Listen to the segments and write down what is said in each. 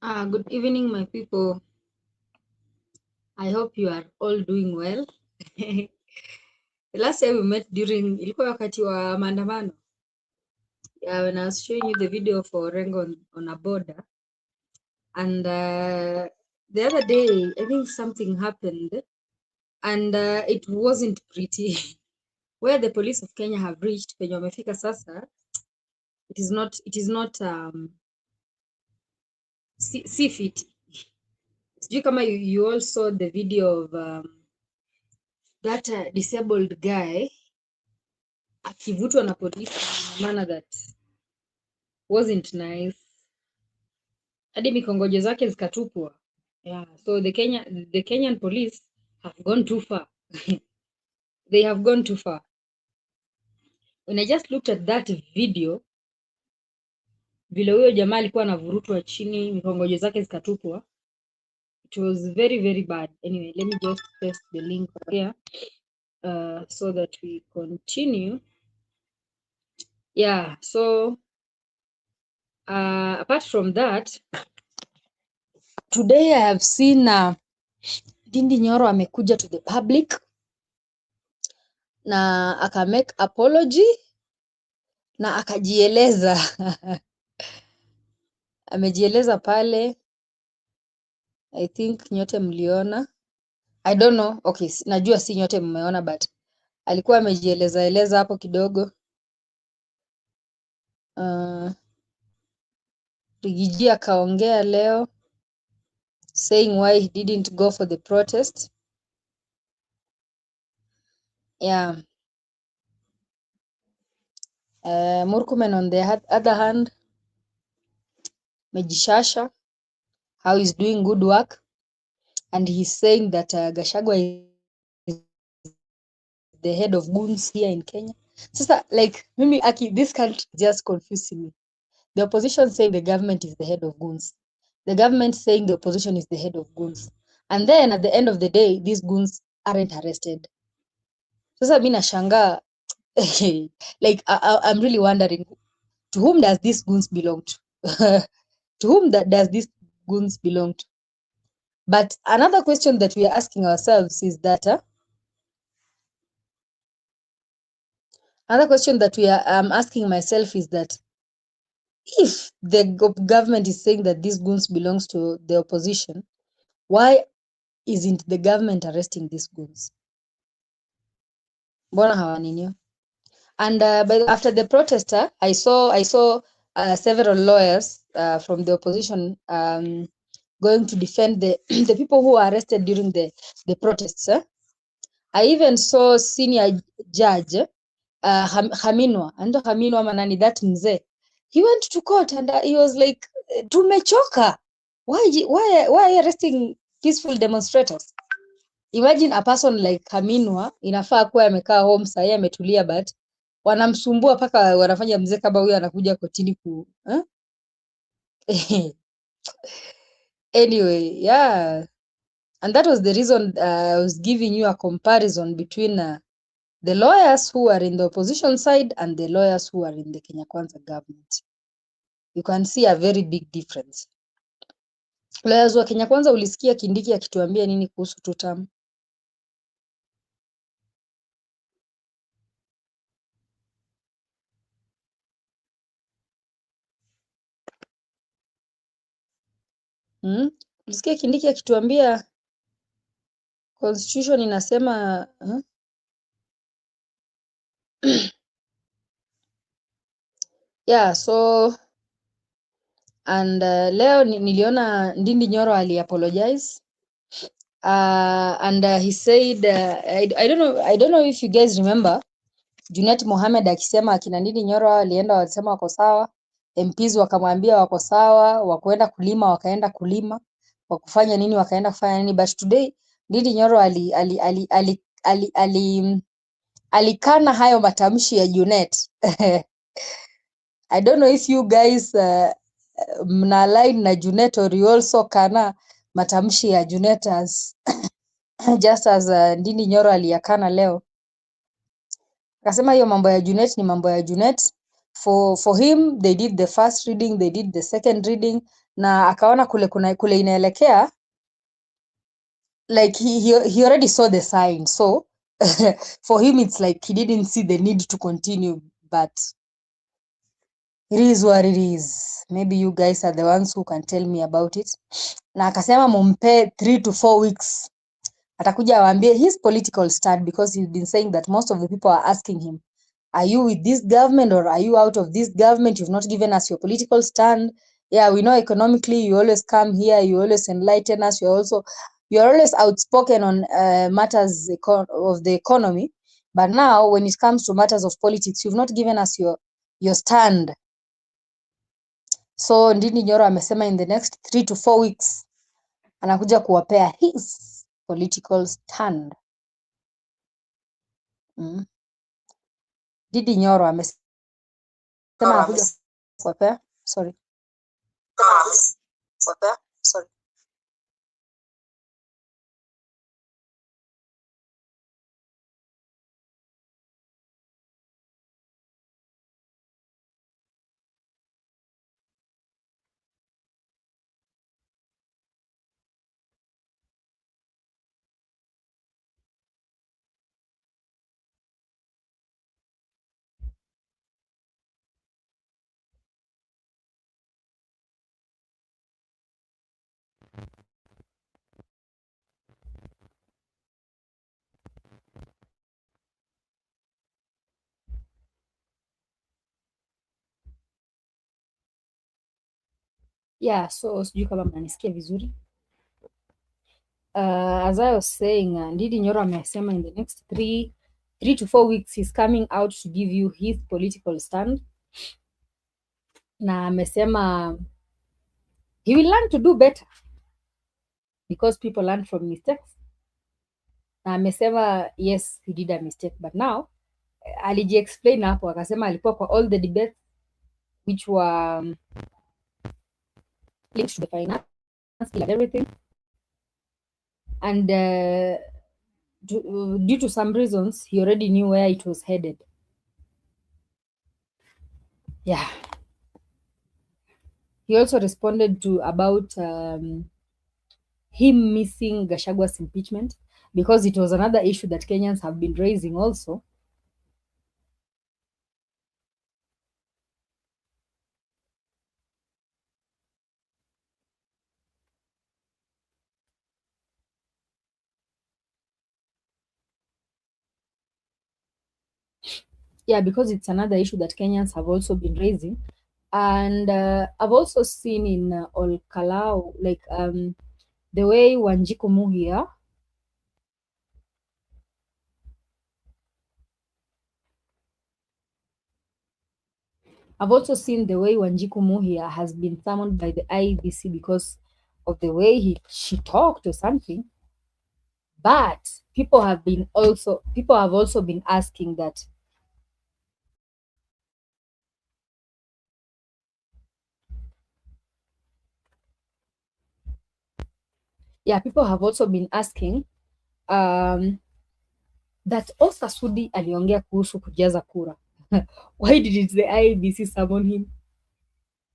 Good evening, my people. I hope you are all doing well. The last time we met ilikuwa wakati wa maandamano. Yeah, when I was showing you the video for Wrangles on a border. And the other day, I think something happened and it wasn't pretty. Where the police of Kenya have reached, penye wamefika sasa, it is not see fit. Sijui kama you all saw the video of that disabled guy akivutwa na polisi in a manner that wasn't nice, hadi mikongojo zake zikatupwa. Yeah, so the Kenyan police have gone too far. They have gone too far. When I just looked at that video, vile huyo jamaa alikuwa anavurutwa chini, mikongojo zake zikatupwa, it was very very bad. Anyway, let me just paste the link here so that we continue. Yeah, so apart from that, today I have seen Ndindi Nyoro amekuja to the public na aka make apology na akajieleza. Amejieleza pale, I think nyote mliona. I don't know, okay, najua si nyote mmeona, but alikuwa amejieleza hapo kidogo. Rigiji akaongea leo saying why he didn't go for the protest. Yeah. Murkomen on the other hand, Mejishasha, how he's doing good work, and he's saying that Gachagua is the head of goons here in Kenya. Sasa, like, mimi this can't just confuse me. The opposition saying the government is the head of goons. The government saying the opposition is the head of goons. And then at the end of the day, these goons aren't arrested. Sasa mimi nashangaa, like, I'm really wondering, to whom does these goons belong to? To whom does these goons belong to? But another question that we are asking ourselves is that I'm asking myself is that if the government is saying that these goons belongs to the opposition, why isn't the government arresting these goons? Mbona hawaninio? And after the protester, I saw several lawyers from the opposition going to defend the the people who were arrested during the protests. I even saw senior judge Haminwa, ando Haminwa manani, that mzee, he went to court and he was like, tumechoka, why arresting peaceful demonstrators? Imagine a person like Haminwa inafaa kuwa amekaa home sasa ametulia, but wanamsumbua paka wanafanya mzee kama huyo anakuja kotini ku Anyway, yeah, and that was the reason I was giving you a comparison between the lawyers who are in the opposition side and the lawyers who are in the Kenya Kwanza government. You can see a very big difference. Lawyers wa Kenya Kwanza, ulisikia Kindiki akituambia nini kuhusu tutam? Ulisikia Kindiki akituambia constitution inasema yeah, so and leo niliona Ndindi Nyoro apologize and he said I don't know if you guys remember Junet Mohamed akisema akina Ndindi Nyoro alienda walisema wako sawa, MPs wakamwambia wako sawa, wakoenda kulima wakaenda kulima, wakufanya nini wakaenda kufanya nini, but today Ndindi Nyoro alikana hayo matamshi ya Junet. I don't know if you guys mna line na Junet or you also kana matamshi ya Junet as just as Ndindi Nyoro aliyakana leo. Akasema hiyo mambo ya Junet ni mambo ya Junet. For him, they did the first reading, they did the second reading. na akaona kule inaelekea, like he already saw the sign, so for him it's like he didn't see the need to continue, but it is what it is. Maybe you guys are the ones who can tell me about it. Na akasema mumpe 3 to 4 weeks atakuja awaambie his political stand, because he's been saying that most of the people are asking him, are you with this government or are you out of this government? You've not given us your political stand. Yeah, we know economically you always come here, you always enlighten us, you're always outspoken on matters of the economy, but now when it comes to matters of politics, you've not given us your stand. So Ndindi Nyoro amesema in the next 3 to 4 weeks anakuja kuwapea his political stand. Ndindi Nyoro amesema anakuja kuwapea, sorry. Yeah, so sijui kama mnanisikia vizuri. As I was saying, Ndindi Nyoro amesema in the next 3 to 4 weeks he's coming out to give you his political stand, na amesema he will learn to do better because people learn from mistakes, na amesema yes he did a mistake, but now alijiexplain hapo akasema alikuwa kwa all the debates which were linked to the finance bill and everything, and due to some reasons he already knew where it was headed. Yeah, he also responded to about him missing Gachagwa's impeachment, because it was another issue that Kenyans have been raising also. Yeah, because it's another issue that Kenyans have also been raising. And I've also seen in Olkalau, like the way Wanjiku Muhia I've also seen the way Wanjiku Muhia has been summoned by the IEBC because of the way she talked or something. But people have also been asking that. Yeah, people have also been asking that Oscar Sudi aliongea kuhusu kujaza kura. Why did the IEBC summon him?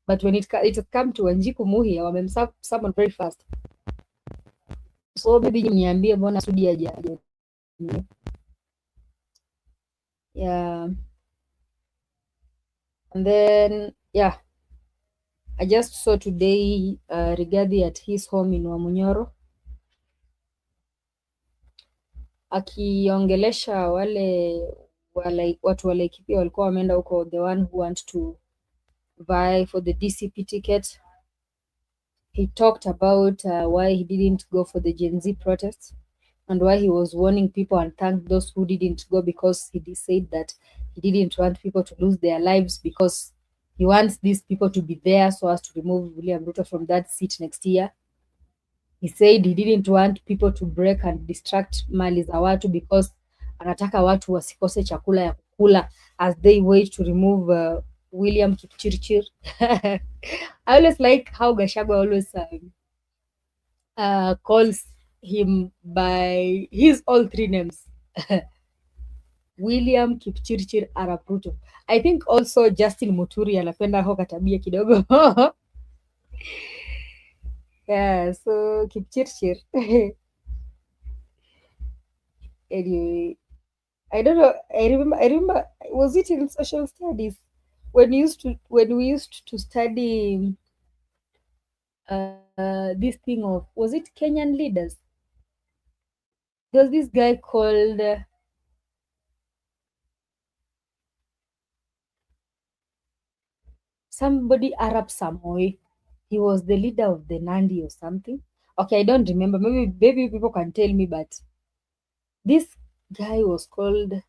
But when it has come to Wanjiku Muhia, wamemsummon very fast. So maybe niambie mbona Sudi haja. Yeah. And then, yeah, I just saw today Rigathi at his home in Nyoro akiongelesha watu wa Laikipia walikuwa wameenda huko, the one who want to vie for the DCP ticket. He talked about why he didn't go for the Gen Z protests and why he was warning people and thanked those who didn't go, because he said that he didn't want people to lose their lives, because he wants these people to be there so as to remove William Ruto from that seat next year. He said he didn't want people to break and distract mali za watu because anataka watu wasikose chakula ya kukula as they wait to remove William Kipchirchir. I always like how Gachagua always calls him by his all 3 names. William Kipchirchir Arap Ruto. I think also Justin Muturi anapenda ho katabia kidogo. Yeah, so Kipchirchir. Anyway, I don't know. I remember. Was it in social studies when we used to study this thing of, was it Kenyan leaders? There was this guy called somebody Arab Samoy. He was the leader of the Nandi or something. Okay, I don't remember. Maybe people can tell me, but this guy was called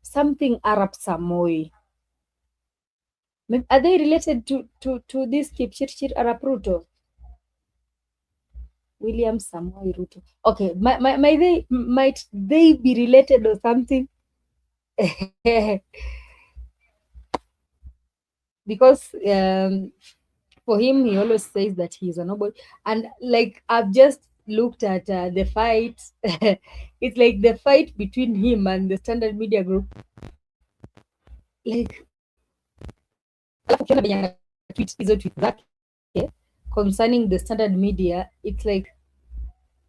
something Arab Samoy. Are they related to this Kipchirchir Arab Ruto? William Samoei Ruto. Okay, might they be related or something? Because for him, he always says that he's a nobody. And like I've just looked at the fight. It's like the fight between him and the Standard Media Group. Like, alafu ukiona venye ana tweet hizo tweet zake concerning the Standard Media, it's like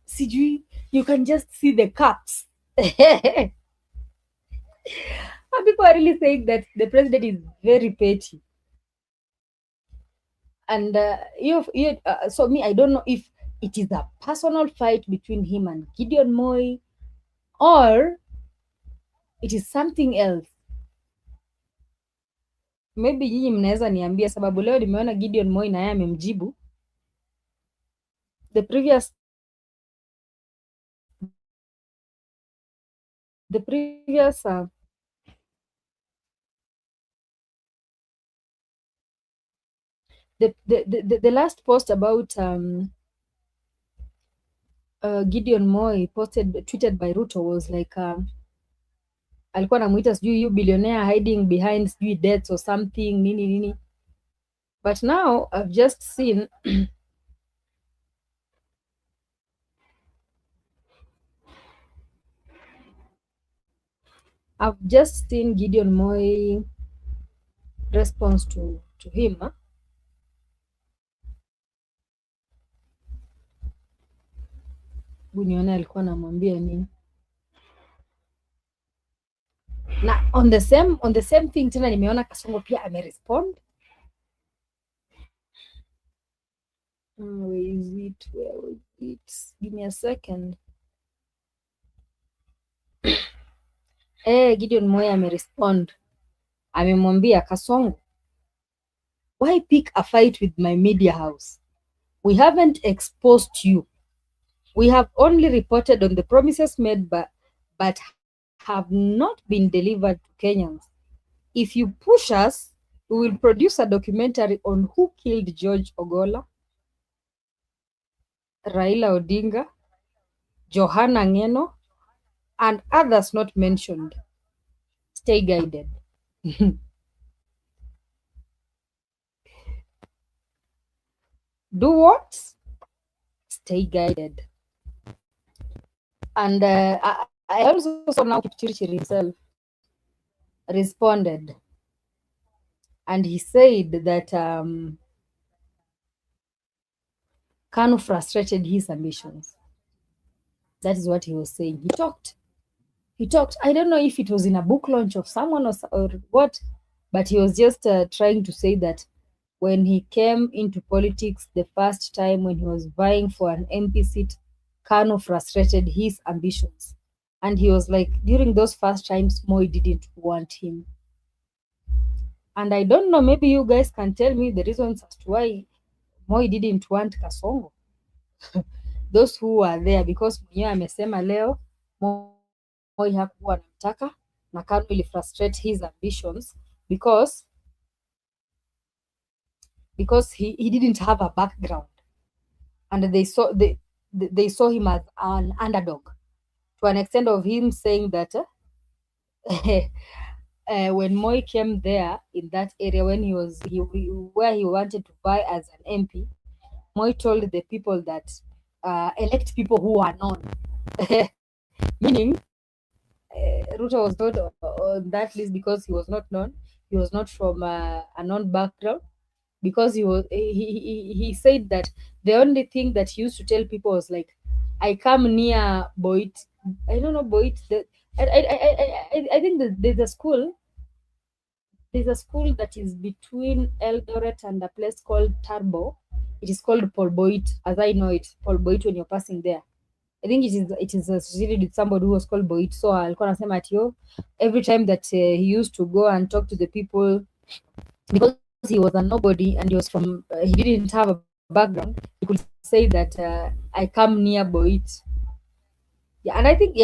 sijui, you can just see the caps. People are really saying that the president is very petty. And so me, I don't know if it is a personal fight between him and Gideon Moi, or it is something else. Maybe nyinyi mnaweza niambia, sababu leo nimeona Gideon Moi naye amemjibu the previous the previous the last post about Gideon Moi tweeted by Ruto was like alikuwa anamuita sijui you billionaire hiding behind sijui debts or something nini nini, but now I've just seen Gideon Moi response to him nione alikuwa anamwambia nini, na on the same thing tena nimeona Kasongo pia amerespond. Where is it? Give me a second. Gideon Moi amerespond, amemwambia Kasongo, why pick a fight with my media house? We haven't exposed you. We have only reported on the promises made but have not been delivered to Kenyans. If you push us, we will produce a documentary on who killed George Ogola, Raila Odinga, Johanna Ngeno, and others not mentioned. Stay guided. Do what? Stay guided. And I also saw now Kipchirchir himself responded, and he said that Kanu frustrated his ambitions. That is what he was saying. He talked. I don't know if it was in a book launch of someone or what, but he was just trying to say that when he came into politics the first time, when he was vying for an MP seat, Kanu frustrated his ambitions. And he was like, during those first times, Moi didn't want him. And I don't know, maybe you guys can tell me the reasons as to why Moi didn't want Kasongo. Those who are there, because mwenyewe amesema leo Moi hakuwa anamtaka na Kanu ili frustrate his ambitions because he didn't have a background, and they saw him as an underdog, to an extent of him saying that when Moi came there in that area, when where he wanted to vie as an MP, Moi told the people that elect people who are known. Meaning Ruto was not on that list because he was not known. He was not from a known background. because he said that the only thing that he used to tell people was like, I come near Boit. I don't know Boit. I think that there's a school that is between Eldoret and a place called Tarbo. It is called Paul Boit, as I know it. Paul Boit when you're passing there. I think it is associated with somebody who was called Boit. So alikuwa anasema ati every time that he used to go and talk to the people, because he was a nobody and he was from he didn't have a background, he could say that I come near Boit. Yeah, and I think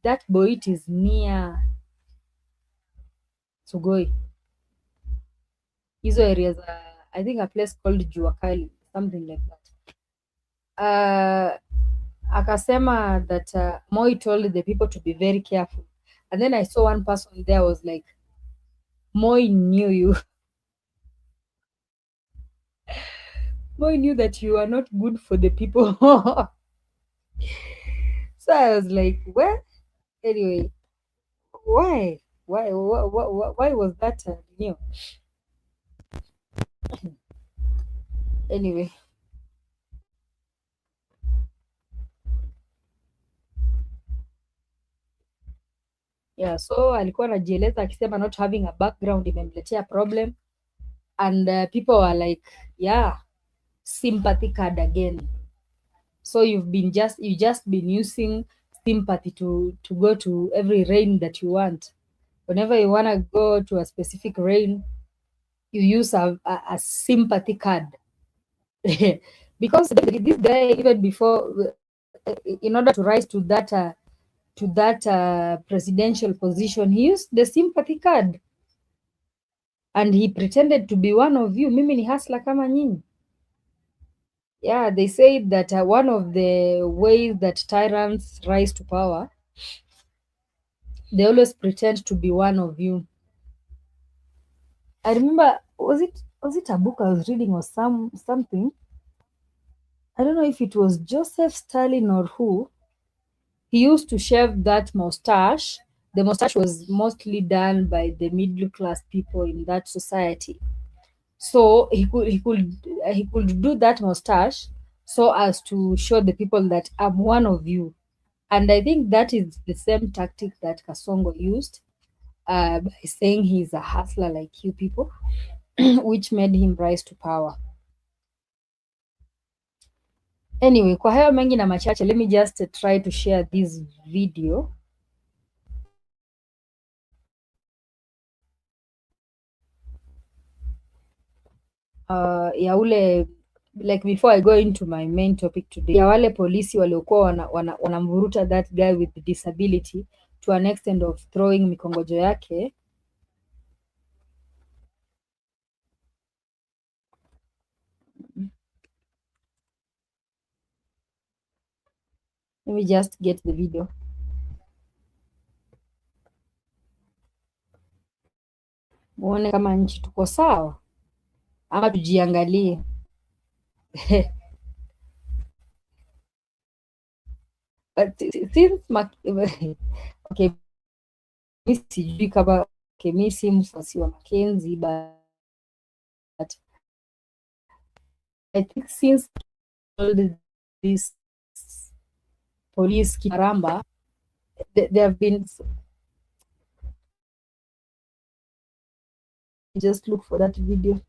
that Boit is near Sugoi. Hizo areas, I think a place called Juakali, something like that. Akasema that Moi told the people to be very careful. And then I saw one person there was like, Moi knew you. Moi knew that you are not good for the people. So I was like, well, anyway, why? Why was that new? Anyway, yeah, so alikuwa anajieleza akisema not having a background imemletea problem, and people were like, yeah, sympathy card again. So you just been using sympathy to go to every rain that you want. Whenever you want to go to a specific rain, you use a sympathy card. Because this guy, even before, in order to rise to that presidential position, he used the sympathy card, and he pretended to be one of you. Mimi ni hasla kama nyinyi. Yeah, they say that one of the ways that tyrants rise to power, they always pretend to be one of you. I remember, was it a book I was reading or something? I don't know if it was Joseph Stalin or who. He used to shave that mustache. The mustache was mostly done by the middle class people in that society. So he could do that mustache so as to show the people that I'm one of you. And I think that is the same tactic that Kasongo used, by saying he's a hustler like you people, which made him rise to power. Anyway, kwa hayo mengi na machache, let me just try to share this video ya ule, like before I go into my main topic today, ya wale polisi waliokuwa wanamvuruta that guy with disability to an extent of throwing mikongojo yake. Let me just get the video. Muone kama nchi tuko sawa ama tujiangalie. But since okay, mi sijui kama, okay, mi si mfuasi wa Mackenzie, but I think since all this police Kitaramba, there have been, just look for that video.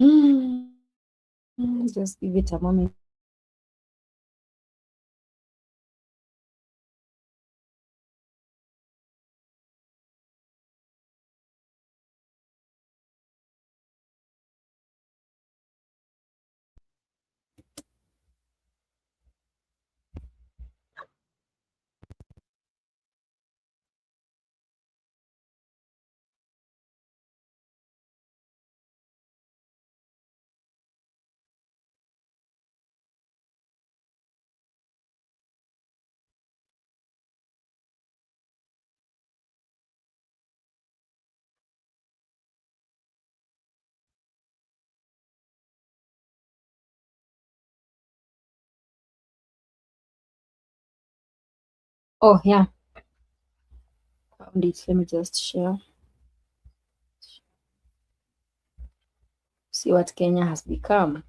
Just give it a moment. Oh yeah, found it. Let me just share. See what Kenya has become.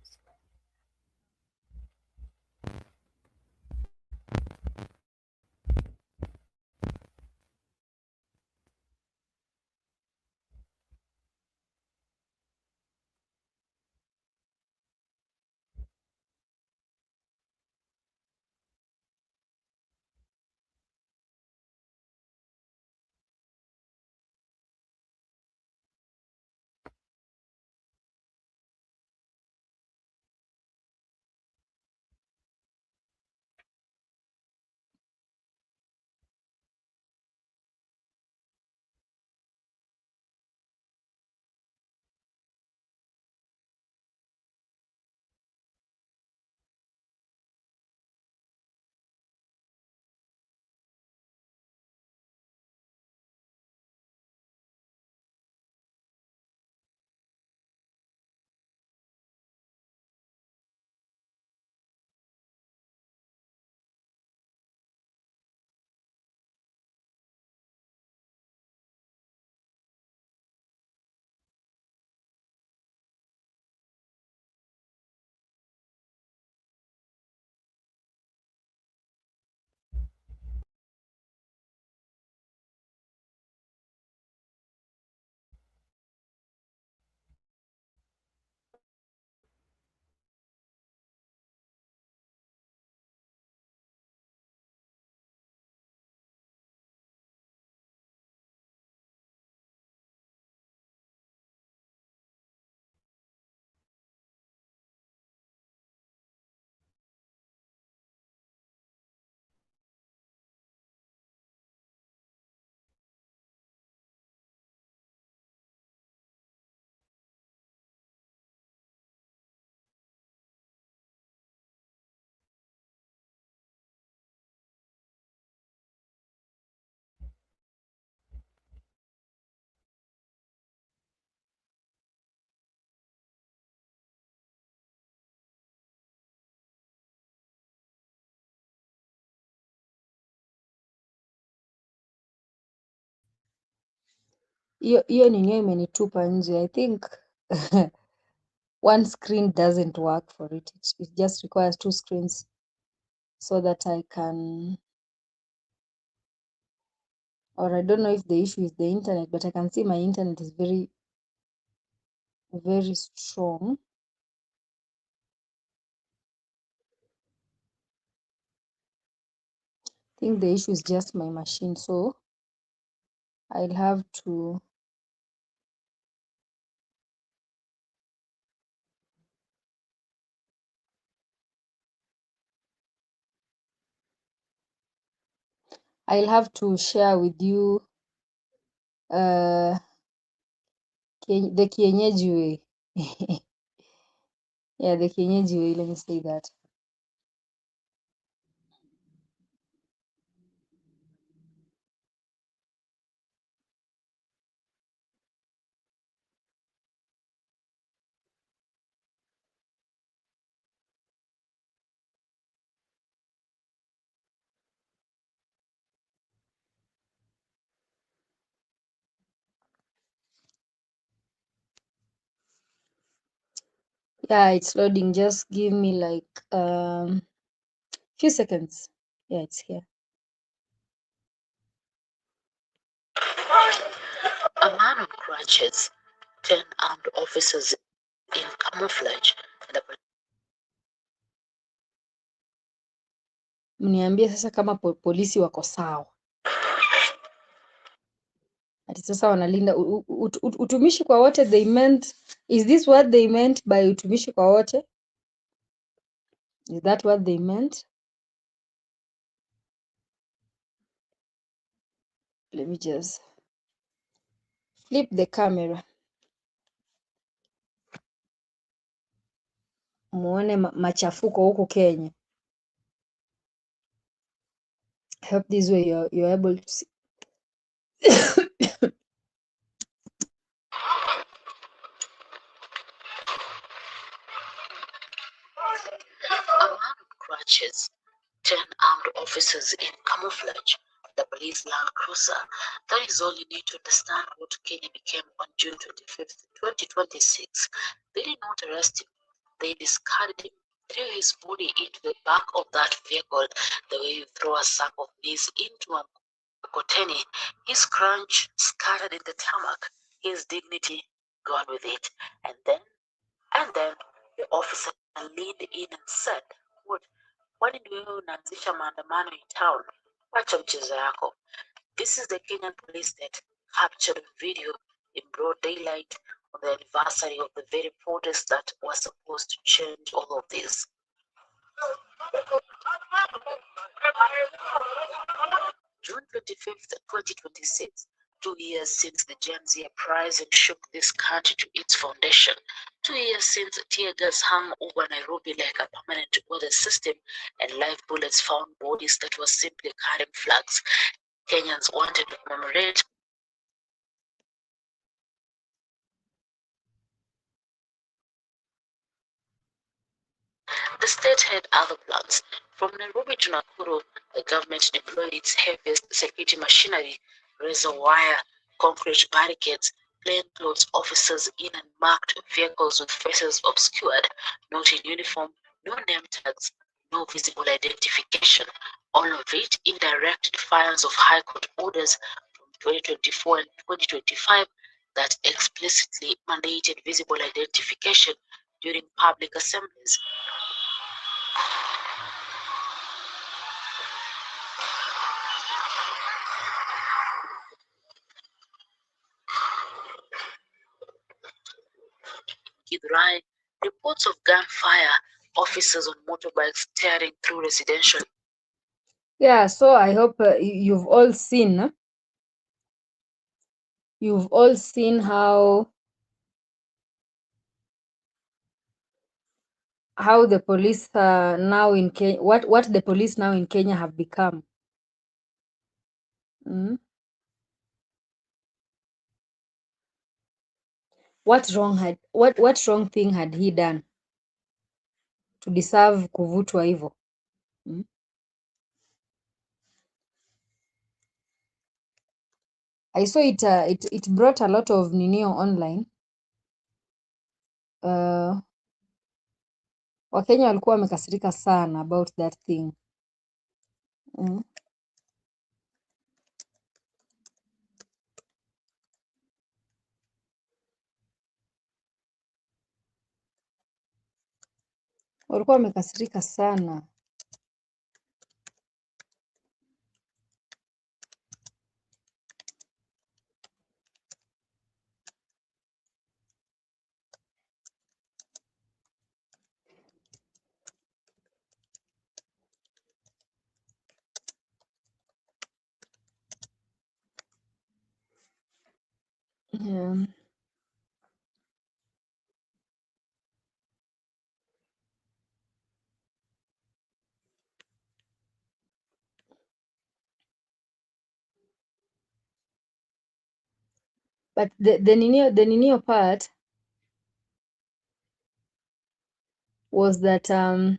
Hiyo nini imenitupa nje. I think one screen doesn't work for it. It just requires two screens so that I can, or I don't know if the issue is the internet, but I can see my internet is very, very strong. I think the issue is just my machine, so I'll have to share with you the kienyeji way. Yeah, the kienyeji way, let me say that. Yeah, it's loading. Just give me like few seconds. Yeah, it's here. A man on crutches, 10 armed officers in camouflage. Mniambie sasa kama polisi wako sawa. Ati sasa wanalinda utumishi kwa wote, they meant, is this what they meant by utumishi kwa wote? Is that what they meant? Let me just flip the camera. Muone machafuko huku Kenya. I hope this way you're able to see. Among crutches, 10 armed officers in camouflage, the police Land Cruiser. That is all you need to understand what Kenya became on June 25th, 2026. They did not arrest him. They discarded him, threw his body into the back of that vehicle the way you throw a sack of maize into a Koteni, his crunch scattered in the tarmac, his dignity gone with it. And then the officer leaned in and said, "What? Kwani ndio wewe unaanzisha maandamano in town? Wacha mchezo yako." This is the Kenyan police that captured a video in broad daylight on the anniversary of the very protest that was supposed to change all of this. June 25th, 2026, 2 years since the Gen Z uprising shook this country to its foundation. 2 years since tear gas hung over Nairobi like a permanent weather system and live bullets found bodies that were simply carrying flags. Kenyans wanted to commemorate. The state had other plans. From Nairobi to Nakuru, the government deployed its heaviest security machinery, razor wire, concrete barricades, plainclothes officers in unmarked vehicles with faces obscured, not in uniform, no name tags, no visible identification. All of it in direct defiance of High Court orders from 2024 and 2025 that explicitly mandated visible identification during public assemblies. Githurai, reports of gunfire, officers on motorbikes tearing through residential. Yeah, so I hope you've all seen. You've all seen how the police now in Kenya, what the police now in Kenya have become. What wrong thing had he done to deserve kuvutwa hivyo? I saw it brought a lot of ninio online. Wakenya walikuwa wamekasirika sana about that thing. Walikuwa wamekasirika sana. Yeah. But the ninio part was that the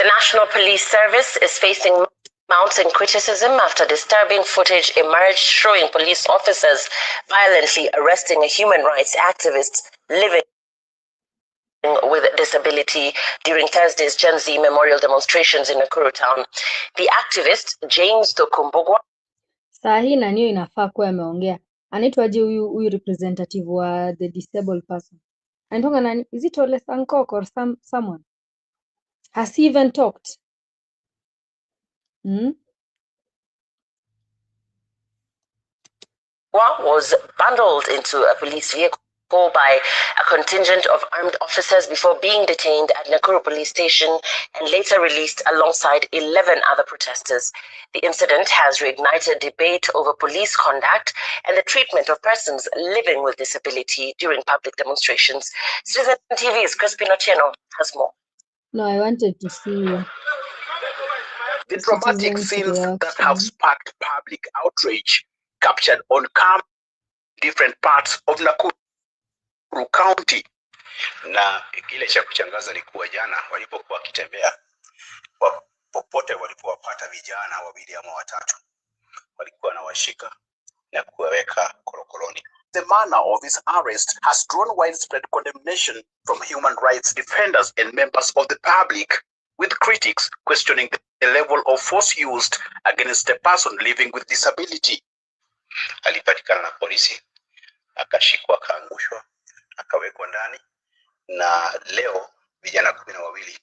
National Police Service is facing Mounting criticism after disturbing footage emerged showing police officers violently arresting a human rights activist living with disability during Thursday's Gen Z memorial demonstrations in Nakuru town. The activist, James Dokumbugwa, Saa hii naniyo inafaa kuwa ameongea. Anaitwaje huyu representative wa the disabled person? Anaitwa nani? Is it Ole Sankok or someone? Has he even talked? was bundled into a police vehicle by a contingent of armed officers before being detained at Nakuru police station and later released alongside 11 other protesters. The incident has reignited debate over police conduct and the treatment of persons living with disability during public demonstrations. Citizen TV's Crispin Otieno has more. No, I wanted to see the dramatic scenes that have sparked public outrage captured on camera in different parts of Nakuru County. Na kile cha kuchangaza ni kuwa jana walipokuwa wakitembea popote walipowapata vijana wawili ama watatu walikuwa wanawashika na kuwaweka korokoroni. The manner of his arrest has drawn widespread condemnation from human rights defenders and members of the public, with critics questioning the level of force used against a person living with disability. Alipatikana na polisi, akashikwa, akaangushwa, akawekwa ndani, na leo vijana 12.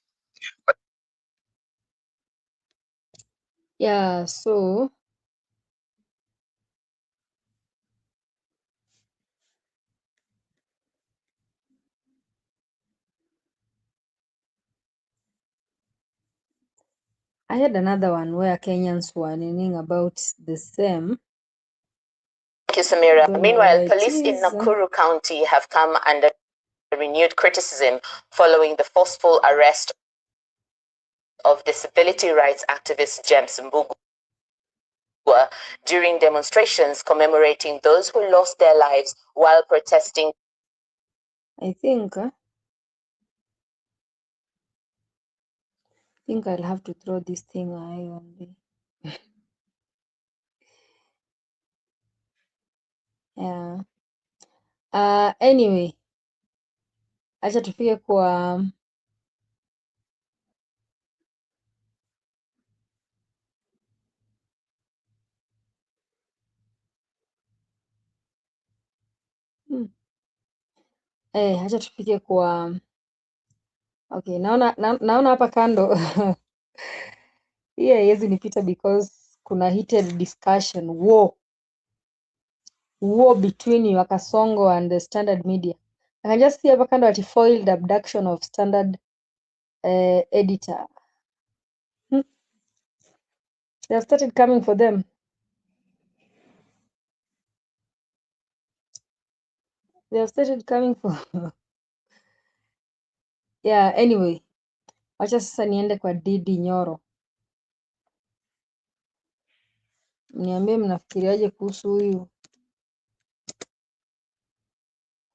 Yeah, so I had another one where Kenyans were learning about the same. Thank you, Samira. Meanwhile, police in Nakuru County have come under renewed criticism following the forceful arrest of disability rights activist James Mbugua during demonstrations commemorating those who lost their lives while protesting. I think I'll have to throw this thing away one day. Yeah. Anyway, acha tufike kwa acha tufike kwa okay, naona hapa kando hii haiwezi nipita because kuna heated discussion war between Wakasongo and the Standard Media. I can just see hapa kando ati foiled abduction of Standard editor. They have started coming for them. They have started coming for yeah, anyway. Wacha sasa niende kwa Ndindi Nyoro. Niambie mnafikiriaje kuhusu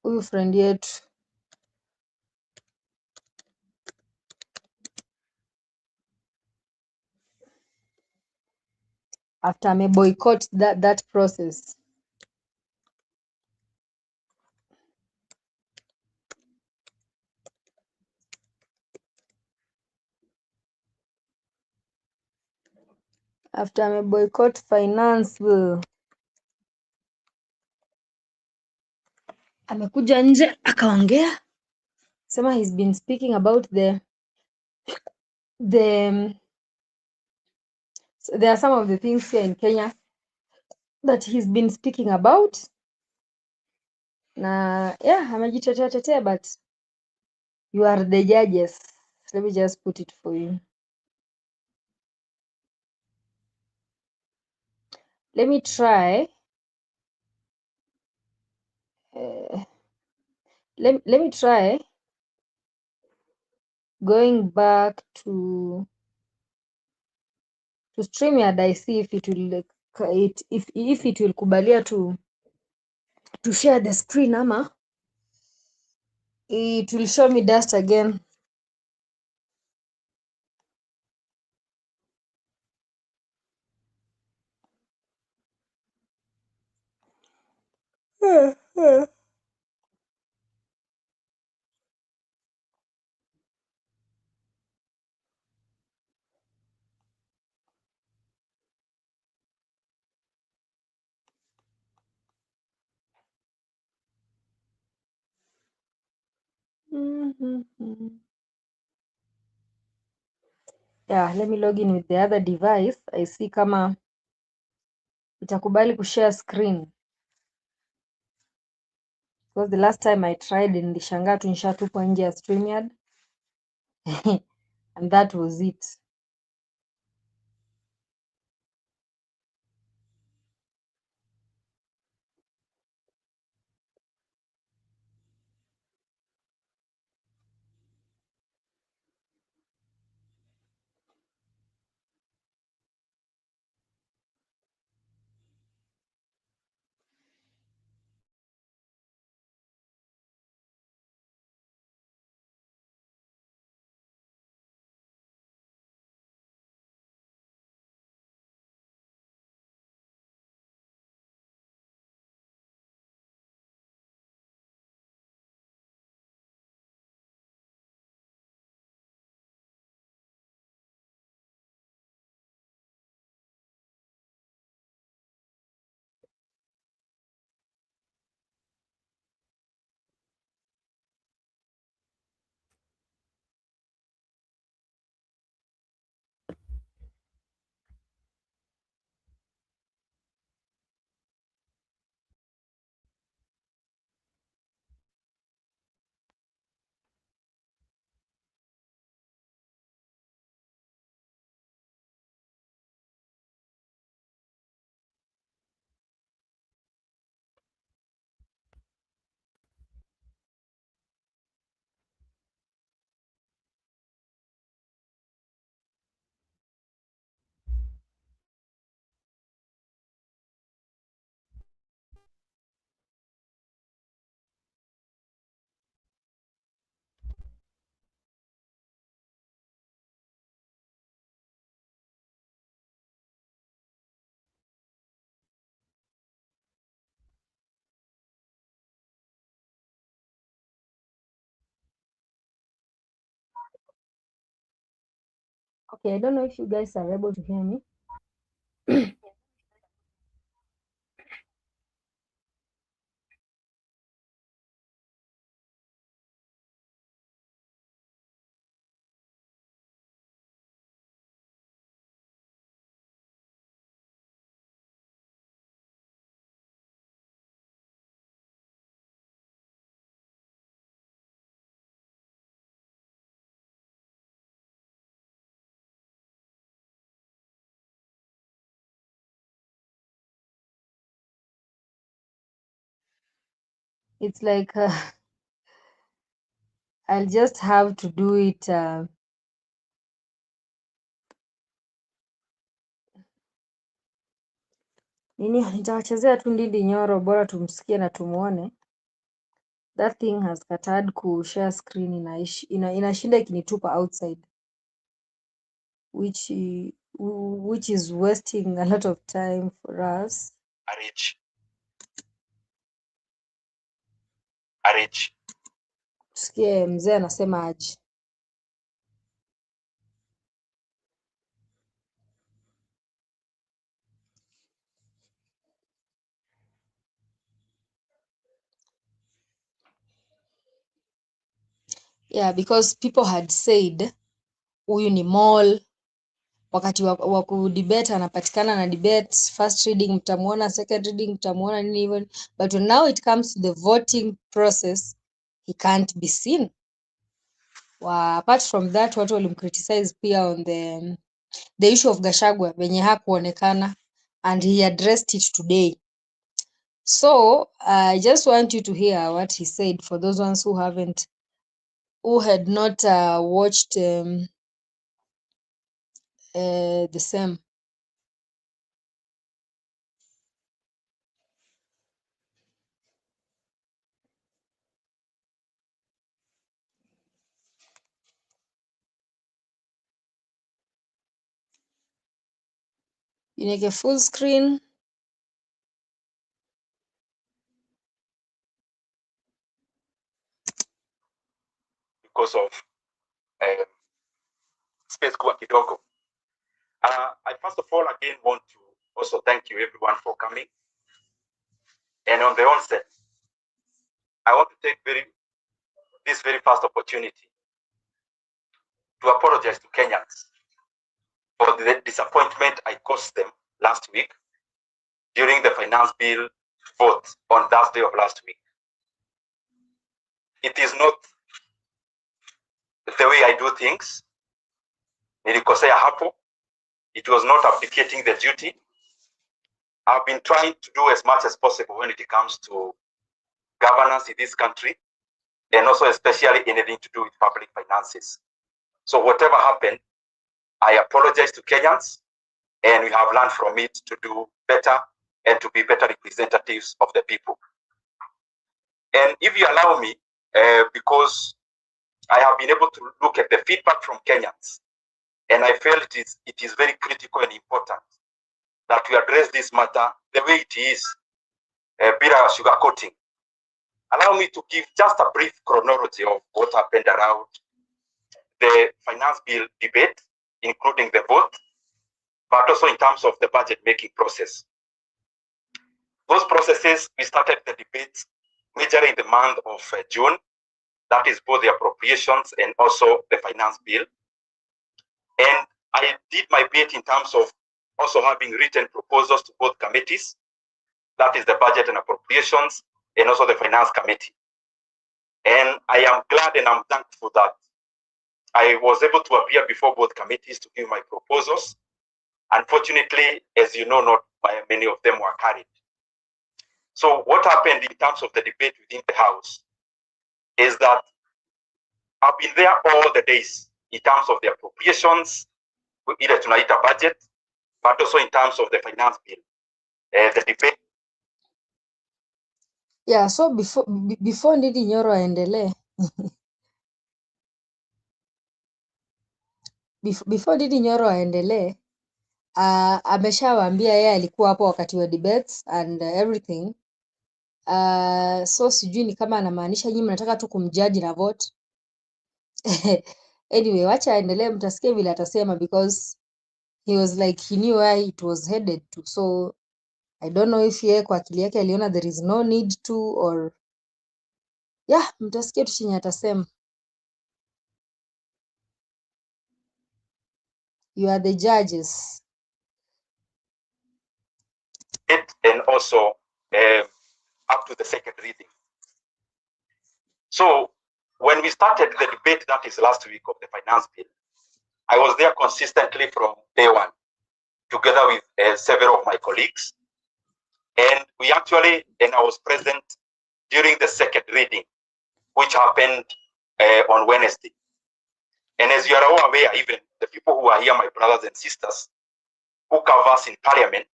huyu friend yetu. After ame boycott that process. After ame boycott finance bill. Amekuja nje akaongea. Sema he's been speaking about so there are some of the things here in Kenya that he's been speaking about. Na yeah, amejitetea but you are the judges. Let me just put it for you. Let me try. Let me try going back to StreamYard. I see if it will if it will kubalia to share the screen ama it will show me dust again. Yeah, let me log in with the other device. I see kama itakubali kushare screen. Because the last time I tried nilishangaa tu nishatupwa nje ya StreamYard. And that was it. Okay, I don't know if you guys are able to hear me. It's like I'll just have to do it. Nitawachezea tu Ndindi Nyoro, bora tumsikie na tumuone. That thing has kataa kushare screen, inashinda ikinitupa outside, which is wasting a lot of time for us. Tusikie mzee anasema aje. Yeah, because people had said huyu ni mall. Wakati wa kudebate anapatikana na debate, first reading mtamuona, second reading mtamuona nini hivyo, but when now it comes to the voting process he can't be seen. Apart from that, watu walimcriticize pia on the issue of Gachagua venye hakuonekana, and he addressed it today. So I just want you to hear what he said for those ones who had not watched the same. You make a full screen. because of space kuwa kidogo. I first of all again want to also thank you everyone for coming. And on the onset, I want to take this very first opportunity to apologize to Kenyans for the disappointment I caused them last week during the finance bill vote on Thursday of last week. It is not the way I do things. Nilikosea hapo. It was not abdicating the duty. I've been trying to do as much as possible when it comes to governance in this country, and also especially anything to do with public finances. So whatever happened, I apologize to Kenyans, and we have learned from it to do better and to be better representatives of the people. And if you allow me, because I have been able to look at the feedback from Kenyans, and I felt it is very critical and important that we address this matter the way it is, bila sugarcoating. Allow me to give just a brief chronology of what happened around the finance bill debate, including the vote, but also in terms of the budget making process. Those processes, we started the debates majorly in the month of June. That is both the appropriations and also the finance bill. And I did my bit in terms of also having written proposals to both committees. That is the budget and appropriations, and also the finance committee. And I am glad and I'm thankful that I was able to appear before both committees to give my proposals. Unfortunately, as you know, not many of them were carried. So what happened in terms of the debate within the House is that I've been there all the days in terms of the appropriations, either tonight a budget, but also in terms of the finance bill, the debate. Yeah, so before Ndindi Nyoro aendelee, before Ndindi Nyoro aendelee, ameshawaambia yeye alikuwa hapo wakati wa debates and everything. So sijui ni kama anamaanisha nyinyi mnataka tu kumjudge na vote. Anyway, wacha aendelee, mtasikia vile atasema, because he was like he knew where it was headed to. So I don't know if yeye kwa akili yake aliona there is no need to, or yeah, mtasikia tu chenye atasema. You are the judges. And also up to the second reading. So when we started the debate, that is last week of the finance bill, I was there consistently from day one, together with several of my colleagues. And we actually, and I was present during the second reading, which happened on Wednesday. And as you are all aware, even the people who are here, my brothers and sisters, who cover us in parliament,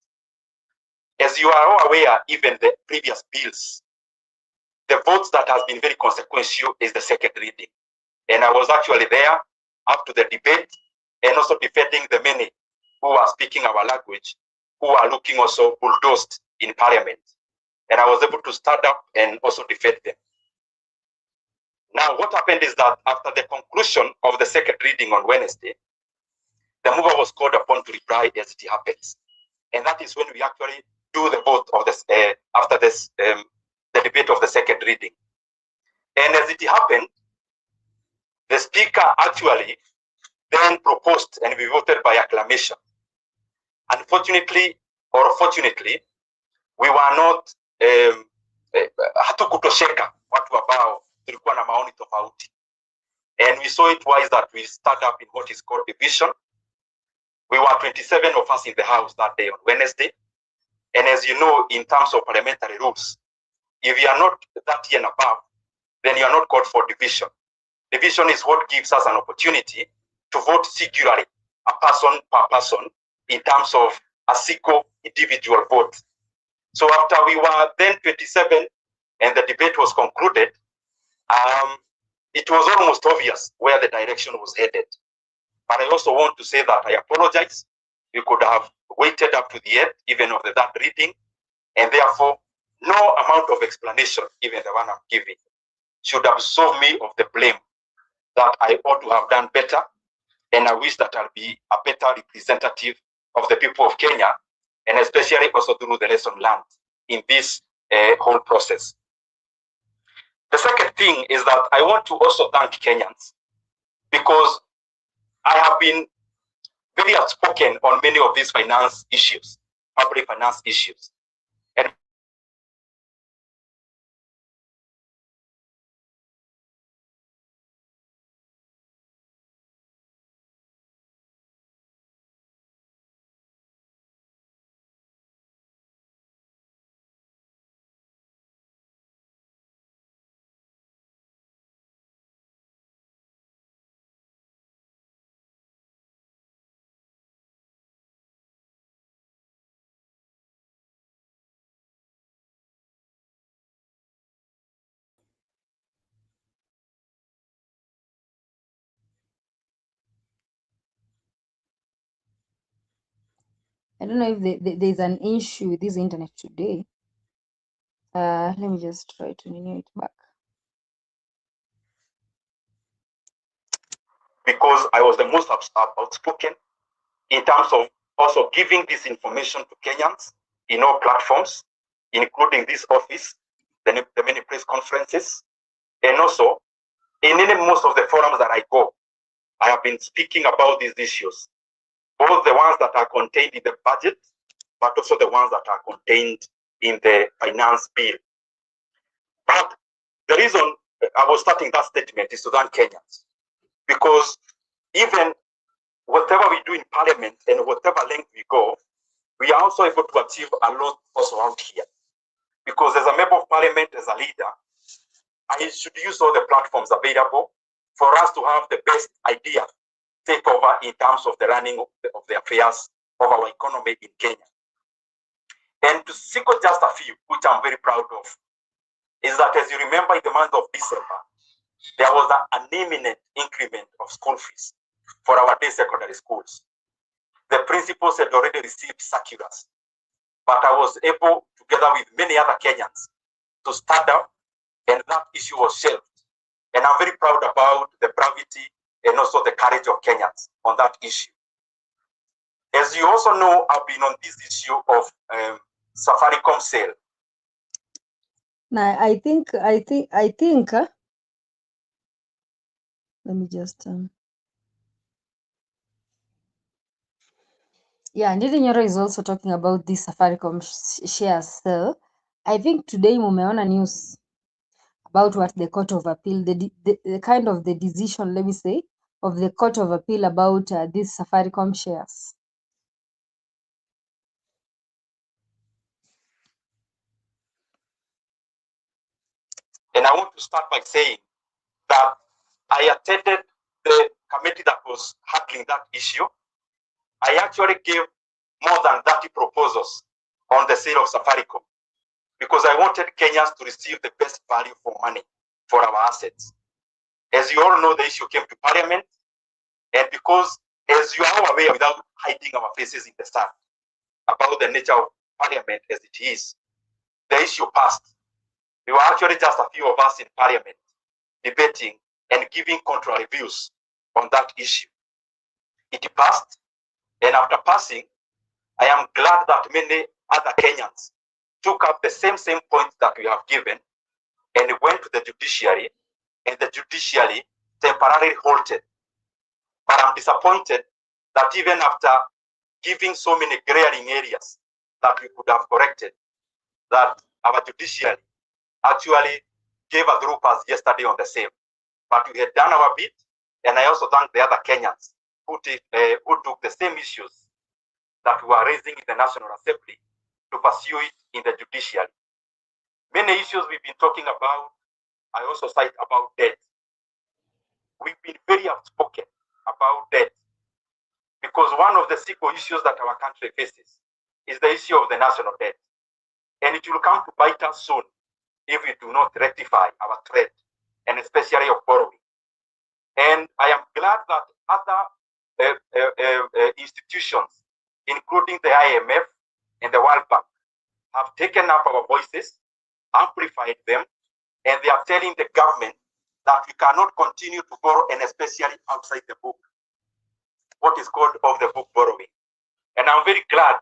as you are all aware, even the previous bills, the votes that has been very consequential is the second reading. And I was actually there up to the debate, and also defending the many who are speaking our language, who are looking also bulldozed in parliament. And I was able to stand up and also defend them. Now, what happened is that after the conclusion of the second reading on Wednesday, the mover was called upon to reply as it happens. And that is when we actually do the vote of this, after this, the debate of the second reading. And as it happened, the speaker actually then proposed, and we voted by acclamation. Unfortunately, or fortunately, we were not hatukutosheka watu ambao tulikuwa na maoni tofauti. And we saw it wise that we start up in what is called division. We were 27 of us in the House that day on Wednesday. And as you know, in terms of parliamentary rules, if you are not 30 and above, then you are not called for division. Division is what gives us an opportunity to vote singularly, a person per person, in terms of a single individual vote. So after we were then 27 and the debate was concluded, it was almost obvious where the direction was headed. But I also want to say that I apologize. We could have waited up to the end, even of the third reading, and therefore no amount of explanation, even the one I'm giving, should absolve me of the blame that I ought to have done better, and I wish that I'll be a better representative of the people of Kenya, and especially also through the lesson learned in this whole process. The second thing is that I want to also thank Kenyans, because I have been very outspoken on many of these finance issues, public finance issues. And I don't know if there's an issue with this internet today. Let me just try to renew it back. because I was the most outspoken in terms of also giving this information to Kenyans in all platforms, including this office, the many press conferences, and also in most of the forums that I go, I have been speaking about these issues, both the ones that are contained in the budget, but also the ones that are contained in the finance bill. But the reason I was starting that statement is to thank Kenyans, because even whatever we do in parliament and whatever length we go, we are also able to achieve a lot also out here. Because as a member of parliament, as a leader, I should use all the platforms available for us to have the best idea take over in terms of the running of the affairs of our economy in Kenya. And to single just a few, which I'm very proud of, is that, as you remember, in the month of December, there was an imminent increment of school fees for our day secondary schools. The principals had already received circulars, but I was able, together with many other Kenyans, to stand up, and that issue was shelved. And I'm very proud about the bravity and also the courage of Kenyans on that issue. As you also know, I've been on this issue of Safaricom sale. Now, I think, let me just, yeah, Ndindi Nyoro is also talking about this Safaricom shares sale. I think today mumeona news about what the Court of Appeal, the kind of the decision, let me say, of the Court of Appeal about these Safaricom shares. And I want to start by saying that I attended the committee that was handling that issue. I actually gave more than 30 proposals on the sale of Safaricom, because I wanted Kenyans to receive the best value for money for our assets. As you all know, the issue came to Parliament, and because, as you are aware, without hiding our faces in the sun, about the nature of Parliament as it is, the issue passed. We were actually just a few of us in Parliament debating and giving contrary views on that issue. It passed, and after passing, I am glad that many other Kenyans took up the same points that we have given and went to the judiciary, and the judiciary temporarily halted. But I'm disappointed that even after giving so many glaring areas that we could have corrected, that our judiciary actually gave a through pass yesterday on the same. But we had done our bit, and I also thank the other Kenyans who took the same issues that we were raising in the National Assembly to pursue it in the judiciary. Many issues we've been talking about, I also cite about debt. We've been very outspoken about debt, because one of the single issues that our country faces is the issue of the national debt. And it will come to bite us soon if we do not rectify our trade, and especially of borrowing. And I am glad that other institutions, including the IMF and the World Bank, have taken up our voices, amplified them, and they are telling the government that we cannot continue to borrow, and especially outside the book, what is called of the book borrowing. And I'm very glad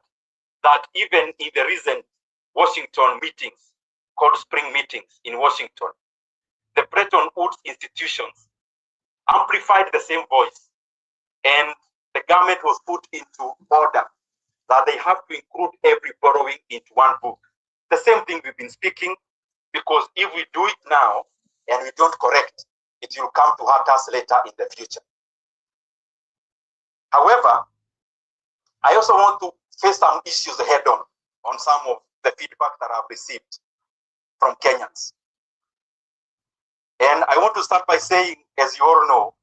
that even in the recent Washington meetings, called spring meetings in Washington, the Bretton Woods institutions amplified the same voice, and the government was put into order that they have to include every borrowing into one book. The same thing we've been speaking, because if we do it now and we don't correct, it will come to hurt us later in the future. However, I also want to face some issues head on some of the feedback that I've received from Kenyans. And I want to start by saying, as you all know,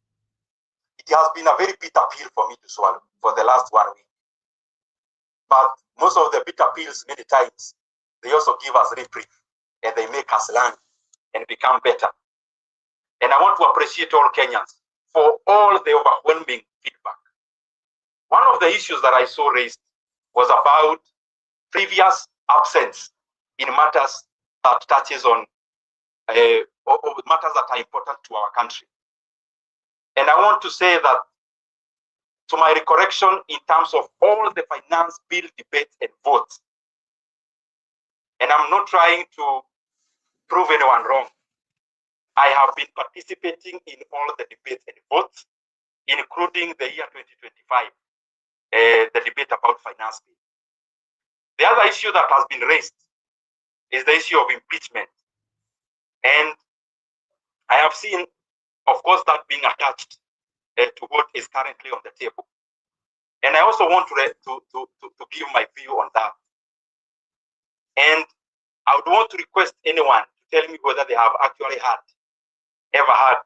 it has been a very bitter pill for me to swallow for the last 1 week. But most of the bitter pills, many times, they also give us reprieve and they make us learn and become better. And I want to appreciate all Kenyans for all the overwhelming feedback. One of the issues that I saw raised was about previous absence in matters that touches on matters that are important to our country. And I want to say that, to my recollection, in terms of all the finance bill debates and votes, and I'm not trying to prove anyone wrong, I have been participating in all the debates and votes, including the year 2025, the debate about finance bill. The other issue that has been raised is the issue of impeachment. And I have seen, of course, that being attached to what is currently on the table. And I also want to give my view on that. And I would want to request anyone to tell me whether they have actually ever heard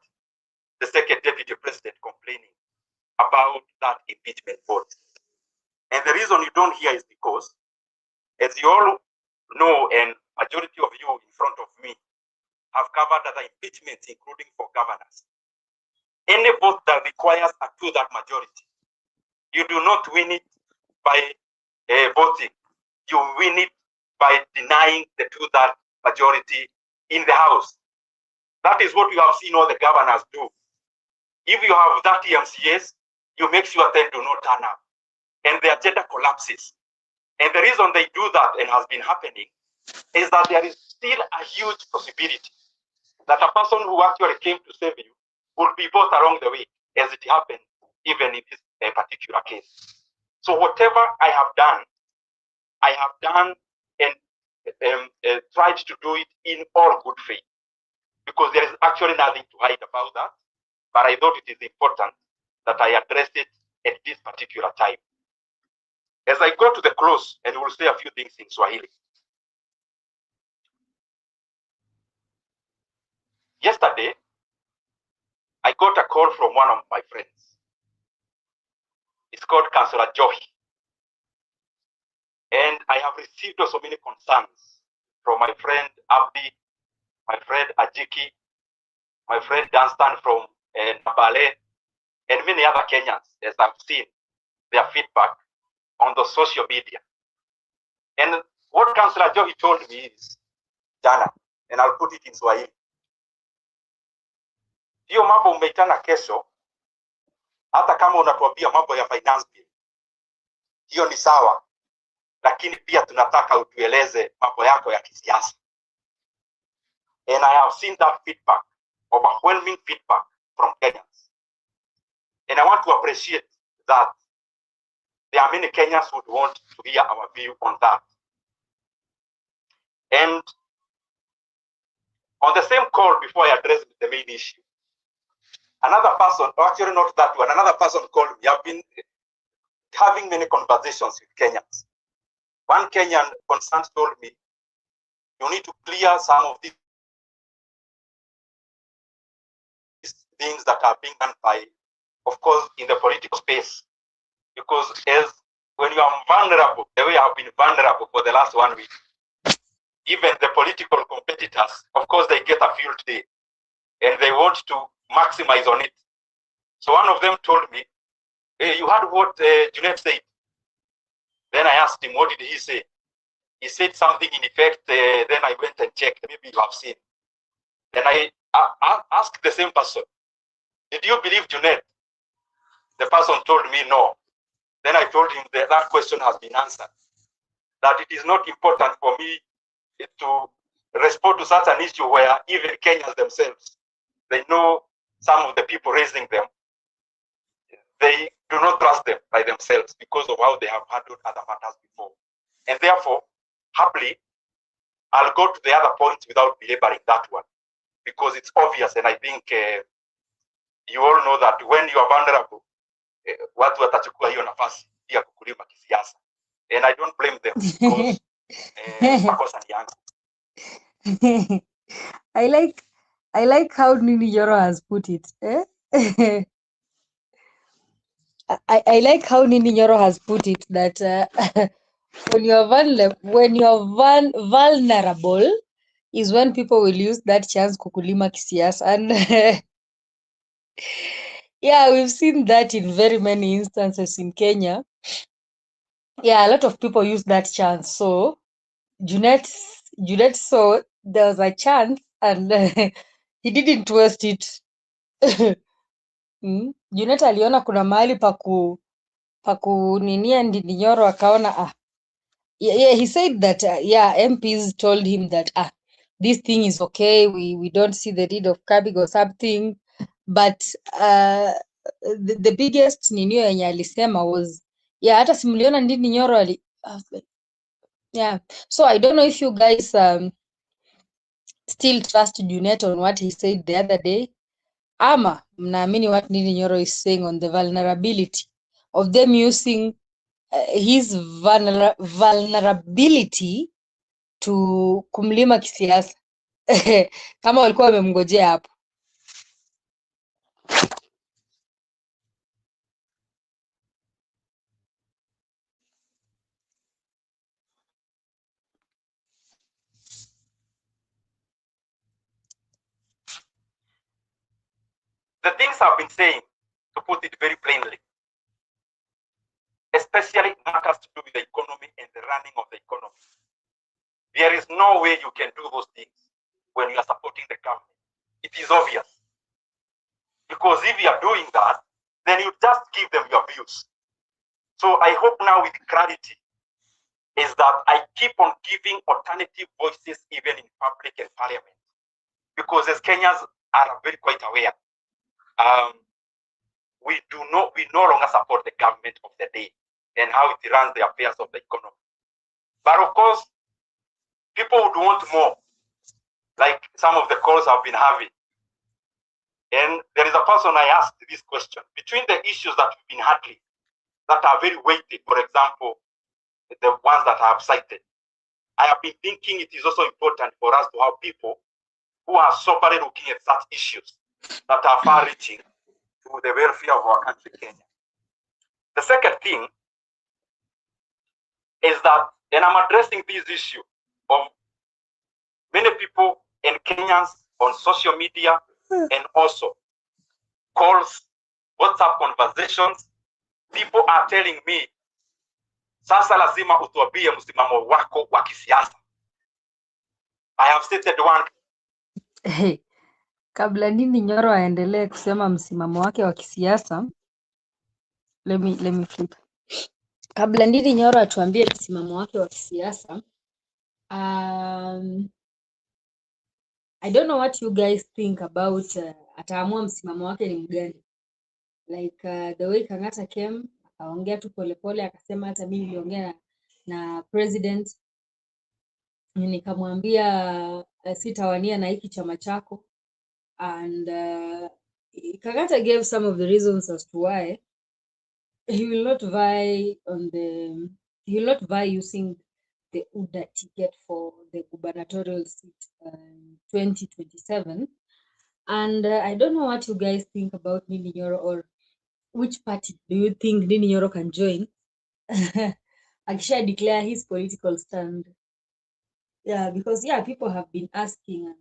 the second deputy president complaining about that impeachment vote. And the reason you don't hear is because, as you all know, and majority of you in front of me have covered other impeachments, including for governors. Any vote that requires a two-thirds majority, you do not win it by voting. You win it by denying the two-thirds majority in the House. That is what you have seen all the governors do. If you have 30 MCAs, you make sure they do not turn up, and the agenda collapses. And the reason they do that, and has been happening, is that there is still a huge possibility that a person who actually came to save you will be both along the way, as it happened even in this particular case. So whatever I have done and tried to do it in all good faith, because there is actually nothing to hide about that. But I thought it is important that I address it at this particular time. As I go to the close, and we'll say a few things in Swahili. Yesterday, I got a call from one of my friends. It's called Councillor Johi. And I have received also many concerns from my friend Abdi, my friend Ajiki, my friend Dunstan from Nabale, and many other Kenyans, as I've seen their feedback on the social media. And what Councillor Johi told me is, Jana, and I'll put it in Swahili. Hiyo mambo umeitana kesho, hata kama unatuambia mambo ya finance bill, hiyo ni sawa, lakini pia tunataka utueleze mambo yako ya kisiasa. And I have seen that feedback, overwhelming feedback from Kenyans. And I want to appreciate that there are many Kenyans who would want to hear our view on that. And on the same call, before I address the main issue, another person, actually not that one, another person called me. I've been having many conversations with Kenyans. One Kenyan concerned told me, you need to clear some of these things that are being done by, of course, in the political space. Because as when you are vulnerable, the way I've been vulnerable for the last 1 week, even the political competitors, of course, they get a field day and they want to maximize on it. So one of them told me, hey, you heard what Junet said? Then I asked him, what did he say? He said something in effect, then I went and checked, maybe you have seen. Then I ask the same person, did you believe Junet? The person told me no. Then I told him that question has been answered, that it is not important for me to respond to such an issue where even Kenyans themselves, they know some of the people raising them, they do not trust them by themselves because of how they have handled other matters before. And therefore, happily, I'll go to the other point without belaboring that one, because it's obvious, and I think you all know that when you are vulnerable, watu watachukua hiyo nafasi ya kukulima kisiasa. And I don't blame them because makosa ni yangu. I like how Nyoro has put it. I like how Nyoro has put it that when you're vulnerable is when people will use that chance kukulima kisiasa. And yeah, we've seen that in very many instances in Kenya. Yeah, a lot of people use that chance. So Junet saw there was a chance and he didn't waste it. Junet aliona kuna mahali paku ninia Ndindi Nyoro akaona yeah, he said that MPs told him that this thing is okay, we don't see the need of cabin or something, but the biggest ninio yenye alisema was hata simuliona Ndindi Nyoro so I don't know if you guys still trust Junet on what he said the other day, ama mnaamini what Ndindi Nyoro is saying on the vulnerability of them using his vulnerability to kumlima kisiasa. Kama walikuwa wamemngojea hapo. The things I've been saying, to put it very plainly, especially matters to do with the economy and the running of the economy. There is no way you can do those things when you are supporting the government. It is obvious. Because if you are doing that, then you just give them your views. So I hope now with clarity is that I keep on giving alternative voices even in public and parliament. Because as Kenyans are very quite aware, we no longer support the government of the day and how it runs the affairs of the economy. But of course, people would want more, like some of the calls I've been having. And there is a person I asked this question. Between the issues that we've been handling that are very weighty, for example, the ones that I have cited, I have been thinking it is also important for us to have people who are soberly looking at such issues that are far-reaching to the welfare of our country, Kenya. The second thing is that, and I'm addressing this issue of many people and Kenyans on social media and also calls, WhatsApp conversations, people are telling me, sasa lazima utuambie msimamo wako wa kisiasa. I have stated one. Kabla Ndindi Nyoro aendelee kusema msimamo wake wa kisiasa, let me flip. Kabla Ndindi Nyoro atuambie msimamo wake wa kisiasa, I don't know what you guys think about ataamua msimamo wake ni mgani. Like the way Kang'ata came, akaongea tu polepole, akasema hata mimi niliongea na president, nikamwambia sitawania na hiki chama chako. And Kang'ata gave some of the reasons as to why he will not vie using the UDA ticket for the gubernatorial seat 2027. And I don't know what you guys think about Ndindi Nyoro, or which party do you think Ndindi Nyoro can join? Akisha declare his political stand. Yeah, because people have been asking, and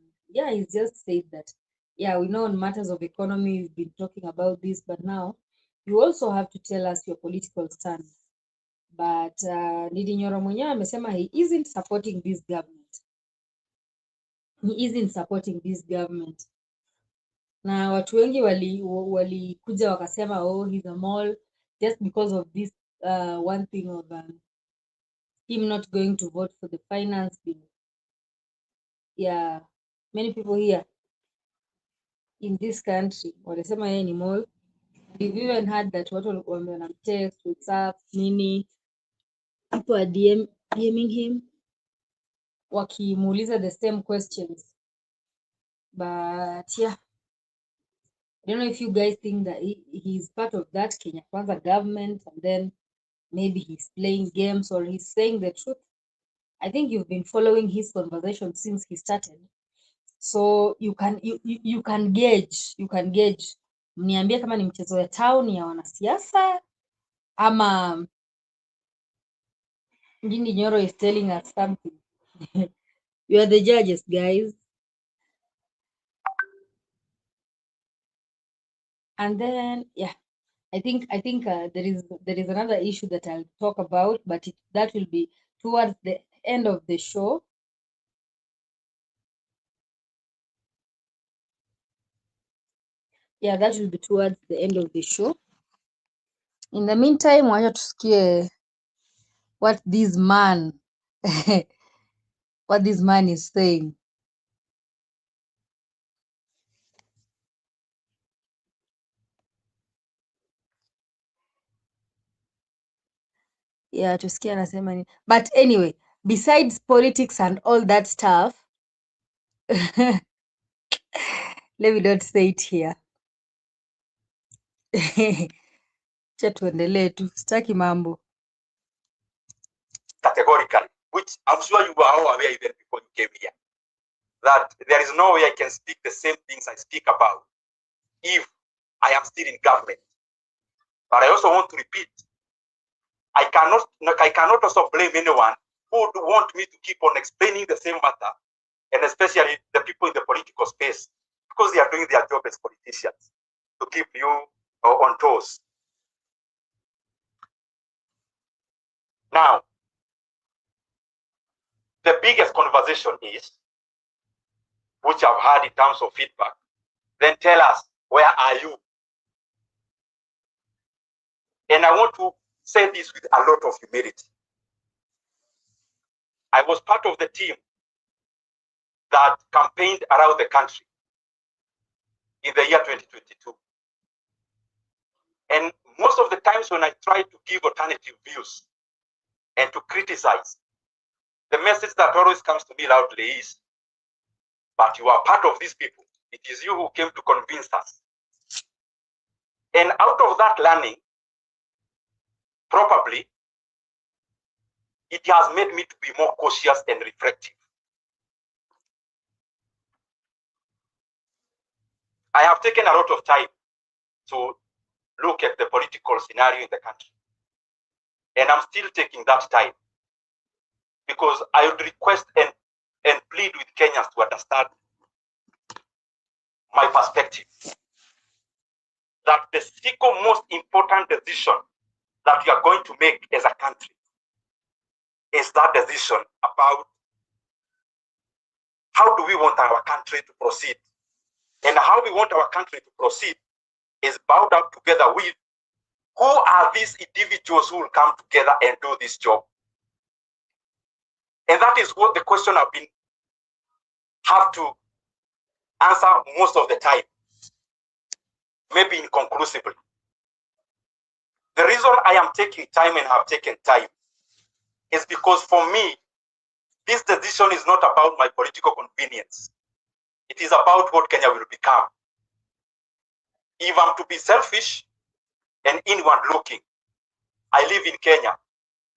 he's just said that we know on matters of economy we've been talking about this, but now you also have to tell us your political stand. But Ndindi Nyoro mwenyewe amesema he isn't supporting this government. na watu wengi walikuja wakasema oh he's a mole just because of this one thing of him not going to vote for the finance bill. Yeah, many people here in this country walisema yeye ni mole. We've even heard that watu wanamtext WhatsApp nini, people are DMing him wakimuuliza the same questions, but yeah, I don't know if you guys think that he's part of that Kenya Kwanza government and then maybe he's playing games or he's saying the truth. I think you've been following his conversation since he started, so you can gauge. Mniambie kama ni mchezo ya town ya wanasiasa ama Ndindi Nyoro is telling us something. You are the judges, guys. And then yeah, I think there is another issue that I'll talk about, but that will be towards the end of the show. Yeah, that will be towards the end of the show. In the meantime, wacha tusikie what this man what this man is saying. Yeah, tusikie anasema nini. But anyway, besides politics and all that stuff, let me not say it here. Cha tuendelee tu, sitaki mambo. Categorically, which I'm sure you were all aware even before you came here, that there is no way I can speak the same things I speak about if I am still in government. But I also want to repeat, I cannot also blame anyone who would want me to keep on explaining the same matter, and especially the people in the political space, because they are doing their job as politicians to keep you on toes. Now, the biggest conversation is, which I've had in terms of feedback, then tell us, where are you? And I want to say this with a lot of humility. I was part of the team that campaigned around the country in the year 2022. And most of the times when I try to give alternative views and to criticize, the message that always comes to me loudly is, but you are part of these people. It is you who came to convince us. And out of that learning, probably, it has made me to be more cautious and reflective. I have taken a lot of time to look at the political scenario in the country. And I'm still taking that time, because I would request and plead with Kenyans to understand my perspective, that the single most important decision that we are going to make as a country is that decision about how do we want our country to proceed. And how we want our country to proceed is bound up together with who are these individuals who will come together and do this job. And that is what the question I've been have to answer most of the time, maybe inconclusively. The reason I am taking time and have taken time is because for me, this decision is not about my political convenience. It is about what Kenya will become. If I'm to be selfish and inward looking, I live in Kenya.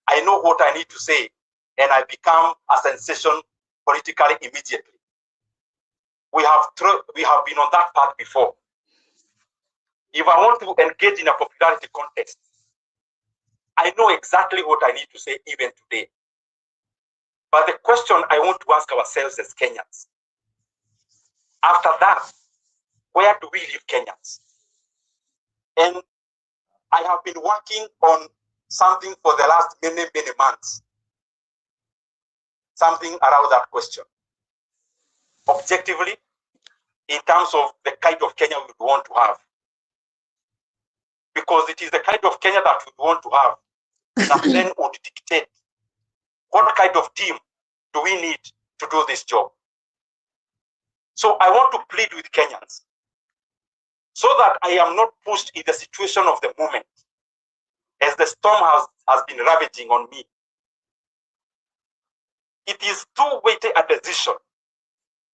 I know what I need to say, and I become a sensation politically immediately. We have been on that path before. If I want to engage in a popularity contest, I know exactly what I need to say even today. But the question I want to ask ourselves as Kenyans, after that, where do we live Kenyans? And I have been working on something for the last many months, something around that question. Objectively, in terms of the kind of Kenya we would want to have. Because it is the kind of Kenya that we want to have that then would dictate what kind of team do we need to do this job. So I want to plead with Kenyans so that I am not pushed in the situation of the moment as the storm has been ravaging on me. It is too weighty a decision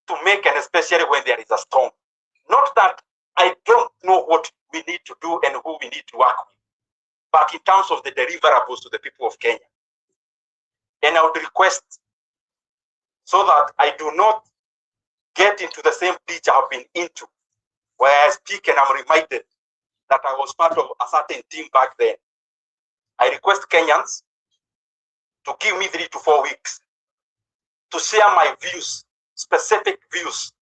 to make, and especially when there is a storm. Not that I don't know what we need to do and who we need to work with, but in terms of the deliverables to the people of Kenya. And I would request, so that I do not get into the same ditch I've been into, where I speak and I'm reminded that I was part of a certain team back then. I request Kenyans to give me 3 to 4 weeks to share my views, specific views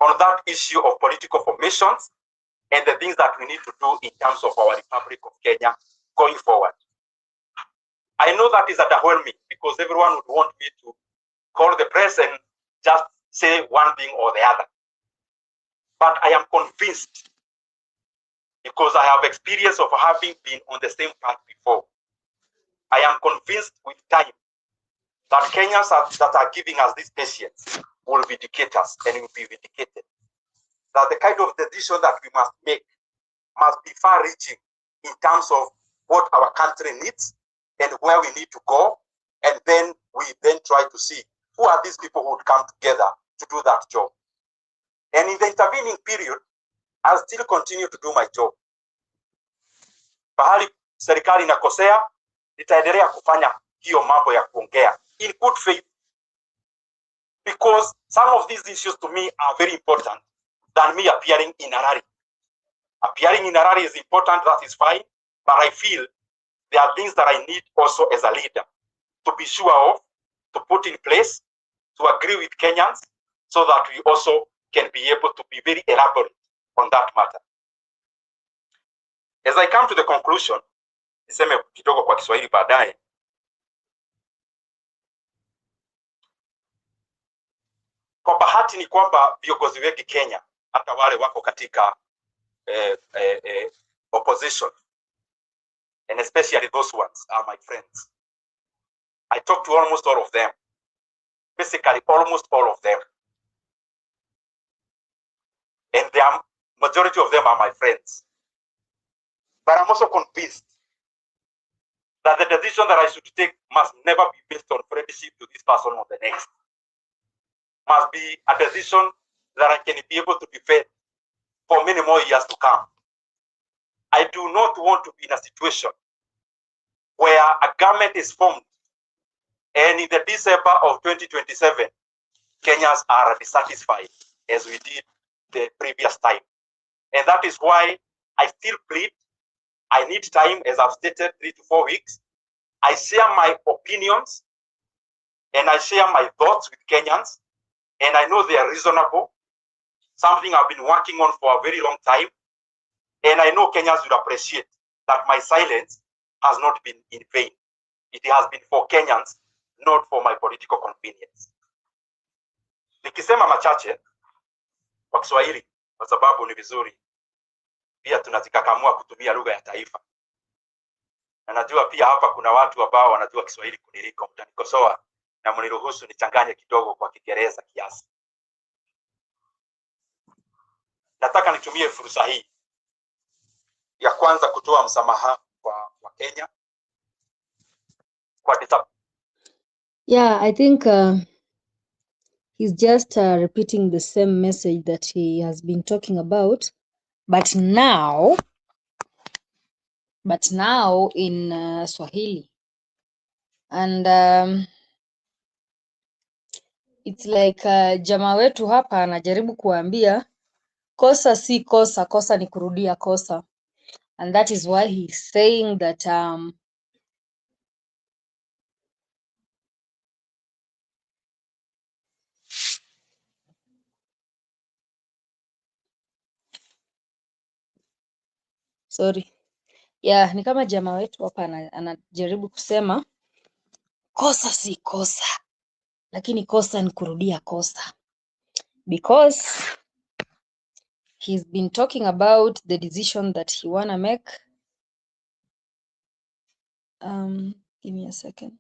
on that issue of political formations and the things that we need to do in terms of our Republic of Kenya going forward. I know that is underwhelming because everyone would want me to call the press and just say one thing or the other. But I am convinced, because I have experience of having been on the same path before. I am convinced with time that Kenyans that are giving us this patience will vindicate us and will be vindicated. That the kind of decision that we must make must be far-reaching in terms of what our country needs and where we need to go, and then we then try to see who are these people who would come together to do that job. And in the intervening period, I'll still continue to do my job. Pahali serikali inakosea, nitaendelea kufanya hiyo mambo ya kuongea in good faith, because some of these issues to me are very important than me appearing in a rally. Appearing in a rally is important, that is fine, but I feel there are things that I need also as a leader to be sure of, to put in place, to agree with Kenyans, so that we also can be able to be very elaborate on that matter. As I come to the conclusion, niseme kidogo kwa Kiswahili baadaye. Kwa bahati ni kwamba viongozi wengi Kenya, hata wale wako katika opposition, and especially those ones are my friends. I talk to almost all of them, basically almost all of them. And the majority of them are my friends. But I'm also convinced that the decision that I should take must never be based on friendship to this person or the next. Must be a decision that I can be able to defend for many more years to come. I do not want to be in a situation where a government is formed and in the December of 2027, Kenyans are dissatisfied as we did the previous time. And that is why I still plead. I need time, as I've stated, 3 to 4 weeks. I share my opinions and I share my thoughts with Kenyans, and I know they are reasonable, something I've been working on for a very long time. And I know Kenyans will appreciate that my silence has not been in vain. It has been for Kenyans, not for my political convenience. Nikisema machache kwa Kiswahili kwa sababu ni vizuri pia tunazikakamua kutumia lugha ya taifa. Na najua pia hapa kuna watu ambao wanajua Kiswahili kuniliko, mtanikosoa na mniruhusu nichanganye kidogo kwa Kiingereza kiasi. Nataka nitumie fursa hii ya kwanza kutoa msamaha kwa Kenya kwa Yeah, I think he's just repeating the same message that he has been talking about, but now in Swahili. And it's like jamaa wetu hapa anajaribu kuambia kosa si kosa, kosa ni kurudia kosa. And that is why he's saying that sorry. Yeah, ni kama jamaa wetu hapa anajaribu kusema kosa si kosa, lakini kosa ni kurudia kosa. Because he's been talking about the decision that he wanna make. Give me a second.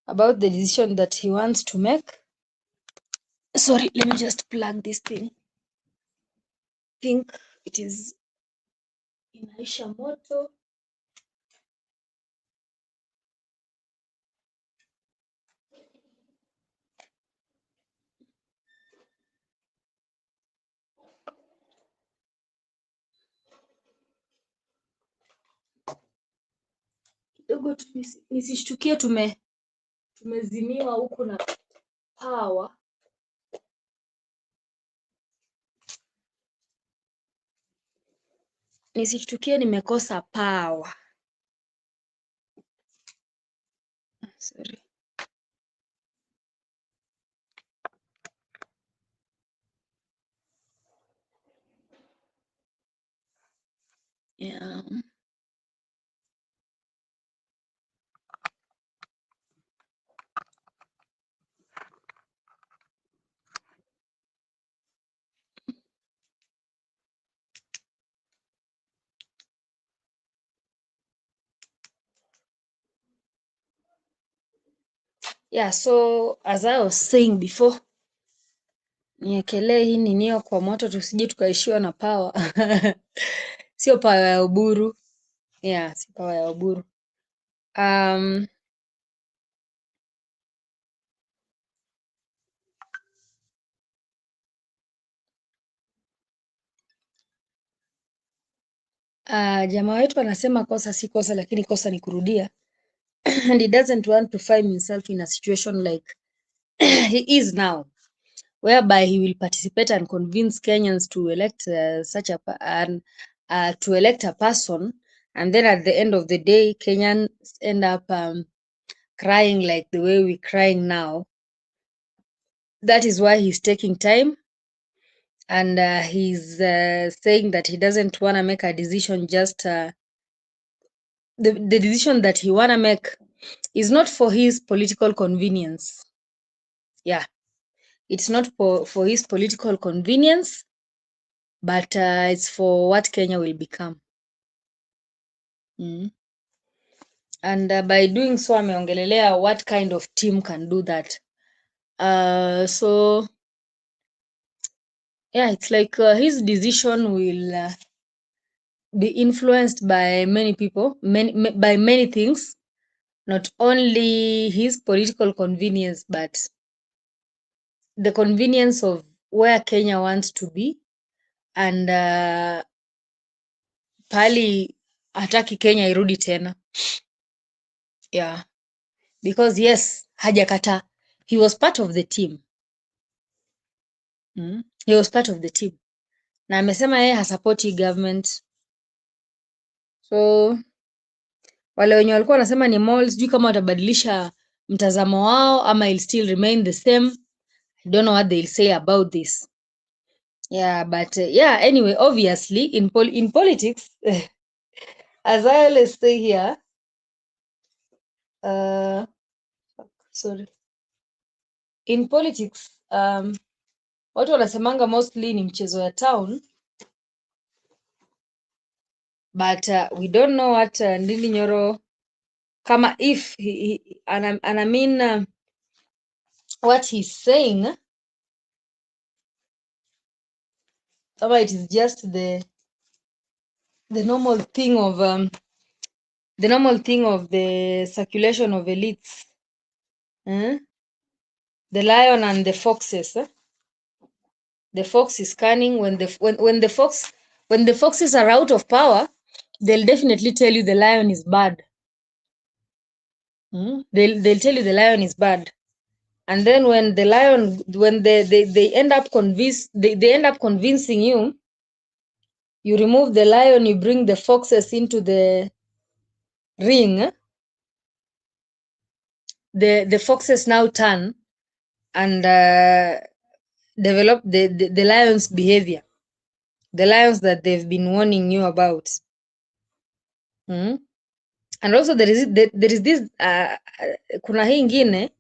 About the decision that he wants to make. Sorry, let me just plug this thing. I think it is inaisha moto. Kidogo nisishtukie tumezimiwa huku na power. Nisishtukie nimekosa power. Sorry. Yeah. Yeah, so as I was saying before, niekelee hii ninio kwa moto tusije tukaishiwa na power. Sio power ya Uburu. Yeah, si power ya Uburu. Jamaa wetu anasema kosa si kosa, lakini kosa ni kurudia. And he doesn't want to find himself in a situation like he is now, whereby he will participate and convince Kenyans to elect to elect a person, and then at the end of the day, Kenyans end up crying like the way we're crying now. That is why he's taking time, and he's saying that he doesn't want to make a decision just the decision that he want to make is not for his political convenience. Yeah, it's not for his political convenience, but it's for what Kenya will become. And by doing so, ameongelelea what kind of team can do that. So yeah, it's like his decision will be influenced by many people, by many things, not only his political convenience, but the convenience of where Kenya wants to be, and pali hataki Kenya irudi tena. Yeah, because yes, hajakata, he was part of the team. He was part of the team, na amesema yeye hasapoti government. So wale wenye walikuwa wanasema ni mall, sijui kama watabadilisha mtazamo wao ama will still remain the same. I don't know what they'll say about this. Yeah, but yeah, anyway, obviously in politics, as I always say here, sorry, in politics, watu wanasemanga mostly ni mchezo ya town, but we don't know what Ndindi Nyoro, kama if and I mean what he's saying, kama it is just the normal thing of the circulation of elites. The lion and the foxes. The fox is cunning. When the foxes are out of power, they'll definitely tell you the lion is bad. They'll tell you the lion is bad. And then when the lion, when they end up convincing you, you remove the lion, you bring the foxes into the ring. The foxes now turn and develop the lion's behavior, the lions that they've been warning you about. And also there is this kuna hii ingine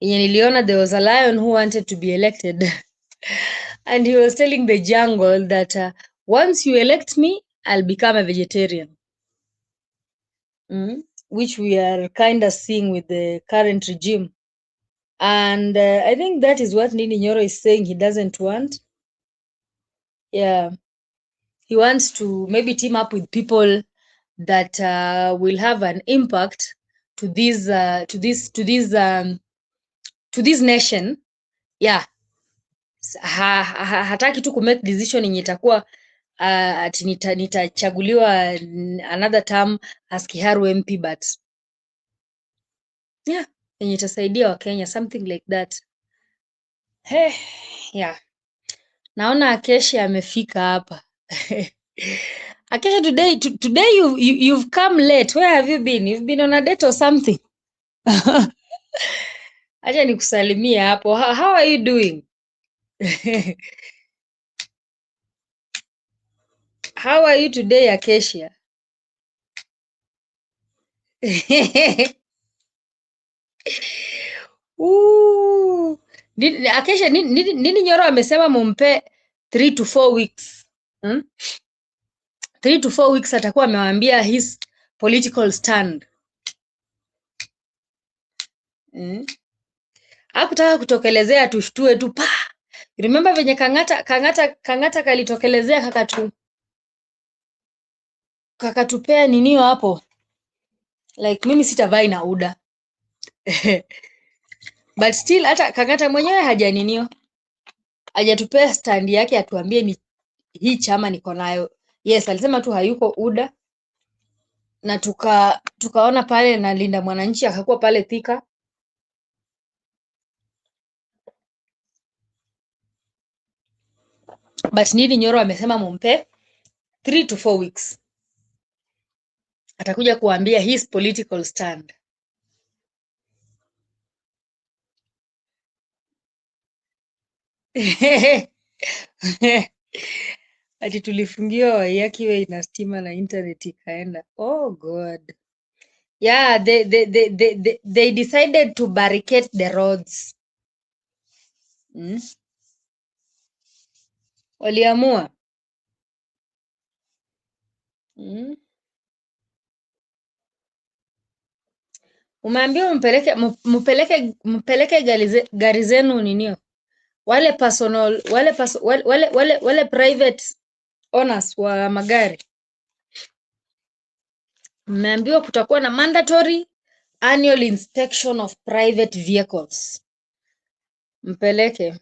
yenye niliona, there was a lion who wanted to be elected And he was telling the jungle that once you elect me, I'll become a vegetarian. Which we are kind of seeing with the current regime. And I think that is what Ndindi Nyoro is saying he doesn't want. Yeah. He wants to maybe team up with people that will have an impact to this nation. Yeah. Hataki tu kumake decision yenye itakuwa ati nitachaguliwa another term as Kiharu MP, but yeah, yenye itasaidia Wakenya, something like that. Hey, yeah. Naona Acacia amefika hapa. Acacia, today you've come late. Where have you been? You've been on a date or something? Acha nikusalimie hapo. How are you doing? How are you today, Acacia? Ooh. Acacia, nini Nyoro amesema mumpe 3 to 4 weeks. 3 to 4 weeks atakuwa amewaambia his political stand. Hakutaka kutokelezea tushtue tu pa. Remember venye Kang'ata kalitokelezea kakatupea ninio hapo. Like mimi sitavai na UDA. But still hata Kang'ata mwenyewe hajaninio. Hajatupea stand yake atuambie ni hii chama niko nayo. Yes, alisema tu hayuko UDA. Na tukaona pale na Linda Mwananchi akakuwa pale Thika. But Ndindi Nyoro amesema mumpe 3 to 4 weeks. Atakuja kuambia his political stand. Ati tulifungiwa Waiyaki we ina stima na internet ikaenda. Oh God. Yeah, they decided to barricade the roads. Waliamua. Umeambiwa mpeleke gari zenu ninio. Wale personal, wale private owners wa magari. Mmeambiwa kutakuwa na mandatory annual inspection of private vehicles. Mpeleke.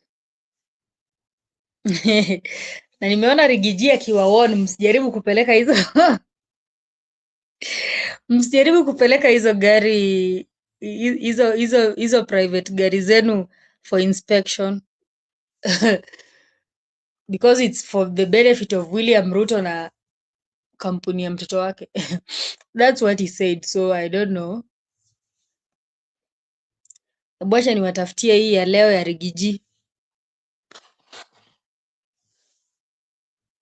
Na nimeona Rigiji akiwawarn msijaribu kupeleka hizo. Msijaribu kupeleka hizo gari hizo private gari zenu for inspection. Because it's for the benefit of William Ruto na kampuni ya mtoto wake. That's what he said, so I don't know. Bwacha niwatafutie hii ya leo ya Rigiji.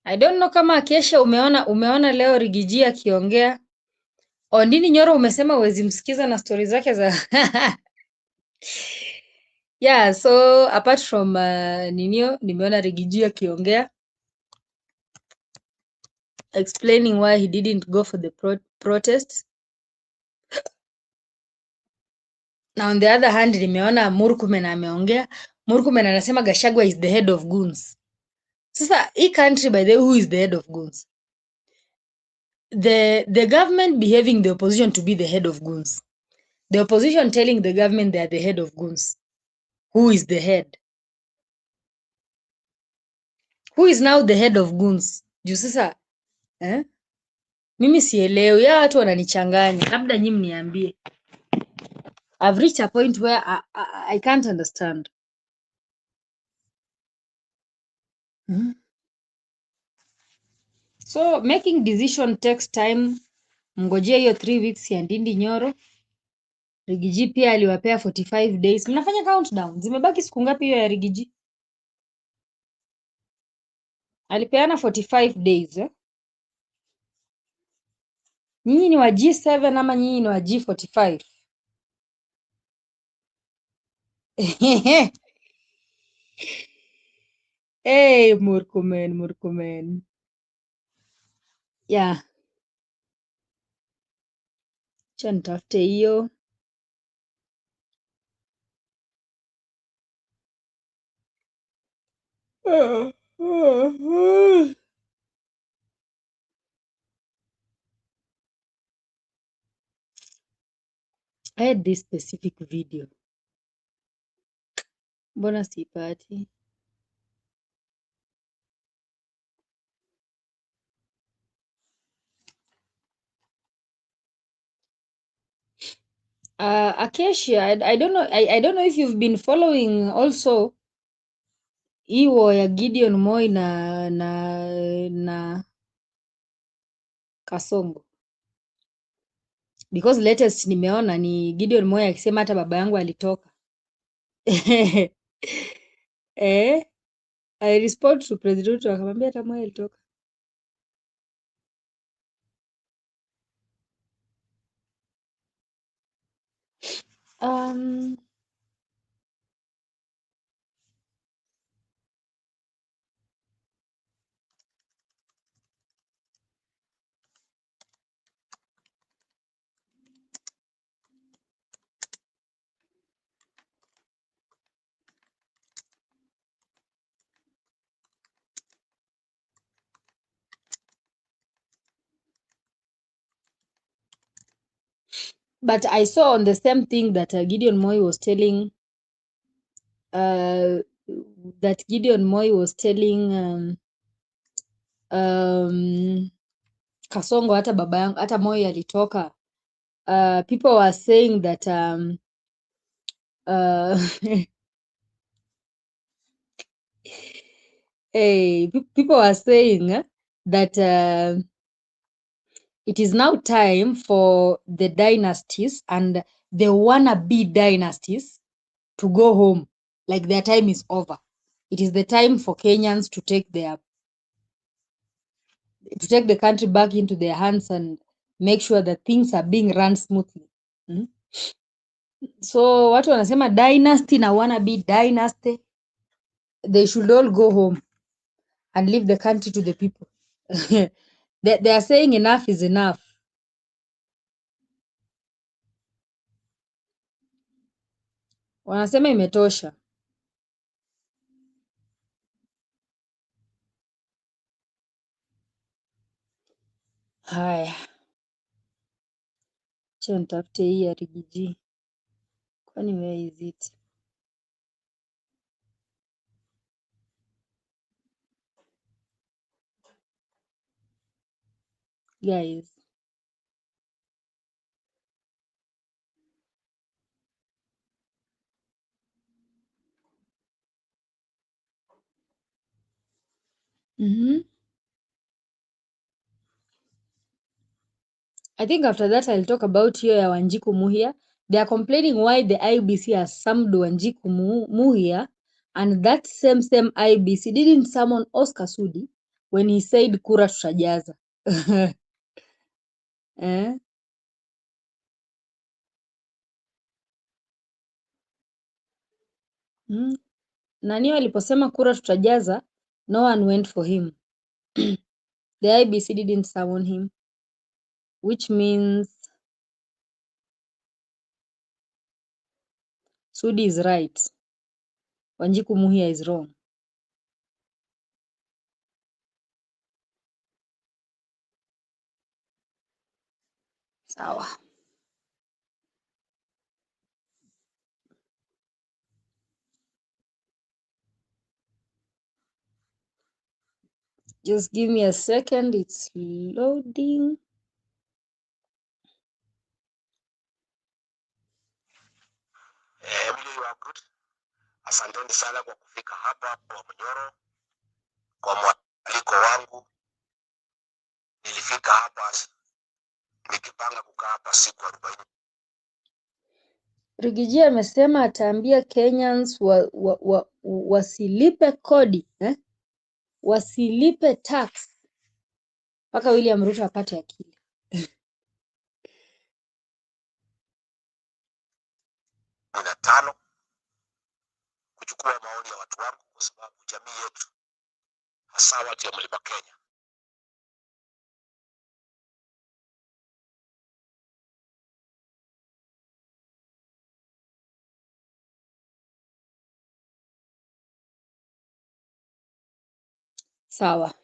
I don't know kama Acacia umeona leo Rigiji akiongea. Ndindi Nyoro umesema uwezi msikiza na stories zake za yeah, so apart from ninio nimeona Rigiji akiongea explaining why he didn't go for the protest. Na on the other hand nimeona Murkomen ameongea. Murkomen anasema Gachagua is the head of goons. Sasa hii country by the way, who is the head of goons? The government behaving the opposition to be the head of goons. The opposition telling the government they are the head of goons. Who is the head? Who is now the head of goons? Juu sasa mimi sielewi, ya watu wananichanganya. Labda nyinyi mniambie. I've reached a point where I can't understand. So making decision takes time. Mngojea hiyo 3 weeks ya Ndindi Nyoro. Rigiji pia aliwapea 45 days. Mnafanya countdown. Zimebaki siku ngapi hiyo ya Rigiji? Alipeana 45 days. Nyinyi ni wa G7 ama nyinyi ni wa G45? Hey, Murkomen. Yeah, acha nitafute hiyo. I had this specific video. Mbona sipati? Acacia, I don't know. I don't know if you've been following also hiyo ya Gideon Moi na Kasongo, because latest nimeona ni Gideon Moi akisema hata baba yangu alitoka. I respond to President Ruto akamwambia hata Moi alitoka. But I saw on the same thing that Gideon Moi was telling Kasongo hata baba yangu hata Moi alitoka. People were saying that people were saying that it is now time for the dynasties and the wannabe dynasties to go home, like their time is over. It is the time for Kenyans to take the country back into their hands and make sure that things are being run smoothly. So watu wanasema dynasty na wannabe dynasty, they should all go home and leave the country to the people. They are saying enough is enough. Wanasema imetosha. Haya, acha nitafute hii ya Rigiji. Kwani where is it? Guys. I think after that I'll talk about hiyo ya Wanjiku Muhia. They are complaining why the IBC has summoned Wanjiku Muhia, and that same IBC didn't summon Oscar Sudi when he said kura tutajaza. Eh? Nani waliposema kura tutajaza, no one went for him. The IBC didn't summon him, which means Sudi is right. Wanjiku Muhia is wrong. Sawa. Just give me a second, it's loading. Asanteni sana kwa kufika hapa kwa Nyoro, kwa mwaliko wangu. Nilifika hapa nikipanga kukaa hapa siku 40. Rigiji amesema ataambia Kenyans wasilipe kodi, wasilipe tax mpaka William Ruto apate akili. Na tano, kuchukua maoni ya watu wangu, kwa sababu jamii yetu hasa watu ya Mlima Kenya. Sawa.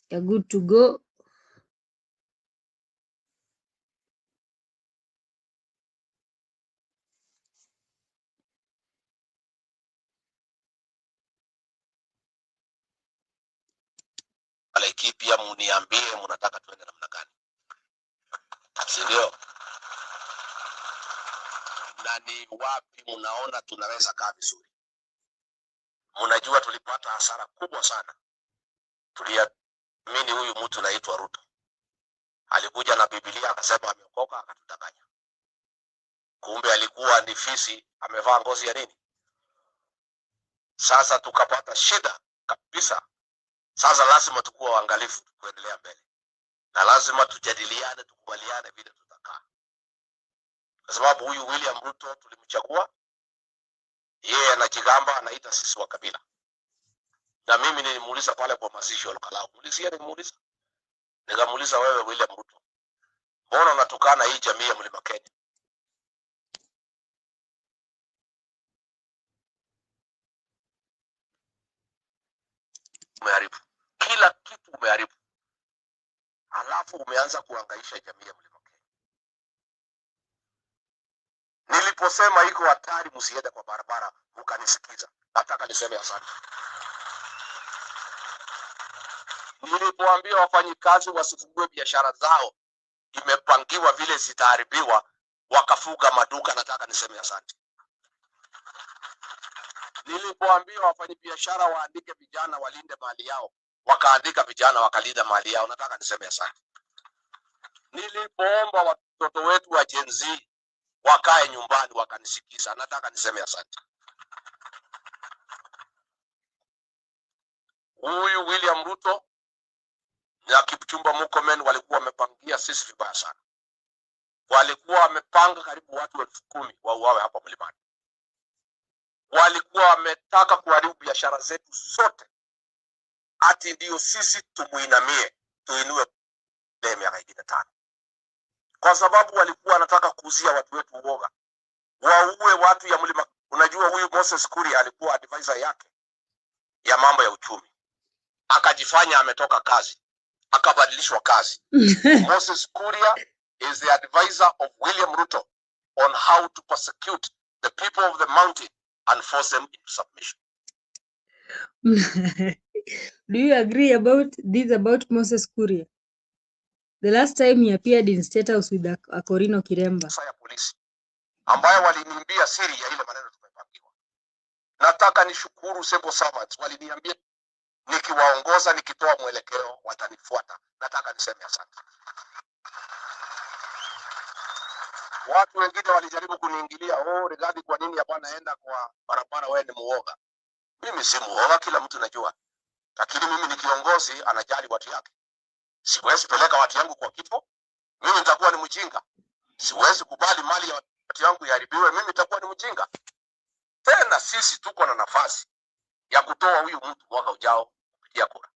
You're good to go. Alaiki pia muniambie mnataka tuende namna gani. Ndio. Na ni wapi mnaona tunaweza kaa vizuri. Mnajua tulipata hasara kubwa sana. Tuliamini huyu mtu anaitwa Ruto. Alikuja na Biblia akasema ameokoka akatudanganya. Kumbe alikuwa ni fisi amevaa ngozi ya nini? Sasa tukapata shida kabisa. Sasa lazima tukue waangalifu kuendelea mbele. Na lazima tujadiliane tukubaliane vile tutakaa. Kwa sababu huyu William Ruto tulimchagua, yeye anajigamba anaita sisi wa kabila. Na mimi nilimuuliza pale kwa mazishi Olkalau. Nilimuuliza. Nikamuuliza wewe William Ruto, mbona unatukana hii jamii ya Mlima Kenya? Umeharibu. Kila kitu umeharibu. Alafu umeanza kuhangaisha jamii ya Mlima Kenya. Niliposema iko hatari msiende kwa barabara, ukanisikiza. Nataka niseme asante. Nilipoambia wafanyikazi wasifungue biashara zao, imepangiwa vile zitaharibiwa, wakafuga maduka, nataka niseme asante. Nilipoambia wafanyabiashara waandike vijana walinde mali yao, wakaandika vijana wakalinda mali yao, nataka niseme asante. Nilipoomba watoto wetu wa Gen Z wakae nyumbani, wakanisikiza, nataka niseme asante. Huyu William Ruto na Kipchumba Murkomen walikuwa wamepangia sisi vibaya sana. Walikuwa wamepanga karibu watu 10,000 wauawe hapa mlimani. Walikuwa wametaka kuharibu biashara zetu zote. Ati ndio sisi tumuinamie, tuinue miaka 5. Kwa sababu walikuwa wanataka kuuzia watu wetu uoga. Waue watu ya mlima. Unajua huyu Moses Kuria alikuwa advisor yake ya mambo ya uchumi. Akajifanya ametoka kazi. Akabadilishwa kazi. Moses Kuria is the advisor of William Ruto on how to persecute the people of the mountain and force them into submission. Do you agree about this about Moses Kuria? The last time he appeared in State House with a Corino Kiremba. Sasa ya polisi ambayo waliniambia siri ya ile maneno tumepangiwa. Nataka nishukuru Civil Servants, waliniambia nikiwaongoza nikitoa mwelekeo watanifuata. Nataka niseme asante. Watu wengine walijaribu kuniingilia, Rigathi kwa nini hapa naenda kwa barabara, wewe ni muoga. Mimi si muoga, kila mtu anajua. Lakini mimi ni kiongozi, anajali watu yake. Siwezi peleka watu yangu kwa kifo. Mimi nitakuwa ni mjinga. Siwezi kubali mali ya watu yangu iharibiwe, mimi nitakuwa ni mjinga. Tena sisi tuko na nafasi ya kutoa huyu mtu mwaka ujao kupitia kura.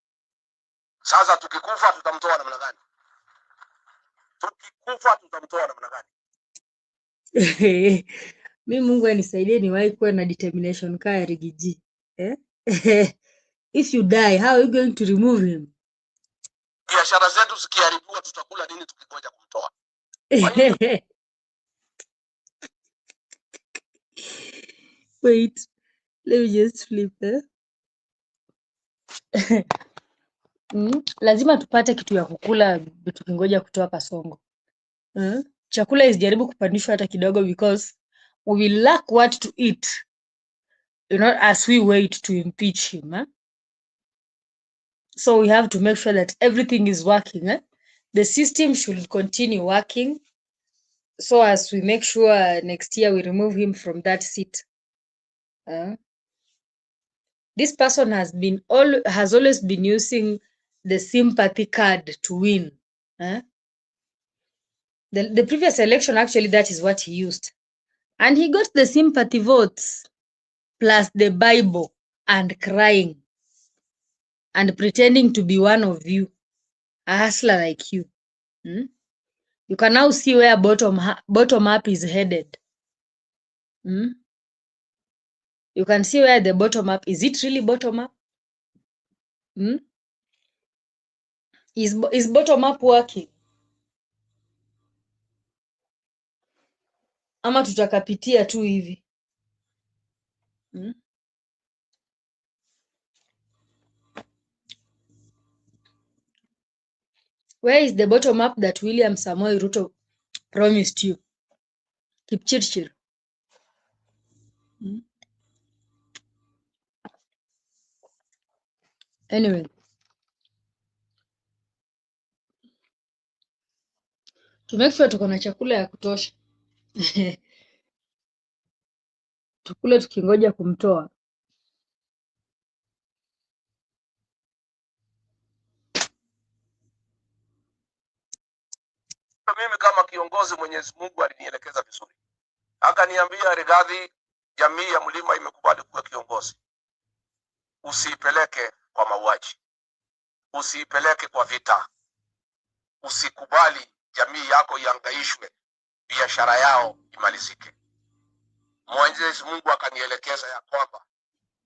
Sasa tukikufa tutamtoa namna gani? Tukikufa tutamtoa namna gani? Mimi Mungu anisaidie niwahi kuwa na determination kaya Rigiji. If you die, how are you going to remove him? Biashara zetu zikiharibiwa tutakula nini tukingoja kumtoa? Wait, let me just flip. Lazima tupate kitu ya kukula tukingoja kutoa Kasongo. Chakula isijaribu kupandishwa hata kidogo because we will lack what to eat, as we wait to impeach him. So we have to make sure that everything is working. The system should continue working so as we make sure next year we remove him from that seat. This person has always been using the sympathy card to win. The previous election, actually, that is what he used. And he got the sympathy votes plus the Bible and crying. and pretending to be one of you, a hustler like you. Hmm? You can now see where bottom up is headed. Hmm? You can see where the bottom up is. It really bottom up? Hmm? Is bottom up working? Ama tutakapitia tu hivi? Hmm? Where is the bottom up that William Samoei Ruto promised you? Kipchirchir. Hmm? Anyway, to make sure tuko na chakula ya kutosha. Tukule tukingoja kumtoa. Mimi kama kiongozi, Mwenyezi Mungu alinielekeza vizuri, akaniambia, Rigathi, jamii ya mlima imekubali kuwa kiongozi, usiipeleke kwa mauaji, usiipeleke kwa vita, usikubali jamii yako ihangaishwe, biashara yao imalizike. Mwenyezi Mungu akanielekeza ya kwamba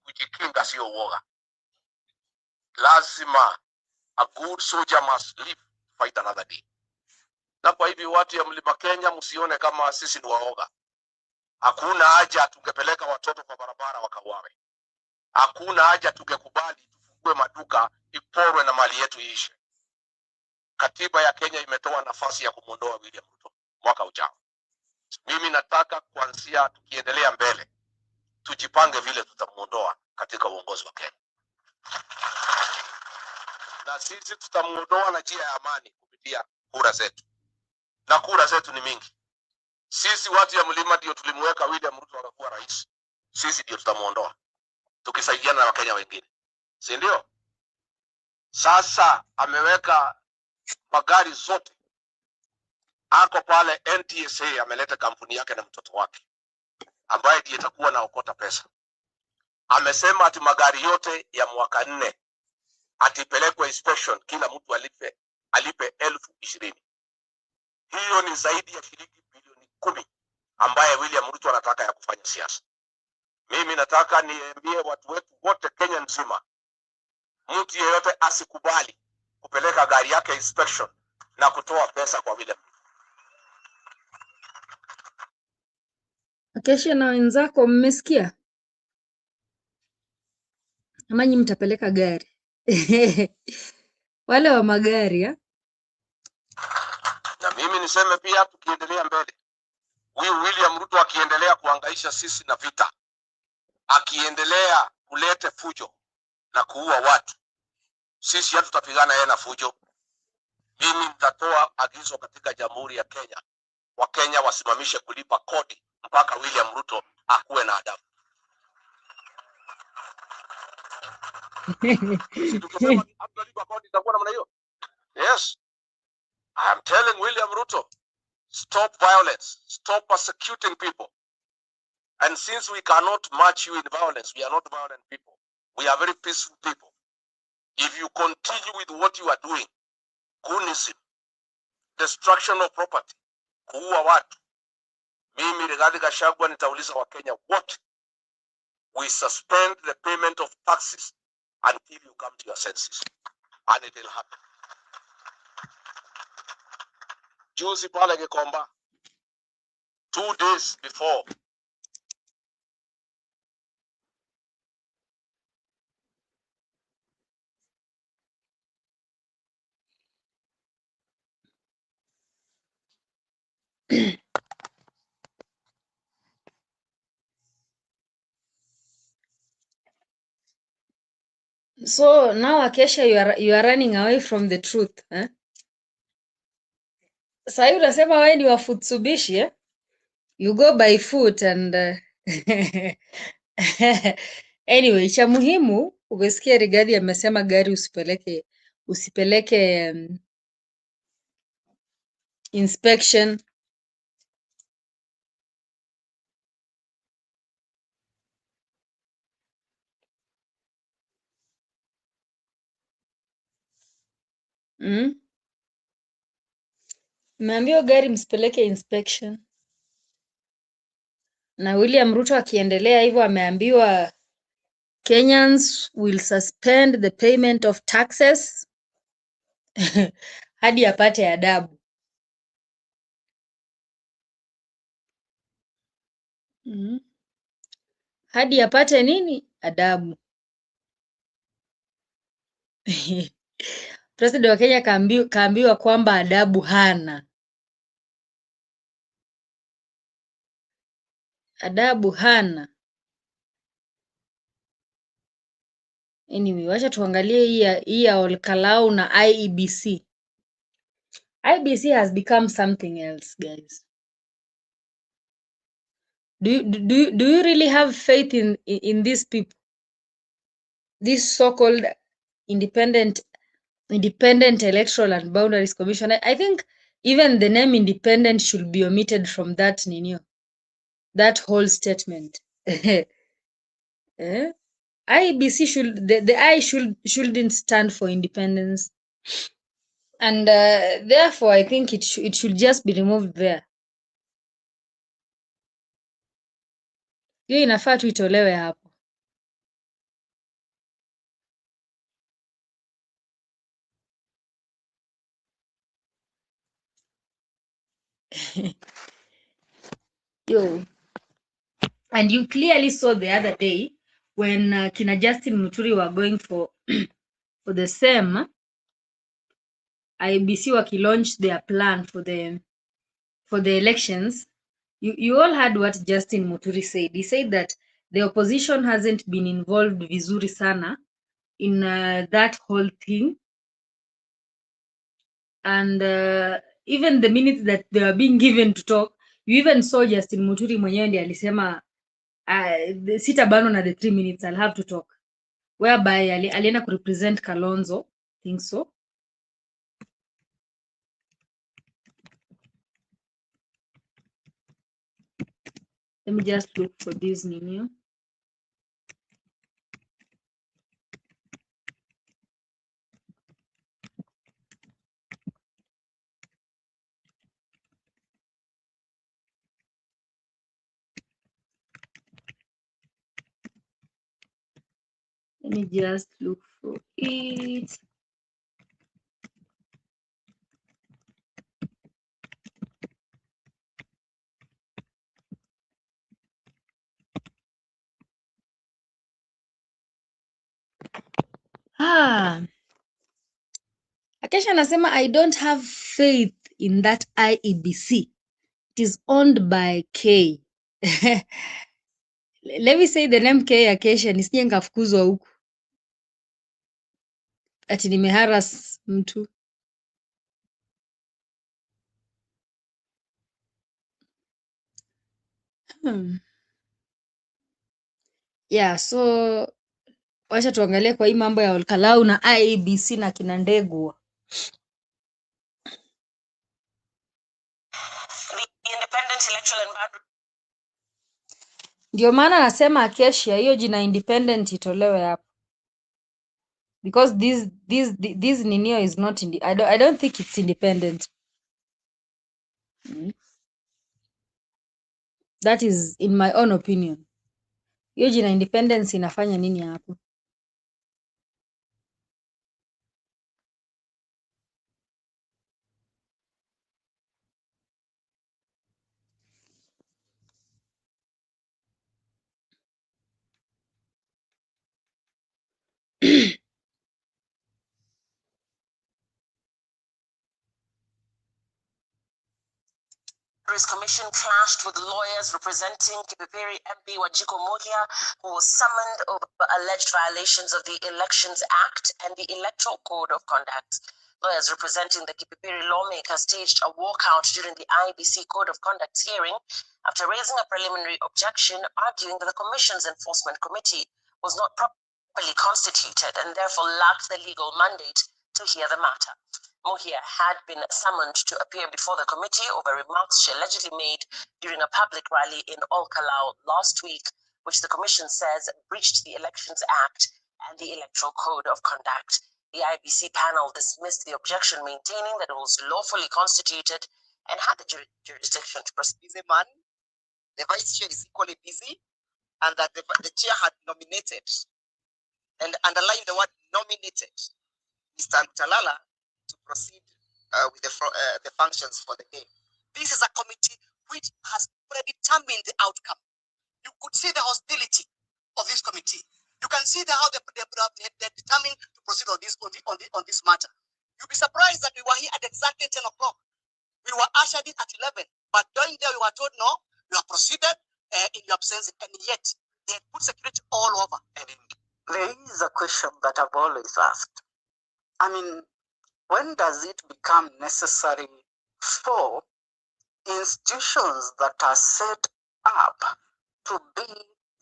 kujikinga sio uoga, lazima a good soldier must live to fight another day. Na kwa hivyo watu ya mlima Kenya, msione kama sisi ni waoga. Hakuna haja tungepeleka watoto kwa barabara wakauawe. Hakuna haja tungekubali tufungue maduka iporwe na mali yetu iishe. Katiba ya Kenya imetoa nafasi ya kumuondoa William Ruto mwaka ujao. Mimi nataka kuanzia tukiendelea mbele, tujipange vile tutamuondoa katika uongozi wa Kenya. Na sisi tutamuondoa na njia ya amani kupitia kura zetu. Na kura zetu ni mingi. Sisi watu ya mlima ndio tulimweka William Ruto akakuwa rais. Sisi ndio tutamuondoa tukisaidiana na Wakenya wengine. Si ndio? Sasa ameweka magari zote. Ako pale NTSA ameleta kampuni yake na mtoto wake ambaye ndiye itakuwa naokota pesa. Amesema ati magari yote ya mwaka 4 atipelekwe inspection, kila mtu alipe 20,000. Hiyo ni zaidi ya shilingi bilioni 10 ambaye William Ruto anataka ya kufanya siasa. Mimi nataka niambie watu wetu wote Kenya nzima, mtu yeyote asikubali kupeleka gari yake inspection na kutoa pesa kwa William. Akesha na wenzako mmesikia? Ama nyinyi mtapeleka gari? Wale wa magari ya? Na mimi niseme pia, tukiendelea mbele, huyu William Ruto akiendelea kuhangaisha sisi na vita, akiendelea kulete fujo na kuua watu, sisi hatutapigana yeye na fujo. Mimi nitatoa agizo katika Jamhuri ya Kenya, Wakenya wasimamishe kulipa kodi mpaka William Ruto akuwe na adabu. Tukisema hatutalipa kodi itakuwa namna hiyo? Yes. I am telling William Ruto, stop violence, stop persecuting people. And since we cannot match you in violence, we are not violent people. We are very peaceful people. If you continue with what you are doing, goonism, destruction of property, kuua watu, mimi Rigathi Gachagua nitauliza Wakenya wote, we suspend the payment of taxes until you come to your senses. And it will happen. Juzi pale Gikomba, 2 days before, So now Akesha, you are running away from the truth, eh? Sasa unasema wewe ni wa Futsubishi, eh? You go by foot and anyway, cha muhimu umesikia Rigathi amesema gari usipeleke inspection. Mmeambiwa gari msipeleke inspection. Na William Ruto akiendelea hivyo ameambiwa Kenyans will suspend the payment of taxes hadi apate adabu. Hadi apate nini? Adabu. President wa Kenya kaambiwa kwamba adabu hana. Adabu hana. Anyway, wacha tuangalie hii ya Olkalau na IEBC. IEBC has become something else, guys. Do you really have faith in these people? This so-called Independent Electoral and Boundaries Commission. I think even the name independent should be omitted from that that whole statement. IEBC should the I shouldn't stand for independence, and therefore I think it should just be removed there. Hiyo inafaa tu itolewe hapo. Yo, and you clearly saw the other day when kina Justin Muturi were going for the same IEBC launch their plan for the elections. You all heard what Justin Muturi said. He said that the opposition hasn't been involved vizuri sana in that whole thing, and even the minutes that they were being given to talk, you even saw Justin Muturi mwenyewe ndiye alisema sitabanwa na the 3 minutes, I'll have to talk, whereby alienda ku represent Kalonzo, think so. Let me just look for this nini. Let me just look for it. Akesha anasema I don't have faith in that IEBC. It is owned by K. Let me say the name K, Akesha, nisije nikafukuzwa huku ati nimeharas mtu. Yeah, so wacha tuangalie kwa hii mambo ya Olkalau na IEBC na kina Ndegwa. Ndio maana nasema Akesha, hiyo jina independent itolewe hapo, because this ninio is not I don't think it's independent. That is in my own opinion. Hiyo jina independence inafanya nini hapo? Commission clashed with lawyers representing Kipipiri MP Wajiko Muhia, who was summoned over alleged violations of the Elections Act and the Electoral Code of Conduct. Lawyers representing the Kipipiri lawmaker staged a walkout during the IEBC Code of Conduct hearing after raising a preliminary objection, arguing that the Commission's Enforcement Committee was not properly constituted and therefore lacked the legal mandate to hear the matter. Muhia had been summoned to appear before the committee over remarks she allegedly made during a public rally in Olkalau last week, which the commission says breached the Elections Act and the Electoral Code of Conduct. The IBC panel dismissed the objection, maintaining that it was lawfully constituted and had the jurisdiction to proceed. Busy man, the vice chair is equally busy, and that the chair had nominated, and underline the word nominated, Mr. Talala to proceed with the functions for the day. This is a committee which has predetermined the outcome. You could see the hostility of this committee. You can see how they're determined to proceed on this matter. You'll be surprised that we were here at exactly 10 o'clock. We were ushered in at 11, but during there we were told, no, you have proceeded in your absence, and yet they had put security all over. And there is a question that I've always asked. I mean, when does it become necessary for institutions that are set up to be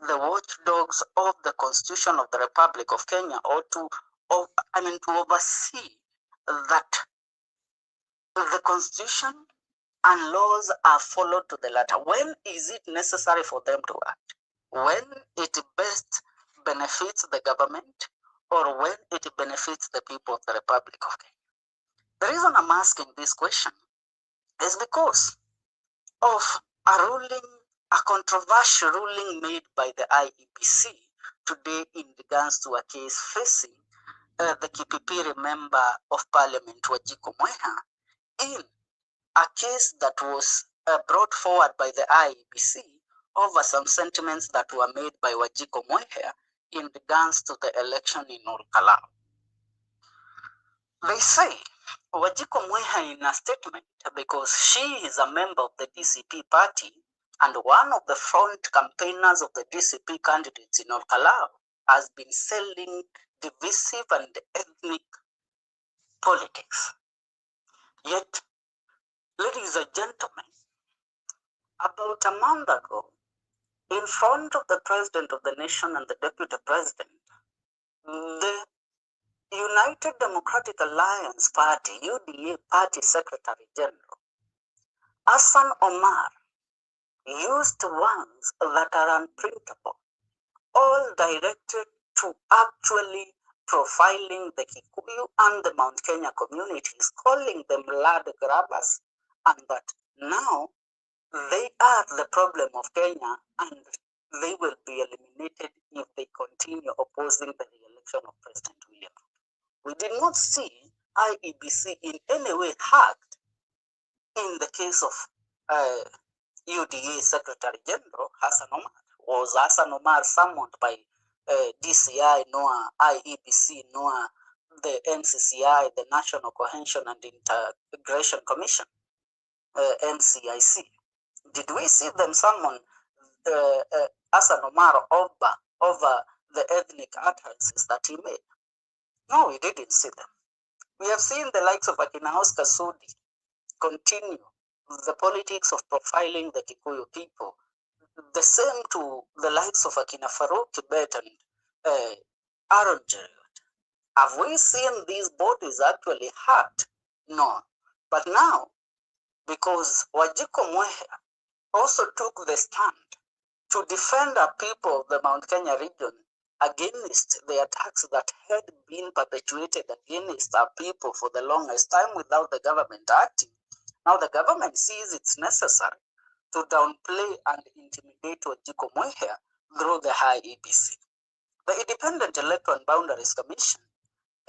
the watchdogs of the Constitution of the Republic of Kenya, or to oversee that the Constitution and laws are followed to the letter? When is it necessary for them to act? When it best benefits the government, or when it benefits the people of the Republic of Kenya? The reason I'm asking this question is because of a controversial ruling made by the IEBC today in regards to a case facing the Kipipiri member of Parliament, Wajiko Mweha, in a case that was brought forward by the IEBC over some sentiments that were made by Wajiko Mweha in regards to the election in Olkalau. They say Wajiko Mweha, in a statement, because she is a member of the DCP party and one of the front campaigners of the DCP candidates in Olkalau, has been selling divisive and ethnic politics. Yet, ladies and gentlemen, about a month ago, in front of the President of the Nation and the Deputy President, the United Democratic Alliance Party, UDA Party Secretary General, Hassan Omar, used words that are unprintable, all directed to actually profiling the Kikuyu and the Mount Kenya communities, calling them land grabbers, and that now they are the problem of Kenya and they will be eliminated if they continue opposing the re-election of President William. We did not see IEBC in any way hacked in the case of UDA Secretary General Hassan Omar. Was Hassan Omar summoned by DCI, nor IEBC, nor the NCCI, the National Cohesion and Integration Commission, NCIC? Did we see them summon Hassan Omar over the ethnic utterances that he made? No, we didn't see them. We have seen the likes of Akina Oscar Sudi continue the politics of profiling the Kikuyu people. The same to the likes of Akina Farouk Kibet and Aaron Gerald. Have we seen these bodies actually hurt? No. But now, because Wajiko Mweha also took the stand to defend our people of the Mount Kenya region against the attacks that had been perpetuated against our people for the longest time without the government acting. Now the government sees it's necessary to downplay and intimidate Wajiko Mweha through the high EBC. The Independent Electoral and Boundaries Commission,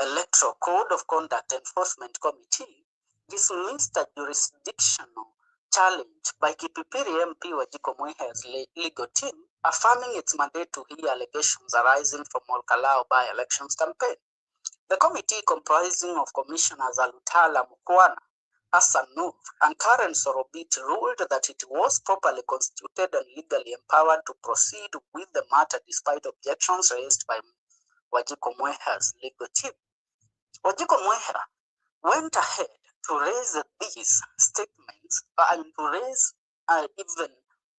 Electoral Code of Conduct Enforcement Committee, dismissed a jurisdictional challenge by Kipipiri MP Wajiko Mweha's legal team, affirming its mandate to hear allegations arising from Olkalau by-elections campaign. The committee, comprising of Commissioners Alutala Mukwana, Hassan Nur, and Karen Sorobit, ruled that it was properly constituted and legally empowered to proceed with the matter despite objections raised by Wajiko Mweha's legal team. Wajiko Mweha went ahead to raise these statements and to raise even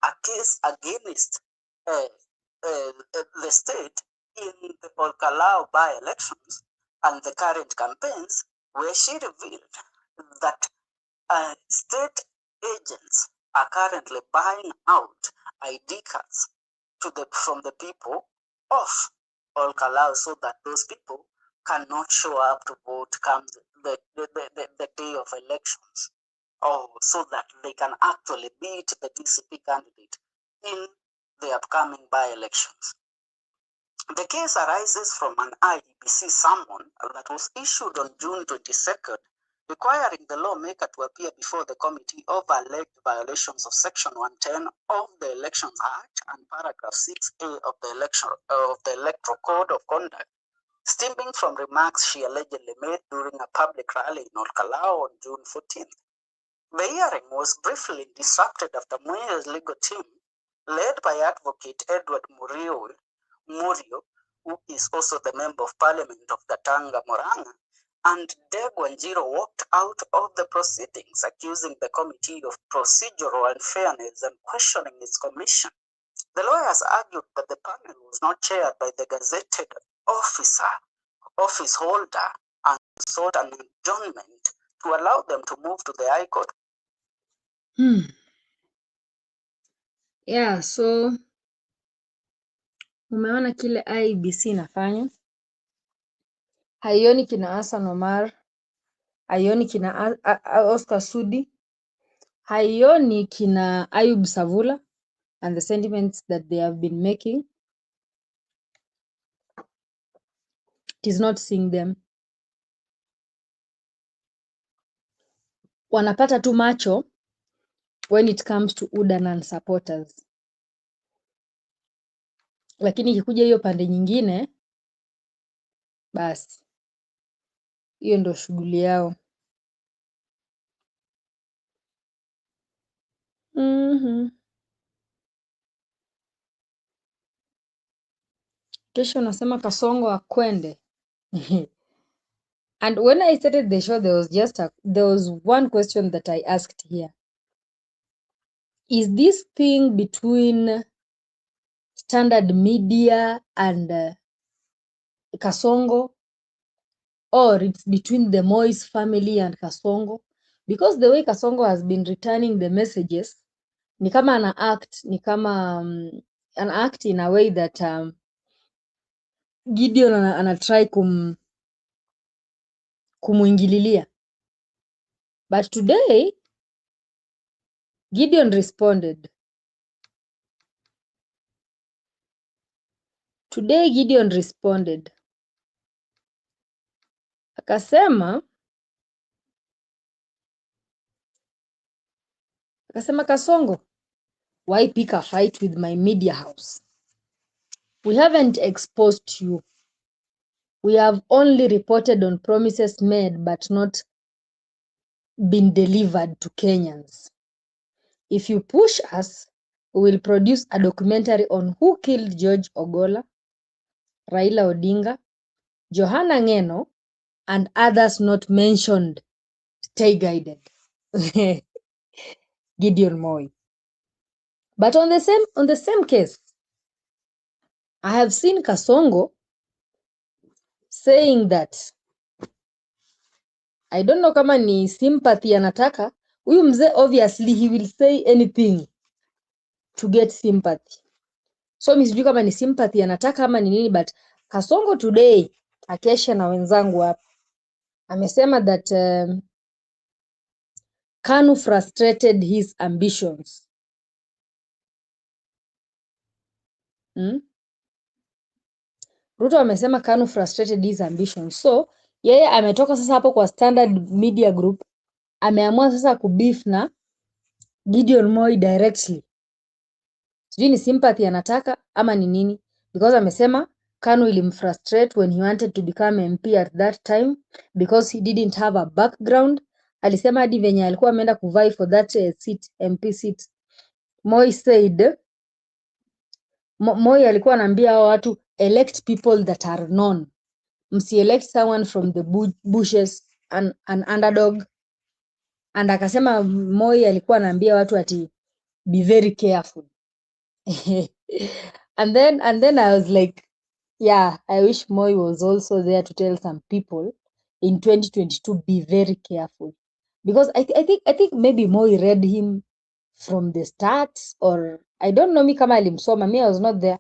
a case against the state in the Olkalau by-elections and the current campaigns, where she revealed that state agents are currently buying out ID cards from the people of Olkalau so that those people cannot show up to vote come the day of elections, or so that they can actually beat the DCP candidate in the upcoming by-elections. The case arises from an IEBC summon that was issued on June 22nd, requiring the lawmaker to appear before the committee of alleged violations of Section 110 of the Elections Act and Paragraph 6A of the Electoral Code of Conduct, stemming from remarks she allegedly made during a public rally in Olkalau on June 14th. The hearing was briefly disrupted after Moya's legal team, led by Advocate Edward Murio, who is also the Member of Parliament of Gatanga Moranga, and Ndegwa Nyiro walked out of the proceedings, accusing the committee of procedural unfairness and questioning its commission. The lawyers argued that the panel was not chaired by the gazetted office holder, and sought an adjournment to allow them to move to the High Court. Yeah, so umeona kile IEBC inafanya. Haioni kina Hassan Omar, haioni kina Oscar Sudi, haioni kina Ayub Savula and the sentiments that they have been making. It is not seeing them. Wanapata tu macho when it comes to UDA supporters. Lakini ikikuja hiyo pande nyingine, basi hiyo ndo shughuli yao. Kesho nasema Kasongo akwende. And when I started the show, there was one question that I asked here. Is this thing between Standard Media and Kasongo, or it's between the Moise family and Kasongo? Because the way Kasongo has been returning the messages, ni kama an act in a way that Gideon anatry kumuingililia. But today, Gideon responded. Akasema Kasongo, why pick a fight with my media house? We haven't exposed you. We have only reported on promises made but not been delivered to Kenyans. If you push us, we will produce a documentary on who killed George Ogola, Raila Odinga, Johanna Ngeno, and others not mentioned. Stay guided. Gideon Moi. But on the same case, I have seen Kasongo saying that, I don't know kama ni sympathy anataka. Huyu mzee obviously he will say anything to get sympathy. So mimi sijui kama ni sympathy anataka ama ni nini, but Kasongo today akesha na wenzangu hapa amesema that Kanu frustrated his ambitions. Ruto amesema Kanu frustrated his ambitions. So yeye ametoka sasa hapo kwa Standard Media Group, ameamua sasa kubeef na Gideon Moi directly. Sijui ni sympathy anataka ama ni nini, because amesema Kanu ilimfrustrate when he wanted to become MP at that time because he didn't have a background. Alisema hadi venye alikuwa ameenda kuvai for that seat, MP seat. Moi said, Moi alikuwa anaambia hao watu elect people that are known. Msi-elect someone from the bushes, an underdog. And akasema Moi alikuwa anaambia watu ati be very careful. and then I was like, yeah, I wish Moi was also there to tell some people in 2022 be very careful, because I think maybe Moi read him from the start, or I don't know, me kama alimsoma, me I was not there.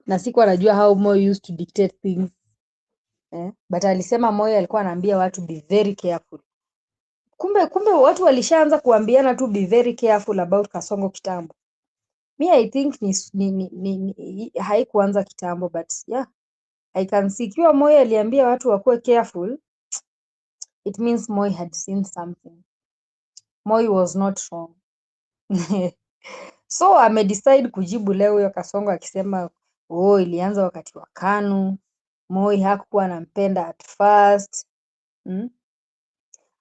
na sikuwa najua how Moi used to dictate things. But alisema Moi alikuwa anaambia watu be very careful. Kumbe watu walishaanza kuambiana tu be very careful about Kasongo kitambo. Me I think haikuanza kitambo, but yeah, I can see ikiwa Moi aliambia watu wakuwe careful, it means Moi had seen something. Moi was not wrong. So amedecide kujibu leo huyo Kasongo akisema ilianza wakati wa KANU, Moi hakuwa anampenda at first.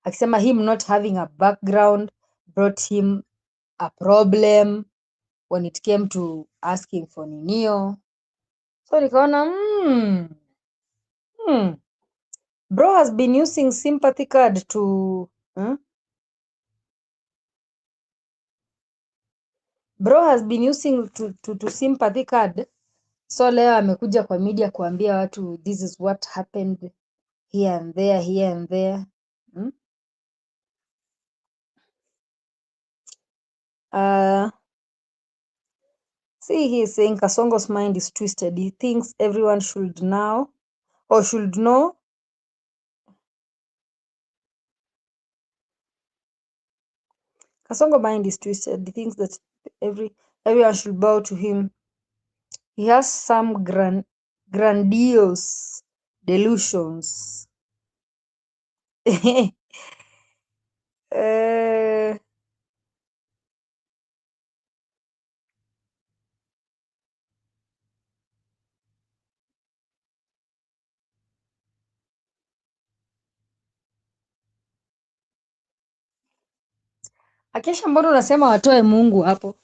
Akisema him not having a background brought him a problem when it came to asking for ninio. So nikaona bro has been using sympathy card to sympathy card. So leo amekuja kwa media kuambia watu this is what happened here and there. See, he is saying Kasongo's mind is twisted. He thinks everyone should know. Kasongo mind is twisted. He thinks that everyone should bow to him. He has some grandiose delusions. Akesha, mbona unasema watoe Mungu hapo?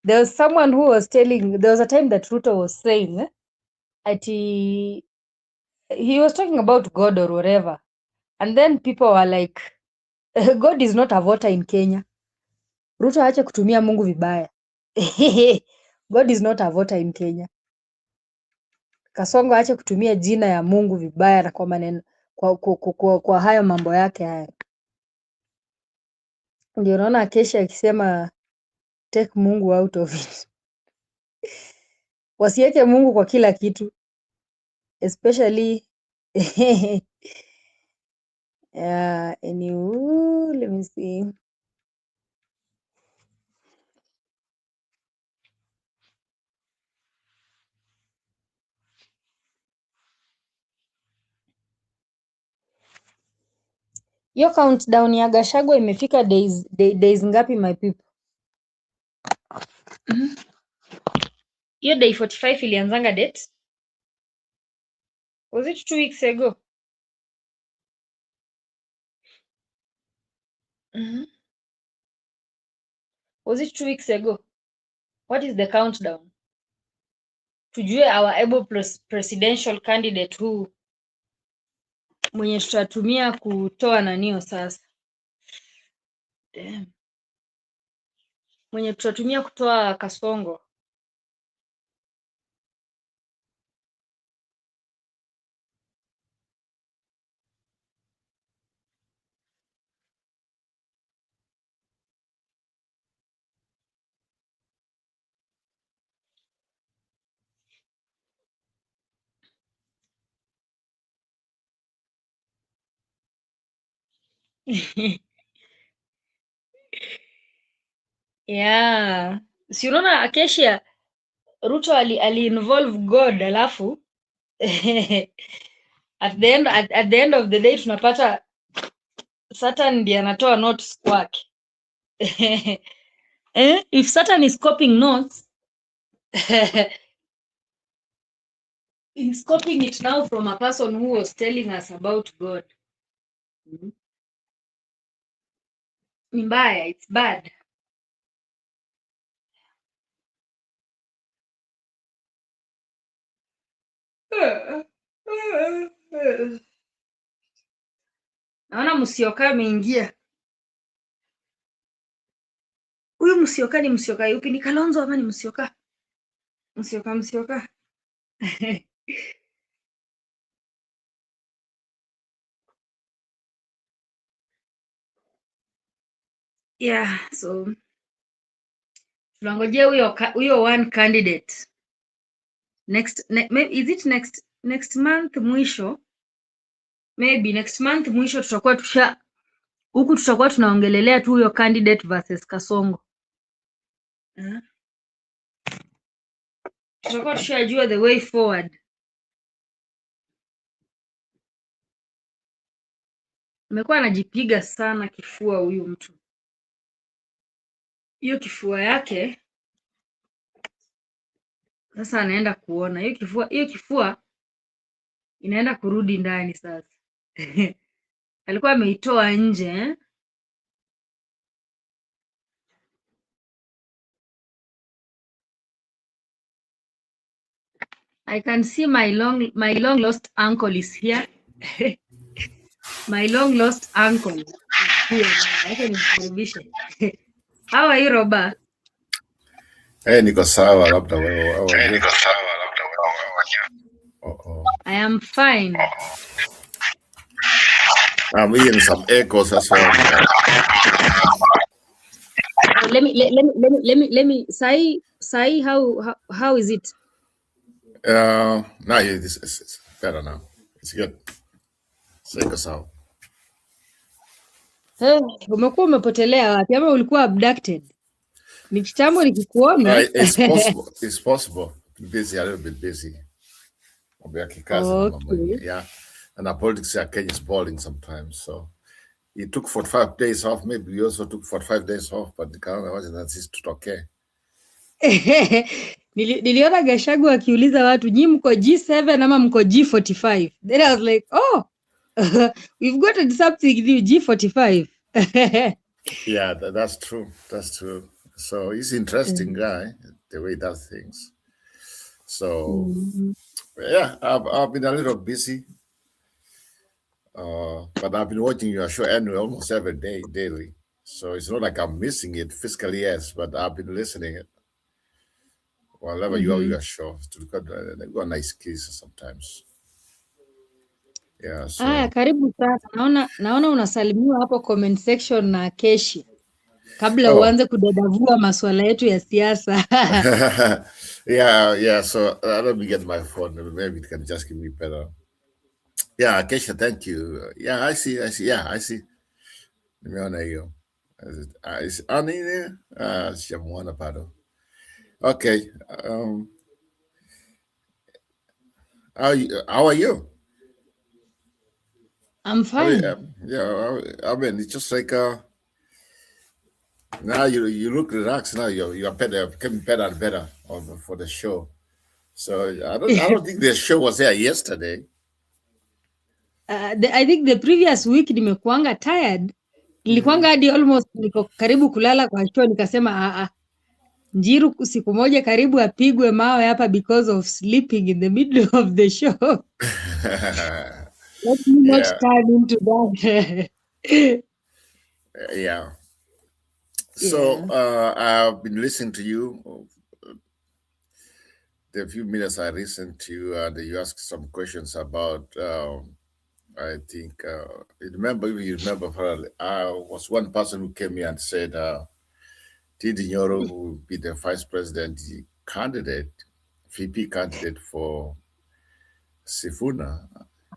There was someone who was telling, there was a time that Ruto was saying he was talking about God or whatever, and then people were like, God is not a voter in Kenya. Ruto aache kutumia Mungu vibaya. God is not a voter in Kenya. Kasongo aache kutumia jina ya Mungu vibaya na kwa maneno kwa hayo mambo yake haya. Ndio naona Akesha akisema take Mungu out of it. Wasiweke Mungu kwa kila kitu, especially anyway, let me see. Hiyo countdown ya Gachagua imefika days ngapi my people? Hiyo day 45 ilianzanga date? Was it 2 weeks ago? Was it 2 weeks ago? What is the countdown? Tujue our able presidential candidate who mwenye tutatumia kutoa nanio sasa. Damn. Mwenye tutatumia kutoa Kasongo. Yeah. Si unaona Akesha Ruto ali involve God alafu at the end of the day tunapata Satan ndiye anatoa notes kwake. If Satan is copying notes, he's copying it now from a person who was telling us about God. Mbaya, it's bad. Naona Musyoka ameingia. Huyu Musyoka ni Musyoka yupi? Ni Kalonzo ama ni Musyoka? Musyoka. Yeah, so tunangojea huyo one candidate is it next month mwisho? Maybe next month mwisho tutakuwa tutakuwa tunaongelelea tu huyo candidate versus Kasongo. Tutakuwa tushajua the way forward. Amekuwa anajipiga sana kifua huyu mtu. Hiyo kifua yake sasa anaenda kuona. Hiyo kifua inaenda kurudi ndani sasa. Alikuwa ameitoa nje. I can see my long lost uncle is here. My long lost uncle is here. Acha nimkaribishe. How are you, Roba? Niko sawa, labda wewe. Niko sawa, labda wewe. I am fine. I'm hearing some echoes as well. Let me say how is it? Now it's better now. It's good. Siko sawa. Umekuwa umepotelea wapi ama ulikuwa abducted? Ni kitambo nikikuona. It's possible. Busy, a little bit busy. Okay. Yeah. And our politics in Kenya is boiling sometimes. So he took 45 days off. Maybe you also took 45 days off, but the Canada wasn't that is okay. Niliona Gashagu akiuliza watu nyi mko G7 ama mko G45. Then I was like, oh, we've got something new, G45. Yeah, that's true. That's true. So he's an interesting guy, the way he does things. So yeah, I've been a little busy. But I've been watching your show anyway, almost every day, daily. So it's not like I'm missing it physically, yes, but I've been listening it. Whenever you have your show, they've got nice cases sometimes. Yeah. So. Karibu sana. Naona unasalimiwa hapo comment section na Keshi. Kabla uanze kudadavua masuala yetu ya siasa. Yeah. So let me get my phone. Maybe it can just give me better. Yeah, Kesha, thank you. Yeah, I see. Yeah, I see. Nimeona hiyo. Sijamuona bado. Okay. How are you? I'm fine. I mean, it's just like now you look relaxed. Now you're better, becoming better and better for the show. So I don't think the show was there yesterday. I think the previous week nimekuanga tired. Nilikuanga hadi almost niko karibu kulala kwa show, nikasema Njiru siku moja karibu apigwe mawe hapa because of sleeping in the middle of the show. Let me not turn into that. Yeah. So I've been listening to you. The few minutes I listened to you, you asked some questions about. I think you remember, I was one person who came here and said Ndindi Nyoro will be the vice president candidate, VP candidate for Sifuna.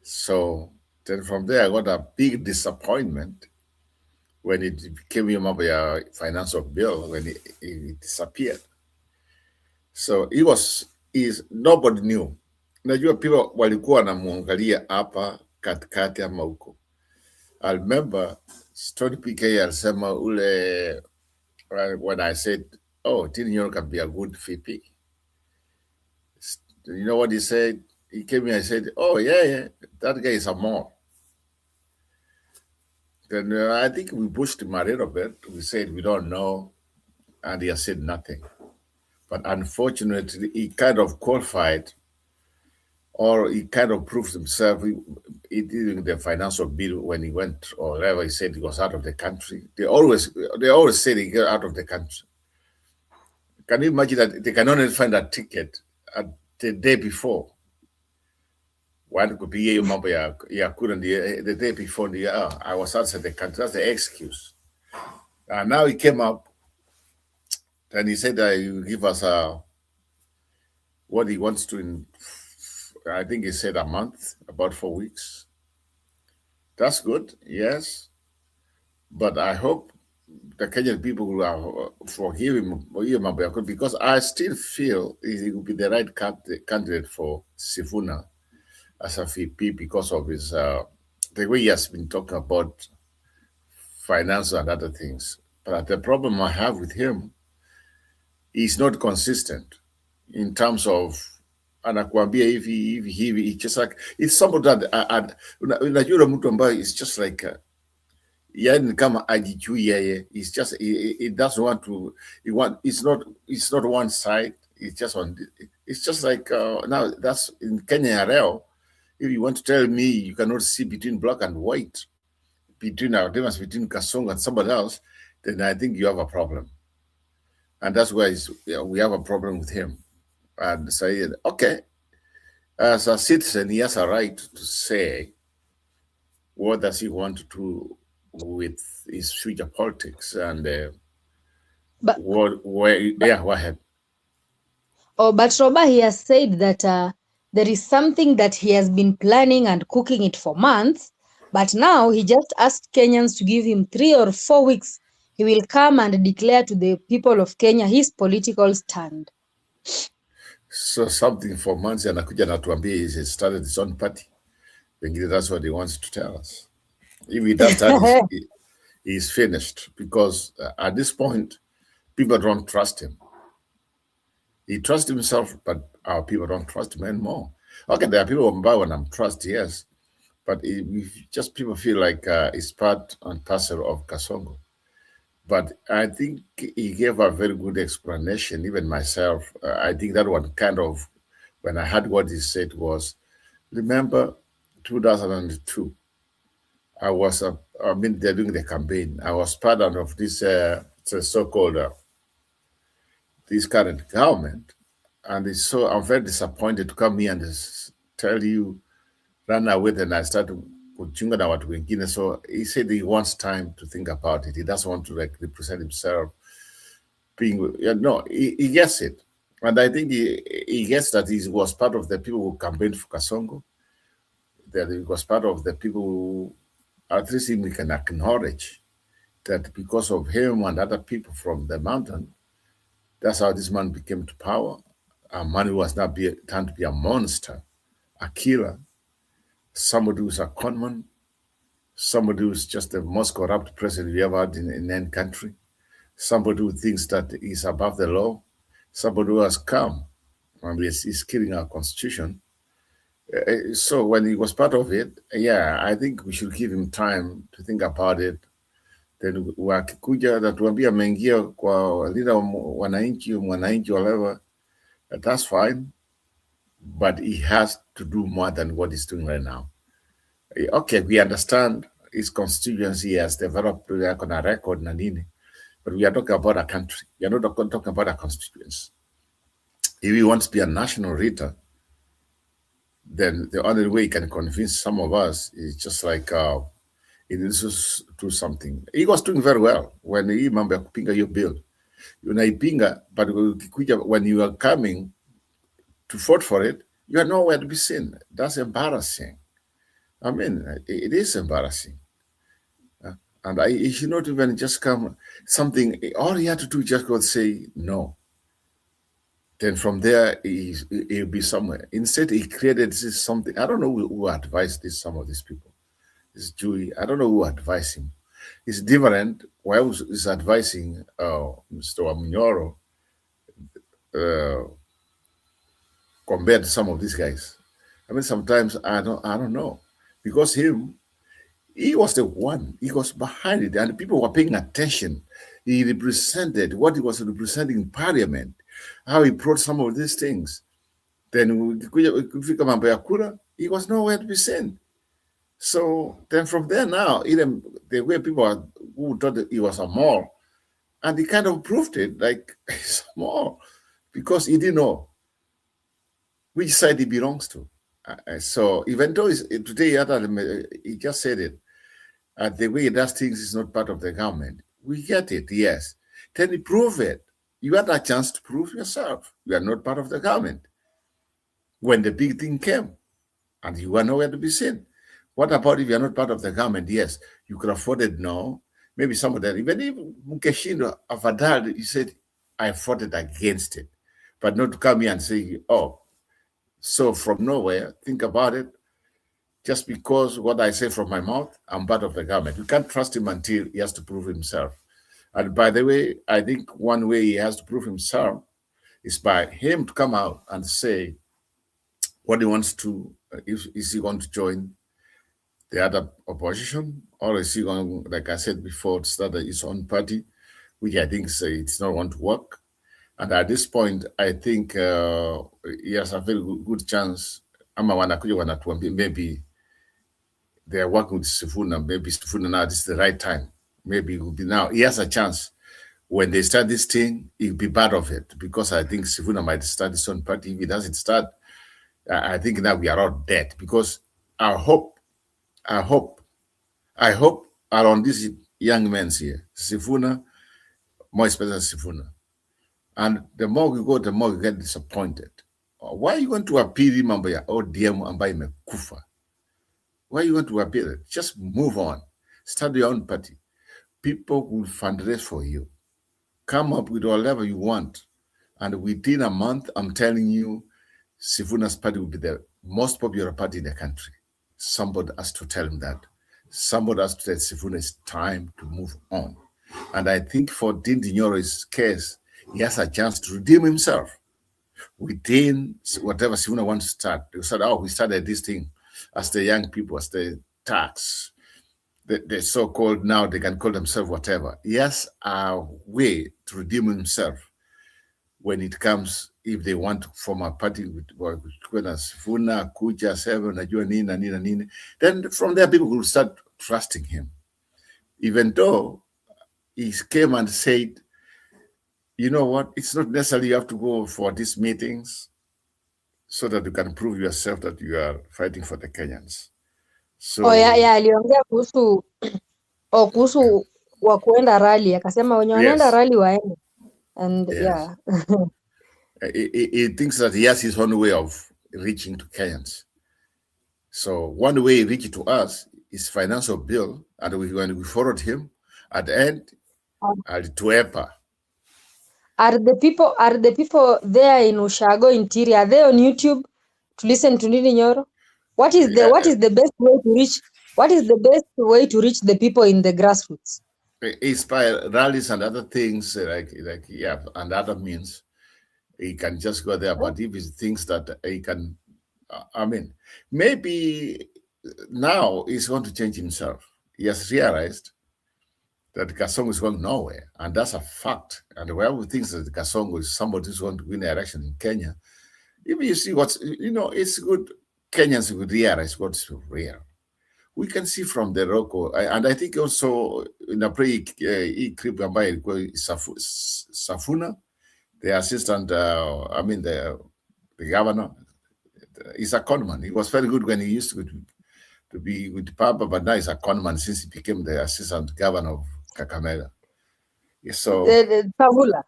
So then from there, I got a big disappointment when it came a financial bill, when it disappeared. So nobody knew. Najua people walikuwa wanamuangalia hapa katikati ama huko. I remember Stony PK alisema ule when I said, Ndindi Nyoro can be a good VP. You know what he said? He came here and said, yeah, that guy is a more. Then I think we pushed him a little bit. We said we don't know, and he has said nothing. But unfortunately, he kind of qualified, or he kind of proved himself. He did the financial bill when he went, or whatever he said he was out of the country. They always said he got out of the country. Can you imagine that they can only find a ticket the day before? One could be couldn't the day before I was outside the country. That's the excuse. And now he came up and he said that he will give us what he wants to, I think he said a month, about 4 weeks. That's good, yes. But I hope the Kenyan people will forgive him because I still feel he will be the right candidate for Sifuna as a VP because of his the way he has been talking about finance and other things. But the problem I have with him, he's not consistent in terms of anakuambia hivi, it's just like it's somebody that unajua mtu ambaye is just like yani kama ajijui yeye, it's just it doesn't want to it's not one side, it's just on, it's just like now that's in Kenya Reo. If you want to tell me you cannot see between black and white, between our difference between Kasongo and somebody else, then I think you have a problem. And that's why we have a problem with him. And say, okay, as a citizen, he has a right to say what does he want to do with his future politics and But go ahead. Oh, but Roba, he has said that there is something that he has been planning and cooking it for months, but now he just asked Kenyans to give him 3 or 4 weeks. He will come and declare to the people of Kenya his political stand. So something for months, and anakuja natuambia he started his own party. That's what he wants to tell us. If he does that, he's finished, because at this point, people don't trust him. He trusts himself, but our people don't trust him anymore. Okay, there are people who buy when I'm trust, yes, but just people feel like it's part and parcel of Kasongo. But I think he gave a very good explanation, even myself. I think that one kind of, when I heard what he said was, remember 2002, I was, they're doing the campaign. I was part of this so-called, this current government. And so I'm very disappointed to come here and tell you, run away, then I started kuchunga na watu wengine. So he said he wants time to think about it. He doesn't want to represent himself. He gets it. And I think he gets that he was part of the people who campaigned for Kasongo. That he was part of the people who, at least we can acknowledge that because of him and other people from the mountain, that's how this man became to power. A man who was not turned to be a monster, a killer, somebody who's a conman, somebody who's just the most corrupt president we ever had in any country, somebody who thinks that he's above the law, somebody who has come and is killing our constitution. So when he was part of it, yeah, I think we should give him time to think about it. Then wakikuja natuambia ameingia kwa leader mwananchi whatever, that's fine, but he has to do more than what he's doing right now. Okay, we understand his constituency has developed on a record, Nandini, but we are talking about a country. We are not talking about a constituency. If he wants to be a national leader, then the only way he can convince some of us is just like he needs to do something. He was doing very well when he remember kupinga your bill. Unaipinga, but when you are coming to vote for it, you are nowhere to be seen. That's embarrassing. I mean, it is embarrassing. And he should not even just come something, all he had to do is just go say no. Then from there, he'll be somewhere. Instead, he created this something. I don't know who advised some of these people. This Jewy, I don't know who advised him. It's different. Why is advising Mr. Nyoro compared to some of these guys? I mean, sometimes I don't know. Because he was the one, he was behind it, and people were paying attention. He represented what he was representing in parliament, how he brought some of these things. Then he was nowhere to be seen. So then from there now, even the way people who thought that he was a mole, and he kind of proved it, like he's a mole, because he didn't know which side he belongs to. So even though today he just said it, the way he does things is not part of the government. We get it, yes. Then he prove it. You had a chance to prove yourself. You are not part of the government. when the big thing came and you were nowhere to be seen. What about if you're not part of the government? Yes, you could afford it. No, maybe some of them, even if Mukeshindo Afadal, he said, I fought it against it, but not to come here and say, oh, so from nowhere, think about it. Just because what I say from my mouth, I'm part of the government. You can't trust him until he has to prove himself. And by the way, I think one way he has to prove himself is by him to come out and say what he wants to, is he going to join the other opposition, or is he going, like I said before, to start his own party, which I think it's not going to work. And at this point, I think he has a very good chance. Maybe they are working with Sifuna. Maybe Sifuna now, this is the right time. Maybe it will be now. He has a chance. When they start this thing, he'll be part of it, because I think Sifuna might start his own party. If he doesn't start, I think now we are all dead, because I hope around these young men here, Sifuna, more especially Sifuna. And the more we go, the more we get disappointed. Why are you going to appeal him or DM ambaye mekufa? Why are you going to appeal it? Just move on. Start your own party. People will fundraise for you. Come up with whatever you want. And within a month, I'm telling you, Sifuna's party will be the most popular party in the country. Somebody has to tell him that. Somebody has to tell Sifuna it's time to move on. And I think for Ndindi Nyoro's case, he has a chance to redeem himself within whatever Sifuna wants to start. They said, oh, we started this thing as the young people, as the tax. The so-called, now they can call themselves whatever. He has a way to redeem himself when it comes, if they want to form a party with Sifuna, Kuja, Seven, Najua, Nina, then from there people will start trusting him. Even though he came and said, you know what, it's not necessarily you have to go for these meetings so that you can prove yourself that you are fighting for the Kenyans. So, aliongea kuhusu wa kuenda rally, akasema wenye wanaenda rally waende. And he thinks that he has his own way of reaching to Kenyans. So one way he reached to us is financial bill, and when we followed him, at the end, to EPA. Are the people there in Ushago interior, are they on YouTube to listen to Ndindi Nyoro? What is the best way to reach? What is the best way to reach the people in the grassroots? It's by rallies and other things, and other means. He can just go there, but if he thinks that he can, maybe now he's going to change himself. He has realized that Kasongo is going nowhere, and that's a fact. And whoever thinks that Kasongo is somebody who's going to win the election in Kenya, if you see it's good. Kenyans will realize what's real. We can see from the Roko, and I think also in a clip by Safuna, the assistant, the governor, is a conman. He was very good when he used to be with Papa, but now he's a conman since he became the assistant governor of Kakamega. So Safula.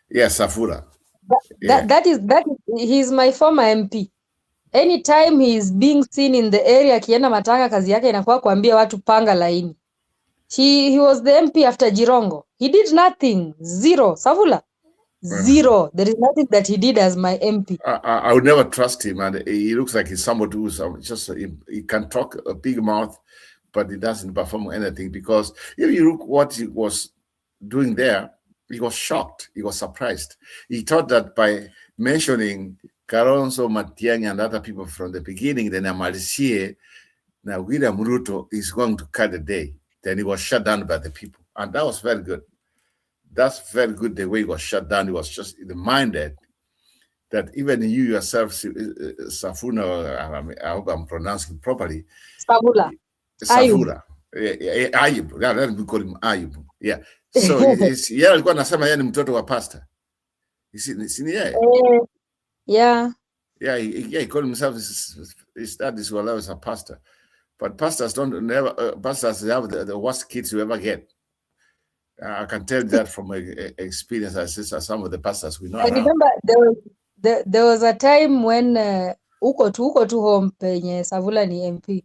Yes, Safula. That is he's my former MP. Anytime he is being seen in the area akienda matanga, kazi yake inakuwa kuambia watu panga laini. He was the MP after Jirongo. He did nothing. Zero. Safula. Zero. There is nothing that he did as my MP. I would never trust him, and he looks like he's somebody who's just he can talk a big mouth, but he doesn't perform anything. Because if you look what he was doing there, he was shocked. He was surprised. He thought that by mentioning Kalonzo, Matiang'i, and other people from the beginning, then Amalisie, now William Ruto is going to cut the day. Then he was shut down by the people, and that was very good. That's very good, the way he was shut down. He was just reminded that even you yourself, Safuna, I hope I'm pronouncing properly. Safula. Ayub. Let me call him Ayub. Yeah. So yeye alikuwa anasema yeye ni mtoto wa pastor. Si ni yeye? Yeah. Yeah, he called himself his dad is well as a pastor. But pastors pastors have the worst kids you ever get. I can tell that from my experience as some of the pastors we know. I remember there was a time when uko tu home penye Savula ni MP.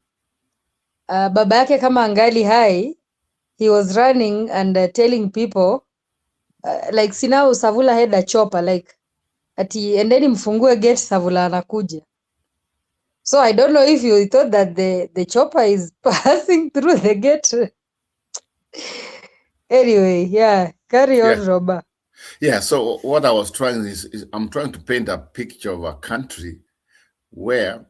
Baba yake kama angali hai, he was running and telling people like sinao Savula had a chopper like ati endeni mfungue gate Savula anakuja. So I don't know if you thought that the chopper is passing through the gate. Anyway, yeah, carry on, Yeah. Roba. Yeah, so what I was trying is I'm trying to paint a picture of a country where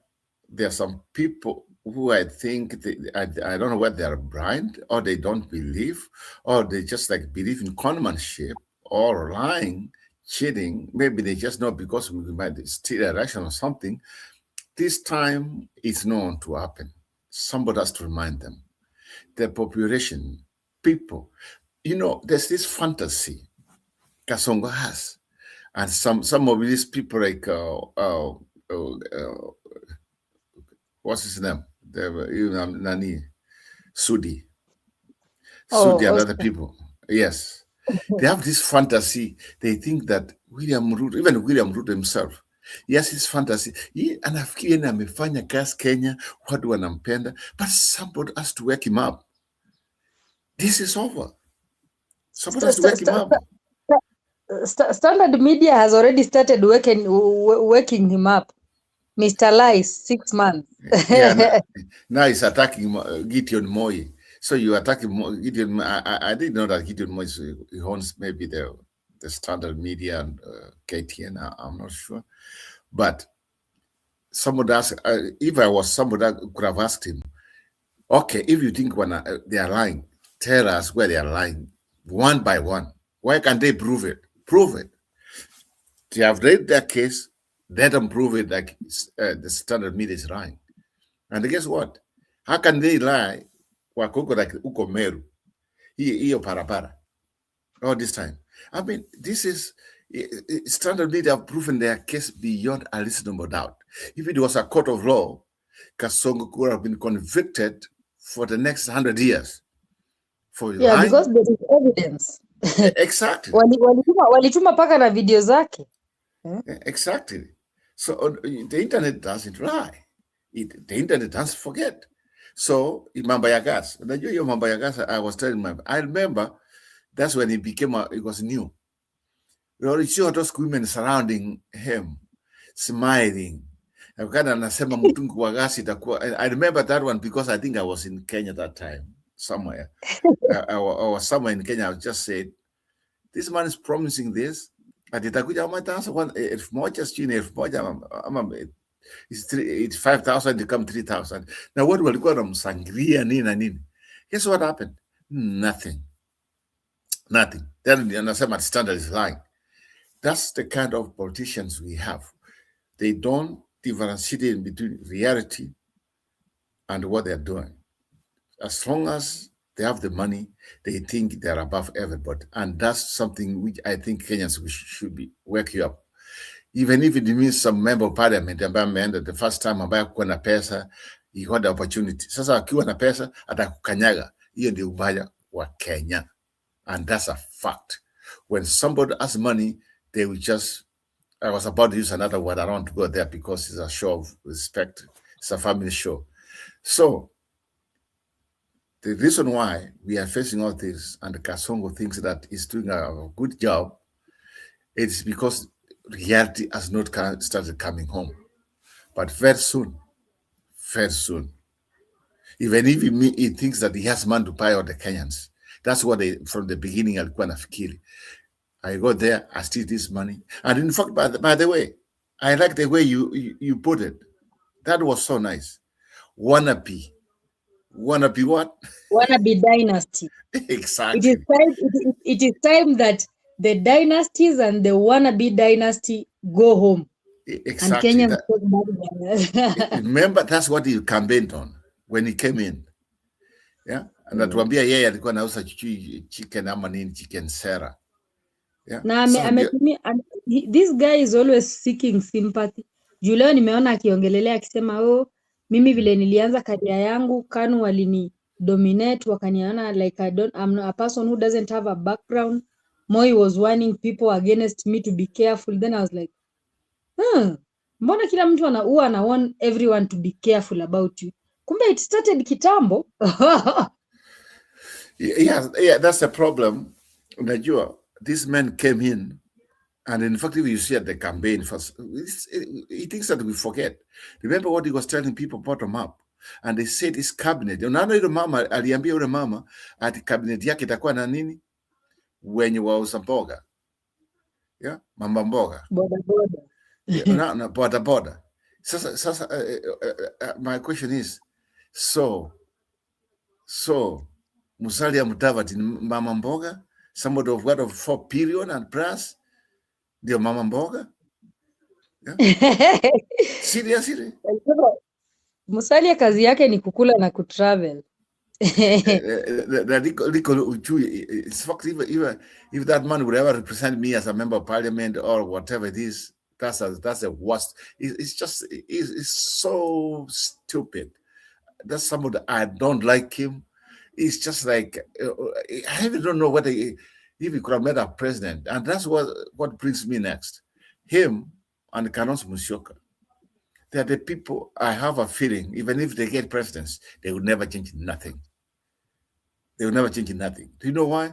there are some people who I think I don't know whether they're blind or they don't believe or they just like believe in conmanship or lying, cheating. Maybe they just know because we might steal election or something. This time it's known to happen. Somebody has to remind them. The population, people, there's this fantasy Kasongo has. And some of these people like what's his name? Nani? Sudi. Sudi and other people. Yes. They have this fantasy. They think that even William Ruto himself, yes, his fantasy. Anafikiri amefanya kazi Kenya, watu wanampenda, but somebody has to wake him up. This is over. Somebody has to wake him up. Standard Media has already started waking him up. Mr. Lies, 6 months. Yeah, now he's attacking Gideon Moi. So you attack Gideon. I didn't know that Gideon Moi owns maybe the Standard Media and KTN. I'm not sure, but somebody asked, if I was somebody, I could have asked him, okay, if you think when they are lying, tell us where they are lying, one by one. Why can't they prove it? Prove it. They have read their case. Let them prove it like the Standard Media is lying. And guess what? How can they lie? Wakoko like uko Meru, hiyo parapara, all this time. I mean, this is Standard Media have proven their case beyond a reasonable doubt. If it was a court of law, Kasongo could have been convicted for the next 100 years. For lying. Because there is evidence. Exactly. Walituma paka na video zake. Exactly. So the internet doesn't lie. The internet doesn't forget. So Mambo ya Gas, I was telling I remember that's when it was new. You saw those women surrounding him, smiling. I remember that one because I think I was in Kenya that time, somewhere. I was somewhere in Kenya. I just said, this man is promising this. It's 5,000 to come 3,000. Now what will go on sangria nini? Guess what happened? Nothing. Then the Standard is lying. That's the kind of politicians we have. They don't differentiate in between reality and what they're doing. As long as they have the money, they think they're above everybody. And that's something which I think Kenyans should be waking up. Even if it means some member of parliament the first time ambaye kuwa na pesa, he got the opportunity. Sasa akiwa na pesa atakukanyaga. Hiyo ndio ubaya wa Kenya. And that's a fact. When somebody has money, they will just, I was about to use another word, I don't want to go there because it's a show of respect. It's a family show. So the reason why we are facing all this and Kasongo thinks that he's doing a good job, it's because reality has not started coming home. But very soon, even if he thinks that he has money to buy all the Kenyans, that's what from the beginning alikuwa nafikiri. I go there, I steal this money. And in fact, by the way, I like the way you put it. That was so nice. Wannabe what? Wannabe dynasty. Exactly. It is time that the dynasties and the wannabe dynasty go home. Exactly. And remember, that's what he campaigned on when he came in. Yeah. And atuambia yeye alikuwa anauza chicken ama nini, chicken sera. Yeah. Na this guy is always seeking sympathy. Leo nimeona akiongelelea akisema mimi vile nilianza career yangu KANU walini dominate wakaniona like I'm a person who doesn't have a background. Moi was warning people against me to be careful. Then I was like, Mbona kila mtu huwa ana warn everyone to be careful about you? Kumbe it started kitambo. Yeah, that's the problem. Unajua, these men came in, and in fact, if you see at the campaign first, he thinks that we forget. Remember what he was telling people bottom up, and they said his cabinet. Unaona yule mama aliambia yule mama ati cabinet yake itakuwa na nini? Wenye wauza mboga, yeah, mama mboga, Boda boda. no, boda. Sasa, my question is, so Musalia Mudavadi mama mboga, somebody of what of 4 billion and plus, ndio mama mboga? Yeah? Seriously? Musalia kazi yake ni kukula na kutravel. If that man would ever represent me as a member of parliament or whatever it is, that's the worst. It's so stupid. That's somebody I don't like him. It's just like I even don't know whether if he could have made a president, and that's what brings me next. Him and Kalonzo Musyoka. They're the people I have a feeling, even if they get presidents, they will never change nothing. They will never change nothing. Do you know why?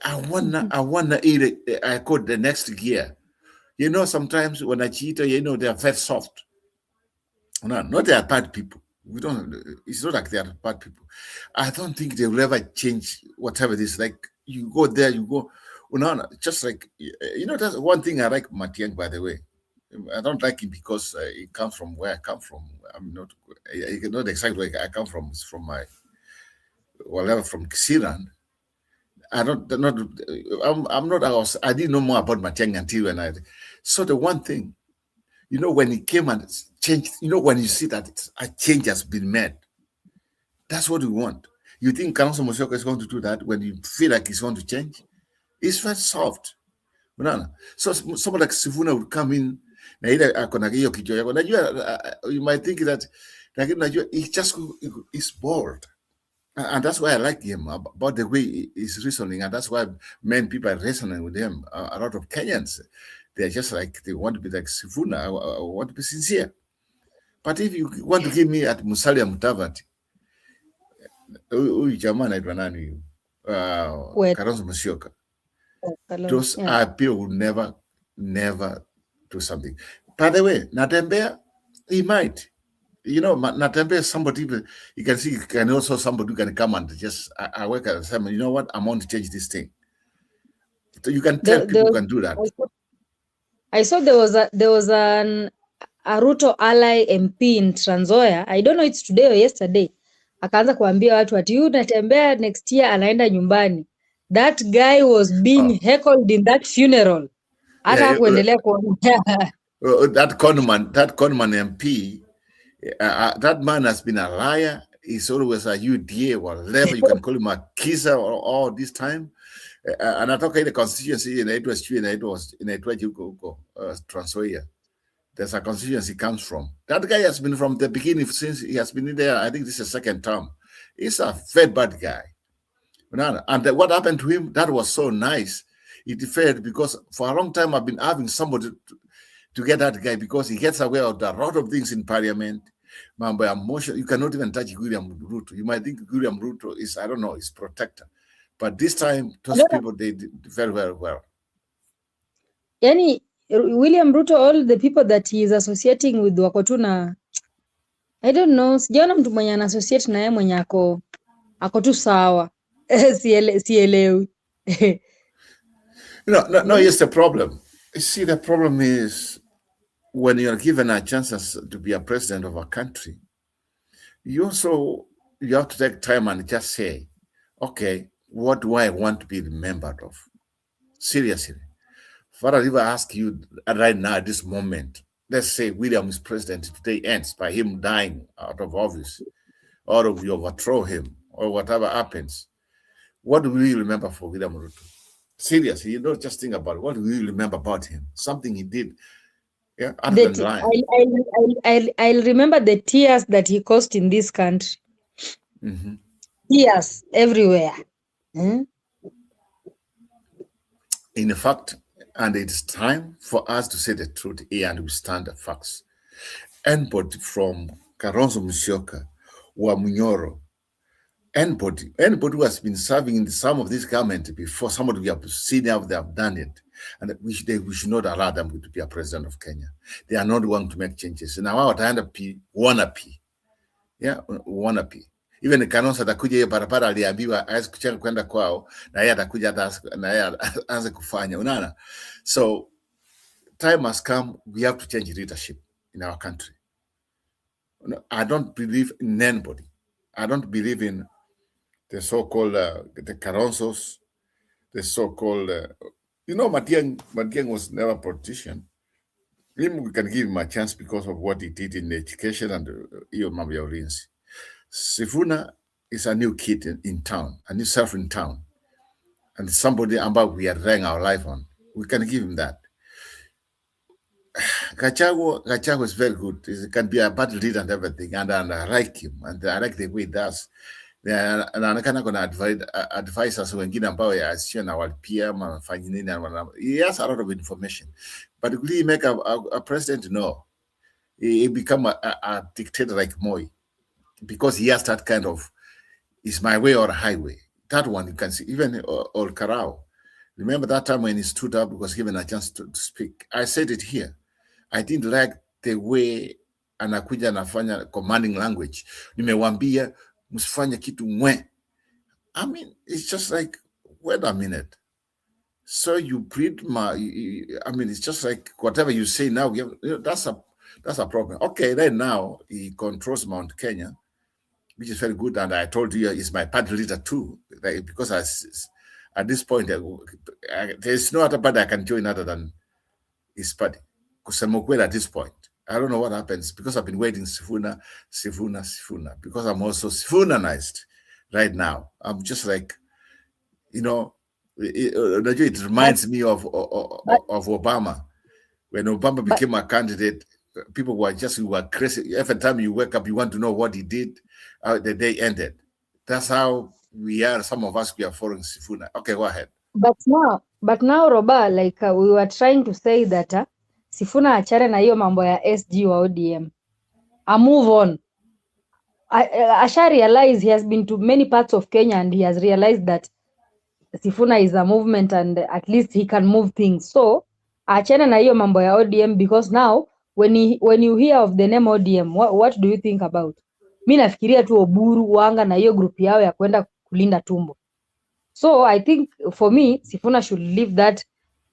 I wanna eat it. I call the next gear. You know, sometimes when I cheat, they are very soft. No, not they are bad people. We don't. It's not like they are bad people. I don't think they will ever change whatever it is. Like you go there, you go. No, just like that's one thing I like Matiang, by the way. I don't like him because he comes from where I come from. I'm not exactly where I come from. It's from my whatever from Siran. I didn't know more about Matiang until when I saw the one thing. When he came and changed, when you see that a change has been made, that's what we want. You think Kalonzo Musyoka is going to do that when you feel like he's going to change? It's very soft. So someone like Sifuna would come in, you might think that he's bored. And that's why I like him, about the way he's reasoning. And that's why many people are reasoning with him. A lot of Kenyans, they're just like, they want to be like Sifuna. I want to be sincere. But if you want to give me at Musalia Mudavadi, Kalonzo Musyoka, those people will never do something. By the way, Natembeya, he might. Natembeya is somebody, you can see, can also somebody who can come and just, I work at the time, you know what, I want to change this thing. So you can tell people can do that. I saw there was a Ruto ally MP in Trans Nzoia. I don't know it's today or yesterday. Akaanza kuambia watu ati yu Natembeya next year anaenda nyumbani. That guy was being heckled in that funeral. Hata kuendelea kuongea. That conman MP, that man has been a liar. He's always a UDA, whatever you can call him, a kisser all this time. And I talk in the constituency, and it was Trans Nzoia. There's a constituency comes from. That guy has been from the beginning, since he has been in there. I think this is a second term. He's a very bad guy. And what happened to him, that was so nice. It failed because for a long time I've been having somebody to get that guy because he gets away with a lot of things in parliament. By emotion, you cannot even touch William Ruto. You might think William Ruto is, I don't know, his protector. But this time, those people, they did very, very well. Yani, William Ruto, all the people that he is associating with wako tu na, I don't know, sijaona mtu mwenye ana associate na yeye mwenye ako tu sawa. Sielewi. No, here's the problem. You see, the problem is when you're given a chance to be a president of a country, you have to take time and just say, okay, what do I want to be remembered of? Seriously. Father, if I ask you right now at this moment, let's say William is president, today ends by him dying out of office, or you overthrow him, or whatever happens, what do we remember for William Ruto? Seriously, you don't just think about it. What do we remember about him? Something he did. Yeah, other than lying. I'll remember the tears that he caused in this country. Mm-hmm. Tears everywhere. In fact, And it's time for us to say the truth here and we stand the facts. Anybody from Kalonzo Musyoka or Nyoro, anybody who has been serving in some of this government before, somebody we have seen how they have done it, and we should not allow them to be a president of Kenya. They are not going to make changes. Now, wanna be. Even Kalonzo atakuja hiyo barabara aliambiwa hawezi kuchanga kwenda kwao, na yeye atakuja na yeye aanze kufanya. Unaona? So time has come, we have to change leadership in our country. I don't believe in anybody. I don't believe in the so-called the Kalonzos, the so-called Matiang was never a politician. We can give him a chance because of what he did in education and Mambi Orinsi. Sifuna is a new kid in town, a new self in town, and somebody about we are relying our life on. We can give him that. Gachagua is very good. He can be a battle leader and everything, and I like him, and I like the way he does. Anaonekana kuna advisors wengine ambao yasio na walipia mafanya nini. He has a lot of information, but will he make a president? No, he become a dictator like Moi, because he has that kind of, it's my way or a highway. That one you can see, even Ol Karao. Remember that time when he stood up, was given a chance to speak. I said it here. I didn't like the way anakuja anafanya commanding language. Nimewambia msifanye kitu mwe. I mean, it's just like, wait a minute. So you breed it's just like whatever you say now, that's a problem. Okay, then now he controls Mount Kenya, which is very good. And I told you he's my party leader too, because at this point, there's no other party I can join other than his party. At this point, I don't know what happens, because I've been waiting Sifuna, because I'm also Sifunanized right now. I'm just like, it reminds me of Obama. When Obama became a candidate, people were crazy. Every time you wake up, you want to know what he did, how the day ended. That's how we are. Some of us, we are following Sifuna. Okay, go ahead. But now Roba, like we were trying to say that Sifuna achare na hiyo mambo ya SG wa ODM. I move on. Asha realized he has been to many parts of Kenya and he has realized that Sifuna is a movement and at least he can move things. So achane na hiyo mambo ya ODM, because now when you hear of the name ODM, what do you think about? Mi nafikiria tu Oburu, Wanga na hiyo group yao ya kwenda kulinda tumbo. So I think for me, Sifuna should leave that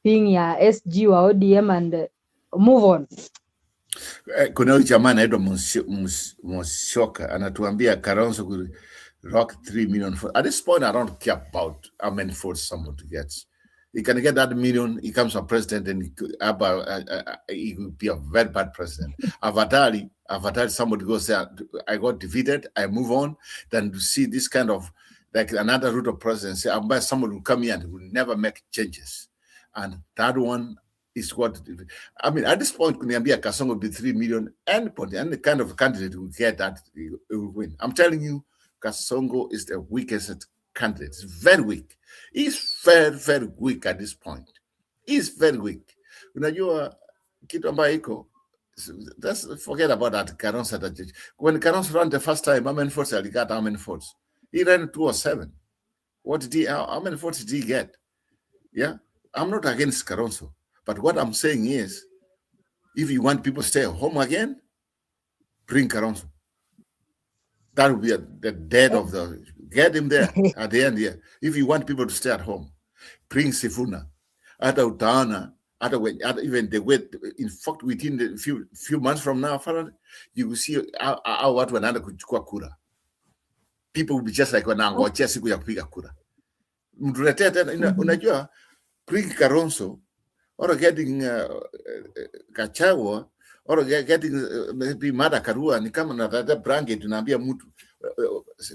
thing ya SG wa ODM and move on. Kuna huyu jamaa anaitwa Musyoka anatuambia Kalonzo could rock 3 million votes. At this point, I don't care about how many votes someone gets. He can get that million, he comes a president, and he could be a very bad president. Avatari, somebody goes there, I got defeated, I move on. Then to see this kind of, like another Ruto presidency, somebody will come here and will never make changes. And that one is what, I mean, at this point, Kuniambia Kasongo will be 3 million, anybody, any kind of candidate who will get that, he will win. I'm telling you, Kasongo is the weakest candidate. It's very weak. He's very, very weak at this point. He's very weak. Unajua kitu ambayo iko, let's forget about that Kalonzo. When Kalonzo ran the first time, how many votes he got? How many votes? He ran 207. How many votes did he get? Yeah, I'm not against Kalonzo, but what I'm saying is, if you want people to stay home again, bring Kalonzo. That will be the dead of the, get him there at the end here. If you want people to stay at home, bring Sifuna. Hata utaona, even the way, in fact, within the few months from now, you will see how watu wanaenda kuchukua kura. People will be just like wanangojea siku ya kupiga kura. Mtuletea tena, unajua, bring Kalonzo, or getting Gachagua, or getting maybe Mada Karua, ni kama na that blanket tunaambia mtu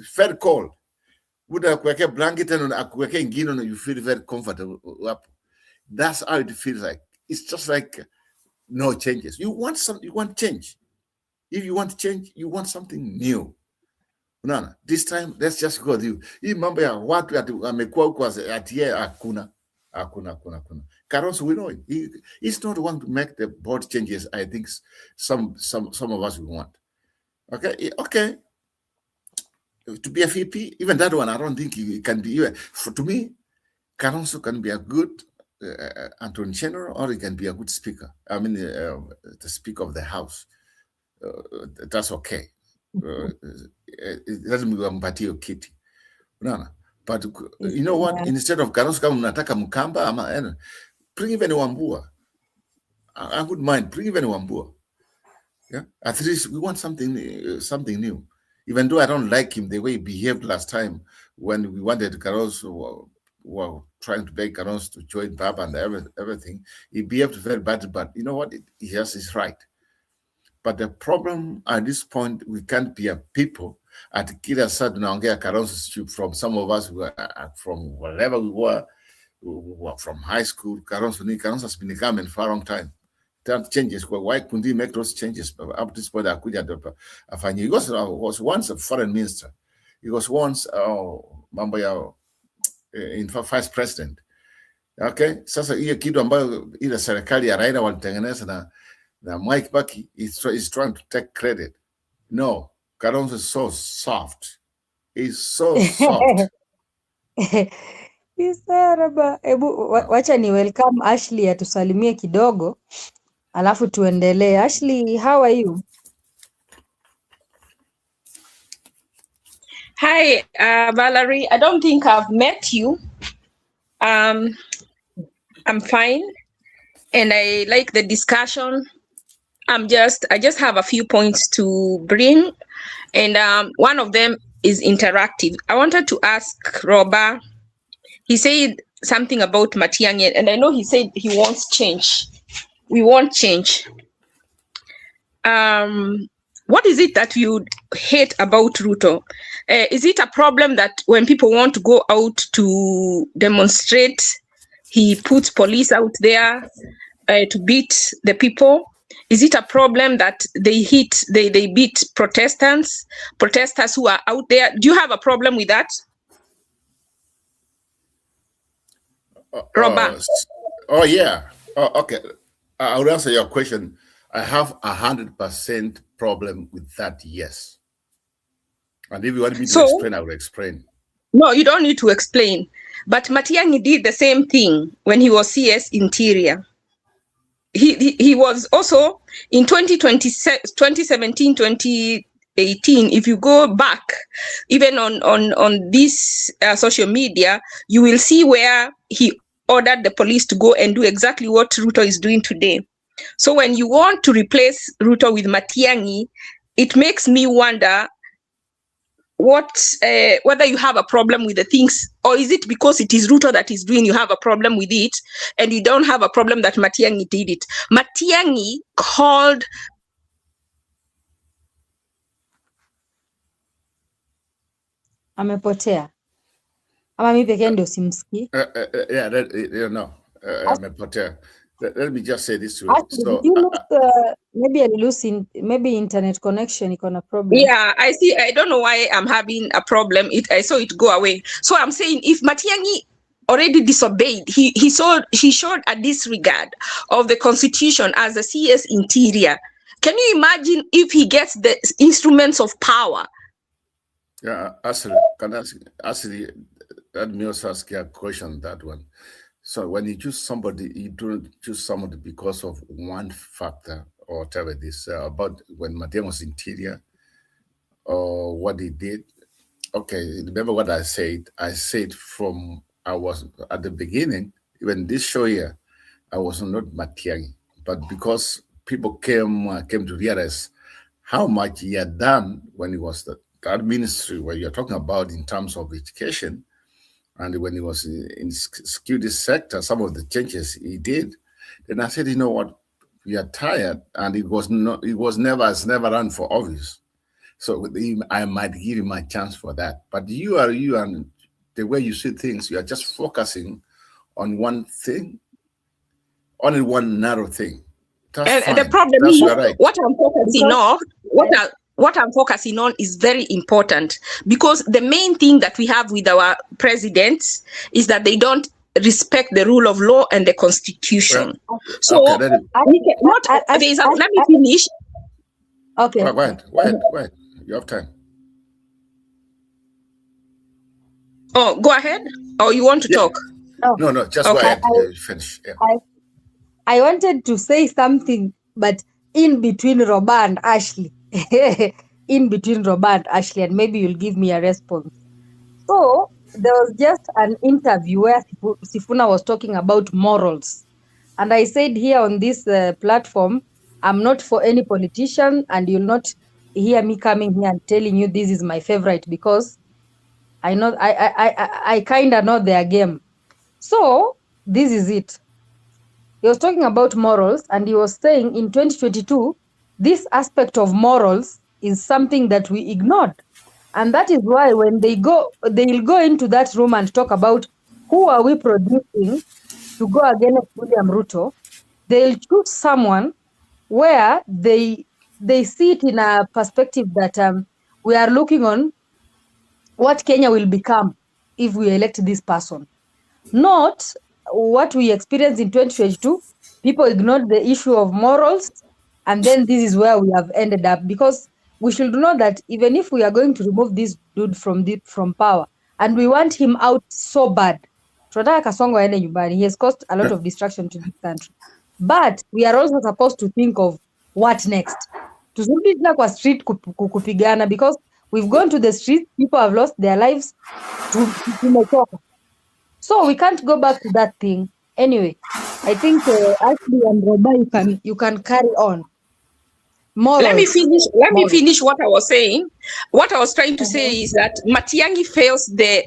fair call. Muda kuwekea blanket and akuwekea ingine, you feel very comfortable. That's how it feels like. It's just like no changes. You want change. If you want change, you want something new. This time let's just go with you. Hii mambo ya watu amekuwa huko ati yeye hakuna. Hakuna. Kalonzo, we know it. He's not one to make the board changes. I think some of us will want. Okay. To be a VP, even that one, I don't think he can be. To me, Kalonzo can be a good Attorney General, or he can be a good speaker. I mean, the Speaker of the House. That's okay. It doesn't mean a kitty. No. But you know what? Instead of Kalonzo kama mnataka Mkamba, bring even Wambua. I wouldn't mind. Bring even Wambua. Yeah, at least we want something new. Even though I don't like him the way he behaved last time when we wanted Kalonzo, were trying to beg Kalonzo to join Baba and everything, he behaved very badly. But you know what? Yes, he's right. But the problem at this point, we can't be a people at kila saa tunaongea Kalonzo from some of us who are from wherever we were from high school. Kalonzo has been coming for a long time. That changes. Why couldn't he make those changes up to this point? He was once a foreign minister. He was once in fact vice president. Okay, sasa hiyo kitu ambayo ile serikali ya Raila walitengeneza na Mike Baki is trying to take credit. No, Kalonzo is so soft. He's so soft. Wacha ni welcome Ashley atusalimie kidogo. Alafu tuendelee. Ashley, how are you? Hi, Valerie. I don't think I've met you. I'm fine, and I like the discussion. I just have a few points to bring, and one of them is interactive. I wanted to ask Roba. He said something about Matiang'i, and I know he said he wants change. We want change. What is it that you hate about Ruto? Is it a problem that when people want to go out to demonstrate, he puts police out there to beat the people? Is it a problem that they beat protesters who are out there? Do you have a problem with that? Robert? Oh, yeah. Oh, okay. I'll answer your question. I have 100% problem with that, yes. And if you want me to explain, I will explain. No, you don't need to explain. But Matiang'i did the same thing when he was CS Interior. He was also in 2017, 2018, if you go back, even on this social media, you will see where he ordered the police to go and do exactly what Ruto is doing today. So when you want to replace Ruto with Matiang'i, it makes me wonder whether you have a problem with the things, or is it because it is Ruto that is doing, you have a problem with it, and you don't have a problem that Matiang'i did it. Matiang'i called amepotea ama mimi pekee ndio simsikii? No, amepotea. Let me just say this to you. So, maybe internet connection iko na problem. Yeah, I see. I don't know why I'm having a problem. I saw it go away. So I'm saying if Matiang'i already disobeyed, he showed a disregard of the constitution as a CS Interior. Can you imagine if he gets the instruments of power? Yeah, actually, let me also ask you a question on that one. So when you choose somebody, you don't choose somebody because of one factor or whatever this about when Matiang'i was Interior or what he did. Okay, remember what I said? I said I was at the beginning, even this show here, I was not Matiang'i, but because people came to realize how much he had done when he was that ministry where you're talking about in terms of education. And when he was in security sector, some of the changes he did, then I said, you know what, we are tired, and he was never run for office. So I might give him a chance for that. But you and the way you see things, you are just focusing on one thing, only one narrow thing. That's fine. The problem is right. What I'm focusing on, what I'm focusing on is very important, because the main thing that we have with our presidents is that they don't respect the rule of law and the constitution. So okay, let me finish. Okay. Go ahead. You have time. Oh, go ahead. Or you want to talk? No, just Okay. go ahead. Finish. Yeah. I wanted to say something, but in between Roba and Ashley. In between Roba and Ashley, and maybe you'll give me a response. So there was just an interview where Sifuna was talking about morals. And I said here on this platform, I'm not for any politician, and you'll not hear me coming here and telling you this is my favorite, because I know I kind of know their game. So this is it. He was talking about morals, and he was saying in 2022, this aspect of morals is something that we ignored. And that is why when they'll go into that room and talk about who are we producing to go against William Ruto, they'll choose someone where they see it in a perspective that we are looking on what Kenya will become if we elect this person. Not what we experienced in 2022. People ignored the issue of morals, and then this is where we have ended up, because we should know that even if we are going to remove this dude from power, and we want him out so bad, tunataka Kasongo aende nyumbani. He has caused a lot of distraction to this country, but we are also supposed to think of what next. Tusirudi tena kwa street kupigana, because we've gone to the street, people have lost their lives. Tumetoka. So we can't go back to that thing. Anyway, I think Ashley and Roba, you can carry on. Morals. Let me finish what I was saying. What I was trying to say is that Matiang'i fails the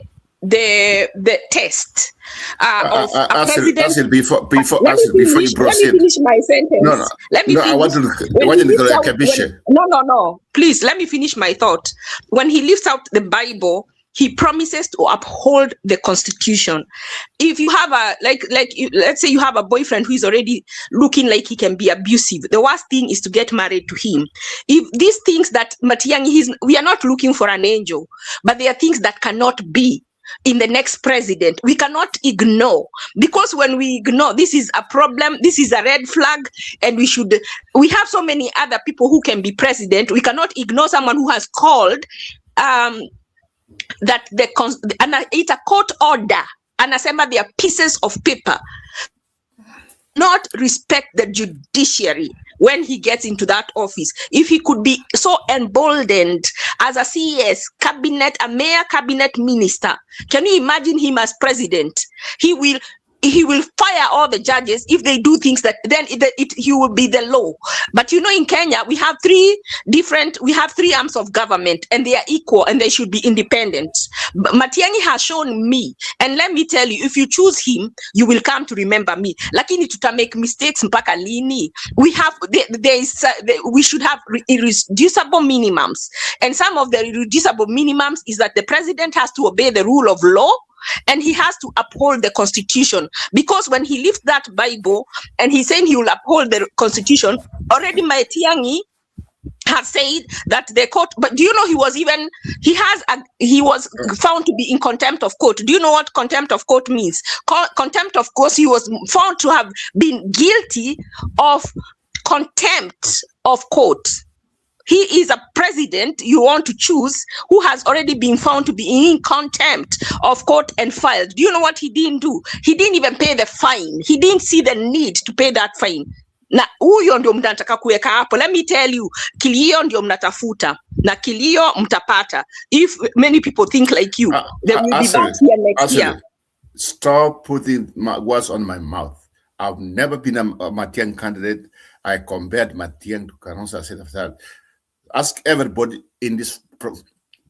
test of a president. Before you proceed. Let me finish my sentence. No. Let me finish. I want to No. Please, let me finish my thought. When he lifts out the Bible, he promises to uphold the constitution. If you have let's say you have a boyfriend who is already looking like he can be abusive, the worst thing is to get married to him. If these things that Matiang'i, we are not looking for an angel, but there are things that cannot be in the next president. We cannot ignore, because when we ignore, this is a problem, this is a red flag, and we have so many other people who can be president. We cannot ignore someone who has called that it's a court order, anasema they are pieces of paper, not respect the judiciary when he gets into that office. If he could be so emboldened as a CES cabinet, a mayor cabinet minister, can you imagine him as president? He will fire all the judges if they do things that then he will be the law. But you know, in Kenya, we have three arms of government, and they are equal and they should be independent. Matiang'i has shown me, and let me tell you, if you choose him, you will come to remember me. Lakini tuta make mistakes mpaka lini? We should have irreducible minimums, and some of the irreducible minimums is that the president has to obey the rule of law, and he has to uphold the constitution. Because when he lifts that Bible and he's saying he will uphold the constitution, already Matiang'i has said that the court, but do you know he was found to be in contempt of court. Do you know what contempt of court means? Contempt of court, he was found to have been guilty of contempt of court. He is a president you want to choose who has already been found to be in contempt of court and filed. Do you know what he didn't do? He didn't even pay the fine. He didn't see the need to pay that fine. Na huyo ndio mnataka kuweka hapo. Let me tell you, kilio ndio mnatafuta na kilio mtapata. If many people think like you, they will be back here next year. Stop putting words on my mouth. I've never been a Matiang'i candidate. I compared Matiang'i to Kalonzo. I said that. Ask everybody in this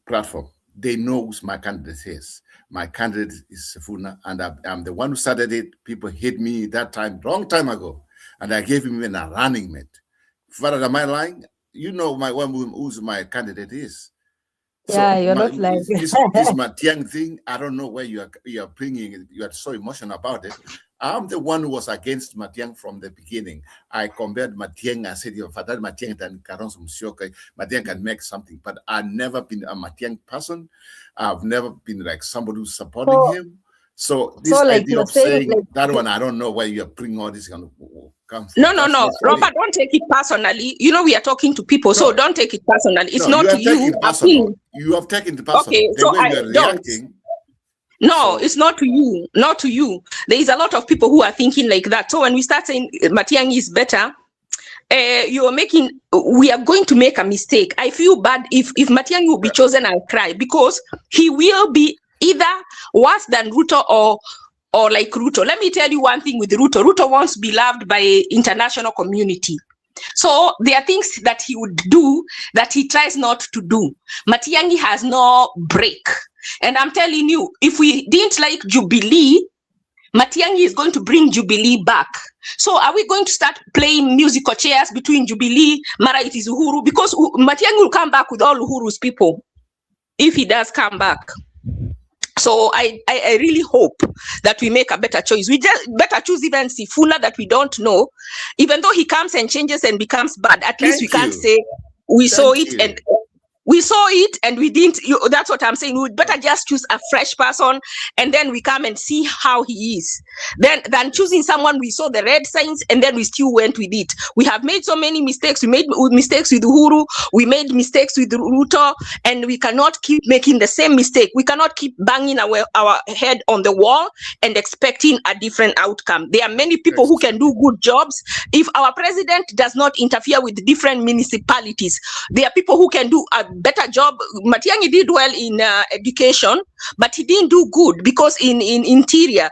platform. They know who my candidate is. My candidate is Sifuna, and I'm the one who started it. People hate me that time, long time ago, and I gave him even a running mate. Further than my line, you know who's my candidate is. Yeah, so you're not like this Matiang'i thing. I don't know where you are bringing it. You are so emotional about it. I'm the one who was against Matiang'i from the beginning. I compared Matiang'i. I said, if I had Matiang'i and Kalonzo Musyoka, Matiang'i can make something. But I've never been a Matiang'i person. I've never been like somebody who's supporting him. So this So, like idea you're of saying, saying like, that one, I don't know where you're bringing all this come from. no, That's not Robert, funny. don't take it personally. You know, we are talking to people, so No. don't take it personally. It's No, not you to are you. taking I personal. think, You have taken the personal. okay, The so way I you are don't. reacting. No, So- it's not to you. Not to you. There is a lot of people who are thinking like that. So when we start saying Matiang'i is better, we are going to make a mistake. I feel bad if Matiang'i will be chosen, I'll cry, because he will be either worse than Ruto or like Ruto. Let me tell you one thing with Ruto. Ruto wants to be loved by international community. So there are things that he would do that he tries not to do. Matiang'i has no break. And I'm telling you, if we didn't like Jubilee, Matiang'i is going to bring Jubilee back. So are we going to start playing musical chairs between Jubilee, Mara it is Uhuru? Because Matiang'i will come back with all Uhuru's people, if he does come back. So I really hope that we make a better choice. We just better choose even Sifuna that we don't know. Even though he comes and changes and becomes bad, at least we can't say we saw it and we saw it and we didn't. That's what I'm saying. We'd better just choose a fresh person and then we come and see how he is. Than choosing someone we saw the red signs and then we still went with it. We have made so many mistakes. We made mistakes with Uhuru. We made mistakes with Ruto, and we cannot keep making the same mistake. We cannot keep banging our head on the wall and expecting a different outcome. There are many people who can do good jobs. If our president does not interfere with different municipalities, there are people who can do a better job. Matiang'i did well in education, but he didn't do good because in interior,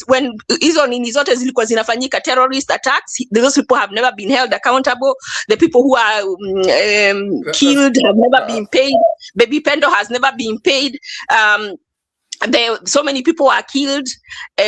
when hizo nini zote zilikuwa zinafanyika, terrorist attacks, those people have never been held accountable. The people who are killed have never been paid. Baby Pendo has never been paid. So many people were killed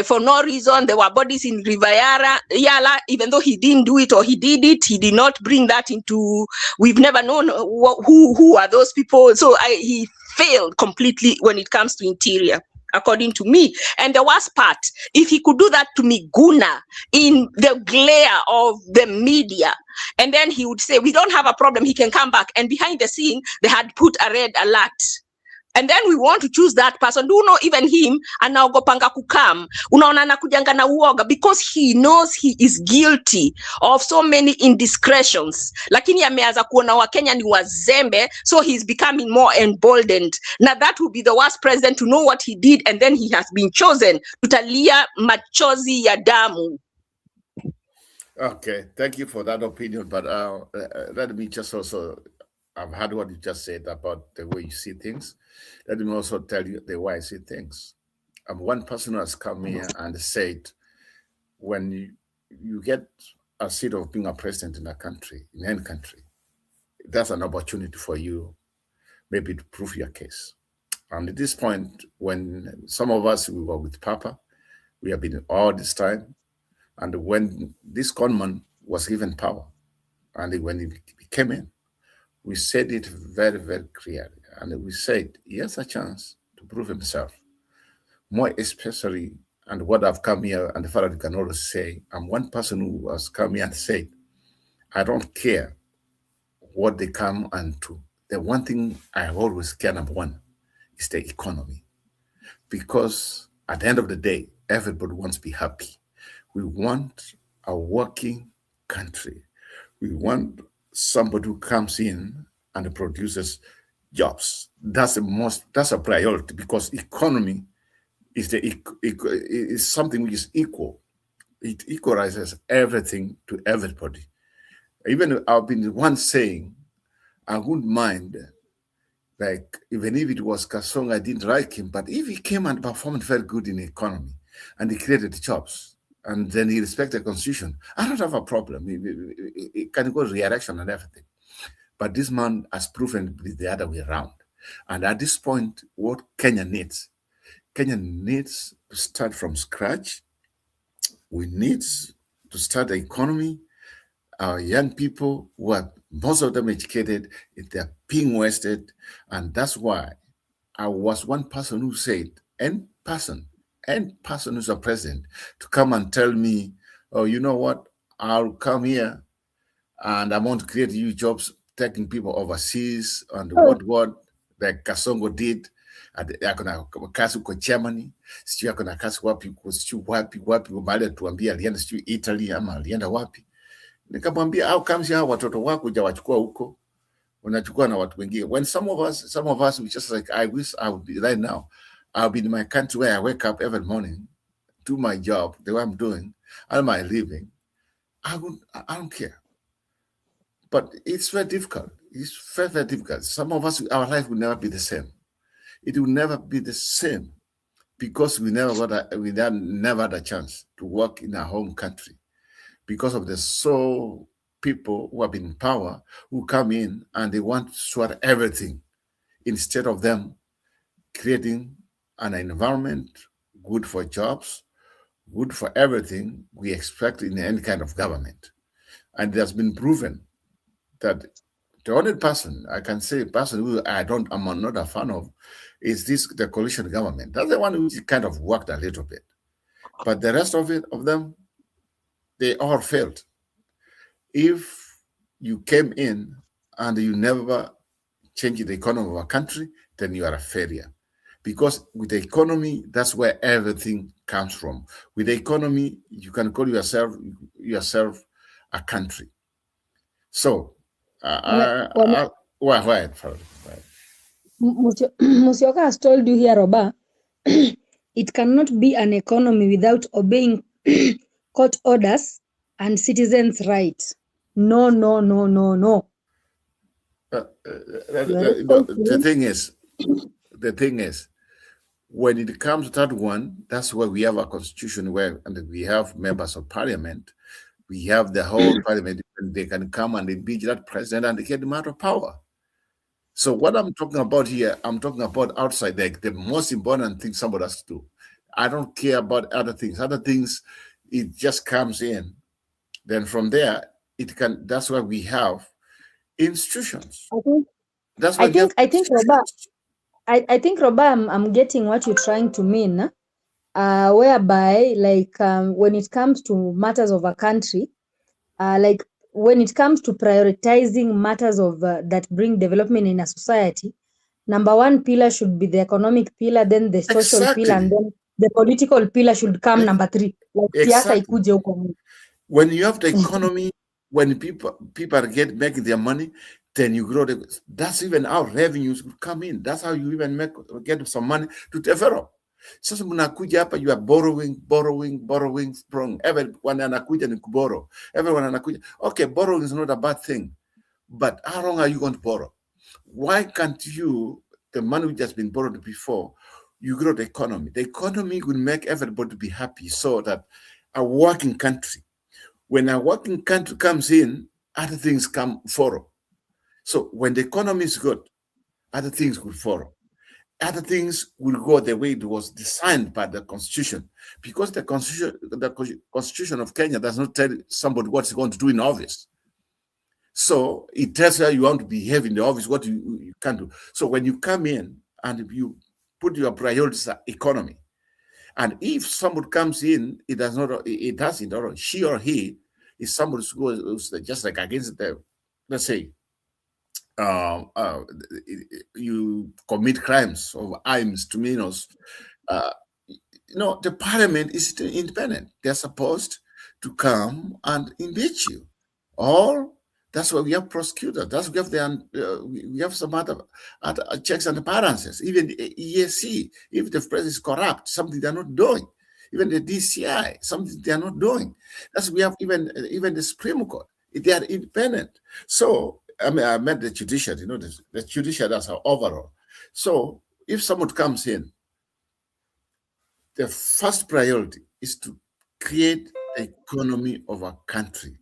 for no reason. There were bodies in Yala, even though he didn't do it or he did it, he did not bring that into. We've never known who are those people. So he failed completely when it comes to interior, according to me. And the worst part, if he could do that to Miguna in the glare of the media, and then he would say, we don't have a problem, he can come back. And behind the scene, they had put a red alert. And then we want to choose that person. Do you know even him anaogopanga kukam? Unaona anakujanga na uoga because he knows he is guilty of so many indiscretions. Lakini ameanza kuona Wakenya ni wazembe, so he's becoming more emboldened. Now that would be the worst president to know what he did, and then he has been chosen. Tutalia machozi ya damu. Okay, thank you for that opinion. But let me just also, I've heard what you just said about the way you see things. Let me also tell you the way I see things. One person has come here and said, when you get a seat of being a president in a country, in any country, that's an opportunity for you maybe to prove your case. And at this point, when some of us, we were with Papa, we have been all this time, and when this conman was given power, and when he came in, we said it very, very clearly. And we said, he has a chance to prove himself. More especially, and what I've come here, and the father can always say, I'm one person who has come here and said, I don't care what they come and do. The one thing I always care, number one, is the economy. Because at the end of the day, everybody wants to be happy. We want a working country. We want somebody who comes in and produces jobs. That's a priority, because economy is something which is equal. It equalizes everything to everybody. Even I've been once saying, I wouldn't mind, like, even if it was Kasong, I didn't like him, but if he came and performed very good in the economy and he created jobs, and then he respected the constitution, I don't have a problem. He can go re-election and everything. But this man has proven to be the other way around. And at this point, what Kenya needs to start from scratch. We need to start the economy. Our young people, who are most of them educated, they're being wasted. And that's why I was one person who said, any person who's a president, to come and tell me, oh, you know what, I'll come here and I want to create new jobs, taking people overseas and what like Kasongo did. Ako na kazi huko Germany, sijui ako na kazi wapi, sijui wapi, baada tuambia alienda sijui Italy ama alienda wapi. Nikamwambia how comes hao watoto wako hujawachukua huko, unachukua na watu wengine? When some of us we just like, I wish I would be right now. I'll be in my country where I wake up every morning, do my job, the way I'm doing, earn my living. I don't care. But it's very difficult. It's very, very difficult. Some of us, our life will never be the same. It will never be the same because we never had a chance to work in our home country because of the people who have been in power who come in and they want to sort everything instead of them creating an environment good for jobs, good for everything we expect in any kind of government. And it has been proven that the only person I can say, who I'm not a fan of, is the coalition government. That's the one who kind of worked a little bit. But the rest of them, they all failed. If you came in and you never changed the economy of a country, then you are a failure. Because with the economy, that's where everything comes from. With the economy, you can call yourself a country. So, Musyoka has told you here, Roba, it cannot be an economy without obeying court orders and citizens' rights. No. The thing is, when it comes to that one, that's why we have a constitution and we have members of parliament. We have the whole parliament, and they can come and impeach that president and they get them out of power. So what I'm talking about here, I'm talking about outside, the most important thing somebody has to do. I don't care about other things. Other things, it just comes in. Then from there, that's why we have institutions. I think, Roba, I'm getting what you're trying to mean. Whereby, like, when it comes to matters of a country, like when it comes to prioritizing matters of that bring development in a society, number one pillar should be the economic pillar, then the social pillar, and then the political pillar should come number 3. Like, exactly. When you have the economy, when people are making their money, then you grow. That's even how revenues will come in. That's how you even get some money to develop. Sasa mnakuja hapa, you are borrowing. Everyone anakuja ni kuborrow. Everyone anakuja. Okay, borrowing is not a bad thing, but how long are you going to borrow? Why can't the money which has been borrowed before, you grow the economy? The economy will make everybody be happy, so that a working country, when a working country comes in, other things follow. So when the economy is good, other things will follow. Other things will go the way it was designed by the constitution, because the constitution of Kenya does not tell somebody what he's going to do in office. So it tells you how you want to behave in the office, what you can do. So when you come in and you put your priorities as economy, and if somebody comes in, or she or he is somebody who's just like against let's say, you commit crimes or misdemeanors, the parliament is still independent. They're supposed to come and impeach you. Or that's why we have prosecutors. That's why we have some other checks and balances. Even the EAC, if the president is corrupt, something they're not doing. Even the DCI, something they're not doing. That's why we have even the Supreme Court. They are independent. So I meant the judiciary, the judiciary, that's our overall. So if someone comes in, the first priority is to create the economy of a country.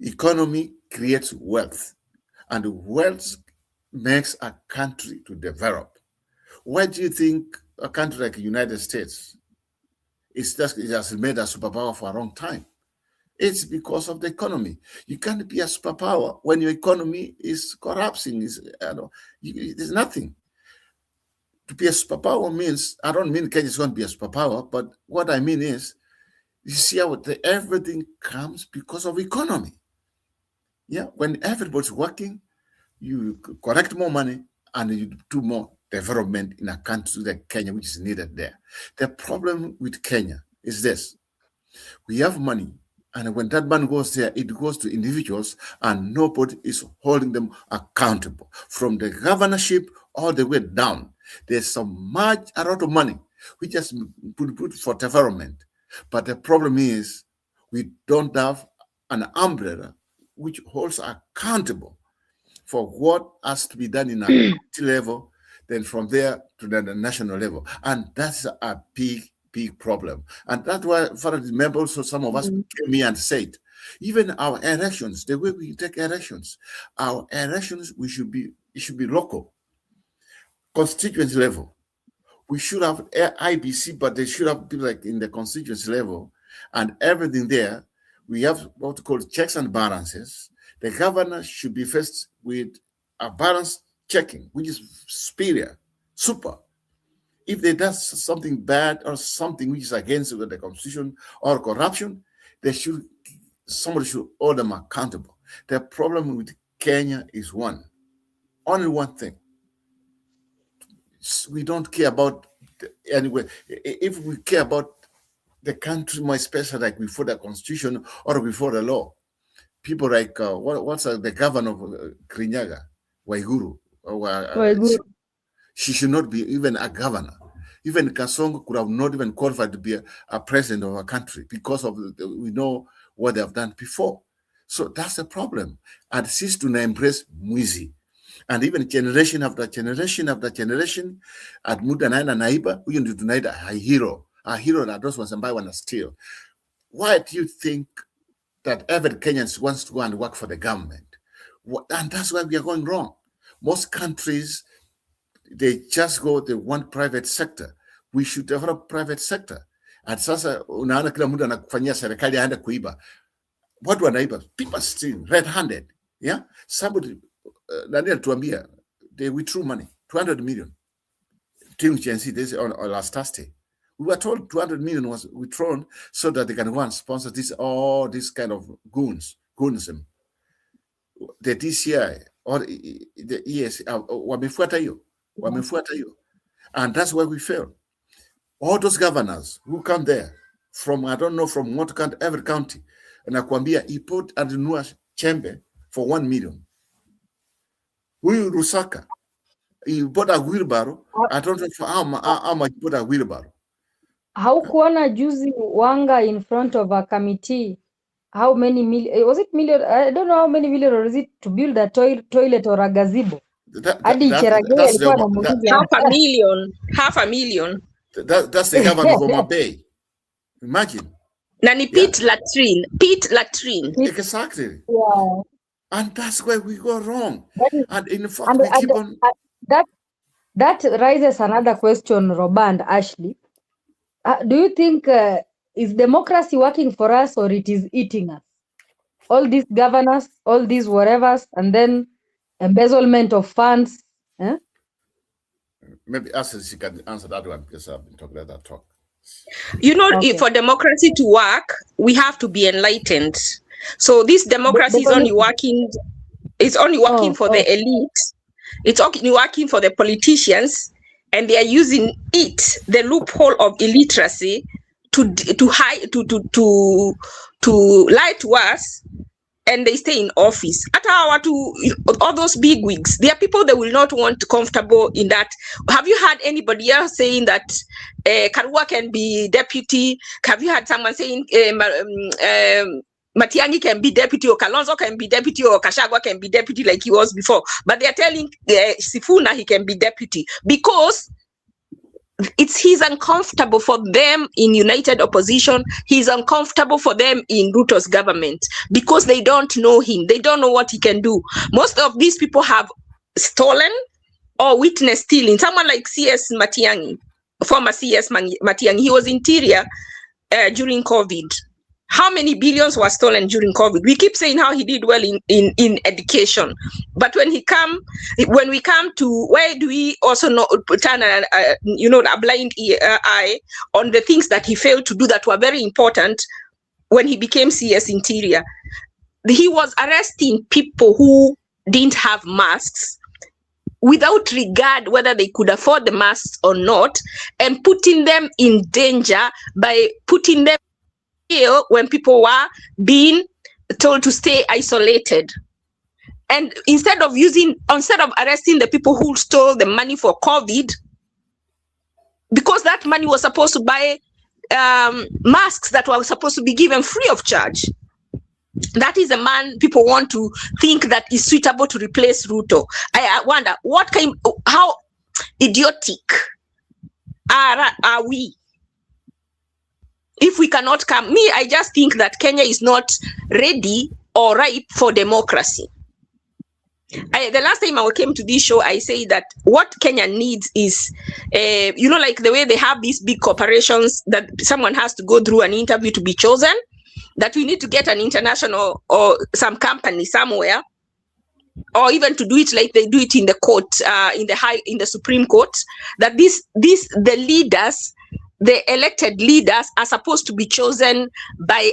Economy creates wealth, and wealth makes a country to develop. Why do you think a country like the United States it has made a superpower for a long time? It's because of the economy. You can't be a superpower when your economy is collapsing. There's nothing. To be a superpower means, I don't mean Kenya is going to be a superpower, but what I mean is, you see how everything comes because of economy. Yeah, when everybody's working, you collect more money and you do more development in a country like Kenya, which is needed there. The problem with Kenya is this. We have money, and when that money goes there, it goes to individuals, and nobody is holding them accountable. From the governorship all the way down, there's a lot of money we just put for development. But the problem is we don't have an umbrella which holds accountable for what has to be done in a county level, then from there to the national level. And that's a big problem. And that's why, for remember, also some of us came here and said, even our elections, the way we take elections, our elections, it should be local, constituency level. We should have IBC, but they should have been like in the constituency level, and everything there. We have what we call checks and balances. The governor should be faced with a balance checking, which is superior, super. If they do something bad or something which is against the constitution or corruption, somebody should hold them accountable. The problem with Kenya is only one thing. We don't care about anyway. If we care about the country more especially like before the constitution or before the law, people like what's the governor of Kirinyaga, Waiguru, she should not be even a governor. Even Kasongo could have not even qualified to be a president of a country because of we know what they have done before. So that's the problem. And cease to embrace Mwizi. And even generation after generation after generation, at muda naenda naiba, huyo ndio tunaita a hero that those was ambaye wana steal. Why do you think that every Kenyans wants to go and work for the government? And that's why we are going wrong. Most countries, they want private sector. We should develop private sector. And sasa unaona kila mtu anakufanyia serikali aende kuiba. Watu wanaiba, people steal red-handed. Yeah, somebody nani alituambia they withdrew money, 200 million. This on last Thursday. We were told 200 million was withdrawn so that they can go and sponsor this kind of goonism. The DCI or the ES wamefuata hiyo. And that's where we fail. All those governors who come there from, I don't know from what country, every county, and Akwambia, he put Adunua Chembe for 1 million. Huyu Rusaka, he bought a wheelbarrow. I don't know for how much he bought a wheelbarrow. Haukuona juzi Wanga in front of a committee? How many million? Was it million? I don't know how many million, or is it to build a toilet or a gazebo? Half a million. That's the governor of Homa Bay. Imagine. Nani pit latrine. Exactly. Yeah. And that's where we go wrong. And in fact, that raises another question, Roba and Ashley. Do you think is democracy working for us or it is eating us? All these governors, all these whatevers, and then embezzlement of funds. Eh? Maybe she can answer that one because I've been talking about that talk. You know, for democracy to work, we have to be enlightened. So this democracy is only working. It's only working for the elite. It's only working for the politicians, and they are using the loophole of illiteracy, to lie to us, and they stay in office. All those big wigs, they are people that will not want comfortable in that. Have you heard anybody else saying that Karua can be deputy? Have you heard someone saying Matiang'i can be deputy, or Kalonzo can be deputy, or Kashagwa can be deputy like he was before? But they are telling Sifuna he can be deputy because he's uncomfortable for them in united opposition. He's uncomfortable for them in Ruto's government because they don't know him. They don't know what he can do. Most of these people have stolen or witnessed stealing. Someone like CS Matiang'i, former CS Matiang'i, he was interior during COVID. How many billions were stolen during COVID? We keep saying how he did well in education, but when we come to where do we also turn a blind eye on the things that he failed to do that were very important when he became CS Interior? He was arresting people who didn't have masks without regard whether they could afford the masks or not, and putting them in danger by putting them ill when people were being told to stay isolated. And instead of arresting the people who stole the money for COVID, because that money was supposed to buy masks that were supposed to be given free of charge. That is a man people want to think that is suitable to replace Ruto. I wonder how idiotic are we if we cannot come. I just think that Kenya is not ready or ripe for democracy. The last time I came to this show, I say that what Kenya needs is, like the way they have these big corporations that someone has to go through an interview to be chosen, that we need to get an international or some company somewhere, or even to do it like they do it in the court, in the Supreme Court, that the leaders, the elected leaders are supposed to be chosen by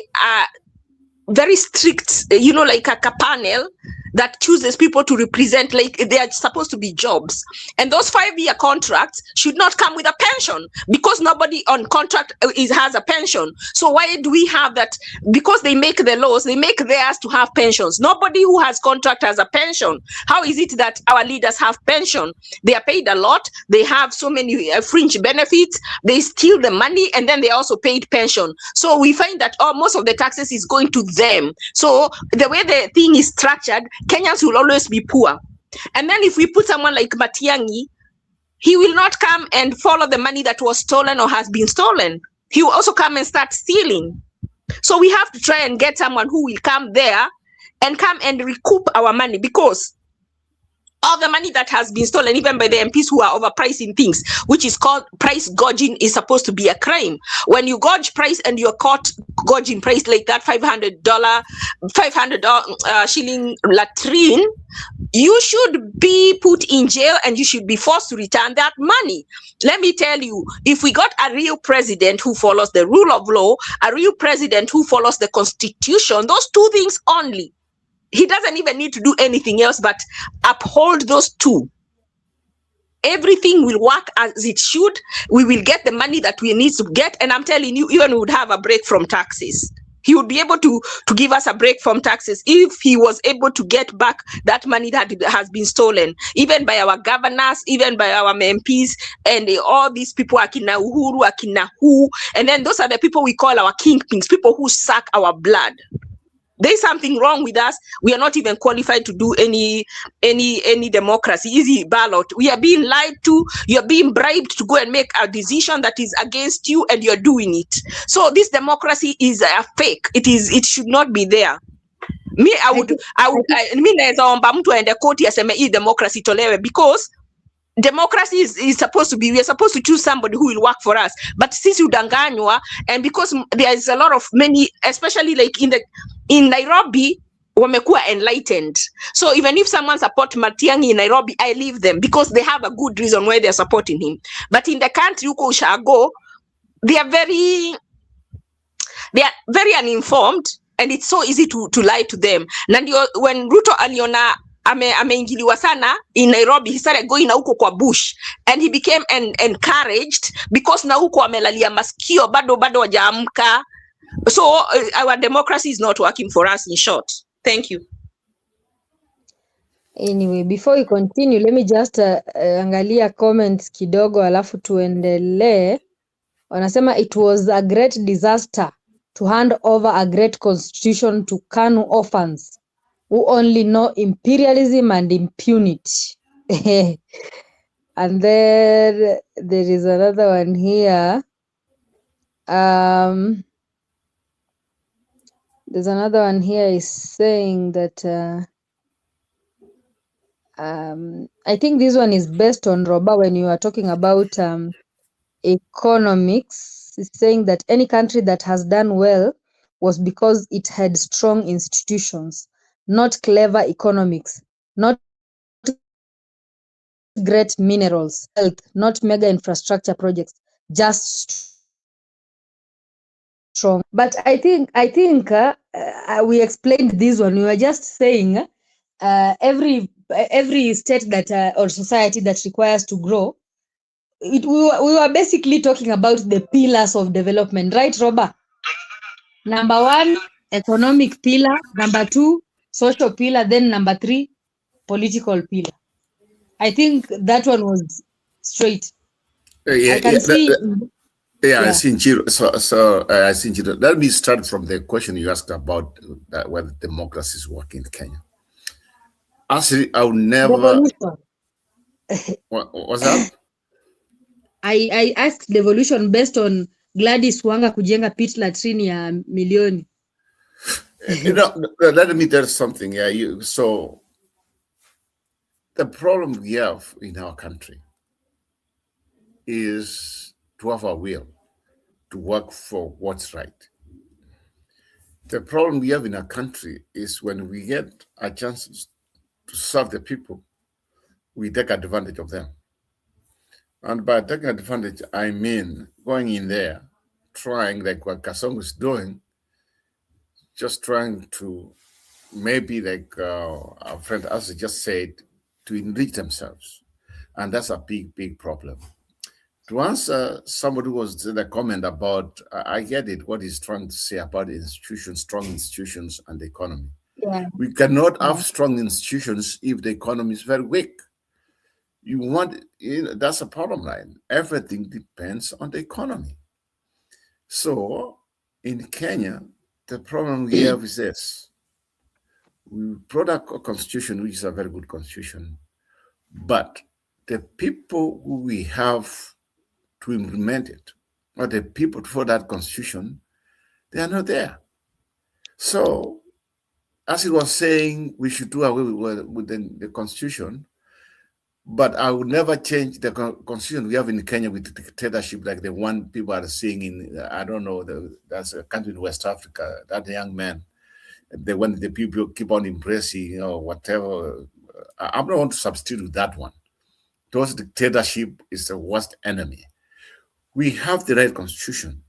very strict, like a panel that chooses people to represent, like they are supposed to be jobs. And those 5-year contracts should not come with a pension, because nobody on contract has a pension. So why do we have that? Because they make the laws, they make theirs to have pensions. Nobody who has contract has a pension. How is it that our leaders have pension? They are paid a lot. They have so many fringe benefits. They steal the money, and then they also paid pension. So we find that most of the taxes is going to them. So the way the thing is structured, Kenyans will always be poor. And then if we put someone like Matiang'i, he will not come and follow the money that was stolen or has been stolen. He will also come and start stealing. So we have to try and get someone who will come there and come and recoup our money, because all the money that has been stolen, even by the MPs who are overpricing things, which is called price gouging, is supposed to be a crime. When you gouge price and you're caught gouging price like that, $500 shilling latrine, you should be put in jail and you should be forced to return that money. Let me tell you, if we got a real president who follows the rule of law, a real president who follows the constitution, those two things only, he doesn't even need to do anything else but uphold those two. Everything will work as it should. We will get the money that we need to get. And I'm telling you, even we would have a break from taxes. He would be able to give us a break from taxes if he was able to get back that money that has been stolen, even by our governors, even by our MPs, and all these people, Akina Uhuru, Akina who, and then those are the people we call our kingpins, people who suck our blood. There's something wrong with us. We are not even qualified to do any democracy, easy ballot. We are being lied to. You're being bribed to go and make a decision that is against you, and you're doing it. So this democracy is a fake. It should not be there. Me, I would naweza omba mtu aende koti aseme hii democracy tolewe, because democracy is supposed to be, we are supposed to choose somebody who will work for us. But since udanganywa, and because there is a lot of many, especially like in Nairobi, wamekuwa enlightened. So even if someone support Matiang'i in Nairobi, I leave them because they have a good reason why they're supporting him. But in the country, uko Ushago, they are very uninformed, and it's so easy to lie to them. Nandio, when Ruto aliona ameingiliwa sana in Nairobi, he started going na huko kwa bush, and he became encouraged because na huko amelalia masikio bado wajaamka. So our democracy is not working for us, in short. Thank you. Anyway, before we continue, let me just angalia comments kidogo alafu tuendelee. Wanasema it was a great disaster to hand over a great constitution to KANU orphans who only know imperialism and impunity. And then there is another one here. There's another one here is saying that I think this one is based on Roba when you are talking about economics. It's saying that any country that has done well was because it had strong institutions, not clever economics, not great minerals, health, not mega infrastructure projects, just strong. But I think we explained this one. We were just saying every every state that or society that requires to grow, we were basically talking about the pillars of development, right, Robert? Number 1, economic pillar. Number 2, social pillar. Then number 3, political pillar. I think that one was straight. I can see. I see Nyiro. I see Nyiro. Let me start from the question you asked about whether democracy is working in Kenya. Actually, I would never. What's that? I asked devolution based on Gladys Wanga kujenga pit latrine ya milioni. Let me tell something. So the problem we have in our country is to have a will to work for what's right. The problem we have in our country is when we get a chance to serve the people, we take advantage of them. And by taking advantage, I mean going in there, trying like what Kasongo is doing, just trying to maybe like our friend Asa just said, to enrich themselves. And that's a big, big problem. To answer somebody who was in a comment about, I get it, what he's trying to say about institutions, strong institutions and the economy. Yeah. We cannot have strong institutions if the economy is very weak. That's a problem line. Everything depends on the economy. So in Kenya, the problem we have is this. We brought a constitution, which is a very good constitution, but the people who we have to implement it, or the people for that constitution, they are not there. So, as it was saying, we should do away with the constitution, but I would never change the constitution we have in Kenya with dictatorship like the one people are seeing in, I don't know, that's a country in West Africa, that young man, when the people keep on embracing, whatever. I'm not want to substitute that one. Those dictatorship is the worst enemy. We have the right constitution,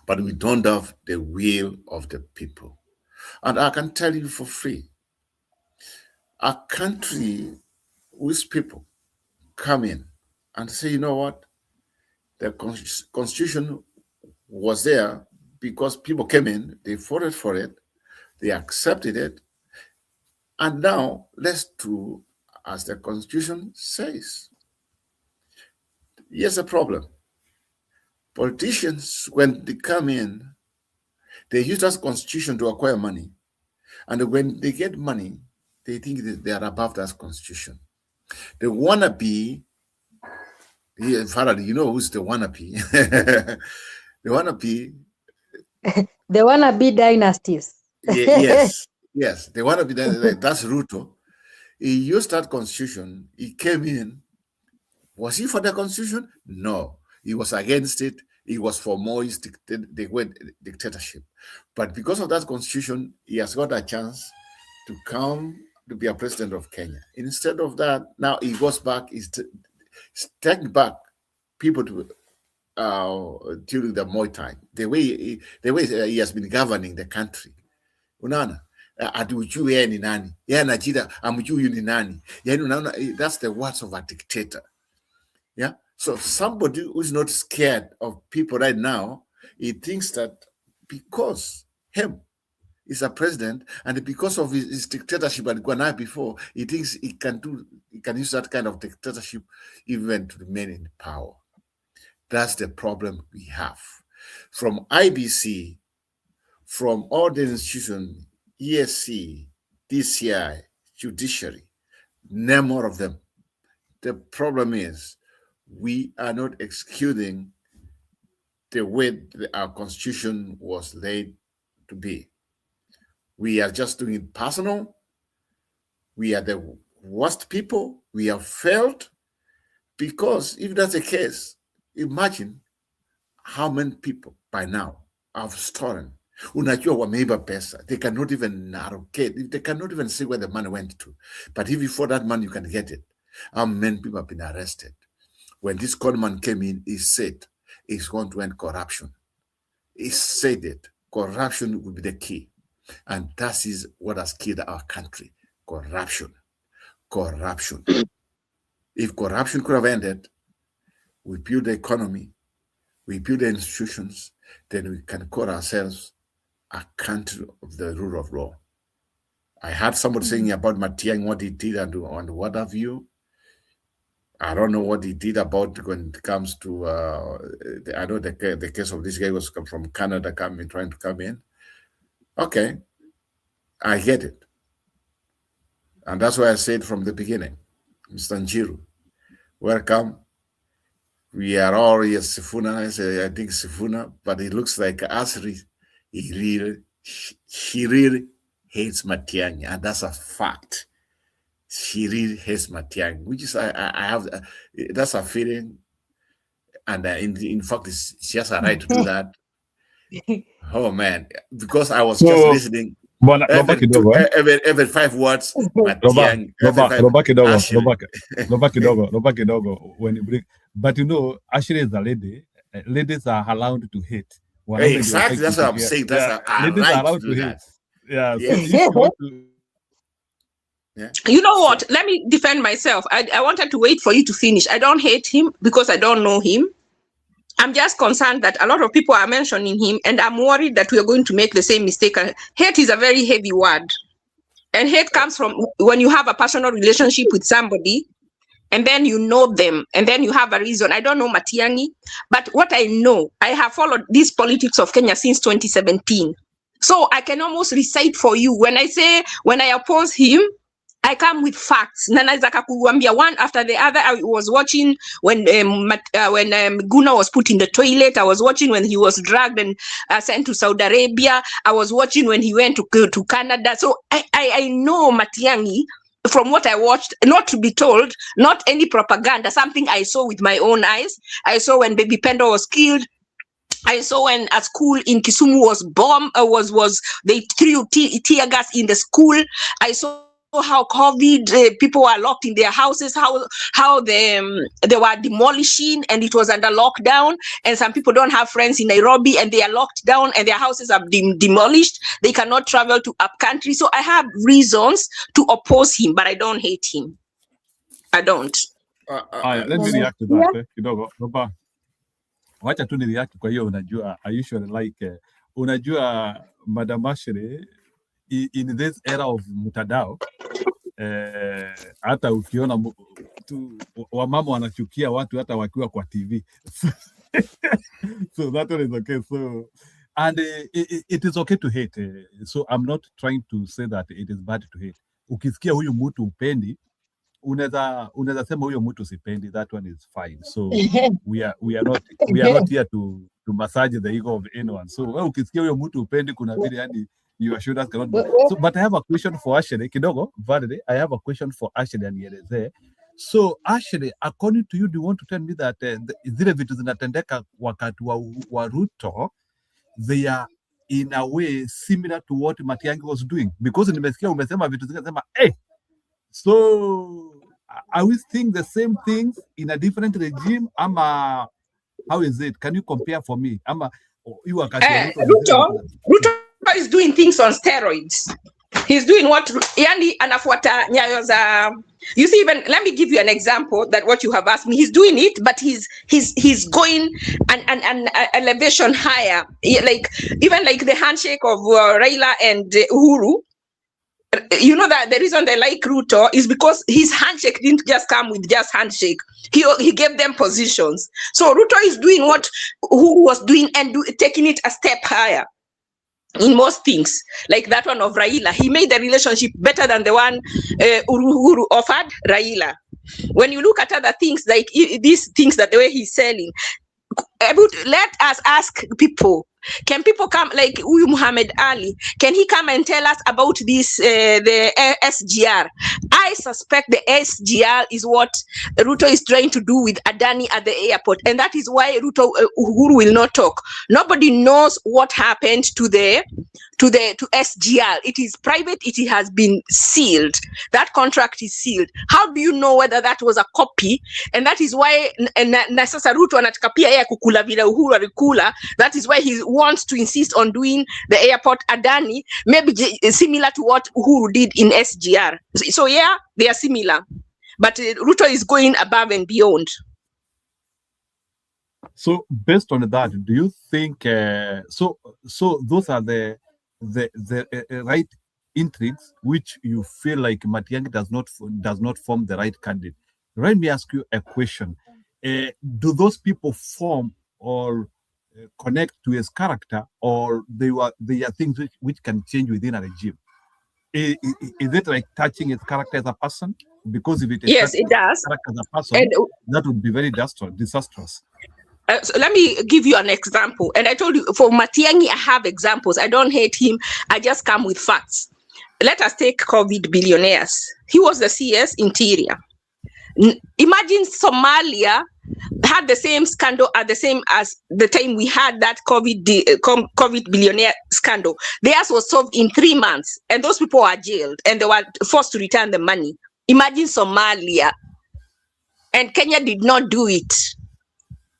but we don't have the will of the people. And I can tell you for free, a country whose people come in and say, you know what, the constitution was there because people came in, they voted for it, they accepted it, and now let's do as the constitution says. Here's a problem. Politicians, when they come in, they use that constitution to acquire money. And when they get money, they think that they are above that constitution. They want to be, Farad, you know who's the wannabe? They want to be. They want to be dynasties. Yes. They want to be, that's Ruto. He used that constitution. He came in. Was he for the constitution? No. He was against it. He was for more dictatorship. But because of that constitution, he has got a chance to come to be a president of Kenya. Instead of that, now he goes back, he's taking back people to during the Moi time. The way he has been governing the country. Unaona? Atujue ni nani? Yeye anajita amjui ni nani? Yaani unaona, that's the words of a dictator. Yeah. So somebody who's not scared of people right now, he thinks that because him is a president and because of his dictatorship and Guanai before, he thinks he can use that kind of dictatorship even to remain in power. That's the problem we have. From IBC, from all the institutions, ESC, DCI, judiciary, name more of them. The problem is we are not executing the way our constitution was laid to be. We are just doing it personal. We are the worst people. We have failed because if that's the case, imagine how many people by now have stolen. Unajua wameiba pesa. They cannot even allocate. They cannot even say where the money went to. But if you for that money, you can get it. How many people have been arrested? When this conman came in, he said it's going to end corruption. He said it. Corruption will be the key. And that is what has killed our country. Corruption. corruption. If corruption could have ended, we build the economy, we build the institutions, then we can call ourselves a country of the rule of law. I heard somebody saying about Matiang, what he did and what have you. I don't know what he did about when it comes to, I know the case of this guy was come from Canada, trying to come in. Okay, I get it. And that's why I said from the beginning, Mr. Nyoro, welcome. We are all here, Sifuna, I think Sifuna, but it looks like Asri, he really hates Matiang, and that's a fact. She really hates Matiang, which is, I have, that's a feeling, and in fact, she has a right to do that. Oh man, because I was just listening. Every 5 words, Matiang, when you bring, but you know, actually, as a lady, ladies are allowed to hate. Exactly, that's what I'm saying. That's ladies are allowed to hate. Yeah, so if you want to. Yeah. You know what? Let me defend myself. I wanted to wait for you to finish. I don't hate him because I don't know him. I'm just concerned that a lot of people are mentioning him, and I'm worried that we are going to make the same mistake. Hate is a very heavy word. And hate comes from when you have a personal relationship with somebody, and then you know them, and then you have a reason. I don't know Matiang'i, but what I know, I have followed this politics of Kenya since 2017. So I can almost recite for you. When I oppose him, I come with facts. One after the other. I was watching when Guna was put in the toilet. I was watching when he was dragged and sent to Saudi Arabia. I was watching when he went to Canada. So I know Matiang'i from what I watched, not to be told, not any propaganda, something I saw with my own eyes. I saw when Baby Pendo was killed. I saw when a school in Kisumu was bombed, they threw tear gas in the school. I saw how COVID people were locked in their houses, how they were demolishing and it was under lockdown, and some people don't have friends in Nairobi and they are locked down and their houses are demolished. They cannot travel to up country. So I have reasons to oppose him, but I don't hate him. I don't. Let me react to that kidogo. Wacha tu ni react kwa hiyo. Unajua, I usually like unajua Madam Ashley, in this era of mtandao, hata ukiona wamama wanachukia watu hata wakiwa kwa TV. So that one is okay. So, and it is okay to hate. So I'm not trying to say that it is bad to hate. Ukisikia huyu mtu upendi, unaweza sema huyo mtu sipendi. That one is fine. So we are not here to massage the ego of anyone. So ukisikia huyo mtu upendi, kuna vile yani your shoulders cannot be. So, but I have a question for Ashley. Kidogo, validate. I have a question for Ashley and Yereze. So, Ashley, according to you, do you want to tell me that zile vitu zinatendeka wakati wa Ruto, they are in a way similar to what Matiang'i was doing? Because nimesikia umesema vitu zinasema, so are we seeing the same things in a different regime? Ama, how is it? Can you compare for me? Ama, you are Ruto is doing things on steroids. He's doing what yani anafuata nyayo za. You see, even let me give you an example that what you have asked me. He's doing it, but he's going an elevation higher. Like even like the handshake of Raila and Uhuru. You know that the reason they like Ruto is because his handshake didn't just come with just handshake. He gave them positions. So Ruto is doing what Uhuru was doing and taking it a step higher. In most things, like that one of Raila, he made the relationship better than the one Uhuru offered Raila. When you look at other things, like these things that the way he's selling, let us ask people. Can people come, like Uyu Muhammad Ali, can he come and tell us about this, the SGR? I suspect the SGR is what Ruto is trying to do with Adani at the airport. And that is why Uhuru will not talk. Nobody knows what happened to SGR. It is private. It has been sealed. That contract is sealed. How do you know whether that was a copy? And that is why na sasa Ruto anataka pia yeye kukula vile Uhuru alikula. That is why he wants to insist on doing the airport Adani, maybe similar to what Uhuru did in SGR. So yeah, they are similar, but Ruto is going above and beyond. So based on that, do you think so those are the right intrigues which you feel like Matiang'i does not form the right candidate? Let me ask you a question. Do those people form or connect to his character, or they are things which can change within a regime? Is it like touching his character as a person? Because if it is yes, it does. Character as a person, and that would be very disastrous. So let me give you an example. And I told you, for Matiang'i, I have examples. I don't hate him. I just come with facts. Let us take COVID billionaires. He was the CS Interior. Imagine Somalia had the same scandal at the same as the time we had that COVID billionaire scandal. Theirs was solved in 3 months, and those people were jailed, and they were forced to return the money. Imagine Somalia. And Kenya did not do it.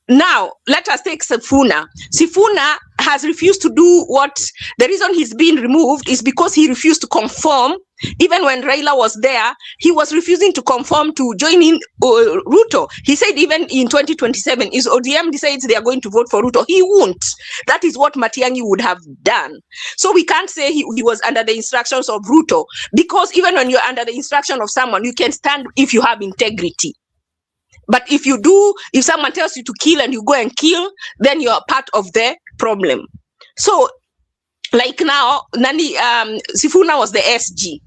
Now, let us take Sifuna. Sifuna has refused to do what, the reason he's been removed is because he refused to conform. Even when Raila was there, he was refusing to conform to join in Ruto. He said even in 2027, if ODM decides they are going to vote for Ruto, he won't. That is what Matiang'i would have done. So we can't say he was under the instructions of Ruto, because even when you're under the instruction of someone, you can stand if you have integrity. But if someone tells you to kill and you go and kill, then you're part of the problem. So, like now, Sifuna was the SG.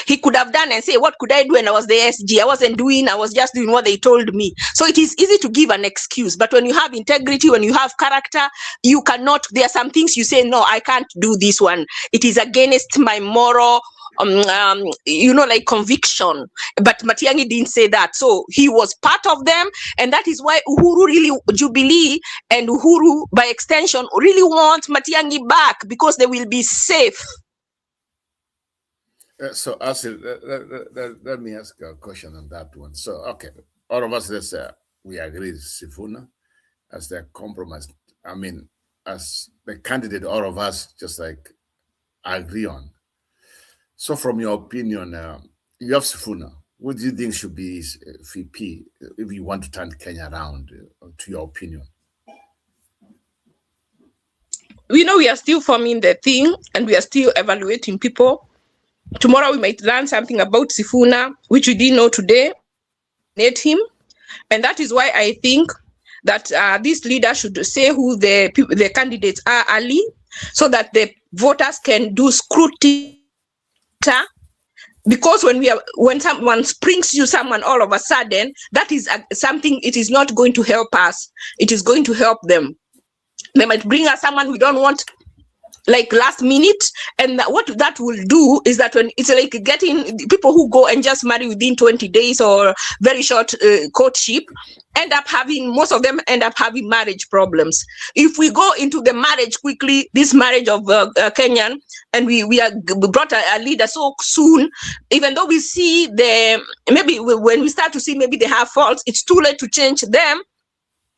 He could have done and say, what could I do when I was the SG? I was just doing what they told me. So it is easy to give an excuse. But when you have integrity, when you have character, you cannot, there are some things you say, no, I can't do this one. It is against my moral like conviction. But Matiang'i didn't say that. So he was part of them, and that is why Uhuru really, Jubilee and Uhuru by extension, really want Matiang'i back, because they will be safe. So Asil, let me ask a question on that one. So okay, all of us, let's we agree Sifuna as the compromise. I mean, as the candidate, all of us just like agree on. So from your opinion, you have Sifuna. What do you think should be his VP if you want to turn Kenya around, to your opinion? We know we are still forming the thing, and we are still evaluating people. Tomorrow we might learn something about Sifuna, which we didn't know today. Need him. And that is why I think that this leader should say who the candidates are early, so that the voters can do scrutiny. Because when someone springs you someone all of a sudden, that is something, it is not going to help us. It is going to help them. They might bring us someone we don't want, like last minute, and what that will do is that when it's like getting people who go and just marry within 20 days or very short courtship, most of them end up having marriage problems. If we go into the marriage quickly, this marriage of Kenyan, and we brought a leader so soon, even though we see maybe when we start to see maybe they have faults, it's too late to change them.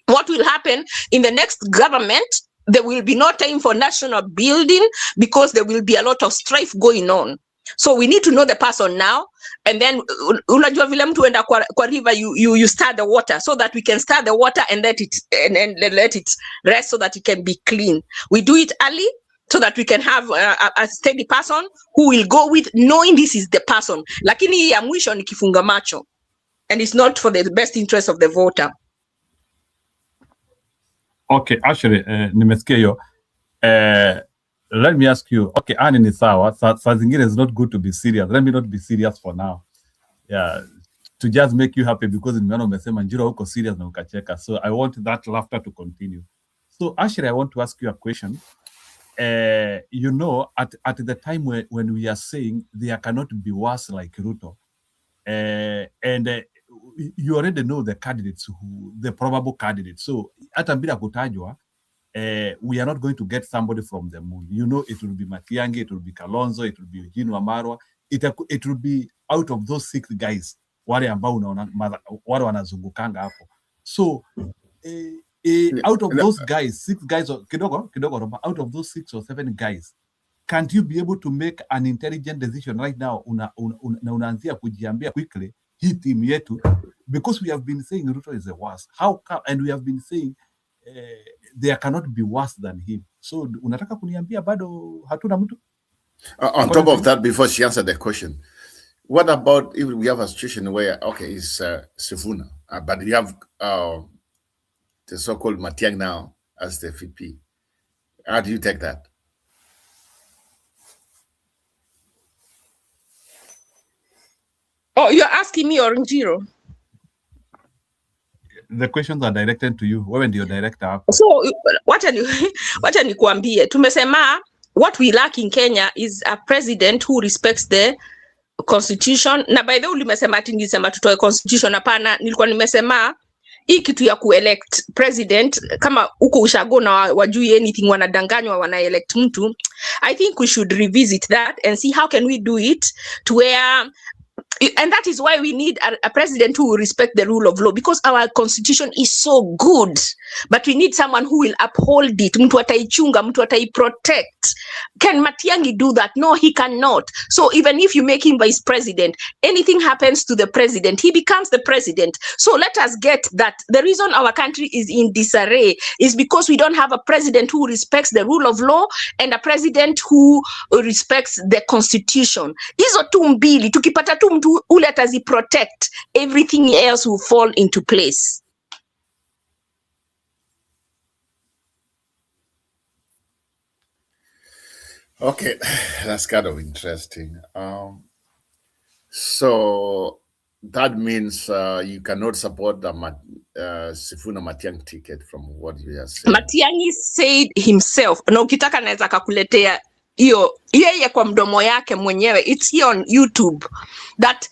What will happen in the next government? There will be no time for national building, because there will be a lot of strife going on. So we need to know the person now, and then unajua vile mtu enda kwa river, you stir the water, so that we can stir the water and let it rest, so that it can be clean. We do it early, so that we can have a steady person who will go with, knowing this is the person. Lakini ya mwisho ni kifunga macho, and it's not for the best interest of the voter. Okay, actually, nimesikia hiyo. Let me ask you, okay, Annie ni sawa, saa zingine is not good to be serious. Let me not be serious for now. Yeah, to just make you happy, because nimeona umesema Njiro uko serious na ukacheka. So I want that laughter to continue. So actually, I want to ask you a question. At the time when we are saying there cannot be worse like Ruto, and you already know the candidates, the probable candidates. So hata bila kutajwa, we are not going to get somebody from the moon. You know, it will be Matiang'i, it will be Kalonzo, it will be Eugene Wamalwa. It will be out of those 6 guys, wale ambao unaona wale wanazungukanga hapo. So Out of those guys, 6 guys, or kidogo, out of those 6 or 7 guys, can't you be able to make an intelligent decision right now? Unaanzia kujiambia quickly hii team yetu, because we have been saying Ruto is the worst. How come? And we have been saying there cannot be worse than him. So unataka kuniambia bado hatuna mtu? On top of that, before she answered the question, what about if we have a situation where, okay, it's Sifuna, but you have the so-called Matiang now as the VP? How do you take that? Oh, you're asking me or Njiro? The questions are directed to you. When do you director? So wacha nikuambie, tumesema what we lack in Kenya is a president who respects the constitution. Na by the way, nimesema ati nilisema tutoe constitution. Hapana, nilikuwa nimesema hii kitu ya kuelect president, kama uko ushago na wajui anything, wanadanganywa wanaelect mtu. I think we should revisit that and see how can we do it to where, and that is why we need a president who will respect the rule of law, because our constitution is so good, but we need someone who will uphold it. Mtu ataichunga, mtu ataiprotect. Can Matiang'i do that? No, he cannot. So even if you make him vice president, anything happens to the president, he becomes the president. So let us get that. The reason our country is in disarray is because we don't have a president who respects the rule of law and a president who respects the constitution. Hizo tu mbili, tukipata tu mtu ule atazi protect, everything else will fall into place. Okay, that's kind of interesting. So that means you cannot support the Sifuna Matiang'i ticket from what you are saying. Matiang'i said himself, na ukitaka naweza kakuletea hiyo yeye kwa mdomo yake mwenyewe, it's here on YouTube, that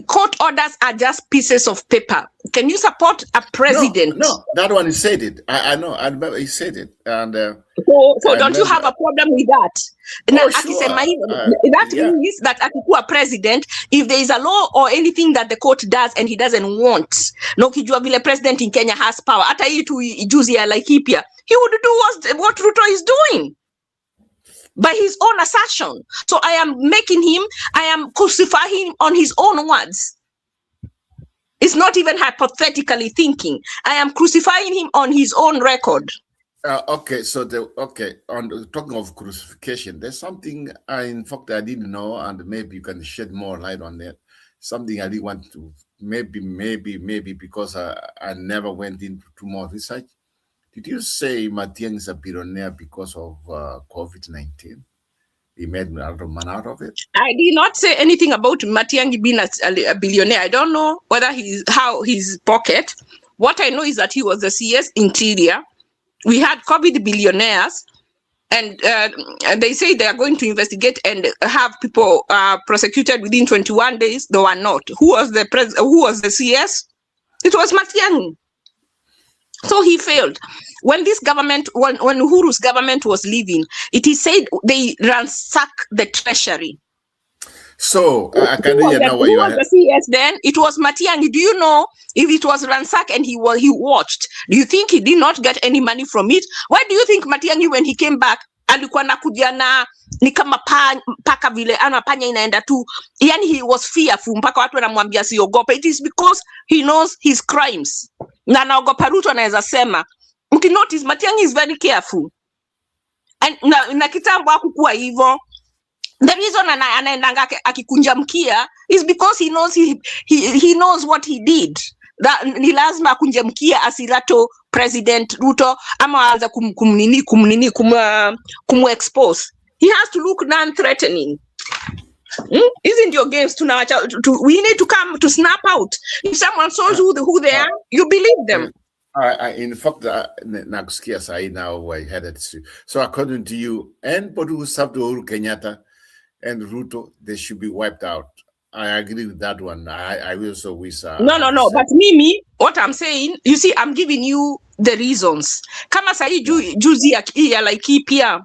court orders are just pieces of paper. Can you support a president? No, that one he said it. I know. I remember he said it. And so don't you have a problem with that? Oh, sure. That means that akikuwa president, if there is a law or anything that the court does and he doesn't want, no kijua vile president in Kenya has power, hata hii tu juzi ya Laikipia, he would do what Ruto is doing by his own assertion. So I am crucifying him on his own words. It's not even hypothetically thinking. I am crucifying him on his own record. Okay, so on talking of crucifixion, there's something in fact I didn't know, and maybe you can shed more light on that. Something I didn't want to, maybe because I never went into more research. Did you say Matiang'i is a billionaire because of COVID-19? He made a lot of money out of it? I did not say anything about Matiang'i being a billionaire. I don't know whether how his pocket. What I know is that he was the CS Interior. We had COVID billionaires, and they say they are going to investigate and have people prosecuted within 21 days. They were not. Who was the CS? It was Matiang'i. So he failed. When this government, when Uhuru's government was leaving, it is said they ransacked the treasury. So I can hear now what you are. The CS then? It was Matiang'i. Do you know if it was ransacked and he watched? Do you think he did not get any money from it? Why do you think Matiang'i, when he came back, alikuwa nakuja na ni kama paka vile ana panya inaenda tu, yani he was fearful mpaka watu wanamwambia siogope? It is because he knows his crimes. Na naogopa Ruto anaweza sema. Ukinotice Matiang'i is very careful. And na kitambo hakukuwa hivyo. The reason anaendanga akikunja mkia is because he knows he knows what he did. That ni lazima akunje mkia asirato President Ruto ama aanza kumexpose. He has to look non-threatening. Isn't your games we need to come to snap out. If someone shows who they are, you believe them. In fact, nakusikia sahi now I headed to. So according to you, anybody who served Uhuru Kenyatta and Ruto, they should be wiped out. I agree with that one. I also wish. No. But Mimi, what I'm saying, you see, I'm giving you the reasons. Kama sahi juzi ya Laikipia,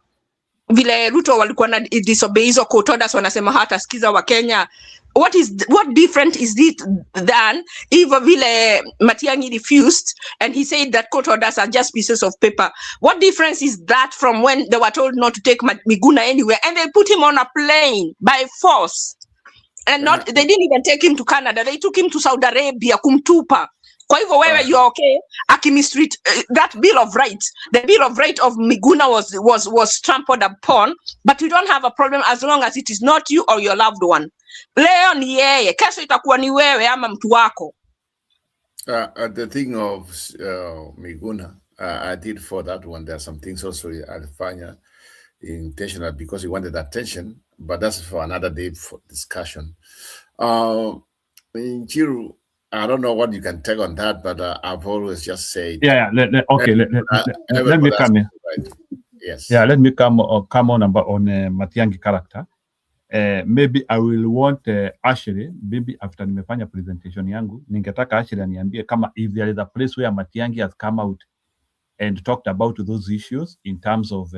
vile Ruto walikuwa na disobey hizo court orders, wanasema hatasikiza wa Kenya. What different is it than if vile Matiang'i refused and he said that court orders are just pieces of paper? What difference is that from when they were told not to take Miguna anywhere and they put him on a plane by force? And not they didn't even take him to Canada, they took him to Saudi Arabia kumtupa. Kwa hivyo wewe you are okay akimistreat that bill of rights, the bill of right of Miguna was trampled upon, but you don't have a problem as long as it is not you or your loved one. Leo ni yeye, kesho itakuwa ni wewe ama mtu wako. The thing of Miguna, I did for that one. There are some things also Alfanya intentional because he wanted attention, but that's for another day for discussion. In Chiru, I don't know what you can take on that, but I've always just said. Yeah. Let me come in. Right. Yes. Yeah, let me come on about on Matiang'i character. Maybe I will want Ashley, maybe after nimefanya presentation yangu, ningetaka Ashley aniambie kama if there is a place where Matiang'i has come out and talked about those issues in terms of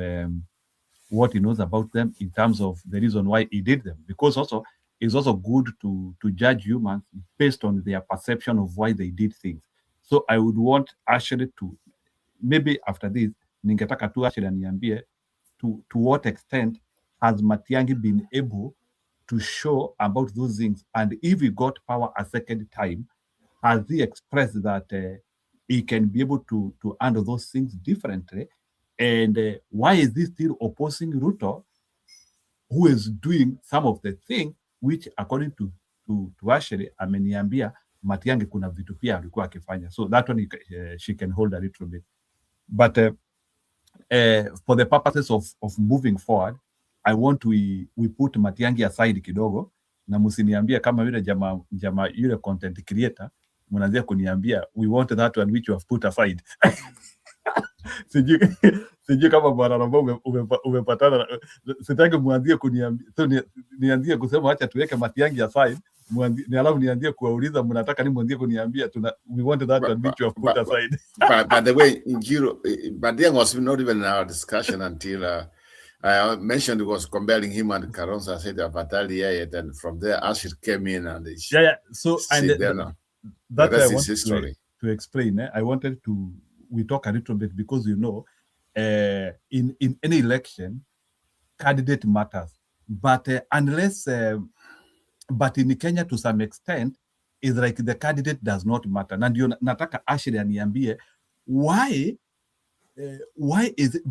what he knows about them, in terms of the reason why he did them, because also it's also good to judge humans based on their perception of why they did things. So I would want Ashley to, maybe after this, ningetaka tu Ashley aniambie to what extent has Matiang'i been able to show about those things, and if he got power a second time, has he expressed that he can be able to handle those things differently? And why is he still opposing Ruto, who is doing some of the things which according to Ashley ameniambia Matiang'i kuna vitu pia alikuwa akifanya. So that one she can hold a little bit. But for the purposes of moving forward, I want we put Matiang'i aside kidogo, na msiniambia kama yule jamaa yule content creator mnaanzia kuniambia we want that one which you have put aside. Sijui kama bwana Rombo umepatana, sitaki muanzie kuniambia, so nianzie kusema acha tuweke Matiang'i aside, ni alafu nianzie kuwauliza mnataka ni muanzie kuniambia we want that one which you have put aside. By the way, Njiro, Matiang'i was not even in our discussion until I mentioned it was comparing him and Karonsa. I said Batali, and from there Ashir came in and so and that I want history to explain. I wanted we talk a little bit because in any election, candidate matters, but unless but in Kenya to some extent, it's like the candidate does not matter. And nataka Ashley aniambie why is it?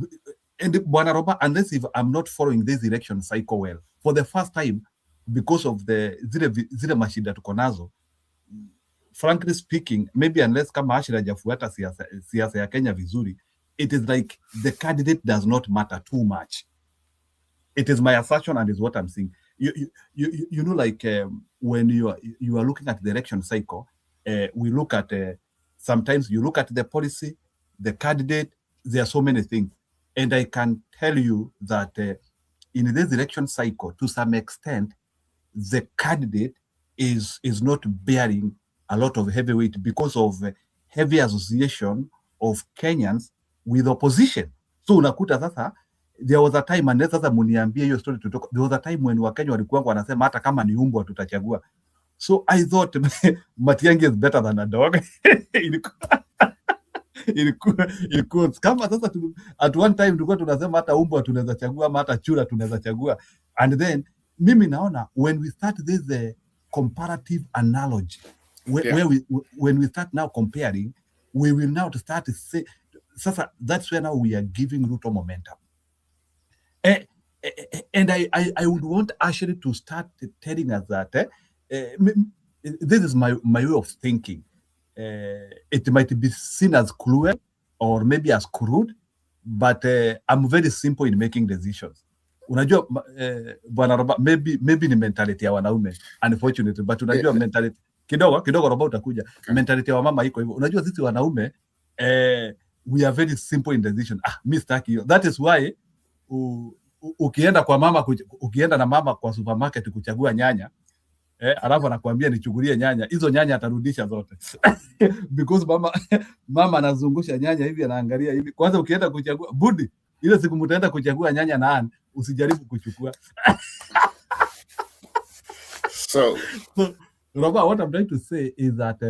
And Bwana Roba, unless if I'm not following this election cycle well, for the first time, because of the zile mashida tuko nazo, frankly speaking, maybe unless kama Ashley hajafuata siasa ya Kenya vizuri, it is like the candidate does not matter too much. It is my assertion and is what I'm saying. You know, like when you are looking at the election cycle, we look at sometimes you look at the policy, the candidate. There are so many things. And I can tell you that in this election cycle, to some extent, the candidate is not bearing a lot of heavyweight because of heavy association of Kenyans with opposition. So unakuta sasa, there was a time, and sasa muniambie hiyo story tutoka, there was a time when Wakenya walikuwa wanasema hata kama ni umbwa tutachagua. So I thought Matiang'i is better than a dog. Ilikuwa kama sasa at one time tulikuwa tunasema hata umbwa tunaweza chagua ama hata chura tunaweza chagua, and then mimi naona when we start this comparative analogy when we start now comparing, we will now start to say sasa that's where now we are giving Ruto momentum. And I would want Ashley to start telling us that this is my way of thinking. It might be seen as cruel or maybe as crude, but I'm very simple in making decisions. Unajua bwana Roba, maybe ni mentality ya wanaume unfortunately, but unajua mentality kidogo Roba utakuja, mentality ya mama iko hivyo. Unajua sisi wanaume we are very simple in decision. Mimi sitaki hiyo. That is why ukienda na mama kwa supermarket kuchagua nyanya, alafu anakuambia nichukulie nyanya, hizo nyanya atarudisha zote. Because mama anazungusha nyanya hivi, anaangalia hivi. Kwanza ukienda kuchagua budi, ile siku mtaenda kuchagua nyanya na usijaribu kuchukua. So, Robert, what I'm trying to say is that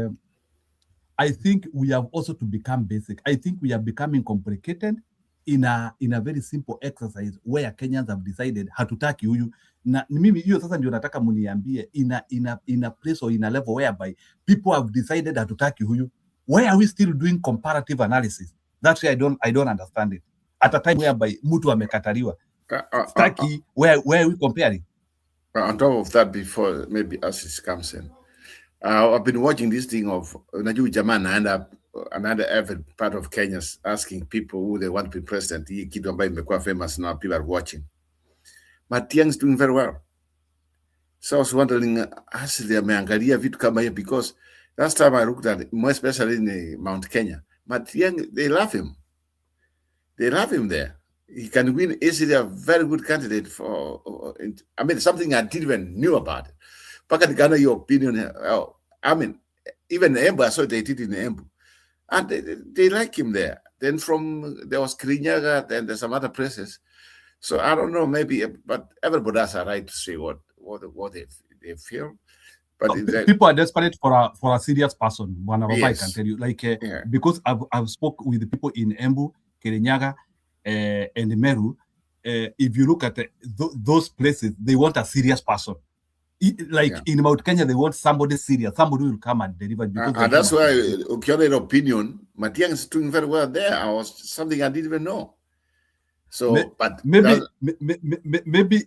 I think we have also to become basic. I think we are becoming complicated in a very simple exercise where Kenyans have decided hatutaki huyu, na mimi hiyo sasa ndio nataka muniambie in a place or in a level whereby people have decided hatutaki huyu. Why are we still doing comparative analysis? That's why I don't understand it. At a time whereby mtu amekataliwa. Staki, where are we comparing? On top of that, before maybe Asis comes in, I've been watching this thing of Najuu Jaman and another avid part of Kenyans asking people who they want to be president. Hii kitu ambayo imekuwa famous now, people are watching. Matiang's doing very well. So I was wondering, actually, ameangalia vitu kama hiyo, because last time I looked at it, more especially in Mount Kenya, Matiang, they love him. They love him there. He can win easily, a very good candidate for, I mean, something I didn't even knew about it. Paka nikana your opinion. I mean, even Embu, I saw they did in Embu. And they like him there. Then there was Kirinyaga, then there's some other places. So I don't know, maybe, but everybody has a right to say what they feel. But people are desperate for a serious person. One of I can tell you, like because I've spoke with the people in Embu, Kirinyaga, and Meru. If you look at those places, they want a serious person. In Mount Kenya, they want somebody serious, somebody who will come and deliver. And that's why, your opinion, Matiang is doing very well there. Something I didn't even know. So, but maybe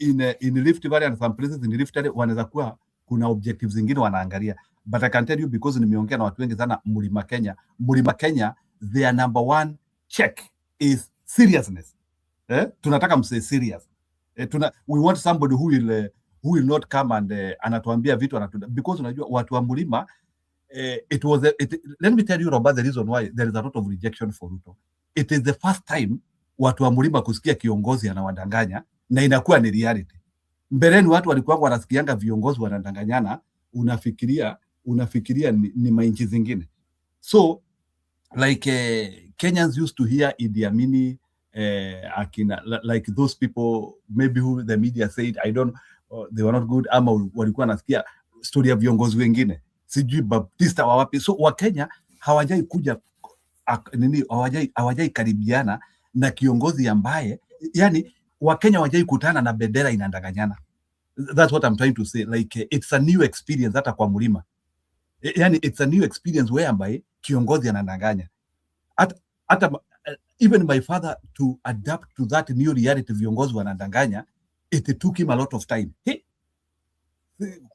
in Rift Valley and some places in Rift Valley wanaweza kuwa kuna objectives zingine wanaangalia, but I can tell you because nimeongea na watu wengi sana Mlima Kenya, their number one check is seriousness. Tunataka mse serious. We want somebody who will not come and anatuambia vitu because unajua watu wa Mlima let me tell you about the reason why there is a lot of rejection for Ruto. It is the first time watu wa Mlima kusikia kiongozi anawadanganya na inakuwa ni reality. Mbeleni watu walikuwa wanasikianga viongozi wanadanganyana, unafikiria ni mainchi zingine. So like Kenyans used to hear Idi Amin, like those people maybe who the media said they were not good, ama walikuwa nasikia story ya viongozi wengine, sijui Baptista wa wapi. So wa Kenya hawajai kuja hawajai karibiana na kiongozi ambaye, yani Wakenya hawajai kutana na bendera inadanganyana. That's what I'm trying to say. Like it's a new experience hata kwa Mlima. Yani it's a new experience whereby kiongozi anadanganya. Hata even my father to adapt to that new reality viongozi wanadanganya, it took him a lot of time.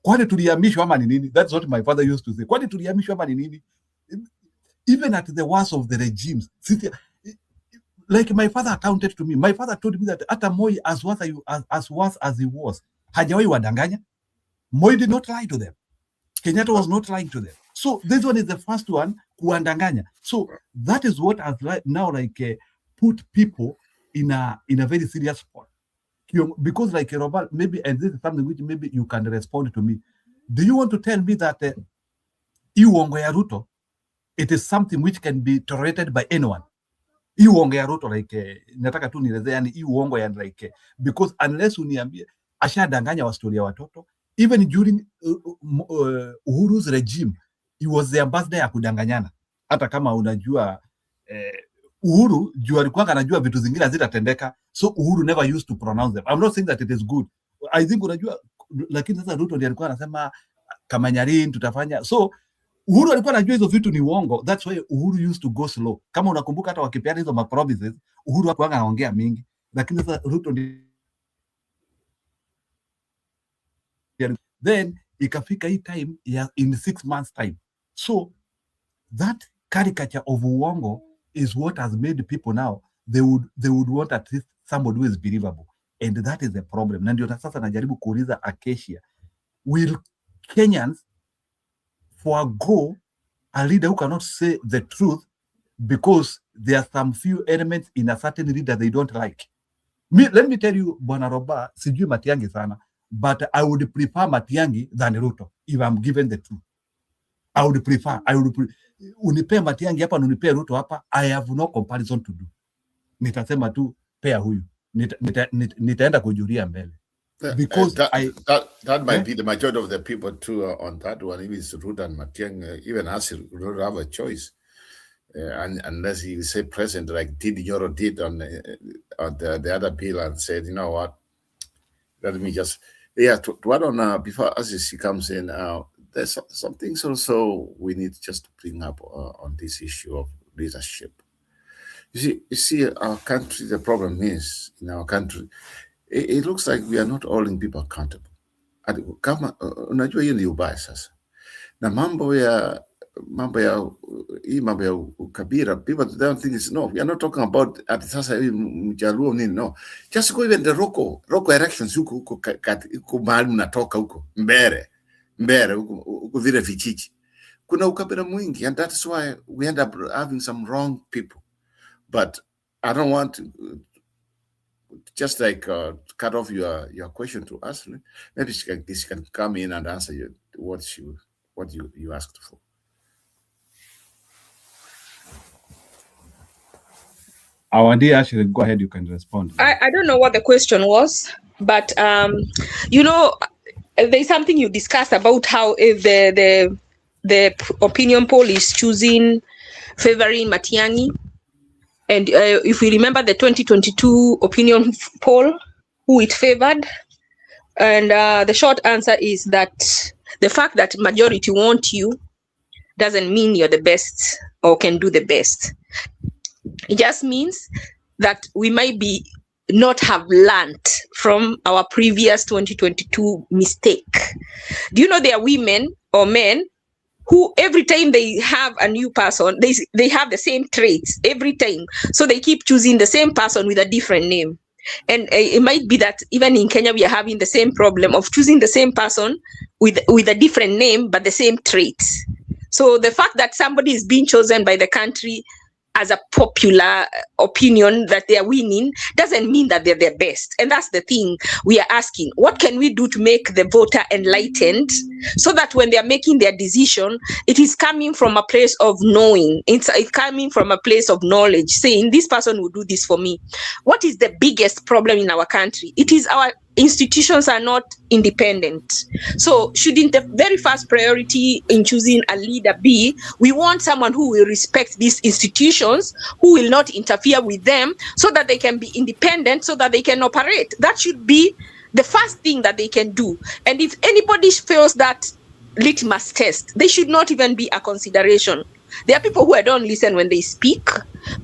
Kwani tulihamishwa ama ni nini? That's what my father used to say. Kwani tulihamishwa ama ni nini? Even at the worst of the regimes, like my father accounted to me. My father told me that hata Moi, as worse as he was, hajawahi wadanganya. Moi did not lie to them. Kenyatta was not lying to them. So this one is the first one kuandanganya. So that is what has now put people in a very serious spot. Because like Robert, maybe, and this is something which maybe you can respond to me. Do you want to tell me that Iwongo ya Ruto, it is something which can be tolerated by anyone? Iwongo ya Ruto, nataka tu nieleze, yani Iwongo ya because unless uniambie ashadanganya wa story ya watoto, even during Uhuru's regime, he was the ambassador ya kudanganyana. Hata kama unajua Uhuru juu alikuwa anajua vitu zingine hazitatendeka, so Uhuru never used to pronounce them. I'm not saying that it is good. I think unajua, lakini sasa Ruto ndiye alikuwa anasema kama Nyarin tutafanya. So Uhuru alikuwa anajua hizo vitu ni uongo. That's why Uhuru used to go slow. Kama unakumbuka hata wakipeana hizo ma promises, Uhuru hakuwa anaongea mingi, lakini sasa Ruto ndiye. Then ikafika hii time in 6 months time. So that caricature of uongo is what has made people now, they would want at least somebody who is believable, and that is the problem. Na ndio sasa najaribu kuuliza Acacia, will Kenyans forego a leader who cannot say the truth because there are some few elements in a certain leader they don't like? Let me tell you, Bwana Roba, sijui Matiang'i sana, but I would prefer Matiang'i than Ruto if I'm given the truth. I would prefer unipe Matiang'i hapa, unipe Ruto hapa, I have no comparison to do. Nitasema tu pea huyu. nitaenda kujulia mbele. Because that might be the majority of the people too on that one. Even Ruto and Matiang, even us, don't have a choice, and unless you say present like Nyoro did on the other bill and said, you know what, let me just to add on before as she comes in. There's some things also we need just to bring up on this issue of leadership. You see, our country. The problem is in our country. It looks like we are not holding people accountable. Kama unajua hiyo ni ubaya sasa. Na mambo ya ukabila, people don't think it's no. We are not talking about at sasa hii mjaluo nini, no. Just go even the local elections huko mahali mnatoka huko mbere huko vile vijiji. Kuna ukabila mwingi, and that's why we end up having some wrong people. But I don't want to just like cut off your question to us. Maybe she can come in and answer you what you asked for. Awandi, actually, go ahead. You can respond. I don't know what the question was, but there's something you discussed about how if the opinion poll is choosing favoring Matiang'i. And if we remember the 2022 opinion poll, who it favored, and the short answer is that the fact that majority want you doesn't mean you're the best or can do the best. It just means that we might be not have learned from our previous 2022 mistake. Do you know there are women or men who every time they have a new person, they have the same traits every time. So they keep choosing the same person with a different name. And it might be that even in Kenya, we are having the same problem of choosing the same person with a different name, but the same traits. So the fact that somebody is being chosen by the country as a popular opinion that they are winning doesn't mean that they're their best. And that's the thing we are asking. What can we do to make the voter enlightened so that when they are making their decision, it is coming from a place of knowing. It's coming from a place of knowledge, saying this person will do this for me. What is the biggest problem in our country? It is our institutions are not independent. So shouldn't the very first priority in choosing a leader be, we want someone who will respect these institutions, who will not interfere with them, so that they can be independent, so that they can operate. That should be the first thing that they can do. And if anybody fails that litmus test, they should not even be a consideration. There are people who I don't listen when they speak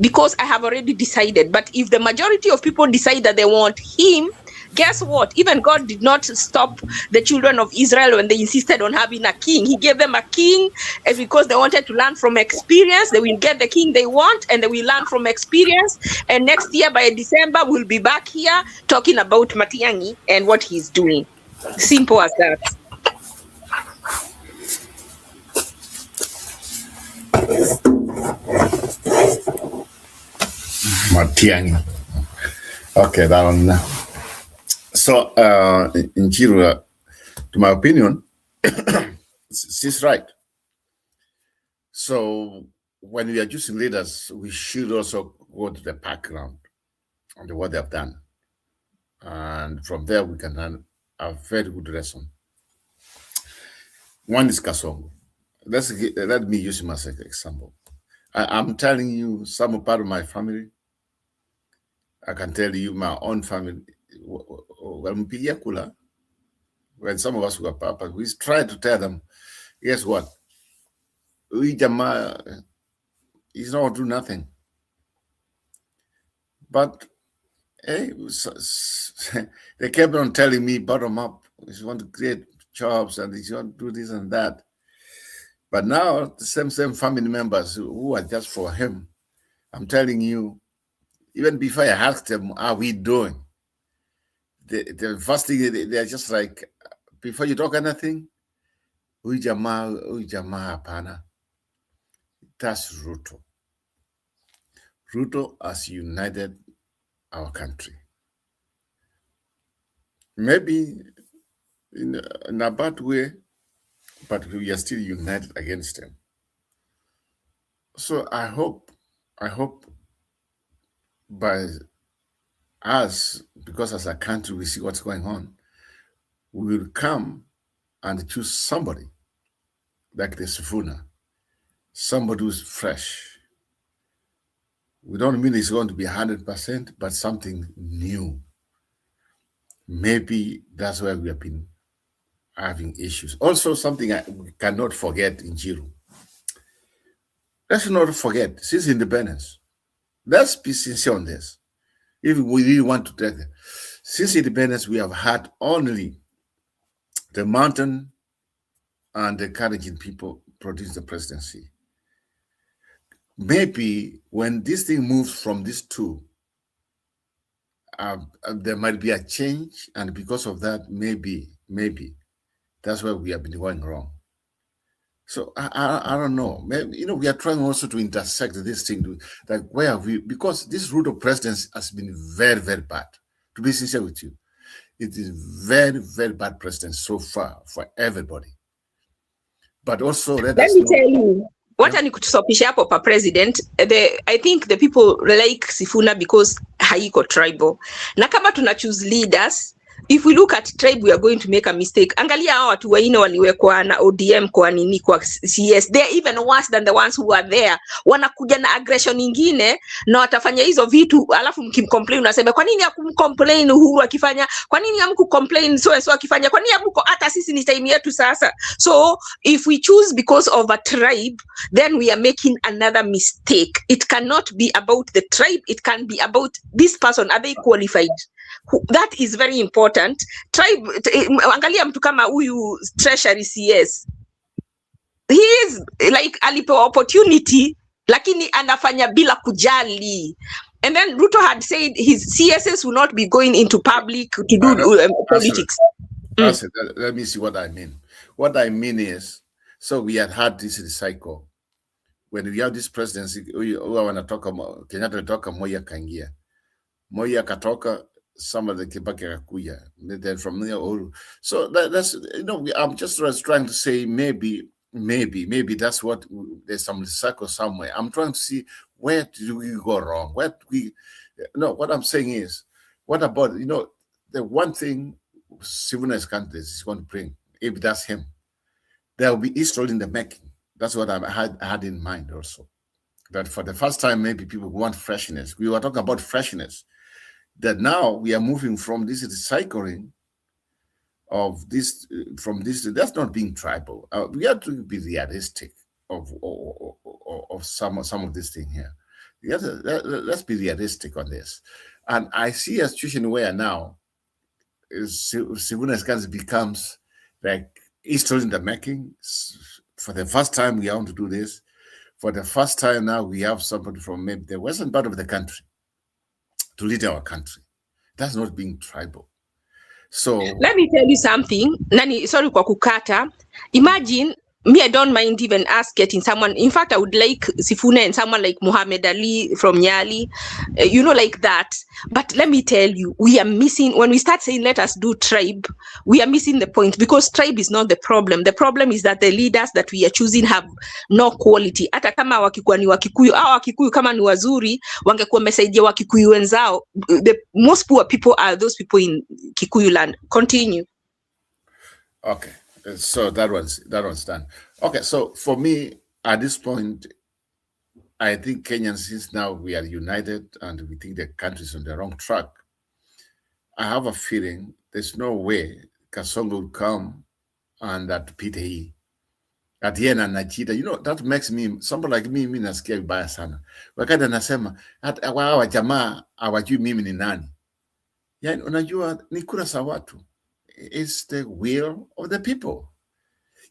because I have already decided. But if the majority of people decide that they want him, guess what? Even God did not stop the children of Israel when they insisted on having a king. He gave them a king because they wanted to learn from experience. They will get the king they want and they will learn from experience. And next year by December, we'll be back here talking about Matiang'i and what he's doing. Simple as that. Matiang'i. Okay, that one. So, in Nyiro, to my opinion, she's right. So, when we are choosing leaders, we should also go to the background of what they have done. And from there, we can learn a very good lesson. One is Kasongo. Let me use him as an example. I'm telling you, some part of my family, I can tell you my own family. When some of us were papa, we tried to tell them, guess what? He's not going to do nothing. But hey, they kept on telling me bottom up, he's want to create jobs and he's want to do this and that. But now the same family members who are just for him, I'm telling you, even before I asked them, how are we doing? The first thing, they're just like, before you talk anything, huyu jamaa hapana. That's Ruto. Ruto has united our country. Maybe in a bad way, but we are still united against him. So I hope by us, because as a country we see what's going on, we will come and choose somebody like the Sifuna, somebody who's fresh. We don't mean it's going to be 100%, but something new. Maybe that's where we have been having issues. Also, something we cannot forget in Jiru. Let's not forget, since independence, let's be sincere on this. If we really want to take it, since independence, we have had only the mountain and the Kalenjin people produce the presidency. Maybe when this thing moves from these two, there might be a change, and because of that, maybe that's where we have been going wrong. So I don't know. Maybe, we are trying also to intersect this thing, like where have we, because this route of presidency has been very, very bad. To be sincere with you, it is very, very bad president so far for everybody. But also let me tell you. Wacha nikutusopisha hapo pa president. I think the people like Sifuna because haiko tribal. Na kama tuna choose leaders, if we look at tribe, we are going to make a mistake. Angalia hao watu waine waliwekwa na ODM kwa nini kwa CS. They're even worse than the ones who are there. Wanakuja na aggression nyingine na watafanya hizo vitu, alafu mkimcomplain unasema kwa nini hakumcomplain Uhuru akifanya? Kwa nini hamkucomplain so akifanya? Kwa nini hamko hata sisi ni time yetu sasa? So if we choose because of a tribe, then we are making another mistake. It cannot be about the tribe. It can be about this person. Are they qualified? That is very important. Tribe, angalia mtu kama huyu treasury CS. He is like alipewa opportunity, lakini anafanya bila kujali. And then Ruto had said his CSs will not be going into public to do politics. Let me see what I mean. What I mean is, so we had this cycle. When we have this presidency, we want to talk about Kenyatta talk Moya Kangia. Moya katoka, some of the Kibaki Kakuya. Then from there, so that's I'm just trying to say maybe that's what there's some circle somewhere. I'm trying to see where do we go wrong. What I'm saying is, what about the one thing civilized countries is going to bring, if that's him, there will be Israel in the making. That's what I had in mind also. That for the first time, maybe people want freshness. We were talking about freshness. That now we are moving from this recycling of this, from this, that's not being tribal. We have to be realistic of some of this thing here. Let's be realistic on this. And I see a situation where now Sivuna becomes like Israel in the making. For the first time, we want to do this. For the first time now, we have somebody from maybe the western part of the country to lead our country. That's not being tribal. So let me tell you something. Nani, sorry kwa kukata. Imagine me, I don't mind even us getting someone. In fact, I would like Sifuna and someone like Muhammad Ali from Nyali, like that. But let me tell you, we are missing, when we start saying, let us do tribe, we are missing the point, because tribe is not the problem. The problem is that the leaders that we are choosing have no quality. Hata kama wakikuwa ni Wakikuyu, Wakikuyu kama ni wazuri, wangekuwa mesaidia Wakikuyu wenzao. The most poor people are those people in Kikuyu land. Continue. Okay. So that one's done. Okay, so for me, at this point, I think Kenyans, since now we are united and we think the country's on the wrong track, I have a feeling there's no way Kasongo will come and that PTE at the end and Najita. That makes me, somebody like me nasikia vibaya sana. Wakati anasema, hawa jamaa hawajui mimi ni nani. Yani unajua ni kura za watu. It's the will of the people.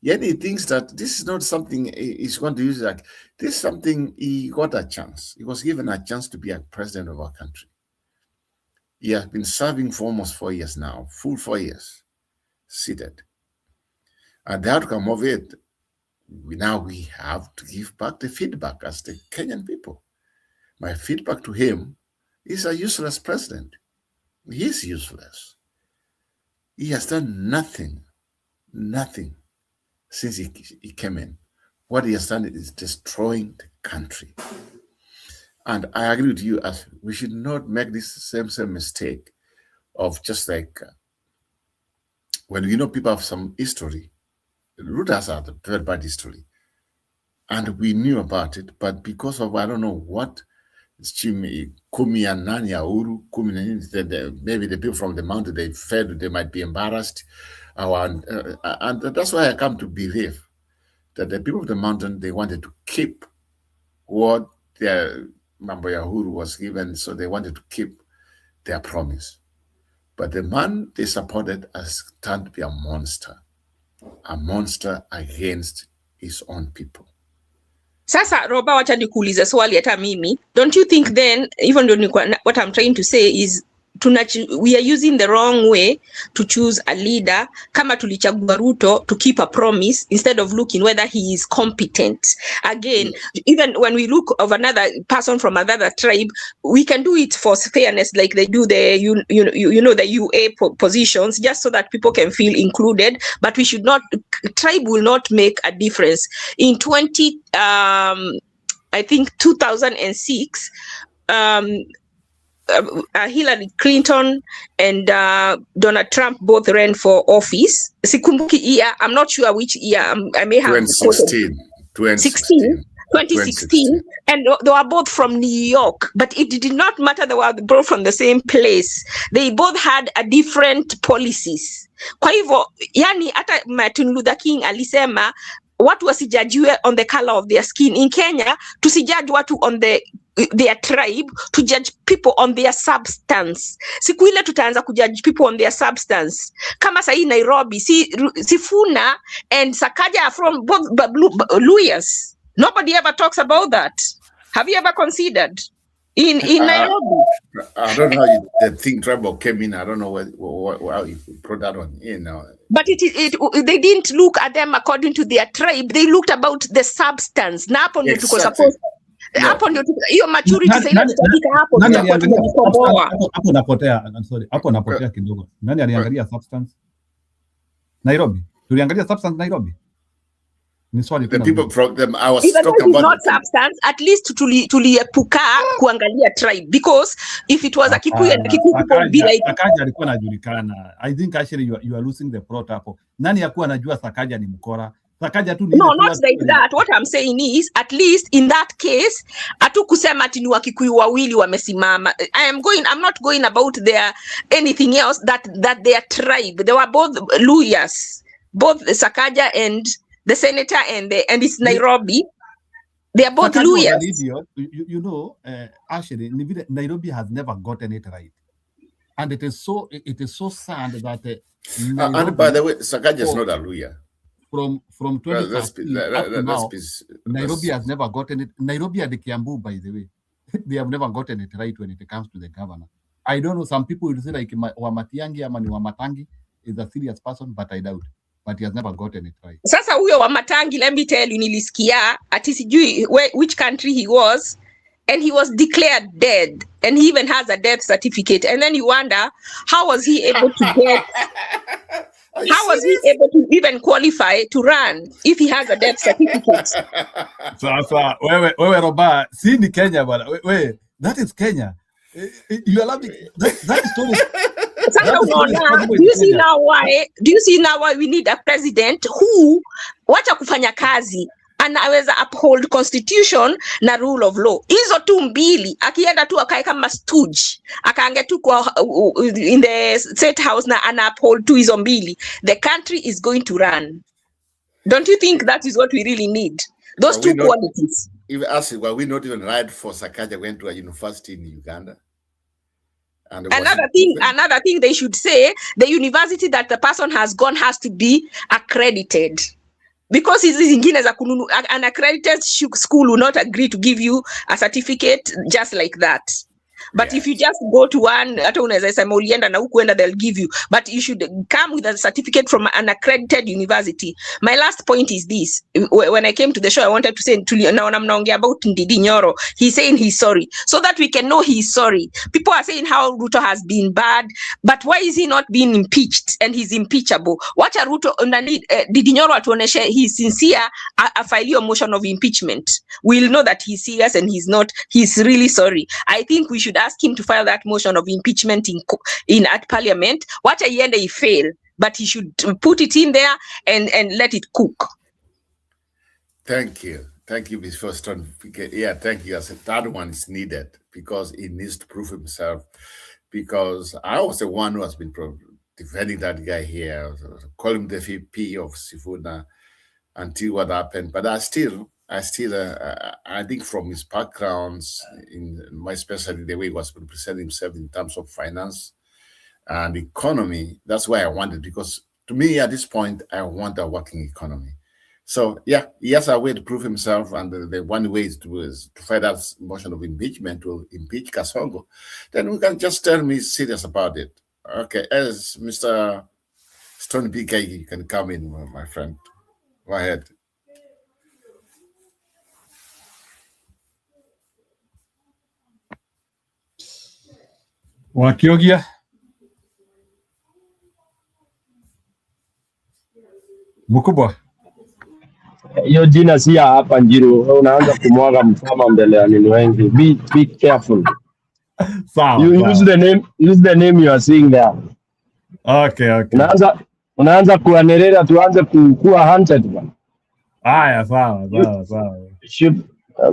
Yet he thinks that this is not something he's going to use. Like this is something he got a chance. He was given a chance to be a president of our country. He has been serving for almost 4 years now, full 4 years, seated. And the outcome of it, we have to give back the feedback as the Kenyan people. My feedback to him is a useless president. He is useless. He has done nothing since he came in. What he has done is destroying the country. And I agree with you, as we should not make this same mistake of just like when people have some history. Ruto has a very bad history, and we knew about it, but because of I don't know what, Kumi and Nanya Uru, maybe the people from the mountain, they felt they might be embarrassed, and that's why I come to believe that the people of the mountain, they wanted to keep what their Mambo Yahuru was given, so they wanted to keep their promise. But the man they supported has turned to be a monster against his own people. Sasa Roba, wacha nikuulize swali hata mimi. Don't you think then, even though what I'm trying to say is we are using the wrong way to choose a leader kama tulichagua Ruto to keep a promise instead of looking whether he is competent. Again, even when we look of another person from another tribe, we can do it for fairness, like they do the the UA positions, just so that people can feel included. But we should not, tribe will not make a difference. In 2006, Hillary Clinton and Donald Trump both ran for office. Sikumbuki year, I'm not sure which year. I may have 2016, and they were both from New York, but it did not matter. They were both from the same place. They both had a different policies. Kwa hivyo, yani hata Martin Luther King alisema watu wasijudge on the color of their skin. In Kenya, tusijudge watu on their tribe, to judge people on their substance. Siku ile tutaanza kujudge people on their substance. Kama sahi Nairobi, Sifuna and Sakaja are from both Luyas. Nobody ever talks about that. Have you ever considered? In Nairobi? I don't know how the thing tribal came in. I don't know how you put that one in. But they didn't look at them according to their tribe. They looked about the substance. Na hapo ndio tuko supposed. Hapo ndio hiyo maturity sasa inahitajika hapo. Hapo napotea. I'm sorry. Hapo napotea kidogo. Nani aliangalia substance? Nairobi. Tuliangalia substance Nairobi. The people from them, I was even talking about not substance, at least tuliepuka kuangalia tribe, because if it was a Kikuyu and Kikuyu would be like Sakaja alikuwa anajulikana. I think actually you are losing the plot hapo. Nani yakuwa anajua Sakaja ni mkora? Sakaja tu no, not like that. What I'm saying is, at least in that case, atukusema ati ni Wakikuyu wawili wamesimama. I'm not going about their anything else that their tribe. They were both Luyas, both Sakaja and the senator and it's Nairobi. They are both Luyas. Actually, Nairobi has never gotten it right, and it is so sad that. And by the way, Sakaja is not a Luya. From 2015 up to now, Nairobi has never gotten it. Nairobi and the Kiambu, by the way, they have never gotten it right when it comes to the governor. I don't know. Some people will say like Wamatiangi ama ni Wamatangi is a serious person, but I doubt. But he has never gotten it right. Sasa huyo Wamatangi, let me tell you, nilisikia ati sijui which country he was, and he was declared dead, and he even has a death certificate. And then you wonder, how was he able to get? How was he able to even qualify to run if he has a death certificate? Sasa wewe Roba, si ni Kenya bwana. Wewe, that is Kenya. You are loving that story. Do you see now why we need a president who wacha kufanya kazi anaweza uphold constitution na rule of law? Hizo tu mbili, akienda tu akae kama stooge, akaange tu kwa in the state house na ana uphold tu hizo mbili, the country is going to run. Don't you think that is what we really need? Those two qualities. If ask why we not even right for Sakaja went to a university in Uganda. And another thing they should say, the university that the person has gone has to be accredited, because hizi zingine za kununu, an accredited school will not agree to give you a certificate just like that. But if you just go to one, they'll give you. But you should come with a certificate from an accredited university. My last point is this. When I came to the show, I wanted to say now I'm about Ndindi Nyoro. He's saying he's sorry. So that we can know he's sorry. People are saying how Ruto has been bad, but why is he not being impeached? And he's impeachable. What a Ruto Ndindi Nyoro atuoneshe he's sincere, a file motion of impeachment. We'll know that he's serious and he's really sorry. I think we should ask him to file that motion of impeachment at parliament. What a year they fail, but he should put it in there and let it cook. Thank you. Thank you, Mr. Stone. Yeah, thank you. I said that one is needed because he needs to prove himself. Because I was the one who has been defending that guy here, calling him the VP of Sifuna until what happened. But I think from his backgrounds, especially the way he was presenting himself in terms of finance and economy, that's why I wanted, because to me at this point, I want a working economy. So yeah, he has a way to prove himself, and the one way is to fight that motion of impeachment, to impeach Kasongo. Then we can just tell me serious about it. Okay, as Mr. Stone BK, you can come in, my friend. Go ahead. Wakiogia. Mkubwa. Hiyo jina si hapa Njiro, unaanza kumwaga mfama mbele ya nini wengi. Be careful. Sawa. Use the name you are seeing there. Okay. Unaanza kuanerera tuanze kuwa hunted bwana. Haya, sawa. Should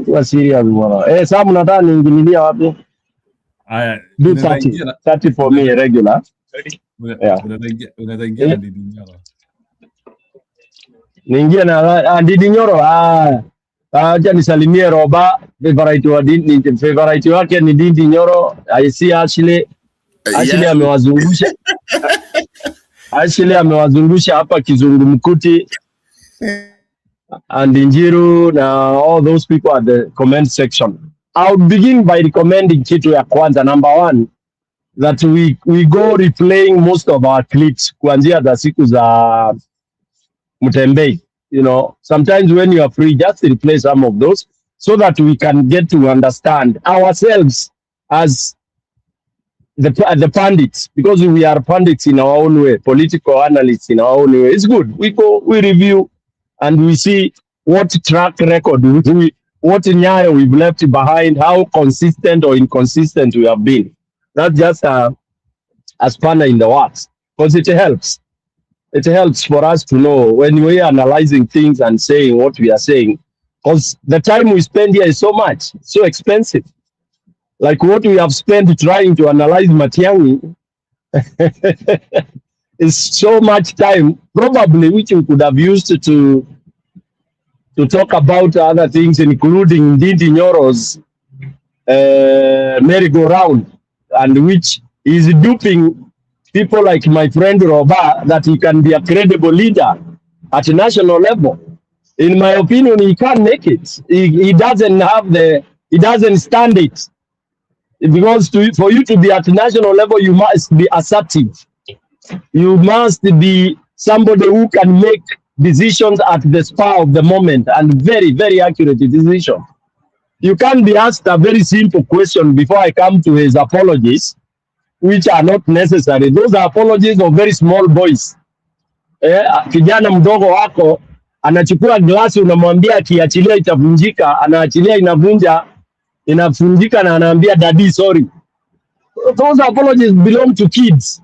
kuwa serious bwana. Sasa mnataka niingililia wapi? Haya, do 30 for me regular. Unaingia Ndindi Nyoro. Niingie na Ndindi Nyoro. Acha nisalimie Roba, favorite wa Ndindi, favorite wake ni Ndindi Nyoro. I see Ashley amewazungusha. Ashley amewazungusha hapa kizungumkuti. And Njiru na all those people at the comment section. I'll begin by recommending kitu ya kwanza, number one, that we go replaying most of our clips kuanzia za siku za Mutembei. You know, sometimes when you are free, just replay some of those so that we can get to understand ourselves as the pundits, because we are pundits in our own way, political analysts in our own way. It's good. We review and we see what track record, what Nyoro we've left behind, how consistent or inconsistent we have been. That's just a spanner in the works, because it helps. It helps for us to know when we are analyzing things and saying what we are saying, because the time we spend here is so much, so expensive. Like what we have spent trying to analyze Matiang'i is so much time, probably, which we could have used to talk about other things, including Ndindi Nyoro's merry-go-round, and which is duping people like my friend Roba that he can be a credible leader at a national level. In my opinion, he can't make it. He doesn't stand it. Because for you to be at national level, you must be assertive. You must be somebody who can make decisions at the spur of the moment, and very, very accurate decision. You can't be asked a very simple question before I come to his apologies, which are not necessary. Those are apologies of very small boys. Kijana mdogo wako anachukua glasi, unamwambia akiachilia itavunjika, anaachilia inavunjika na anaambia daddy sorry. Those apologies belong to kids.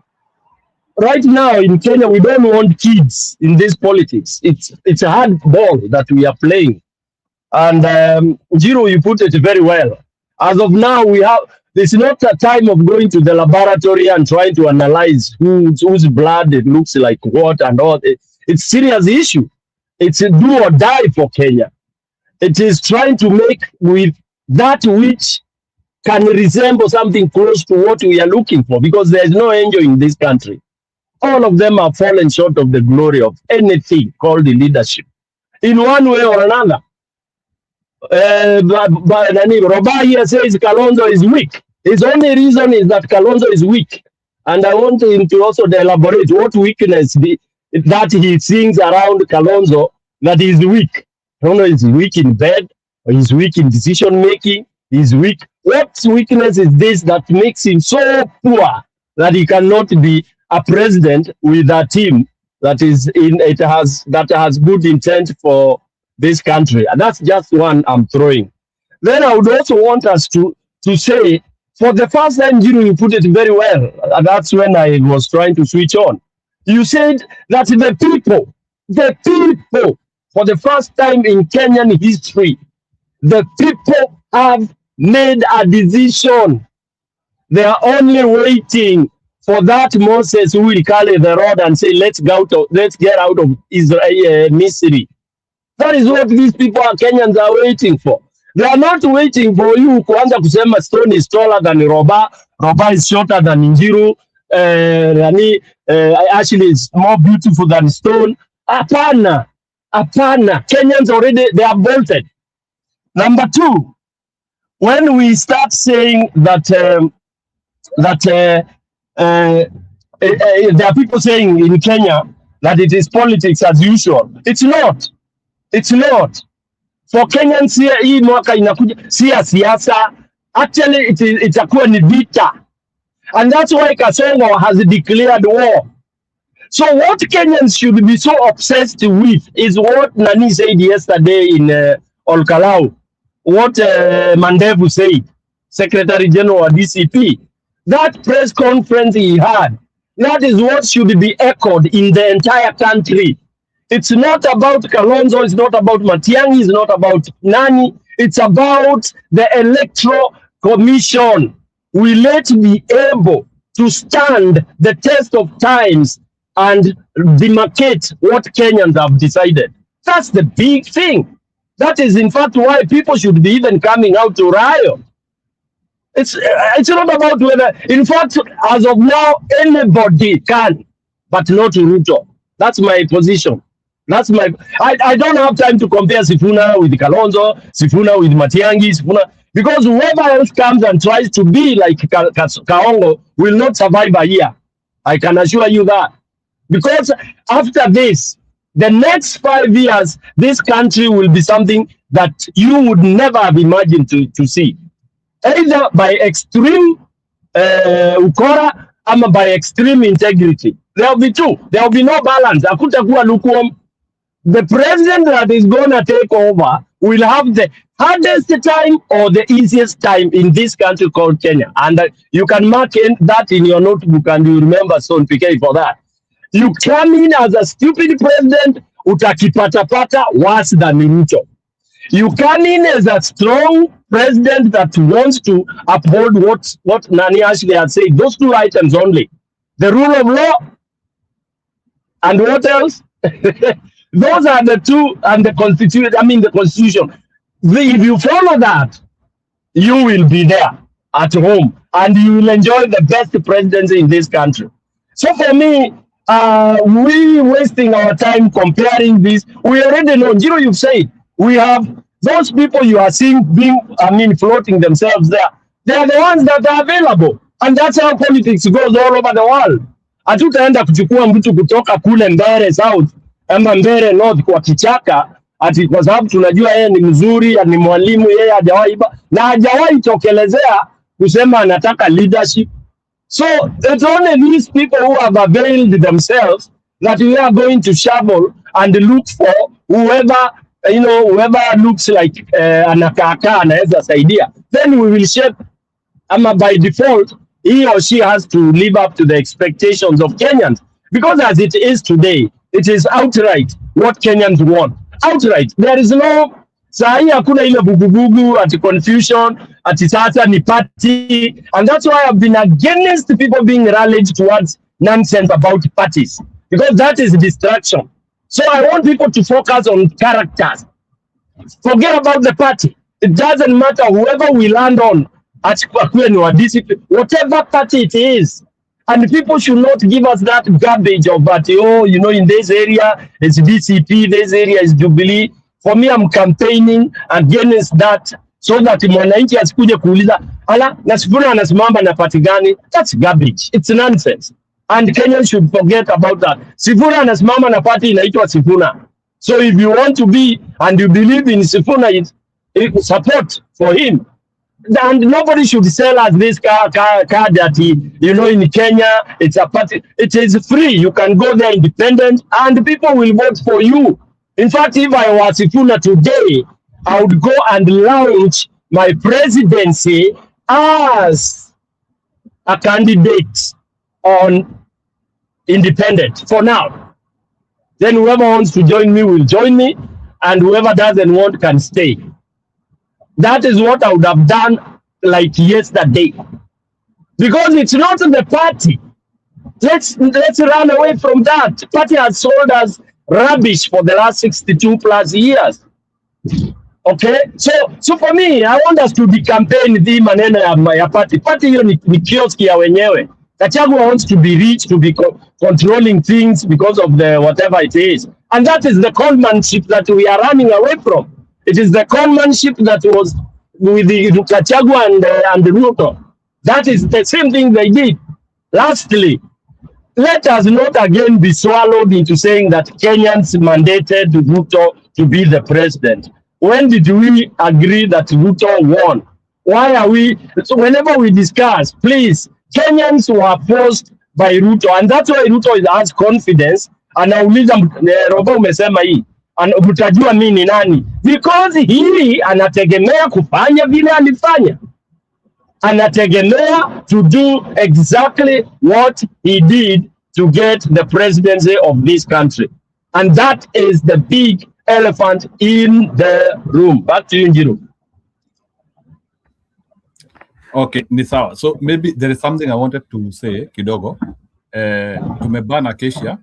Right now in Kenya, we don't want kids in this politics. It's a hard ball that we are playing. And Njiro, you put it very well. As of now, there's not a time of going to the laboratory and trying to analyze whose blood it looks like what and all. It's a serious issue. It's a do or die for Kenya. It is trying to make with that which can resemble something close to what we are looking for, because there is no angel in this country. All of them have fallen short of the glory of anything called the leadership, in one way or another. Roba here says Kalonzo is weak. His only reason is that Kalonzo is weak. And I want him to also elaborate what weakness that he sings around Kalonzo that he's weak. I don't know, he's weak in bed, or he's weak in decision making, he's weak. What weakness is this that makes him so poor that he cannot be a president with a team that is that has good intent for this country? And that's just one I'm throwing. Then I would also want us to say, for the first time, you put it very well. That's when I was trying to switch on. You said that the people, for the first time in Kenyan history, the people have made a decision. They are only waiting for that Moses who will carry the rod and say, let's get out of Israel, Missouri. That is what these people are Kenyans are waiting for. They are not waiting for you kuanza kusema Stone is taller than Roba is shorter than Njiro, Ashley is more beautiful than Stone. Apana. Kenyans already, they are bolted. Number two, when we start saying that there are people saying in Kenya that it is politics as usual. It's not. For Kenyans here, hii mwaka inakuja si ya siasa. Actually, itakuwa ni vita. And that's why Kasongo has declared war. So what Kenyans should be so obsessed with is what Nani said yesterday in Olkalau. What Mandevu said, Secretary General of DCP. That press conference he had, that is what should be echoed in the entire country. It's not about Kalonzo, it's not about Matiang'i, it's not about Nani, it's about the Electoral Commission. Will it be able to stand the test of times and demarcate what Kenyans have decided? That's the big thing. That is, in fact, why people should be even coming out to riot. It's not about whether, in fact, as of now, anybody can, but not Ruto. That's my position. I don't have time to compare Sifuna with Kalonzo, Sifuna with Matiang'i, because whoever else comes and tries to be like Kaongo will not survive a year. I can assure you that. Because after this, the next 5 years, this country will be something that you would never have imagined to see. Either by extreme ukora or by extreme integrity. There will be two. There will be no balance. Hakutakuwa lukewarm. The president that is going to take over will have the hardest time or the easiest time in this country called Kenya. And you can mark that in your notebook and you remember Son PK for that. You come in as a stupid president, utakipata worse than Ruto. You come in as a strong president that wants to uphold what Nani Ashley had said. Those two items only. The rule of law and what else? Those are the two, and the constitution. The constitution. If you follow that, you will be there at home, and you will enjoy the best presidency in this country. So for me, we wasting our time comparing this. We already know. You've said we have those people you are seeing floating themselves there. They are the ones that are available, and that's how politics goes all over the world. Hatutaenda kuchukua mtu kutoka kule Mbere South ama Mbere North kwa kichaka ati kwa sababu tunajua yeye ni mzuri, ni mwalimu, yeye hajawahi tokelezea kusema anataka leadership. So it's only these people who have availed themselves that we are going to shovel and look for whoever looks like anakaka anaweza saidia. Then we will shape, by default, he or she has to live up to the expectations of Kenyans. Because as it is today, it is outright what Kenyans want. Outright. There is no, sahi hakuna ile bugubugu, ati confusion, ati sasa ni party. And that's why I've been against people being rallied towards nonsense about parties. Because that is distraction. So I want people to focus on characters. Forget about the party. It doesn't matter whoever we land on, whatever party it is. And people should not give us that garbage of that, in this area it's DCP, this area is Jubilee. For me, I'm campaigning against that so that mwananchi asikuje kuuliza ala na Sifuna anasimama na party gani. That's garbage, it's nonsense, and Kenyans should forget about that. Sifuna anasimama na party inaitwa Sifuna. So if you want to be and you believe in Sifuna, support for him. And nobody should sell us this car that in Kenya it's a party. It is free. You can go there independent, and people will vote for you. In fact, if I was Sifuna today, I would go and launch my presidency as a candidate on independent for now. Then whoever wants to join me will join me, and whoever doesn't want can stay. That is what I would have done like yesterday. Because it's not the party. Let's run away from that. Party has sold us rubbish for the last 62 plus years. Okay? So for me, I want us to decampaign the maneno ya party. Party hiyo ni kioski ya wenyewe. Gachagua wants to be rich, to be controlling things because of the whatever it is. And that is the conmanship that we are running away from. It is the conmanship that was with the Gachagua and Ruto. That is the same thing they did. Lastly, let us not again be swallowed into saying that Kenyans mandated Ruto to be the president. When did we agree that Ruto won? Why are we? So whenever we discuss, please, Kenyans were forced by Ruto, and that's why Ruto has confidence. Anauliza Robo umesema hii, mtajua mimi ni nani? Because hili anategemea kufanya vile alifanya. Anategemea to do exactly what he did to get the presidency of this country. And that is the big elephant in the room. Back to you, Njiro. Okay, ni sawa. So maybe there is something I wanted to say kidogo. Tumeban Acacia.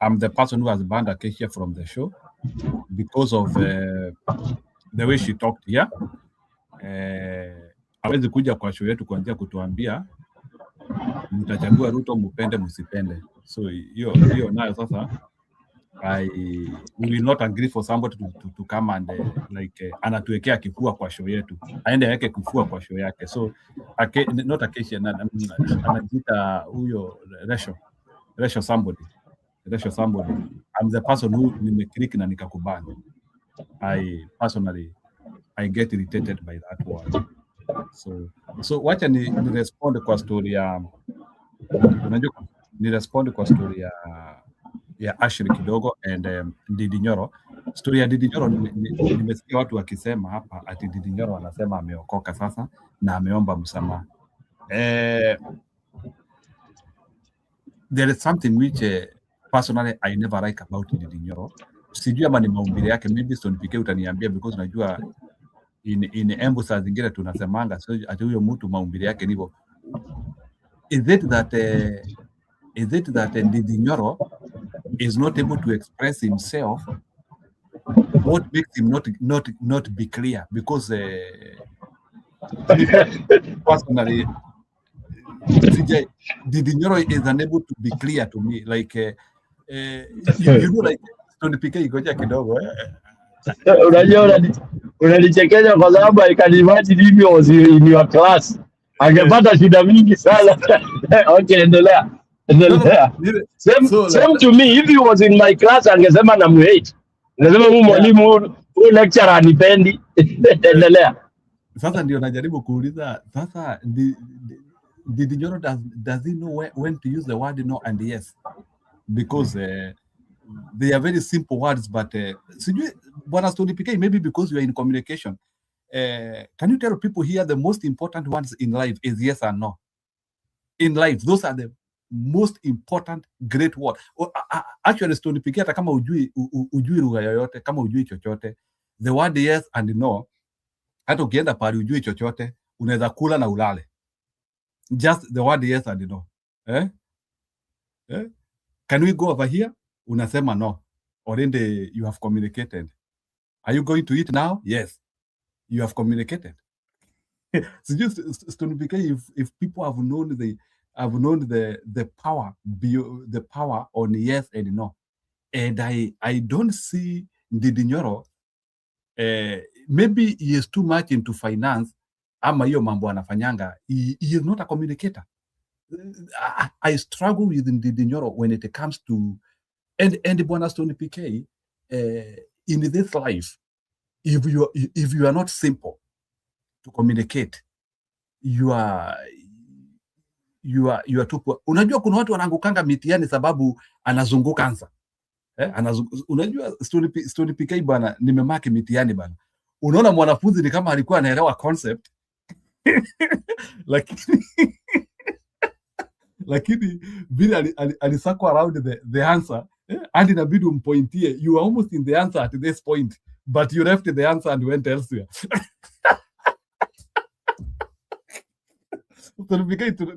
I'm the person who has banned Acacia from the show because of the way she talked here. Hawezi kuja kwa show yetu kuanzia kutuambia mtachagua Ruto mpende msipende. So hiyo nayo sasa we will not agree for somebody to come and anatuwekea kifua kwa show yetu. Aende aweke kifua kwa show yake. So not Acacia, anajiita huyo Resho somebody. I'm the person who nimeclick na nikakubali. I personally get irritated by that word. So wacha ni respond kwa story ya unajua ni respond kwa story ya Ashley kidogo and Ndindi Nyoro. Story ya Ndindi Nyoro nimesikia watu wakisema hapa ati Ndindi Nyoro anasema ameokoka sasa na ameomba msamaha. There is something which personally I never like about Ndindi Nyoro. Sijui ama ni maumbile yake, maybe Stone PK utaniambia, because unajua in embassy zingine tunasemanga so ati huyo mtu maumbile yake ndivyo. Is it that Ndindi Nyoro is not able to express himself? What makes him not be clear? Because personally, Ndindi Nyoro is unable to be clear to me. Like you know, like Stone PK ikoja kidogo. Unajua unanichekesha kwa sababu I can imagine if he was in your class angepata shida mingi sana. Okay, endelea. Same to me, if he was in my class angesema na muhate. Angesema huyu mwalimu huyu lecturer anipendi. Endelea. Sasa ndio najaribu kuuliza sasa Ndindi Nyoro does he know when to use the word no and yes? Because they are very simple words, but sijui bwana Stone PK, maybe because you are in communication, can you tell people here the most important ones in life is yes and no? In life, those are the most important great words. Actually, Stone PK, hata kama ujui lugha yoyote, kama ujui chochote, the word yes and no, hata ukienda pale ujui chochote, unaweza kula na ulale. Just the word yes and no. Can we go over here? Unasema no. Already you have communicated. Are you going to eat now? Yes. You have communicated. So just Stone PK, if people have known the power on yes and no, and I don't see Ndindi Nyoro maybe he is too much into finance, ama hiyo mambo anafanyanga. He is not a communicator. I struggle with Ndindi Nyoro when it comes to and Bwana Stone PK in this life. If you are not simple to communicate, you are too poor. Unajua kuna watu wanaangukanga mitihani sababu anazunguka ansa. Unajua Stone PK bwana, nimemaki mitihani bwana. Unaona mwanafunzi ni kama alikuwa anaelewa concept lakini vile alisako around the answer and inabidi umpointie, you are almost in the answer at this point but you left the answer and went elsewhere.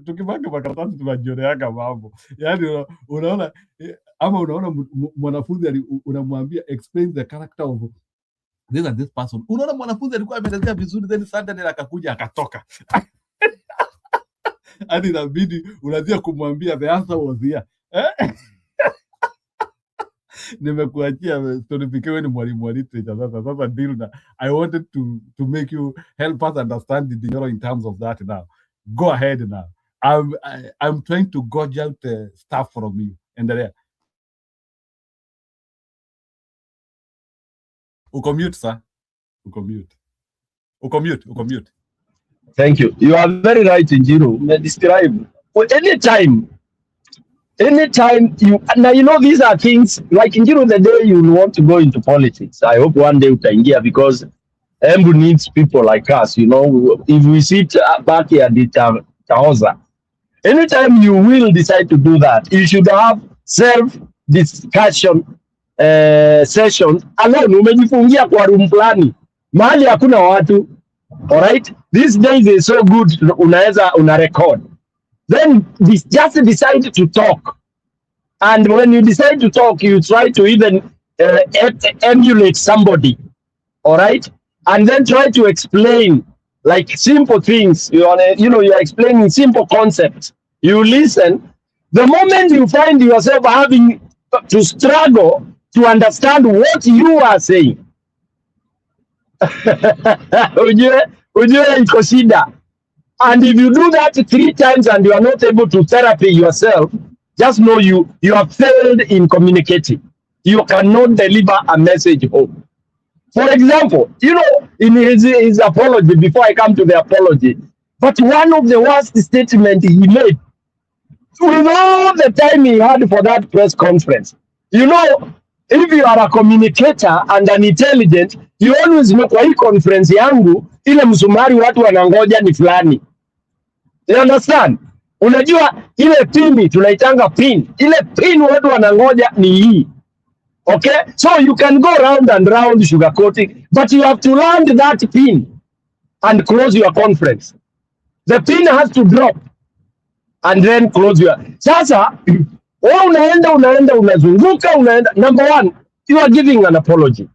Tukipanga makaratasi tunajioneaga mambo, yani unaona ama unaona mwanafunzi unamwambia explain the character of this and this person, unaona mwanafunzi alikuwa ameelezea vizuri, then suddenly akakuja akatoka hadi inabidi unazia kumwambia the answer was here. Nimekuachia Stone PK, wewe ni mwalimu wa literature sasa deal na. I wanted to make you help us understand the Nyoro in terms of that. Now go ahead. Now I'm trying to gauge out stuff from you. Endelea. Uko mute, sir. Uko mute. Thank you. You are very right, Njiro. Describe anytime you now, you know, these are things like Njiro, the day you want to go into politics. I hope one day utaingia, because Embu needs people like us. You know, if we sit back here at Tahoza, anytime you will decide to do that, you should have self-discussion sessions. Alone, umejifungia kwa room fulani, mahali hakuna watu. All right, these days is so good, una record, then just decide to talk, and when you decide to talk, you try to even emulate somebody. All right, and then try to explain like simple things. You're explaining simple concepts. You listen. The moment you find yourself having to struggle to understand what you are saying, ujue iko shida. And if you do that 3 times and you are not able to therapy yourself, just know you have failed in communicating. You cannot deliver a message home. For example, in his apology, before I come to the apology, but one of the worst statements he made, with all the time he had for that press conference, if you are a communicator and an intelligent, you always know kwa hii conference yangu ile msumari watu wanangoja ni fulani. You understand? Unajua ile pini tunaitanga pin. Ile pin watu wanangoja ni hii. Okay? So you can go round and round sugarcoating, but you have to land that pin and close your conference. The pin has to drop and then close your. Sasa unaenda unazunguka unaenda. Number one, you are giving an apology.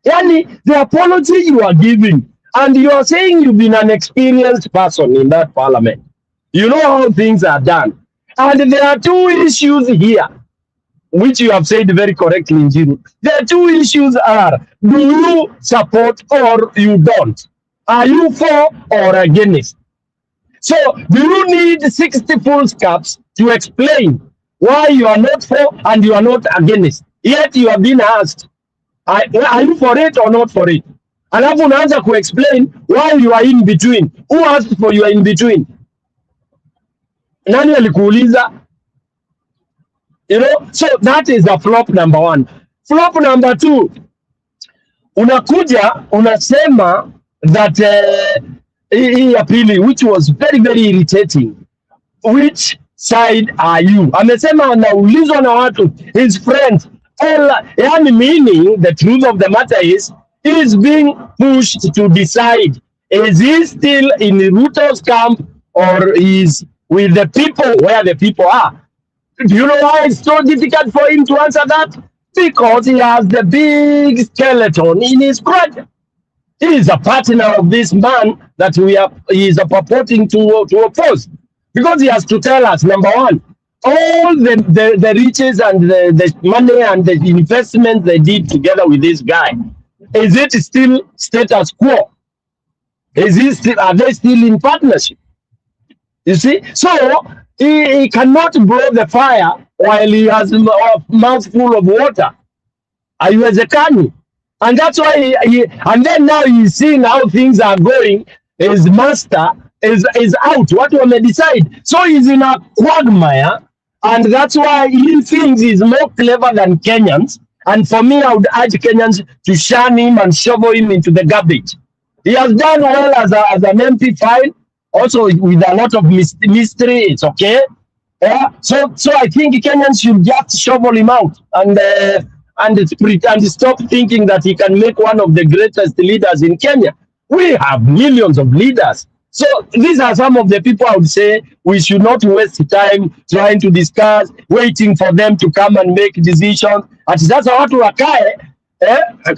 Yani, the apology you are giving, and you are saying you've been an experienced person in that parliament. You know how things are done. And there are 2 issues here, which you have said very correctly, Njiro. The 2 issues are, do you support or you don't? Are you for or against? So, do you need 60 full caps to explain why you are not for and you are not against? Yet you have been asked, are you for it or not for it? Alafu unaanza ku explain why you are in between. Who asked for you are in between? Nani alikuuliza? So that is the flop number 1. Flop number 2, unakuja unasema that hii apili, which was very very irritating. Which side are you? Amesema anaulizwa na watu, his friends. Yani meaning the truth of the matter is, he is being pushed to decide, is he still in Ruto's camp or is with the people where the people are? Do you know why it's so difficult for him to answer that? Because he has the big skeleton in his project. He is a partner of this man that he is purporting to oppose. Because he has to tell us, number one, all the riches and the money and the investment they did together with this guy. Is it still status quo? Are they still in partnership? You see, so he cannot blow the fire while he has a mouth full of water. Haiwezekani. And that's why and then now he's seeing how things are going. His master is out. What will they decide? So he's in a quagmire, and that's why he thinks he's more clever than Kenyans. And for me, I would urge Kenyans to shun him and shovel him into the garbage. He has done well as an MP, fine. Also with a lot of mystery, it's okay. Yeah. So I think Kenyans should just shovel him out and stop thinking that he can make one of the greatest leaders in Kenya. We have millions of leaders. So these are some of the people I would say we should not waste time trying to discuss, waiting for them to come and make decisions. Ati sasa watu wakae,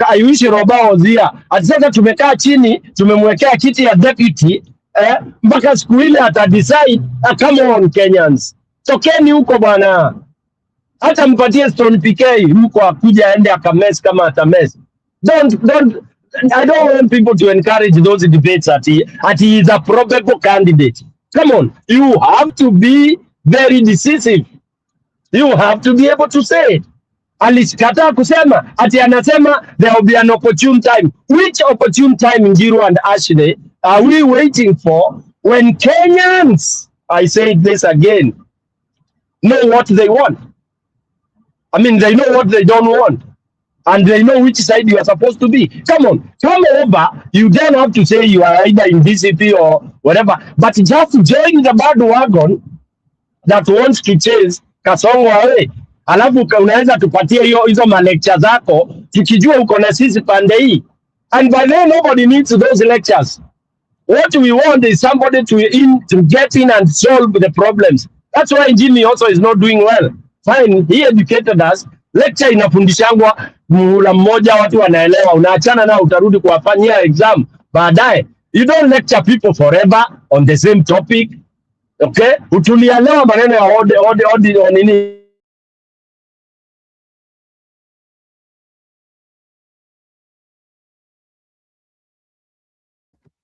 I wish Roba was here. Ati sasa tumekaa chini, tumemwekea kiti ya deputy, mpaka siku ile ata decide, come on Kenyans. Tokeni huko bwana. Hata mpatie Stone PK huko akuja aende akames kama atames. I don't want people to encourage those debates that he is a probable candidate. Come on, you have to be very decisive. You have to be able to say it. Alikataa kusema ati anasema there will be an opportune time. Which opportune time, Njiru and Ashley, are we waiting for when Kenyans, I say this again, know what they want? I mean, they know what they don't want. And they know which side you are supposed to be. Come on, come over. You don't have to say you are either in DCP or whatever. But just join the bandwagon that wants to chase Kasongo away. Alafu unaweza tupatie hizo malecture zako tukijua uko na sisi pande hii. And by then nobody needs those lectures. What we want is somebody to get in and solve the problems. That's why Jimmy also is not doing well. Fine, he educated us. Lecture inafundishangwa muhula mmoja, watu wanaelewa, unaachana nao, utarudi kuwafanyia exam baadaye. You don't lecture people forever on the same topic. Okay? Utulielewa maneno ya odi nini.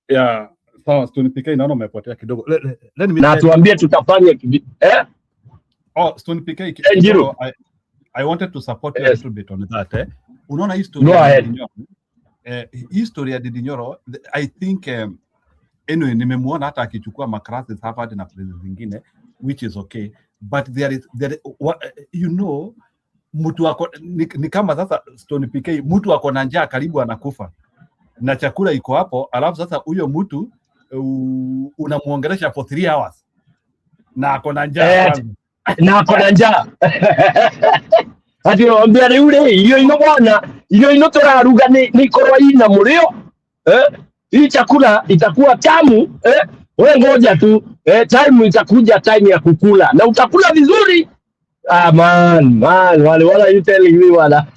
Yeah, sawa, Stone PK naona umepotea kidogo. Let me na tuambie tutafanya Oh, Stone PK kidogo, I wanted to support you a little bit on that. Unaona history ya Nyoro. History ya Nyoro, I think anyway nimemuona hata akichukua maclasses Harvard na places zingine, which is okay, but there is you know, mtu wako ni kama sasa Stone PK, mtu wako na njaa karibu anakufa na chakula iko hapo, alafu sasa huyo mtu unamuongelesha for 3 hours na ako na njaa na ako na njaa ati ombea yule hiyo ino bwana, hiyo ino toraruga ni korwa ina murio hii chakula itakuwa tamu wewe ngoja tu time itakuja, time ya kukula na utakula vizuri. Man what are you telling me wala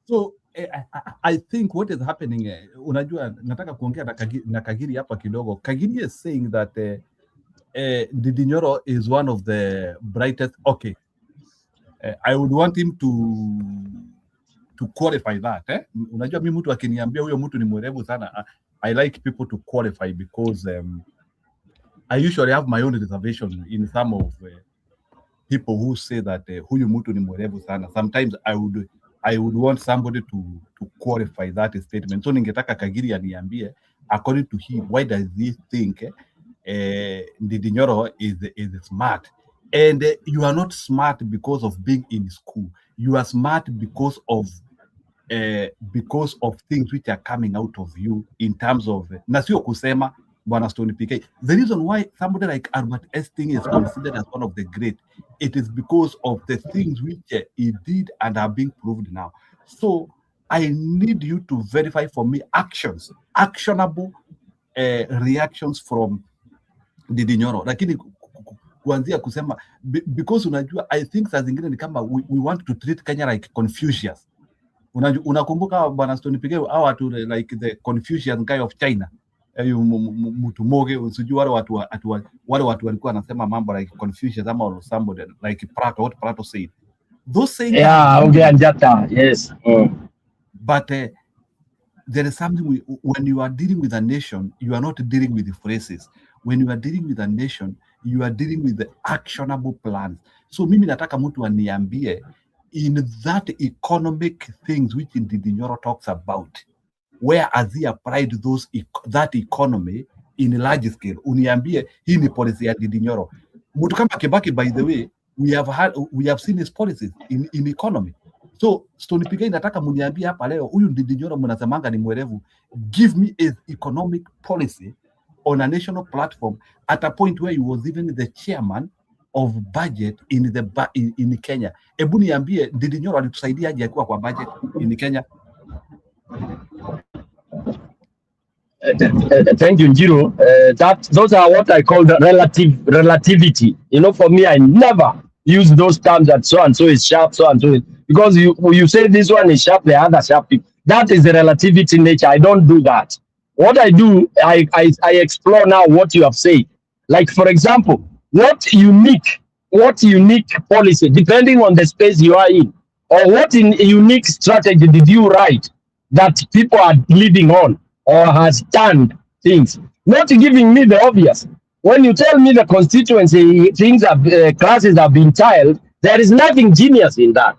so I think what is happening, unajua nataka kuongea na Kagiri hapa kidogo. Kagiri is saying that Ndindi Nyoro is one of the brightest. Okay, I would want him to qualify that. Unajua mimi mtu akiniambia huyo mtu ni mwerevu sana, I like people to qualify because I usually have my own reservation in some of people who say that huyu mtu ni mwerevu sana. Sometimes I would want somebody to qualify that statement. So ningetaka Kagiri aniambie, according to him, why does he think Ndindi Nyoro is smart? And you are not smart because of being in school. You are smart because of things which are coming out of you in terms of na sio kusema Bwana Stone PK. The reason why somebody like Albert Einstein is considered as one of the great, it is because of the things which he did and are being proved now. So I need you to verify for me actionable reactions from Ndindi Nyoro. Lakini kuanzia kusema because unajua, I think saa zingine ni kama we want to treat Kenya like Confucius. Unakumbuka Bwana Stone PK au watu like the Confucian guy of China? Mtu moge usijua wale watu walikuwa wanasema mambo like Confucius ama somebody like Plato, what Plato said. Those sayings Yeah, okay, Anjata, yes. But there is something when you are dealing with a nation, you are not dealing with the phrases. When you are dealing with a nation, you are dealing with the actionable plans. So mimi nataka mtu aniambie in that economic things which Ndindi Nyoro talks about, where has he applied that economy in large scale? Uniambie hii ni policy ya Ndindi Nyoro. Mtu kama Kibaki, by the way, we have seen his policies in economy. So Stony Pigai nataka muniambie hapa leo huyu Ndindi Nyoro mnasemanga ni mwerevu. Give me a economic policy on a national platform at a point where he was even the chairman of budget in Kenya. Ebu niambie Ndindi Nyoro alitusaidia aje akiwa kwa budget in Kenya? Thank you, Njiro. Those are what I call the relativity. You know, for me, I never use those terms that so and so is sharp, so and so is, because you say this one is sharp, the other sharp. That is the relativity nature. I don't do that. What I do, I explore now what you have said. Like, for example, what unique policy, depending on the space you are in, or what unique strategy did you write that people are living on or has done things? Not giving me the obvious. When you tell me the constituency things classes have been tiled, there is nothing genius in that.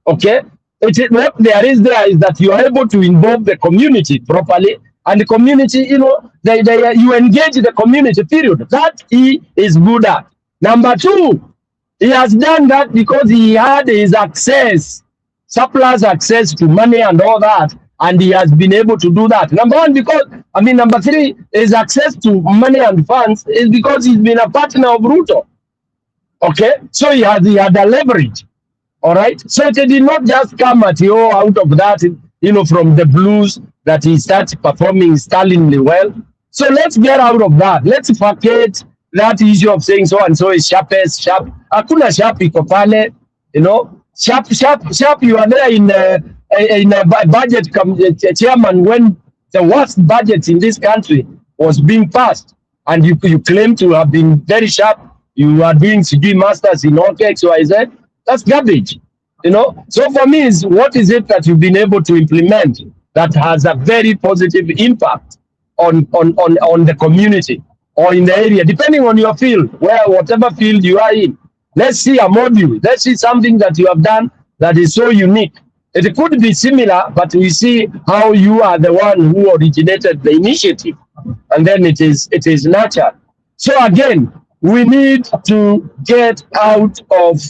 Okay, what there is that you are able to involve the community properly, and the community, you know, you engage the community. Period. That he is good at. Number two, he has done that because he had his surplus access to money and all that, and he has been able to do that. Number one, number three, his access to money and funds is because he's been a partner of Ruto. Okay, so he had a leverage. All right, so it did not just come at you out of that, you know, from the blues that he starts performing stylingly well. So let's get out of that. Let's forget that issue of saying so and so is sharpest sharp. Hakuna sharp iko pale, you know. Sharp. You are there in a budget chairman when the worst budget in this country was being passed, and you claim to have been very sharp. You are doing CD masters in all XYZ. That's garbage, you know. So for me, is what is it that you've been able to implement that has a very positive impact on the community or in the area, depending on your field, whatever field you are in. Let's see a module. Let's see something that you have done that is so unique. It could be similar, but we see how you are the one who originated the initiative, and then it is nurtured. So again, we need to get out of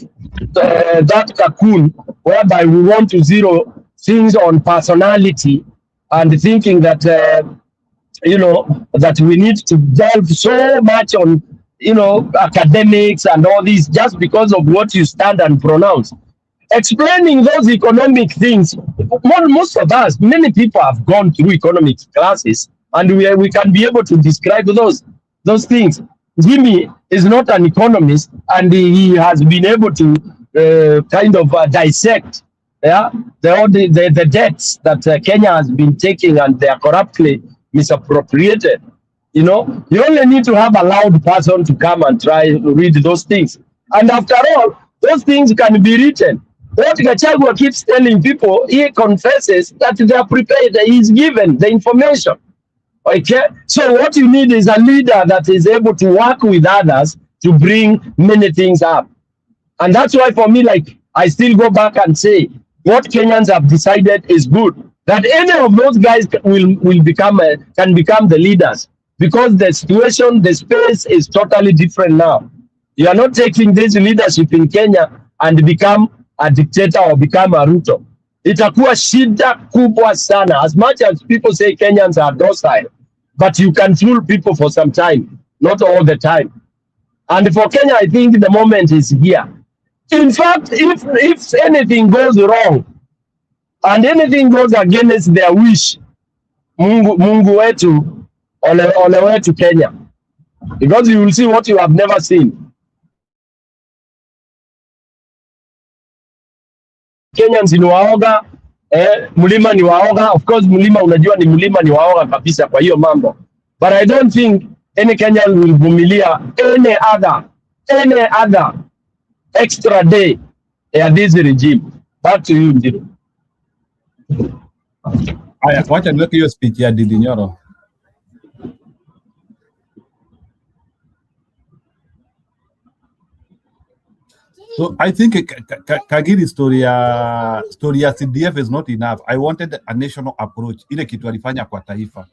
that cocoon whereby we want to zero things on personality and thinking that you know, that we need to delve so much on, you know, academics and all this just because of what you stand and pronounce. Explaining those economic things, most of us, many people have gone through economics classes, and we can be able to describe those things. Jimmy is not an economist, and he has been able to kind of dissect the debts that Kenya has been taking, and they are corruptly misappropriated. You know, you only need to have a loud person to come and try to read those things. And after all, those things can be written. What Gachagua keeps telling people, he confesses that they are prepared, he's given the information. Okay, so what you need is a leader that is able to work with others to bring many things up. And that's why for me, like, I still go back and say, what Kenyans have decided is good. That any of those guys will become can become the leaders, because the situation, the space is totally different now. You are not taking this leadership in Kenya and become a dictator or become a Ruto. Itakuwa shida kubwa sana. As much as people say Kenyans are docile, but you can fool people for some time, not all the time. And for Kenya, I think the moment is here. In fact, if anything goes wrong and anything goes against their wish, Mungu wetu, ole wetu Kenya, because you will see what you have never seen. Kenyans ni waoga, mlima ni waoga. Of course, mlima unajua ni mlima ni waoga kabisa kwa hiyo mambo. But I don't think any Kenyan will vumilia any other extra day this regime. Back to you, Ndindi. Haya, wacha niweke hiyo speech ya Ndindi Nyoro. So I think Kagiri story ya CDF is not enough. I wanted a national approach. Ile kitu alifanya kwa taifa.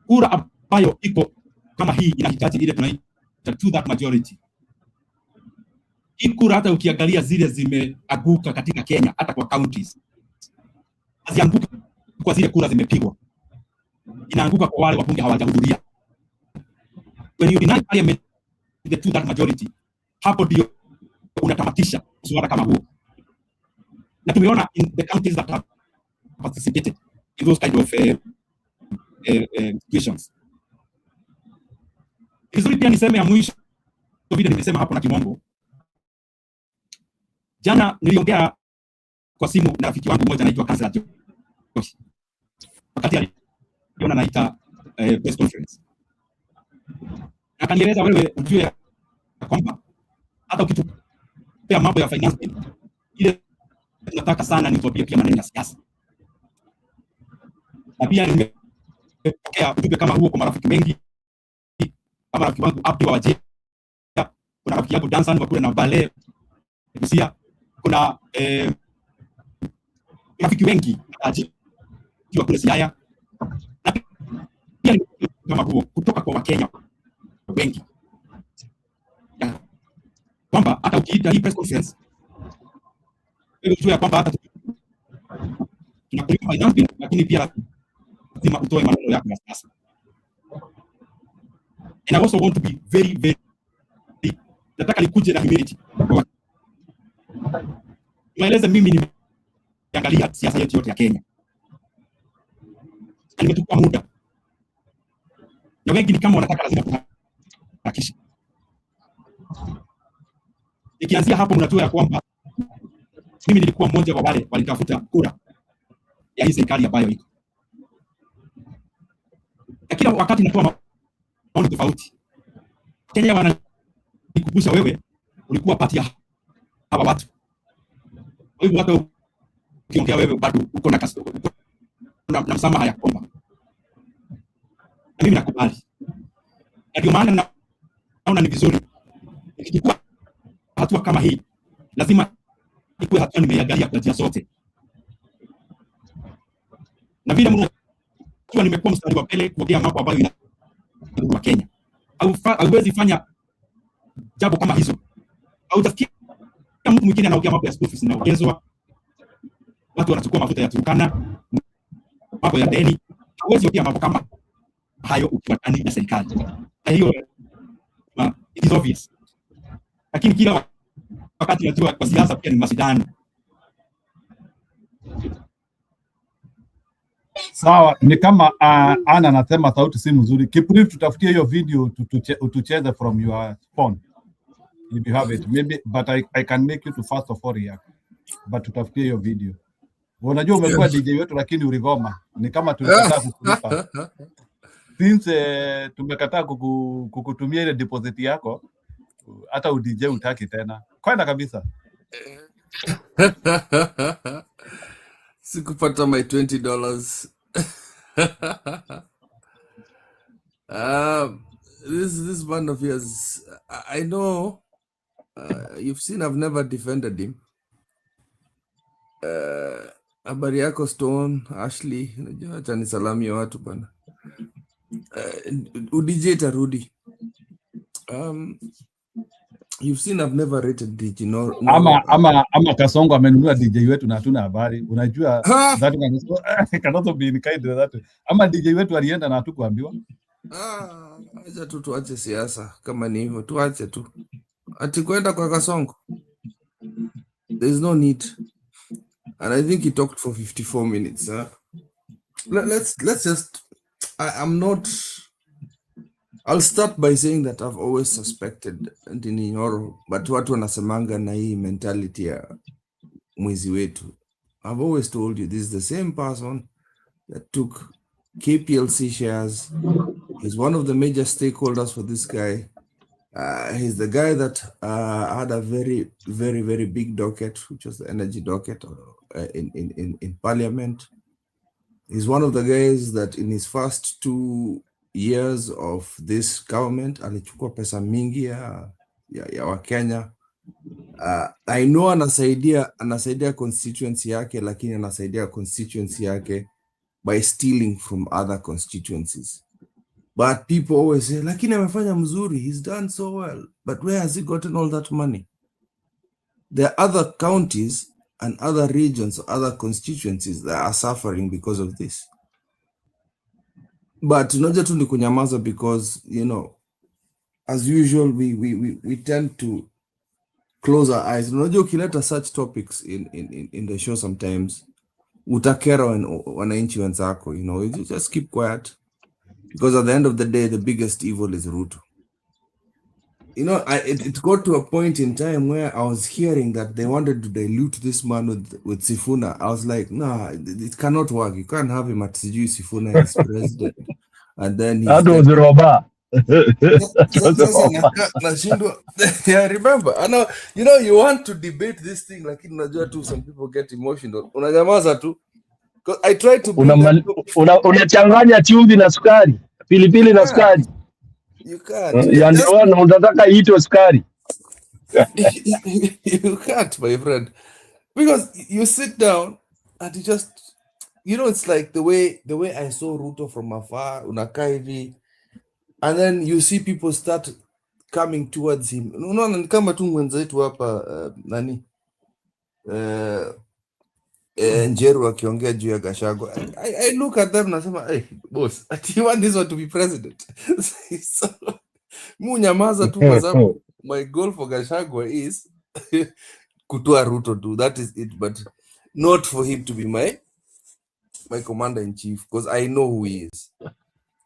Kura ambayo iko kama hii inahitaji ile tunaita two-thirds majority. Hii kura hata ukiangalia zile zimeanguka katika Kenya hata kwa counties, hazianguki kwa zile kura zimepigwa, inaanguka kwa wale wabunge hawajahudhuria. When you deny parliament the two-thirds majority, hapo ndio unatamatisha mswada kama huo, na tumeona in the counties that have participated in those kind of situations. Vizuri pia niseme ya mwisho vile nimesema hapo na Kimongo. Jana niliongea kwa simu na rafiki wangu mmoja anaitwa Kansela Josh. Wakati aliona naita press conference. Akanieleza, wewe ujue kwamba hata ukitupea mambo ya finance bill, ile tunataka sana ni tupie pia maneno ya siasa. Na pia nimepokea ujumbe kama huo kwa marafiki wengi. Kama rafiki wangu Abdi wa Wajir, kuna rafiki yangu Dansan wa kule na Bale Busia, kuna rafiki wengi wa kule Siaya, na pia kama huo kutoka kwa Wakenya wengi, kwamba hata ukiita hii press conference wewe ujue kwamba hata tunakulipa finance bill, lakini pia lazima utoe maneno yako ya siasa. And I also want to be very, very, nataka nikuje na humility. Maeleza mimi nimeangalia siasa yetu yote ya Kenya. Nimetupa muda. Na wengi ni kama wanataka lazima kuhakikisha. Ikianzia hapo mnajua ya kwamba mimi nilikuwa mmoja wa wale walitafuta kura ya hii serikali ambayo iko. Na kila wakati natoa maoni tofauti. Kenya wananikumbusha wewe ulikuwa pati ya hawa watu. Kwa hivyo hata ukiongea wewe bado uko na kaso, na msamaha ya kwamba. Na mimi nakubali. Na ndio maana naona ni vizuri nikichukua hatua kama hii, lazima ikuwe hatua nimeiangalia kwa njia zote. Na vile mnajua nimekuwa mstari wa mbele kuongea mambo ambayo wa Kenya. Hauwezi fanya jambo kama hizo. Hautasikia mtu mwingine anaongea mambo ya school fees inaongezwa, watu wanachukua mafuta ya Turkana, mambo ya deni. Hauwezi kuongea mambo kama hayo ukiwa ndani ya serikali. Na hiyo it is obvious. Lakini kila wakati najua kwa siasa pia ni mashindano. Sawa, ni kama Ana anasema sauti si mzuri. Kipuri, tutafutie hiyo video tucheze from your phone if you have it, maybe, but I can make you to first of all react, but tutafutie hiyo video. Unajua umekuwa DJ wetu lakini uligoma, ni kama tulikataa kukulipa since tumekataa kukutumia ile deposit yako, hata udj utaki tena kwenda kabisa. Sikupata my $20. This man of yours, I know you've seen I've never defended him. Habari yako Stone, Ashley, najua acha nisalamie watu bana. UDJ tarudi. You've seen I've never rated DJ Nyoro. Ama Kasongo amenunua DJ wetu na hatuna habari. Unajua that cannot be in kind of that. Ama DJ wetu alienda na hatukuambiwa. Acha tu tuache siasa kama ni hivyo, tuache tu. Ati kwenda kwa Kasongo. There's no need. And I think he talked for 54 minutes. Let's just I'll start by saying that I've always suspected Ndindi Nyoro, but watu wanasemanga na hii mentality ya mwizi wetu. I've always told you this is the same person that took KPLC shares. He's one of the major stakeholders for this guy. He's the guy that had a very, very, very big docket, which was the energy docket in Parliament. He's one of the guys that in his first 2 years of this government, alichukua pesa mingi ya Wakenya. I know anasaidia constituency yake, lakini anasaidia constituency yake by stealing from other constituencies. But people always say, lakini amefanya mzuri, he's done so well. But where has he gotten all that money? There are other counties and other regions, other constituencies that are suffering because of this. But tunaja tu ni kunyamaza because, you know, as usual, we tend to close our eyes. Unajua ukileta such topics in the show sometimes, utakera wananchi wenzako, you know, you just keep quiet. Because at the end of the day, the biggest evil is Ruto. You know, it got to a point in time where I was hearing that they wanted to dilute this man with Sifuna. I was like, nah, it cannot work. You can't have him at Sifuna as president. And then he's that was Roba. Yeah, I remember. I know, you know, you want to debate this thing, like some people get emotional. Unanyamaza tu. I try to unachanganya chumvi na sukari, pilipili na sukari. You can't. Unataka iitwe sukari. You can't, my friend. Because you sit down and you just, you know, it's like the way I saw Ruto from afar, unakaa, and then you see people start coming towards him. Unaona ni kama tu mwenzetu hapa nani? Nyoro akiongea juu ya Gachagua. I look at them and nasema, hey boss, you want this one to be president? So, munyamaza tu kwa sababu my goal for Gachagua is kutoa Ruto do. That is it, but not for him to be my commander in chief, because I know who he is.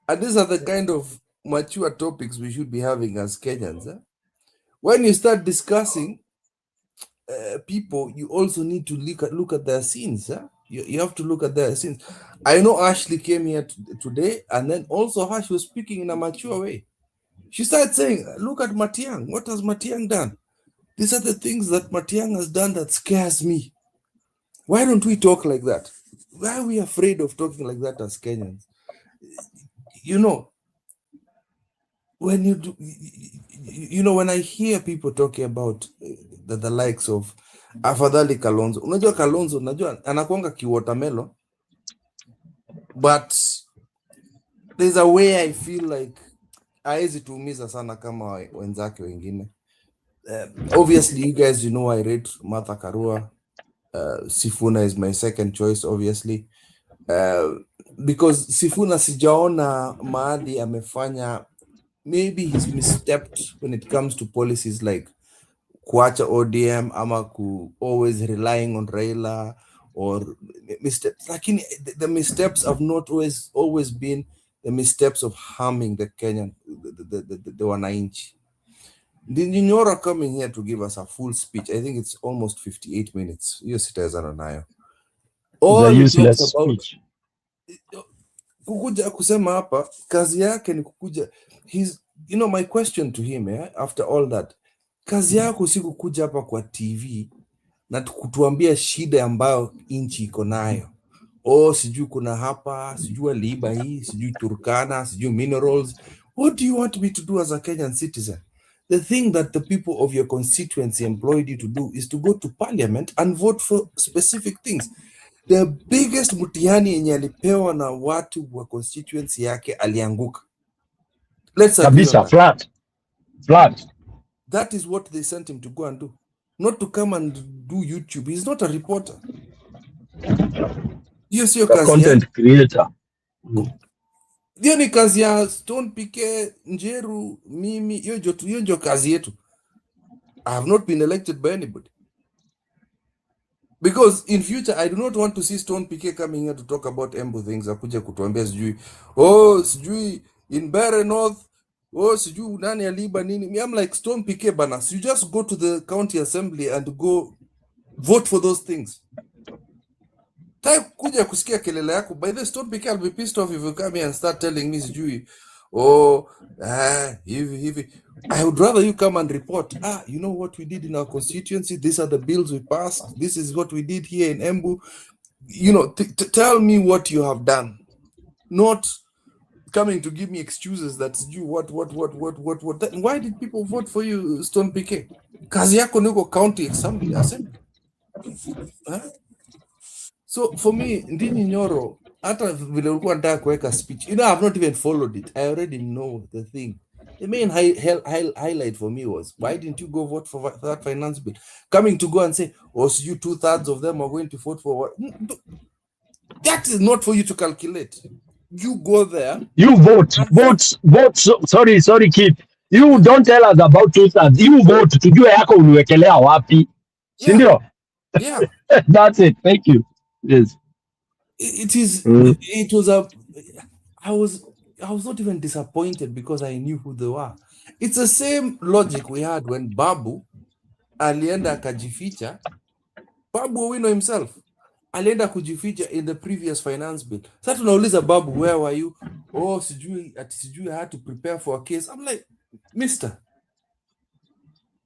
And these are the kind of mature topics we should be having as Kenyans. When you start discussing people, you also need to look at their sins. You have to look at their sins. I know Ashley came here today, and then also she was speaking in a mature way. She started saying, look at Matiang. What has Matiang done? These are the things that Matiang has done that scares me. Why don't we talk like that? Why are we afraid of talking like that as Kenyans? You know, when you do, you know, when I hear people talking about the likes of Afadhali Kalonzo, unajua Kalonzo, unajua anakuanga kiwatermelon, but there's a way I feel like haezi tuumiza sana kama wenzake wengine. Obviously, you guys, you know, I rate Martha Karua. Sifuna is my second choice, obviously, because Sifuna sijaona mahali amefanya. Maybe he's misstepped when it comes to policies like kuacha ODM ama always relying on Raila or missteps. Lakini the missteps have not always been the missteps of harming the Kenyan, the wananchi. Nyoro coming here to give us a full speech. I think it's almost 58 minutes. Hiyo sitawezana nayo. All he talks about kukuja kusema hapa, kazi yake ni kukuja. You know, my question to him, after all that, kazi yako si kukuja hapa kwa TV na kutuambia shida ambayo nchi iko nayo. Sijui kuna hapa, sijui aliiba hii, sijui Turkana, sijui minerals. What do you want me to do as a Kenyan citizen? The thing that the people of your constituency employed you to do is to go to parliament and vote for specific things. The biggest mtihani yenye alipewa na watu wa constituency yake alianguka. Let's agree on that. Flat. That is what they sent him to go and do. Not to come and do YouTube. He's not a reporter. Yes, you're a content creator. Hiyo ni kazi ya Stone Pike, Njeru, mimi, hiyo ndio kazi yetu. I have not been elected by anybody. Because in future, I do not want to see Stone Pike coming here to talk about Embu things. Akuja kutuambia sijui in Barre North, sijui nani aliba nini. I'm like, Stone Pike banas, you just go to the county assembly and go vote for those things. kuja kusikia kelele yako. By the Stone PK, I'll be pissed off if you come here and start telling me sijui hivi. I would rather you come and report, you know what we did in our constituency, these are the bills we passed, this is what we did here in Embu. You know, tell me what you have done, not coming to give me excuses that you what. Why did people vote for you, Stone PK? Kazi yako niko county assembly. Huh? So for me, Ndindi Nyoro, hata vile ulikuwa nataka kuweka speech, you know, I've not even followed it. I already know the thing. The main highlight for me was, why didn't you go vote for that finance bill? Coming to go and say, so you 2/3 of them are going to vote for what? That is not for you to calculate. You go there. You vote. Sorry, Kip. You don't tell us about 2/3. You vote. Tujue yako uliwekelea wapi. Sindio? Yeah. That's it. Thank you. Yes. It was I was not even disappointed because I knew who they were. It's the same logic we had when Babu alienda akajificha. Babu Owino himself alienda kujificha in the previous finance bill. Sasa tunauliza Babu, where were you? Sijui I had to prepare for a case. I'm like, mister,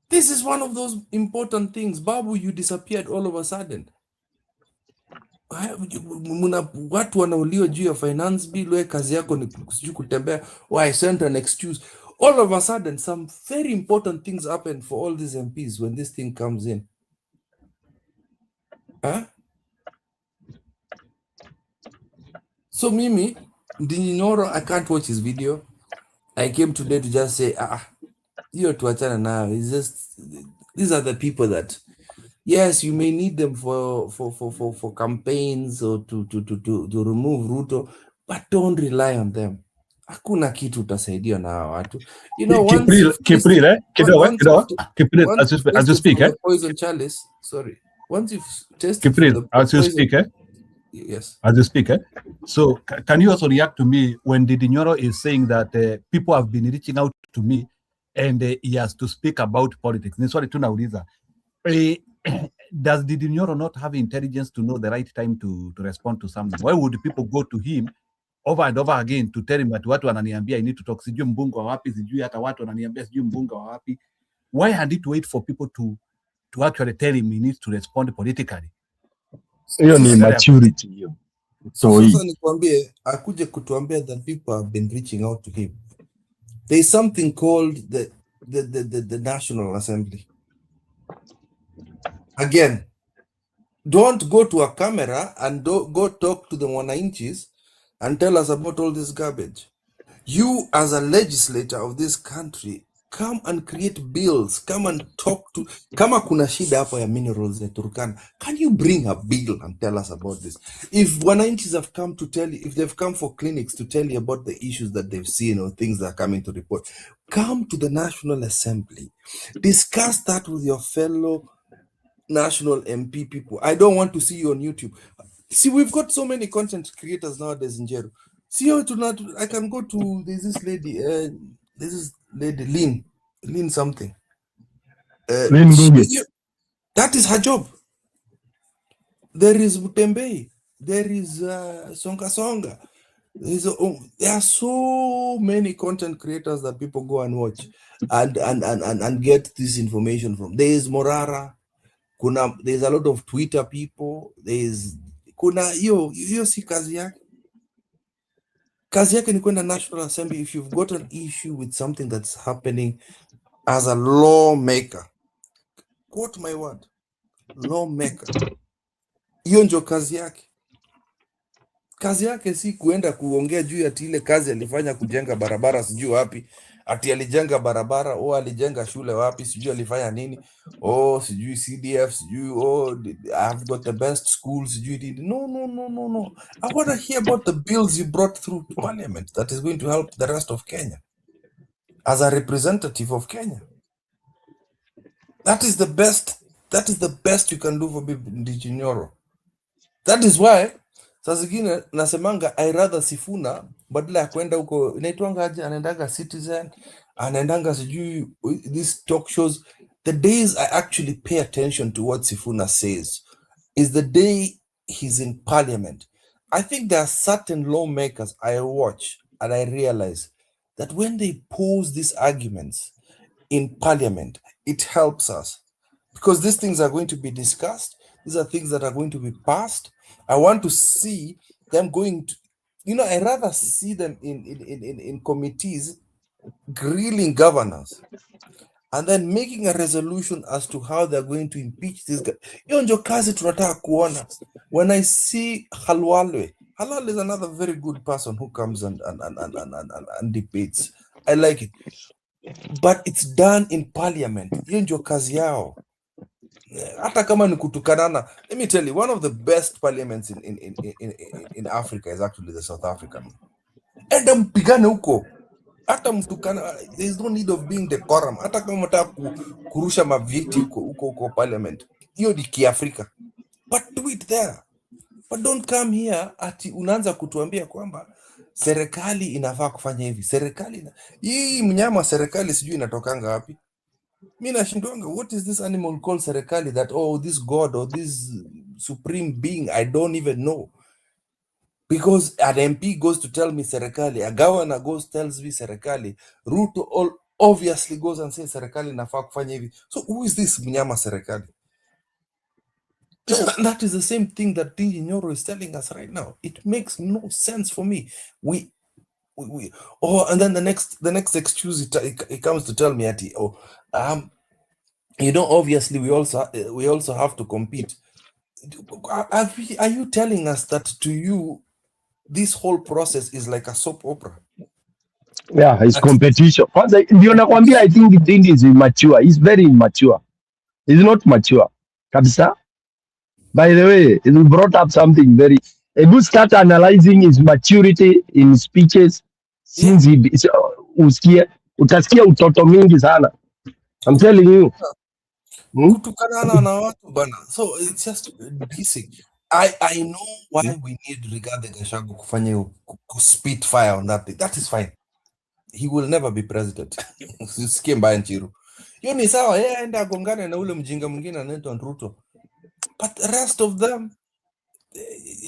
this is one of those important things. Babu, you disappeared all of a sudden. Watu wanauliwa juu ya finance bill, we kazi yako ni sijui kutembea. I sent an excuse. All of a sudden, some very important things happen for all these MPs when this thing comes in. So Mimi, Ndindi Nyoro, I can't watch his video. I came today to just say, you're tuachana now. It's just, these are the people that, yes, you may need them for campaigns or to remove Ruto, but don't rely on them. Hakuna kitu utasaidia na watu. You know, as you speak, poison chalice. Sorry. Once you've tested as you speak, yes. As you speak, so can you also react to me when Ndindi Nyoro is saying that people have been reaching out to me and he has to speak about politics? Sorry, tunauliza. Does Ndindi Nyoro not have intelligence to know the right time to respond to something? Why would people go to him over and over again to tell him that watu wananiambia I need to talk, sijui mbunge wa wapi, sijui hata watu wananiambia sijui mbunge wa wapi? Why had it wait for people to actually tell him he needs to respond politically? Hiyo ni maturity hiyo. So sasa nikwambie, akuje kutuambia that people have been reaching out to him. There is something called the National Assembly. Again, don't go to a camera and go talk to the wananchis and tell us about all this garbage. You, as a legislator of this country, come and create bills. Come and talk to. Kama kuna shida hapo ya minerals ya Turkana, can you bring a bill and tell us about this? If wananchis have come to tell you, if they've come for clinics to tell you about the issues that they've seen or things that are coming to report, come to the National Assembly. Discuss that with your fellow National MP people. I don't want to see you on YouTube. See, we've got so many content creators nowadays in Nyoro. See how I can go to, there's this lady, Lynn something. That is her job. There is Mutembei. There is Songa. There are so many content creators that people go and watch and get this information from. There is Morara. There's a lot of Twitter people. There's hiyo si kazi yake. Kazi yake ni kwenda National Assembly if you've got an issue with something that's happening as a lawmaker. Quote my word, lawmaker. Hiyo ndio kazi yake. Kazi yake si kuenda kuongea juu ya ile kazi alifanya kujenga barabara sijui wapi, ati alijenga barabara au alijenga shule wapi, sijui alifanya nini, sijui CDF, sijui I've got the best schools, sijui no. I want to hear about the bills you brought through parliament that is going to help the rest of Kenya as a representative of Kenya. That is the best you can do for Ndindi Nyoro. That is why saa zingine nasemanga I rather Sifuna badala ya kwenda huko inaitwanga aje, anaendanga Citizen, anaendanga sijui these talk shows. The days I actually pay attention to what Sifuna says is the day he's in parliament. I think there are certain lawmakers I watch and I realize that when they pose these arguments in parliament, it helps us because these things are going to be discussed. These are things that are going to be passed. I want to see them going to, I rather see them in committees grilling governors and then making a resolution as to how they're going to impeach this guy. Hiyo ndio kazi tunataka kuona. When I see Halwalwe is another very good person who comes and debates. I like it. But it's done in parliament. Hiyo ndio kazi yao. Hata kama ni kutukanana. Let me tell you, one of the best parliaments in Africa is actually the South African. Enda mpigane huko. Hata mtukana, there is no need of being decorum. Hata kama mtaka kurusha maviti huko parliament. Hiyo ni kiafrika. But do it there. But don't come here ati unaanza kutuambia kwamba serikali inafaa kufanya hivi. Hii mnyama serikali sijui inatokanga wapi. Mimi nashindwanga, what is this animal called serikali that, this god or this supreme being I don't even know. Because an MP goes to tell me serikali, a governor tells me serikali, Ruto obviously goes and says serikali inafaa kufanya hivi. So who is this mnyama serikali? That is the same thing that Nyoro is telling us right now. It makes no sense for me. And then the next excuse it comes to tell me obviously we also have to compete. Are you telling us that to you this whole process is like a soap opera? Yeah, it's competition. Kwanza ndio nakwambia, I think Ndindi is immature. He's very immature. He's not mature. Kabisa. By the way, you brought up something very. A good start analyzing his maturity in speeches since utasikia utoto mingi sana. I'm telling you. Kutukanana na watu bana. So it's just basic. I know why we need Rigathi Gachagua kufanya spit fire on that thing. That is fine. He will never be president. Sikie mbaya Njiru. Hiyo ni sawa, yeye aenda agongane na ule mjinga mwingine anaitwa Ruto. But the rest of them,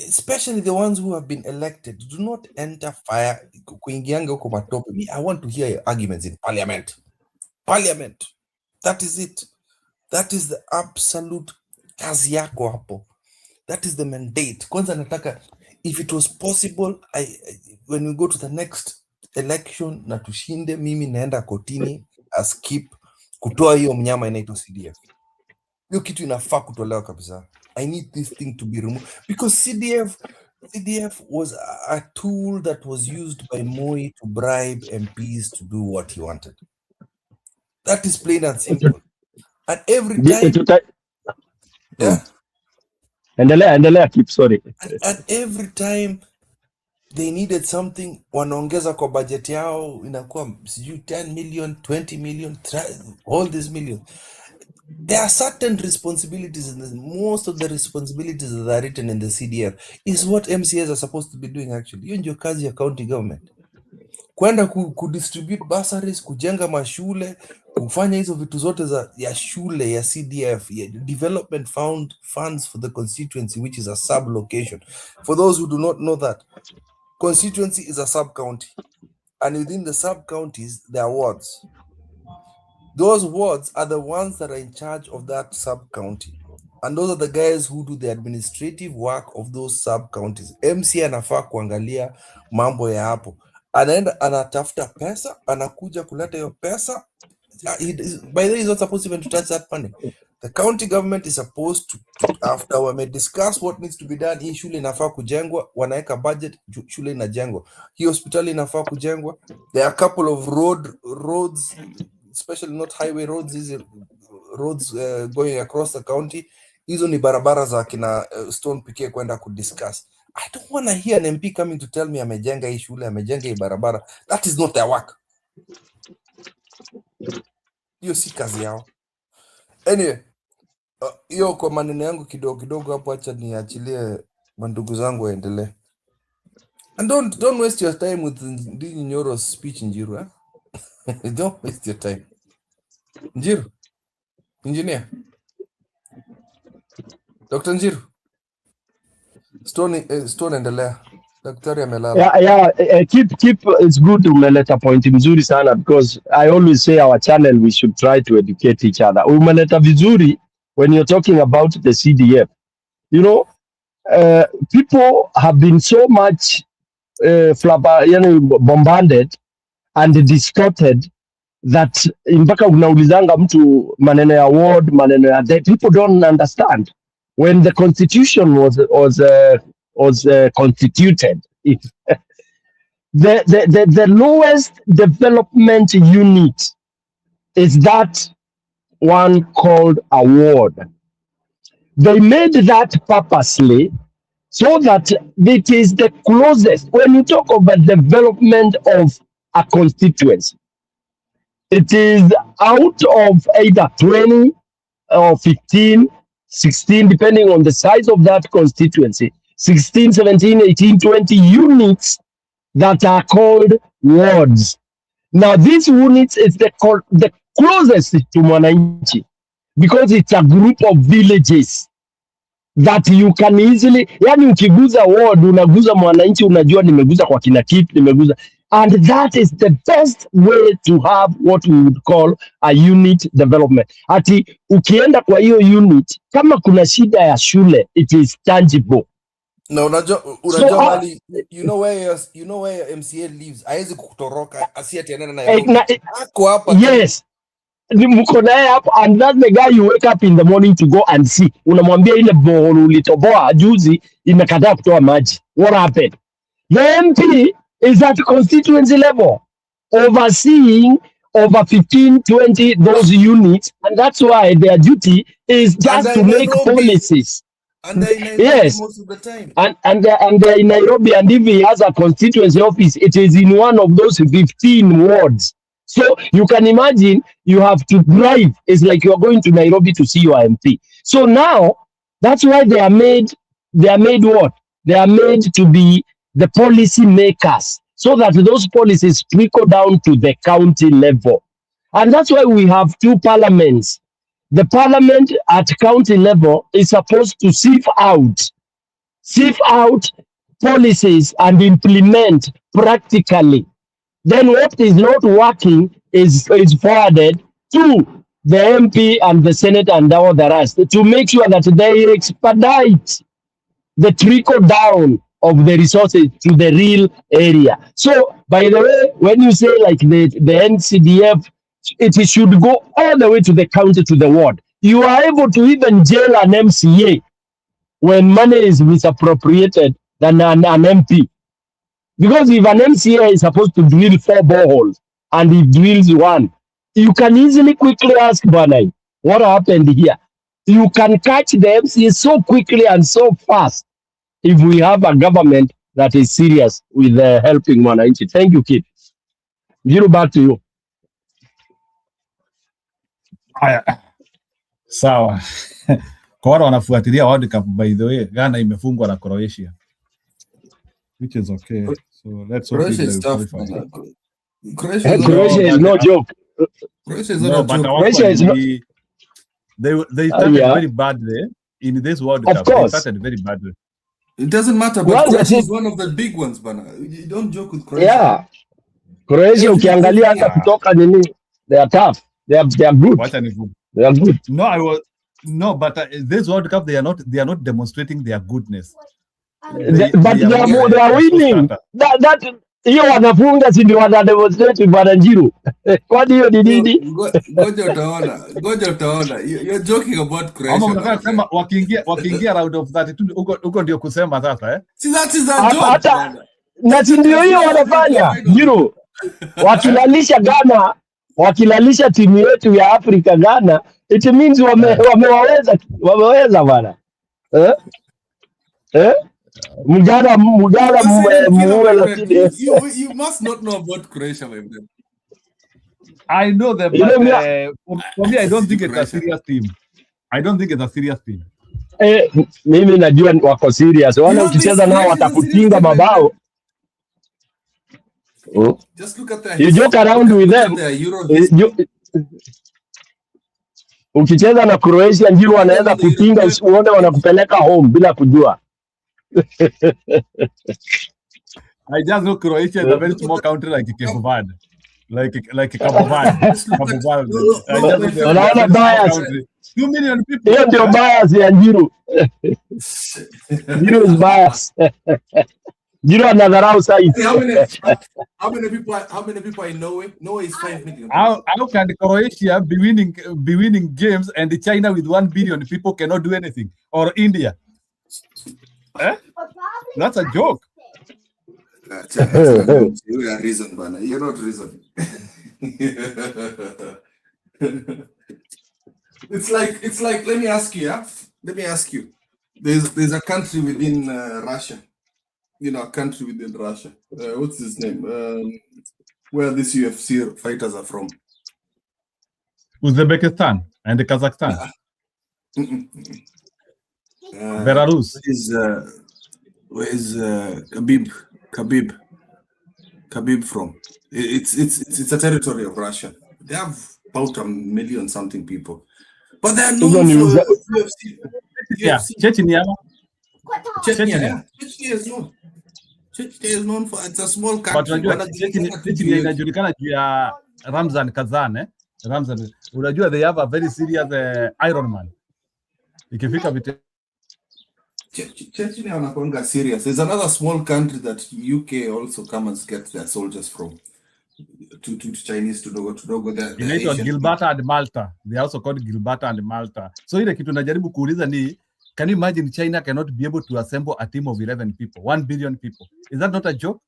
especially the ones who have been elected, do not enter fire kuingianga huko matope. Me, I want to hear your arguments in parliament. Parliament. That is it. That is the absolute kazi yako hapo. That is the mandate. Kwanza nataka, if it was possible, when we go to the next election na tushinde, mimi naenda kotini skip kutoa hiyo mnyama inaitwa CDF. Hiyo kitu inafaa kutolewa kabisa. I need this thing to be removed because CDF was a tool that was used by Moi to bribe MPs to do what he wanted. That is plain and simple. And every time, endelea, keep sorry. And every time they needed something, wanaongeza kwa budget yao, inakuwa 10 million, 20 million, all these millions. There are certain responsibilities, and most of the responsibilities that are written in the CDF is what MCAs are supposed to be doing actually. Hiyo ndio kazi ya county government. Kwenda kudistribute bursaries, kujenga mashule, kufanya hizo vitu zote ya shule ya CDF, ya development funds for the constituency, which is a sub-location. For those who do not know that, constituency is a sub-county. And within the sub-counties, there are wards. Those wards are the ones that are in charge of that sub-county. And those are the guys who do the administrative work of those sub-counties. MC anafaa kuangalia mambo ya hapo. Anaenda anatafuta pesa, anakuja kuleta hiyo pesa. By the way, he's not supposed even to touch that money. The county government is supposed to after we may discuss what needs to be done, hii shule inafaa kujengwa, wanaeka budget, shule inajengwa. Hii hospitali inafaa kujengwa. There are a couple of roads, especially not highway roads, these roads going across the county. Hizo ni barabara za kina Stone Pike kwenda kudiscuss. I don't want to hear an MP coming to tell me amejenga hii shule, amejenga hii barabara. That is not their work. Hiyo si kazi yao. Anyway, hiyo kwa maneno yangu kidogo hapo, acha niachilie mandugu zangu waendelee. And don't waste your time with Ndindi Nyoro's speech, Njiru. Don't waste your time. Njiru, engineer, Dr. Njiru. Stone endelea. Daktari amelala. Keep it's good umeleta point mzuri sana, because I always say our channel we should try to educate each other. Umeleta vizuri when you're talking about the CDF. You know, people have been so much bombarded and distorted that mpaka unaulizanga mtu maneno ya ward, maneno ya that people don't understand. When the constitution was constituted, the lowest development unit is that one called a ward. They made that purposely so that it is the closest. When you talk about development of a constituency, it is out of either 20 or 15, 16, depending on the size of that constituency, 16, 17, 18, 20 units that are called wards. Now, these units is the closest to Mwananchi, because it's a group of villages that you can easily, yani ukiguza ward, unaguza Mwananchi, unajua nimeguza kwa kina Kip, nimeguza. And that is the best way to have what we would call a unit development. Ati ukienda kwa hiyo unit, kama kuna shida ya shule, it is tangible. Na unajua mali, you know where your MCA lives. Haiwezi kutoroka asiati anaenda na yeye. Ako hapa. Yes. Mko naye hapo, and that's the guy you wake up in the morning to go and see. Unamwambia ile bohol ulitoboa juzi imekataa kutoa maji. What happened? The MP is at constituency level, overseeing over 15, 20 those units, and that's why their duty is just to make policies. And they're in Nairobi, yes, most of the time. And they're in Nairobi, and if he has a constituency office, it is in one of those 15 wards. So you can imagine you have to drive. It's like you're going to Nairobi to see your MP. So now that's why they are made what? They are made to be the policy makers, so that those policies trickle down to the county level. And that's why we have two parliaments. The parliament at county level is supposed to sieve out policies and implement practically. Then what is not working is forwarded to the MP and the Senate and all the rest to make sure that they expedite the trickle down of the resources to the real area. So, by the way, when you say like the NCDF, it should go all the way to the county, to the ward. You are able to even jail an MCA when money is misappropriated than an MP. Because if an MCA is supposed to drill 4 boreholes and he drills 1, you can easily quickly ask Banai, what happened here? You can catch the MCA so quickly and so fast if we have a government that is serious with helping Mwananchi. Thank you, Kid. Giro, back to you. Sawa. Kwa wale wanafuatilia World Cup, by the way, Ghana imefungwa na Croatia, which is okay. So let's hope Croatia is tough. Croatia is no joke. Croatia is not a joke. Croatia is not. They started very badly in this World Cup. They started very badly. It doesn't matter, but Croatia is one of the big ones, bana. You don't joke with Croatia. Yeah. Croatia ukiangalia hata kutoka nini, they are tough. They are good. They are good. But this World Cup they are not demonstrating their goodness. But they are winning. That hiyo wanafunga, si ndio wana demonstrate bwana Njiro. Kwani hiyo ni nini? Ngoja utaona. You're joking about Croatia. Ama mnataka kusema wakiingia round of 32 huko ndio kusema sasa See, that is a joke. Hata na si ndio hiyo wanafanya. Njiro. Wakilalisha timu yetu ya Afrika Ghana, it means wamewaweza bwana. Mugara you must not know about Croatia, my friend. I know them, but for me I don't think it's a serious team. Mimi najua wako serious. Wala ukicheza nao watakutinga mabao. Just look at you joke around with them. Ukicheza na Croatia, Njiro wanaweza kutinga, uone wanakupeleka home bila kujua. I just know Croatia is a very small country like Cape Verde. Like Cabo Verde. Cabo Verde. I just know they're a very small country. 2 million people. Hiyo ndio bias ya Njiru. Njiru is bias. Njiru anadharau size. How many people in Norway? Norway is 5 million. How can Croatia be winning games and China with 1 billion people cannot do anything? Or India? Eh? That's a joke. You are reason, Bana. You're not reason. It's like. Let me ask you. Yeah. Let me ask you. There's a country within Russia. You know, a country within Russia. What's his name? Where these UFC fighters are from? Uzbekistan and Kazakhstan. Belarus. Where is Khabib from? It's a territory of Russia. They have about 1 million something people, but they're known for UFC. Yeah, Chechnya. Chechnya is known for. It's a small country. Chechnya inajulikana juu ya Ramzan Kazan, Ramzan. Unajua they have a very serious Iron Man. Ikifika vita Chechnya wanakuanga serious. There's another small country that UK also come and get their soldiers from. To Chinese to dogo inaitwa Gibraltar and Malta. They also called Gibraltar and Malta. So ile kitu najaribu kuuliza ni, can you imagine China cannot be able to assemble a team of 11 people, 1 billion people? Is that not a joke?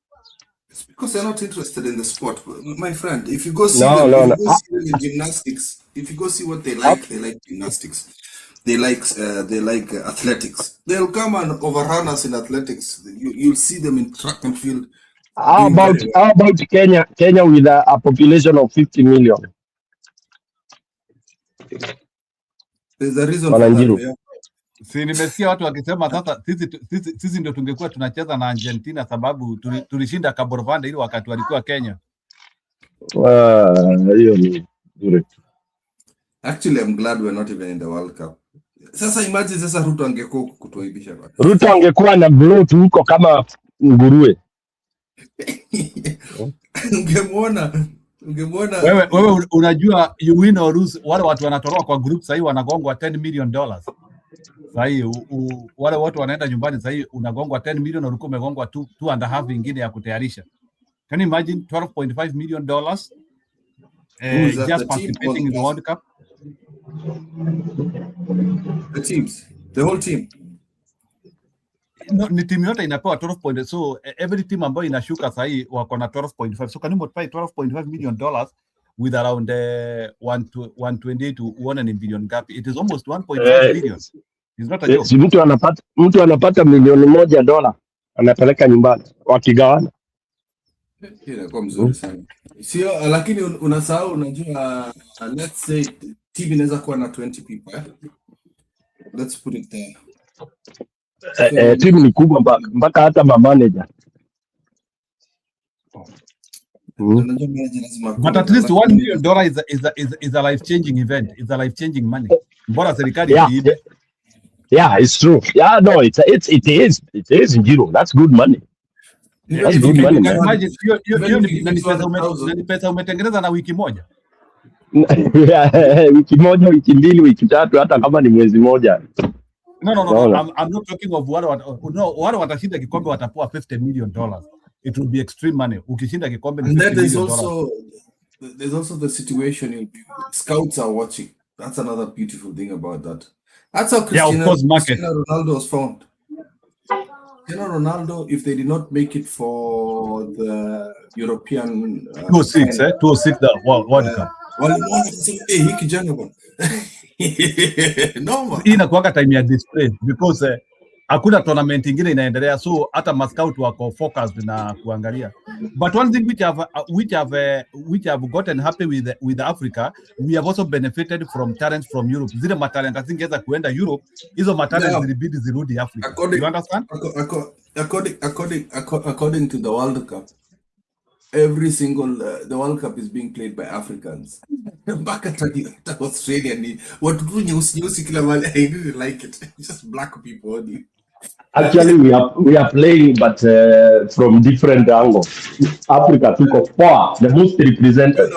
It's because they're not interested in the sport, my friend. If you go see them in gymnastics, if you go see what they like gymnastics. They like athletics. They'll come and overrun us in athletics. You'll see them in track and field. How about Kenya? Kenya with a population of 50 million. There's a reason for that. Si nimesikia watu wakisema sasa sisi ndio tungekuwa tunacheza na Argentina sababu tulishinda Cabo Verde ile wakati walikuwa Kenya. Hiyo ni bure. Actually, I'm glad we're not even in the World Cup. Sasa imagine sasa Ruto angekuwa kutuaibisha bwana. Ruto angekuwa na bloat huko kama nguruwe. Ungemwona. Wewe unajua you win or lose, wale watu wanatoroka kwa group sasa wanagongwa $10 million. Sasa wale watu wanaenda nyumbani sasa unagongwa 10 million, ulikuwa umegongwa 2.5 ingine ya kutayarisha. Can you imagine $12.5 million just participating in the World Cup? The whole team. No, ni timu yote inapewa 12 so every team ambayo inashuka sasa wako na 12.5. So can you multiply $12.5 million with around 128 to 1 billion gap? It is almost 1.5 billion. It's not a joke. Si mtu anapata $1,000,000 anapeleka nyumbani wakigawana. Kwa mzuri sana. Sio, lakini unasahau, unajua, let's say team inaweza kuwa na 20 people. Let's put it there. Timu ni kubwa mpaka hata manager. But at least $1 million is a life-changing event. It's a life-changing money. Mbona serikali iibe? Yeah, it's true. Yeah, no, it is Ndindi. That's good money. That's good money. Imagine ni pesa umetengeneza na wiki moja. Wiki moja, wiki mbili, wiki tatu, hata kama ni mwezi moja. No. I'm not talking of wale watashinda kikombe watapoa $50 million. It will be extreme money. Ukishinda kikombe ni $50 million. There's also the situation scouts are watching. That's another beautiful thing about that. That's how Cristiano Ronaldo was found. Cristiano Ronaldo, if they did not make it for the European 2006, 2006 the World Cup. No, inakuanga time ya display because hakuna tournament ingine inaendelea, so hata mascout wako focused na kuangalia. But one thing which have gotten happy with Africa, we have also benefited from talents from Europe. Zile matalent zingeweza kuenda Europe, hizo matalent zilibidi zirudi Africa. You understand? According to the World Cup, every single the World Cup is being played by Africans. Back at Australia, what do you kila mali? I didn't like it. Just black people only. Actually, we are playing, but from different angles. Africa took off far, the most represented.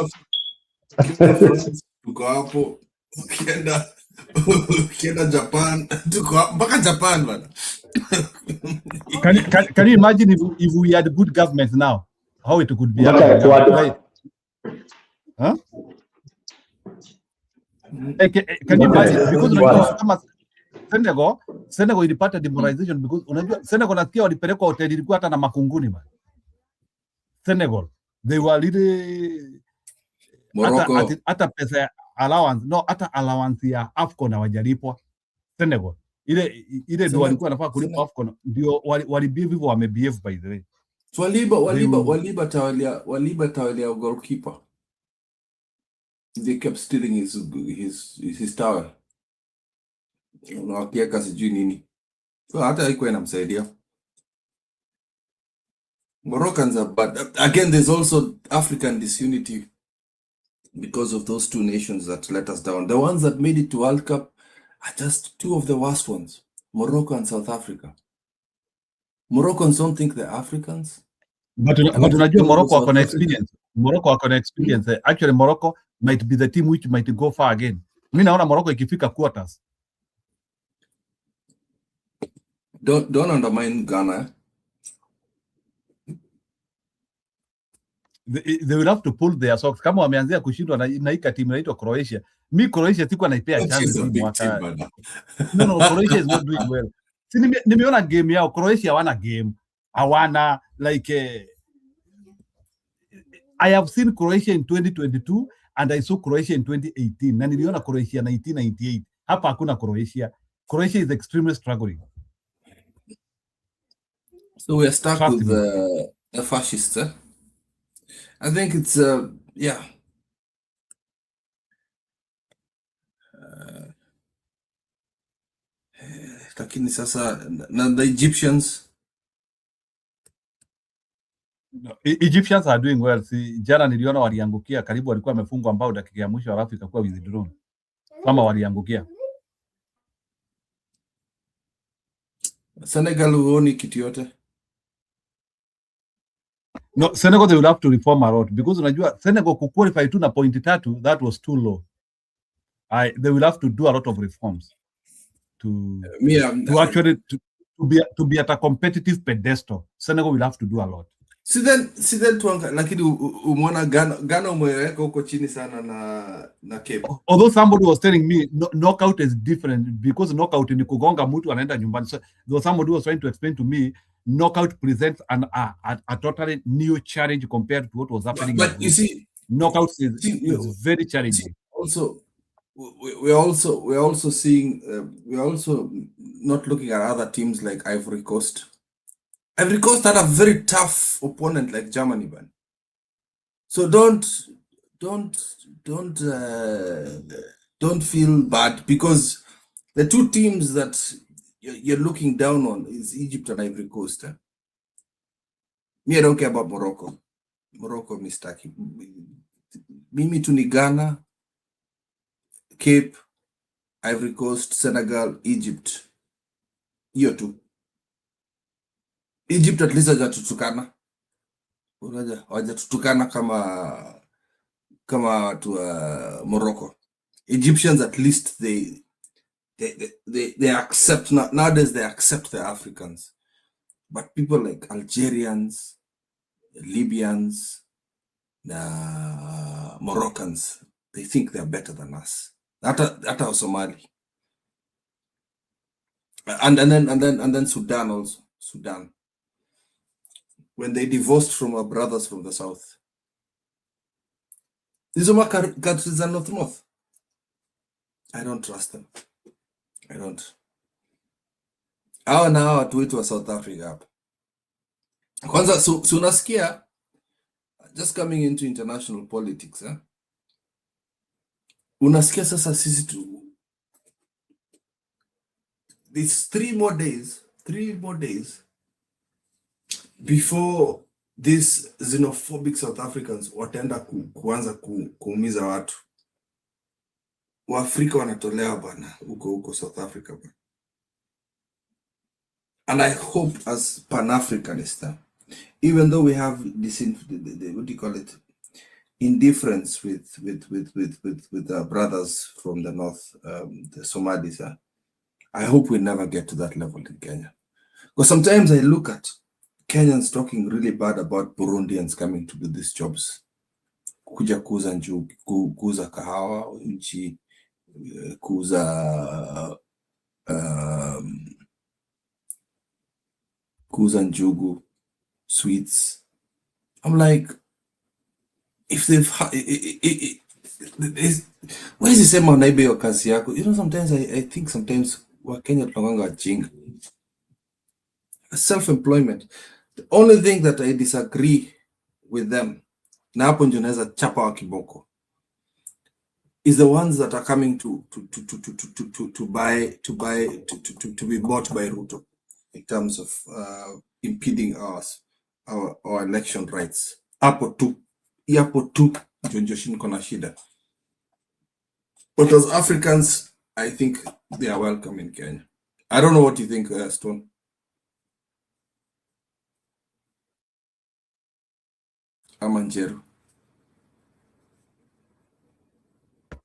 Ukienda France tuko hapo, ukienda Japan tuko hapo, mpaka Japan bana. Can you imagine if we had good government now, how it could be? Okay, Like, huh? Can you imagine? Because unajua kama Senegal ilipata demoralization because unajua Senegal nasikia walipelekwa hoteli ilikuwa hata na makunguni man. Senegal they were really Morocco hata pesa ya allowance hata allowance ya AFCON hawajalipwa. Senegal ile ndio walikuwa wanafaa kulipa AFCON, ndio walibehave hivyo, wamebehave by the way. Waliba tawalia goalkeeper. They kept stealing his towel. Unawakieka sijui nini. So hata haikuwa inamsaidia. Moroccans are bad. Again, there's also African disunity because of those two nations that let us down. The ones that made it to World Cup are just two of the worst ones. Morocco and South Africa. Moroccans don't think they're Africans. But unajua Morocco wako na experience. Morocco wako na experience. Actually, Morocco might be the team which might go far again. Mimi naona Morocco ikifika quarters. Don't undermine Ghana. They will have to pull their socks. Kama wameanzia kushindwa na hii timu inaitwa Croatia. Mi Croatia sikuwa naipea chance hii mwaka. No, Croatia is not doing well. Si nimeona game yao, Croatia hawana game. Hawana like I have seen Croatia in 2022 and I saw Croatia in 2018. Na niliona Croatia 1998. Hapa hakuna Croatia. Croatia is extremely struggling. So we are stuck with the fascists, eh? I think it's yeah. Lakini sasa na the Egyptians. No, Egyptians are doing well. Si jana niliona waliangukia, karibu walikuwa wamefungwa ambao dakika ya mwisho alafu ikakuwa withdrawn. Kama waliangukia. Senegal huoni kitu yote. No, Senegal they will have to reform a lot because unajua Senegal kuqualify tu na point 3, that was too low. They will have to do a lot of reforms to actually to be at a competitive pedestal. Senegal will have to do a lot. Si then tuanga, lakini umeona Ghana umeweka huko chini sana na Cape. Although somebody was telling me knockout is different because knockout ni kugonga mtu anaenda nyumbani. So somebody was trying to explain to me knockout presents a totally new challenge compared to what was happening. But you see, knockout is very challenging. Also, we're also seeing we're also not looking at other teams like Ivory Coast. Ivory Coast had a very tough opponent like Germany, man. So don't feel bad because the two teams that you're looking down on is Egypt and Ivory Coast. Eh? Me, I don't care about Morocco. Morocco mistake. Mimi tu ni Ghana, Cape, Ivory Coast, Senegal, Egypt. Hiyo tu. Egypt at least hajatutukana. Hajatutukana kama watu Morocco. Egyptians at least they accept nowadays they accept the Africans. But people like Algerians, Libyans, Moroccans, they think they're better than us. Hata Somali. And then Sudan also. Sudan. When they divorced from our brothers from the south. These are countries are not north. I don't trust them. I don't. Hawa na hawa watu wetu wa South Africa hapa. Kwanza so unasikia just coming into international politics, eh? Unasikia sasa sisi tu these 3 more days before these xenophobic South Africans wataenda kuanza kuumiza watu. Waafrika wanatolewa bana huko South Africa bana. And I hope as Pan-Africanist, even though we have this, what do you call it, indifference with our brothers from the north, the Somalis, I hope we never get to that level in Kenya. Because sometimes I look at Kenyans talking really bad about Burundians coming to do these jobs. Kuja kuuza njugu, kuuza kahawa, nchi, kuuza njugu, sweets. I'm like, if they've, where's the same naibe wa kazi yako? You know, sometimes I think sometimes wa Kenya tunanganga wajinga. Self-employment. The only thing that I disagree with them, na hapo ndio naweza chapa wa kiboko, is the ones that are coming to be bought by Ruto in terms of impeding our election rights. Hapo tu ndio kona shida. But as Africans, I think they are welcome in Kenya. I don't know what you think, Stone. Amanjero.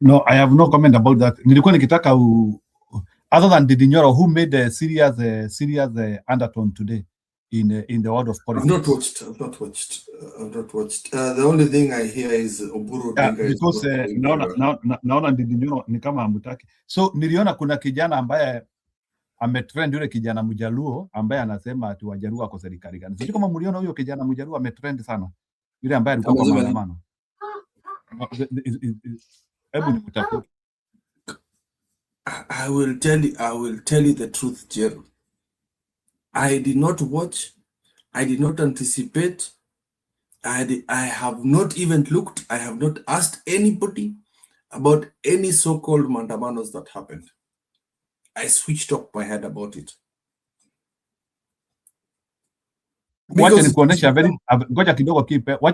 No, I have no comment about that. Nilikuwa nikitaka other than Ndindi Nyoro, who made a serious undertone today in the world of politics. I've not watched. The only thing I hear is Oburu. Yeah, because naona Ndindi Nyoro ni kama hamtaki. So niliona kuna kijana ambaye ametrend, yule kijana Mjaluo ambaye anasema ati Wajaluo wako serikali gani. Sijui kama mliona huyo kijana Mjaluo ametrend sana. Yule ambaye alikuwa kwa maandamano. I will tell you the truth, Jero. I did not watch. I did not anticipate. I have not even looked. I have not asked anybody about any so-called mandamanos that happened. I switched off my head about it. Wacha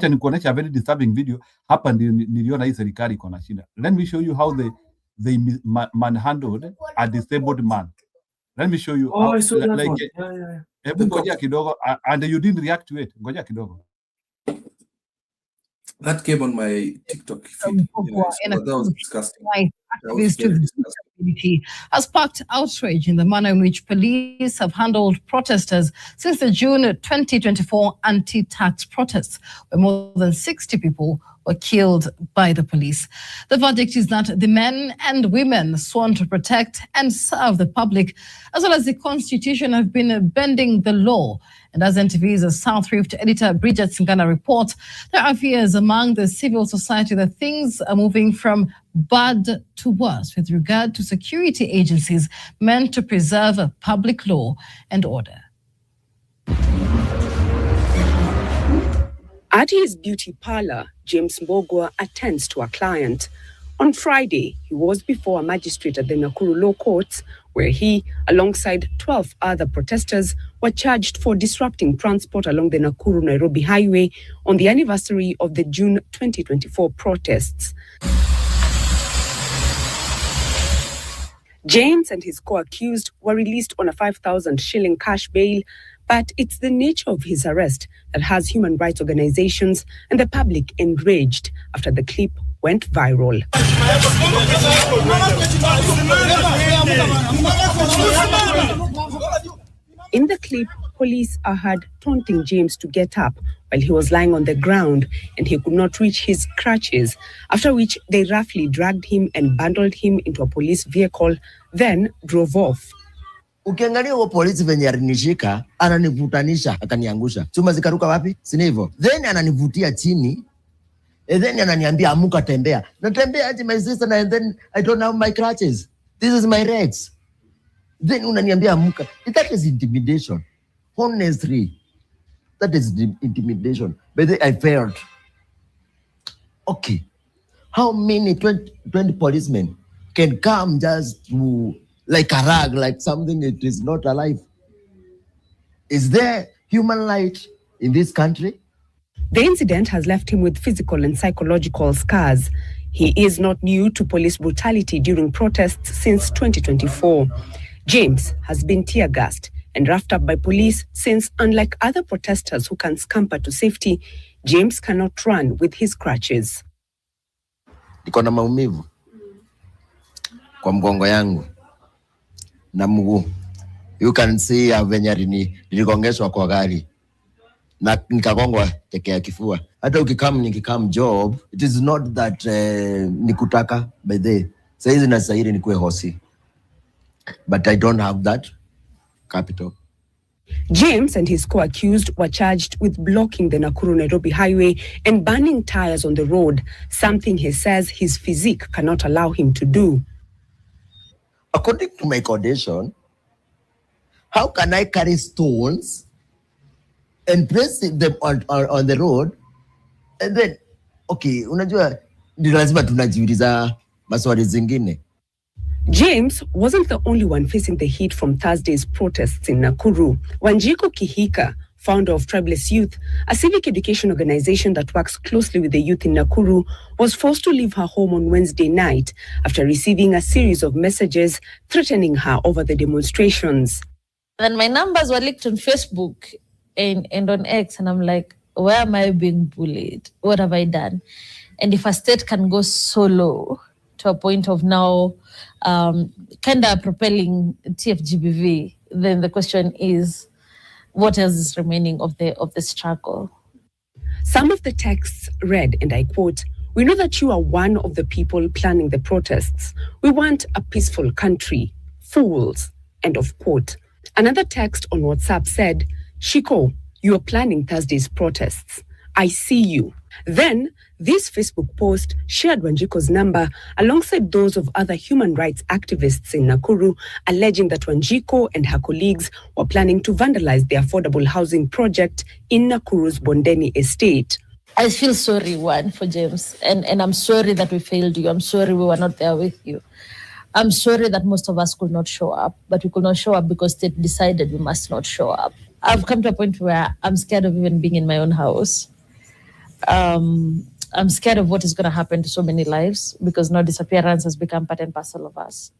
nikuonesha very disturbing video hapa. Niliona hii serikali iko na shida. Let me show you how they manhandled a disabled man. Let me show you how, I saw that like, one. Yeah. Ngoja kidogo, and you didn't react to it. Ngoja kidogo. That came on my TikTok feed. That was disgusting. Has sparked outrage in the manner in which police have handled protesters since the June 2024 anti-tax protests, where more than 60 people were killed by the police. The verdict is that the men and women sworn to protect and serve the public, as well as the Constitution, have been bending the law. And as NTV's South Rift editor Bridget Singana reports, there are fears among the civil society that things are moving from bad to worse with regard to security agencies meant to preserve public law and order. At his beauty parlor, James Mbogwa attends to a client. On Friday, he was before a magistrate at the Nakuru Law Courts, where he, alongside 12 other protesters, were charged for disrupting transport along the Nakuru-Nairobi highway on the anniversary of the June 2024 protests. James and his co-accused were released on a 5,000 shilling cash bail, but it's the nature of his arrest that has human rights organizations and the public enraged after the clip went viral. In the clip, police are heard taunting James to get up while he was lying on the ground and he could not reach his crutches, after which they roughly dragged him and bundled him into a police vehicle, then drove off. Ukiangalia huo polisi venye alinishika, ananivutanisha, akaniangusha. Chuma zikaruka wapi? Sina hivyo. Then ananivutia chini. And then ananiambia amuka tembea. Natembea aje my sister, and then I don't have my crutches. This is my legs. Then unaniambia amuka. That is intimidation. Honestly. That is intimidation. But then I felt, okay, how many 20 policemen can come just to like a rag, like something that is not alive? Is there human life in this country? The incident has left him with physical and psychological scars. He is not new to police brutality during protests since 2024. James has been tear gassed and roughed up by police since, unlike other protesters who can scamper to safety, James cannot run with his crutches. Niko na maumivu kwa mgongo yangu na mguu. You can see venye niligongeshwa kwa gari na nikagongwa teke ya kifua. Hata nikikam job, it is not that nikutaka by the saizi na sairi nikuwe hosi, but I don't have that capital. James and his co-accused were charged with blocking the Nakuru-Nairobi highway and burning tires on the road, something he says his physique cannot allow him to do. According to my condition, how can I carry stones and place them on the road? And then, okay, unajua, ni lazima tunajiuliza maswali zingine. James wasn't the only one facing the heat from Thursday's protests in Nakuru. Wanjiko Kihika, founder of Tribeless Youth, a civic education organization that works closely with the youth in Nakuru, was forced to leave her home on Wednesday night after receiving a series of messages threatening her over the demonstrations. Then my numbers were leaked on Facebook and on X, and I'm like, where am I being bullied? What have I done? And if a state can go so low to a point of now kind of propelling TFGBV, then the question is, what else is remaining of the struggle? Some of the texts read, and I quote, "We know that you are one of the people planning the protests. We want a peaceful country. Fools," end of quote. Another text on WhatsApp said, "Shiko, you are planning Thursday's protests. I see you." Then, this Facebook post shared Wanjiko's number alongside those of other human rights activists in Nakuru, alleging that Wanjiko and her colleagues were planning to vandalize the affordable housing project in Nakuru's Bondeni estate. I feel sorry, for James, and I'm sorry that we failed you. I'm sorry we were not there with you. I'm sorry that most of us could not show up, but we could not show up because state decided we must not show up. I've come to a point where I'm scared of even being in my own house. I'm scared of what is going to happen to so many lives because now disappearance has become part and parcel of us.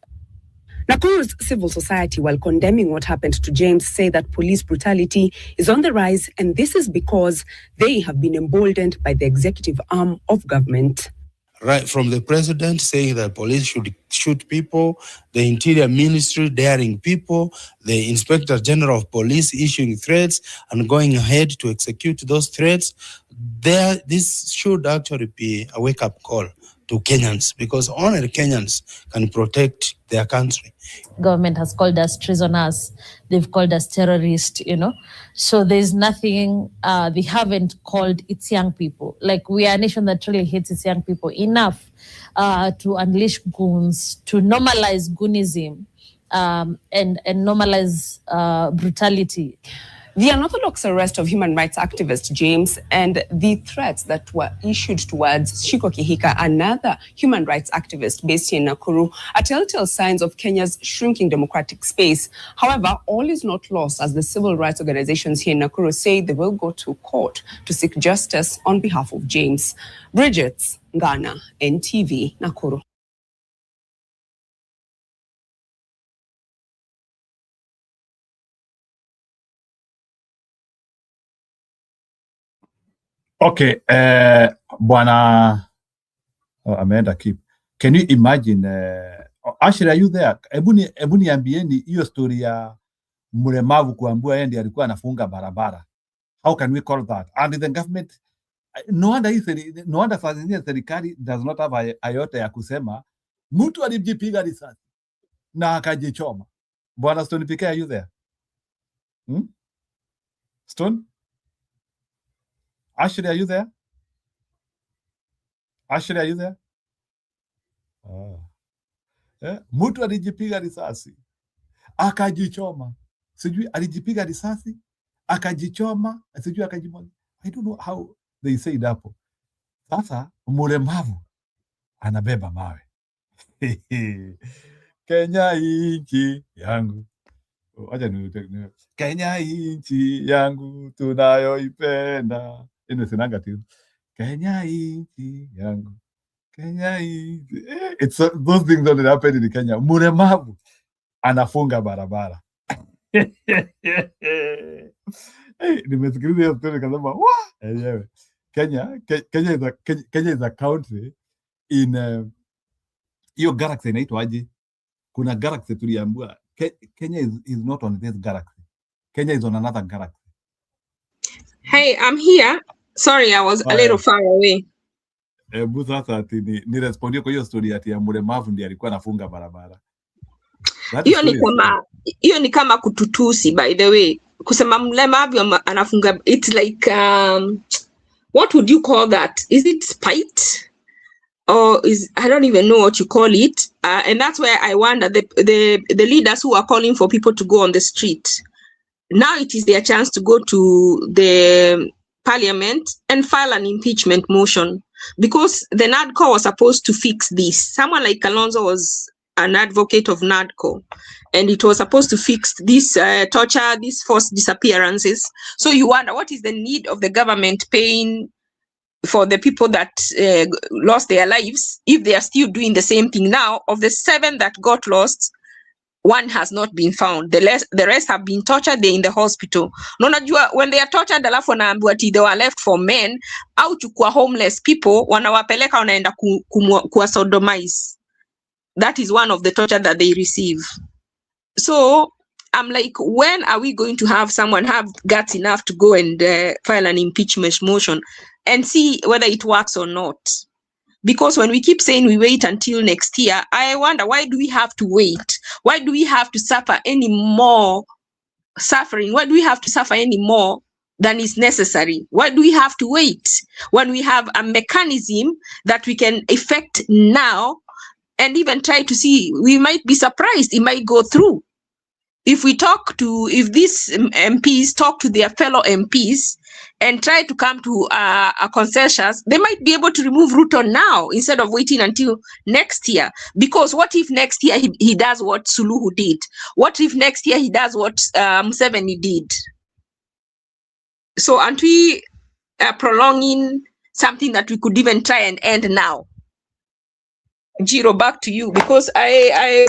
Nakuru's civil society, while condemning what happened to James, say that police brutality is on the rise, and this is because they have been emboldened by the executive arm of government. Right from the president saying that police should shoot people, the interior ministry daring people, the inspector general of police issuing threats and going ahead to execute those threats. This should actually be a wake-up call to Kenyans, because only Kenyans can protect their country. Government has called us treasoners. They've called us terrorists, So there's nothing, they haven't called its young people. Like, we are a nation that really hates its young people enough to unleash goons, to normalize goonism and normalize brutality. The unorthodox arrest of human rights activist James and the threats that were issued towards Shiko Kihika, another human rights activist based in Nakuru, are telltale signs of Kenya's shrinking democratic space. However, all is not lost, as the civil rights organizations here in Nakuru say they will go to court to seek justice on behalf of James. Bridget Ngana, NTV, Nakuru. Okay, Bwana ameenda keep. Can you imagine, Ashley, are you there? Ebu niambieni hiyo story ya mlemavu kuambiwa yeye ndiye alikuwa anafunga barabara. How can we call that? And the government, no wonder saa zingine serikali does not have a yote ya kusema mtu alijipiga risasi na akajichoma. Bwana Stone PK, are you there? Stone? Ashley, are you there? Ashley, are you there? Mtu alijipiga risasi akajichoma, sijui alijipiga risasi akajichoma, sijui akajimwaga. I don't know how they say it hapo. Sasa mlemavu anabeba mawe. Kenya inchi yangu, acha ni Kenya inchi yangu tunayoipenda. Sinanga tu Kenya inchi yangu, Kenya inchi. It's those things that happen in Kenya. Mlemavu anafunga barabara. Nimesikiliza hiyo story nikasema enyewe Kenya is a country in hiyo galaxy inaitwa aje? Kuna galaxy tuliambiwa Kenya is not on this galaxy. Kenya is on another galaxy. Hey, I'm here. Sorry, I was a little far away. Sasa ati ni respondia kwa hiyo story ati ya mlemavu ndiye alikuwa anafunga barabara. Hiyo ni kama kututusi, by the way. Kusema mlemavu anafunga, it's like what would you call that? Is it spite? Or I don't even know what you call it. And that's where I wonder the leaders who are calling for people to go on the street. Now it is their chance to go to the parliament and file an impeachment motion, because the NADCO was supposed to fix this. Someone like Kalonzo was an advocate of NADCO, and it was supposed to fix this torture, these forced disappearances. So you wonder, what is the need of the government paying for the people that lost their lives if they are still doing the same thing? Now, of the 7 that got lost, 1 has not been found. The rest have been tortured. They're in the hospital. No, when they are tortured, alafu wanaambiwa ati they were left for men, au chukua homeless people, wanawapeleka wanaenda kuwa sodomize. That is one of the torture that they receive. So I'm like, when are we going to have someone have guts enough to go and file an impeachment motion and see whether it works or not? Because when we keep saying we wait until next year, I wonder, why do we have to wait? Why do we have to suffer any more suffering? Why do we have to suffer any more than is necessary? Why do we have to wait when we have a mechanism that we can effect now and even try to see? We might be surprised it might go through. If these MPs talk to their fellow MPs and try to come to a consensus, they might be able to remove Ruto now instead of waiting until next year. Because what if next year he does what Suluhu did? What if next year he does what Museveni did? So aren't we prolonging something that we could even try and end now? Jiro, back to you, because I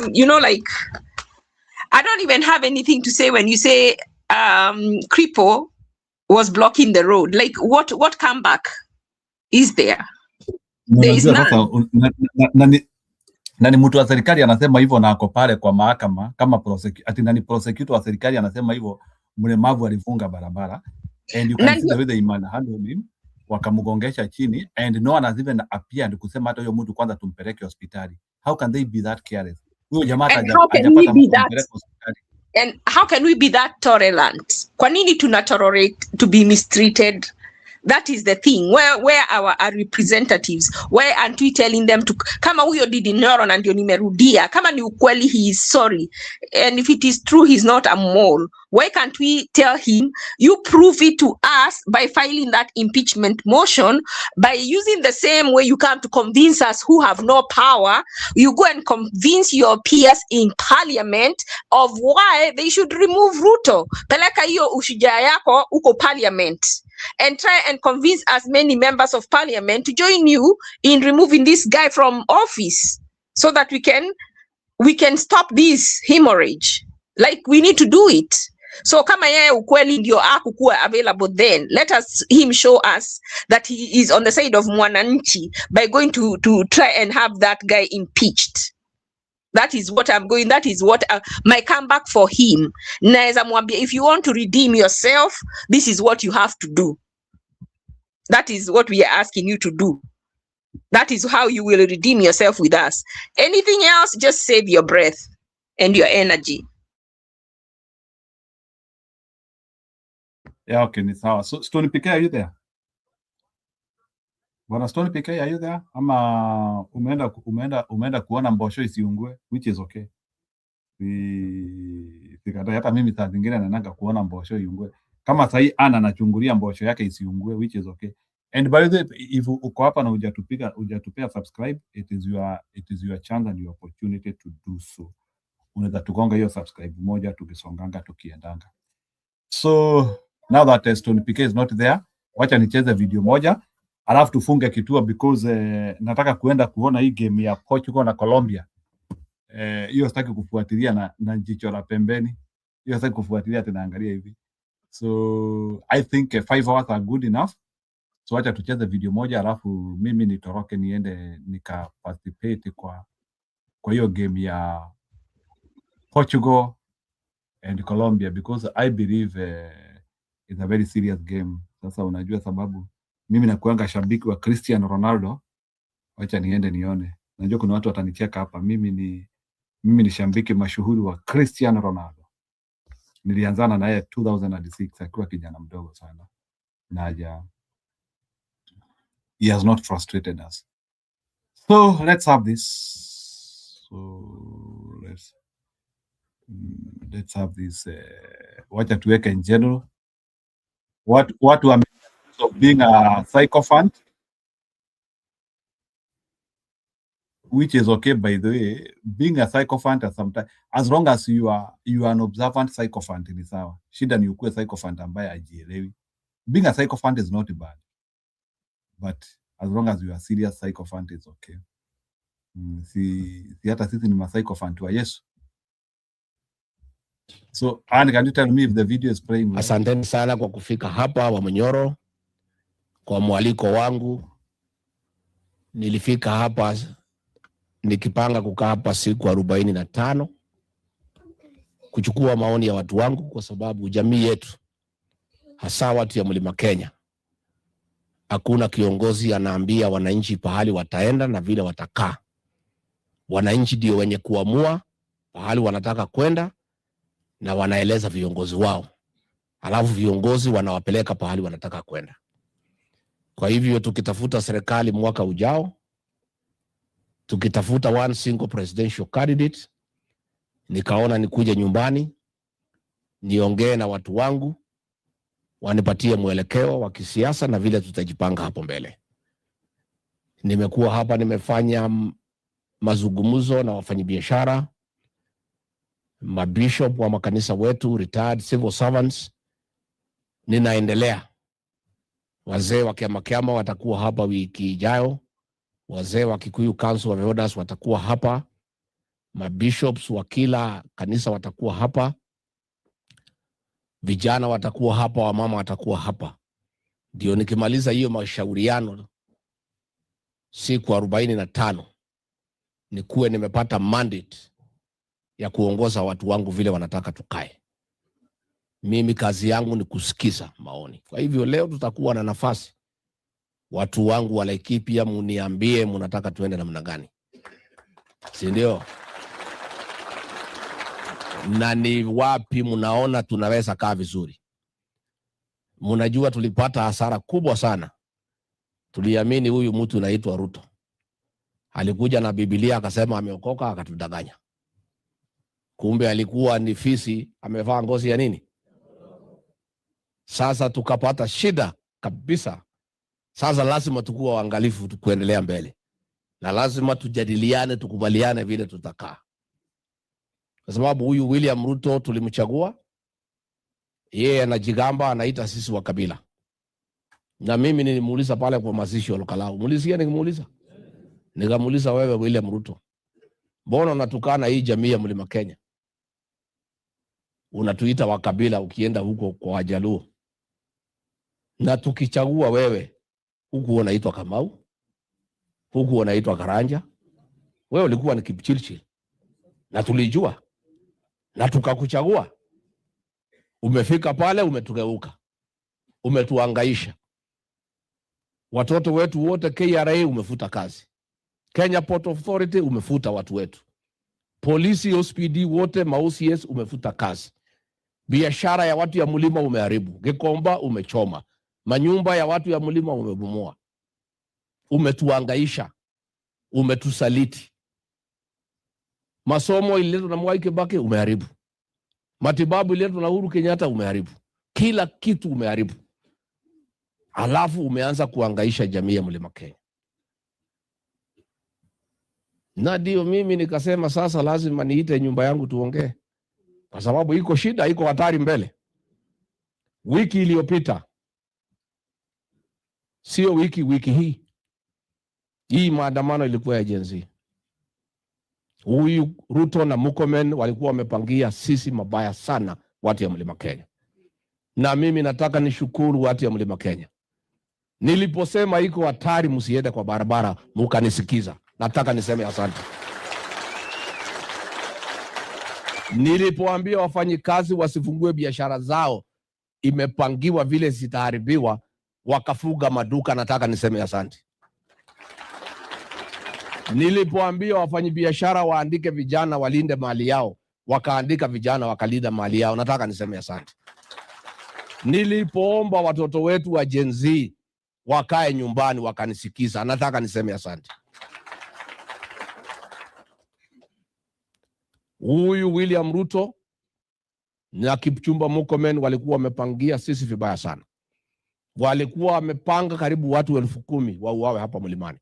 I don't even have anything to say when you say Kripo was blocking the road. Like, what comeback is there? There is none. Na ni mtu wa serikali anasema hivyo na ako pale kwa mahakama kama prosecutor wa serikali anasema hivyo, mlemavu alifunga barabara, and you can see the way they manhandled him, wakamgongesha chini, and no one has even appeared kusema hata huyo mtu kwanza tumpeleke hospitali. How can they be that careless? Huyo jamaa hajapata hospitali. And how can we be that tolerant? Kwa nini tuna tolerate to be mistreated? That is the thing. Where our representatives? Why aren't we telling them to? Kama huyo didi Nyoro na ndio nimerudia. Kama ni ukweli, he is sorry. And if it is true, he's not a mole. Why can't we tell him, you prove it to us by filing that impeachment motion, by using the same way you come to convince us who have no power, you go and convince your peers in parliament of why they should remove Ruto. Peleka hiyo ushujaa yako uko parliament. And try and convince as many members of parliament to join you in removing this guy from office, so that we can stop this hemorrhage. Like, we need to do it. So kama yeye ukweli ndio hakukuwa available, then let him show us that he is on the side of mwananchi by going to try and have that guy impeached. That is what my comeback for him. Naeza mwambia, if you want to redeem yourself, this is what you have to do. That is what we are asking you to do. That is how you will redeem yourself with us. Anything else, just save your breath and your energy. Yeah, okay, ni sawa. So Stone PK, are you there? Bwana Stone PK, are you there? Ama umeenda kuona mbosho isiungue, which is okay. Hata mimi saa zingine naenda kuona mbosho iungue. Kama sahi ana anachungulia mbosho yake isiungue, which is okay. And by the way, if uko hapa na hujatupea subscribe, it is your chance and your opportunity to do so. Unaweza tugonga hiyo subscribe moja tukisonganga tukiendanga. So now that Stone PK is not there, wacha nicheze video moja alafu tufunge kituo, because nataka kuenda kuona hii game ya Portugal na Colombia. Hiyo sitaki kufuatilia na jicho la pembeni. hiyo sasa kufuatilia tunaangalia hivi. So I think 5 hours are good enough. So acha tucheze video moja alafu mimi nitoroke niende nika participate kwa hiyo game ya Portugal and Colombia, because I believe it's a very serious game. Sasa unajua sababu mimi nakuanga shabiki wa Cristiano Ronaldo, acha niende nione. Najua kuna watu watanicheka hapa, mimi ni shabiki mashuhuri wa Cristiano Ronaldo. Nilianzana naye 2006 akiwa kijana mdogo sana. Naja, he has not frustrated us. So let's have this. So let's have this. Wacha tuweke in general. What are of being a sycophant, which is okay, by the way. Being a sycophant at sometimes, as long as you are an observant sycophant, ni sawa. Shida ni ukuwe sycophant ambaye hajielewi. Being a sycophant is not bad, but as long as you are serious sycophant is okay. Si hata sisi ni sycophant wa Yesu. So, and can you tell me if the video is playing well? Asanteni sana kwa kufika hapa wa Nyoro, kwa mwaliko wangu. Nilifika hapa nikipanga kukaa hapa siku 45 kuchukua maoni ya watu wangu, kwa sababu jamii yetu, hasa watu ya Mlima Kenya, hakuna kiongozi anaambia wananchi pahali wataenda na vile watakaa. Wananchi ndio wenye kuamua pahali wanataka kwenda, na wanaeleza viongozi wao, alafu viongozi wanawapeleka pahali wanataka kwenda. Kwa hivyo tukitafuta serikali mwaka ujao, tukitafuta one single presidential candidate, nikaona nikuje nyumbani niongee na watu wangu, wanipatie mwelekeo wa kisiasa na vile tutajipanga hapo mbele. Nimekuwa hapa, nimefanya mazungumzo na wafanyabiashara, mabishop wa makanisa wetu, retired civil servants. Ninaendelea. Wazee wa kiama watakuwa hapa wiki ijayo. Wazee wa Kikuyu Council of Elders watakuwa hapa. Mabishops wa kila kanisa watakuwa hapa. Vijana watakuwa hapa, wamama watakuwa hapa. Ndio nikimaliza hiyo mashauriano siku 45 nikuwe nimepata mandate ya kuongoza watu wangu vile wanataka tukae. Mimi kazi yangu ni kusikiza maoni. Kwa hivyo leo tutakuwa na nafasi, watu wangu wa Laikipia, muniambie mnataka tuende namna gani, si ndio? Na ni wapi mnaona tunaweza kaa vizuri. Mnajua tulipata hasara kubwa sana. Tuliamini huyu mtu anaitwa Ruto, alikuja na Biblia akasema ameokoka, akatudanganya. Kumbe alikuwa ni fisi amevaa ngozi ya nini. Sasa tukapata shida kabisa. Sasa lazima tukue waangalifu kuendelea mbele, na lazima tujadiliane, tukubaliane vile tutakaa, kwa sababu huyu William Ruto tulimchagua, yeye anajigamba anaita sisi wa kabila. Na mimi nilimuuliza pale kwa mazishi ya Lokalau, mulisikia nikimuuliza, nikamuuliza, wewe William Ruto, mbona unatukana hii jamii ya Mlima Kenya? Unatuita wa kabila ukienda huko kwa Wajaluo, na tukichagua wewe huku unaitwa Kamau, huku unaitwa Karanja. Wewe ulikuwa ni Kipchirchir na tulijua, na tukakuchagua. Umefika pale umetugeuka, umetuangaisha. Watoto wetu wote KRA umefuta kazi, Kenya Port Authority umefuta watu wetu, polisi OSPD wote ma-OCS umefuta kazi. Biashara ya watu ya mlima umeharibu, Gikomba umechoma, manyumba ya watu ya mlima umebomoa. Umetuangaisha, umetusaliti. Masomo ililetwa na Mwai Kibaki umeharibu, matibabu ililetwa na Uhuru Kenyatta umeharibu, kila kitu umeharibu. Alafu umeanza kuangaisha jamii ya Mlima Kenya. Na ndio mimi nikasema sasa lazima niite nyumba yangu tuongee, kwa sababu iko shida, iko hatari mbele. Wiki iliyopita, sio wiki hii maandamano ilikuwa ya Gen Z. Huyu Ruto na Murkomen walikuwa wamepangia sisi mabaya sana watu ya Mlima Kenya. Na mimi nataka nishukuru watu ya Mlima Kenya. Niliposema iko hatari msiende kwa barabara, mkanisikiza. Nataka niseme asante. Nilipoambia wafanyikazi wasifungue biashara zao, imepangiwa vile zitaharibiwa, wakafuga maduka, nataka niseme asante. Nilipoambia wafanyabiashara waandike vijana walinde mali yao, wakaandika vijana wakalinda mali yao, nataka niseme asante. Nilipoomba watoto wetu wa Gen Z wakae nyumbani, wakanisikiza, nataka niseme asante. Huyu William Ruto na Kipchumba Murkomen walikuwa wamepangia sisi vibaya sana. Walikuwa wamepanga karibu watu 10,000 wauawe hapa mlimani.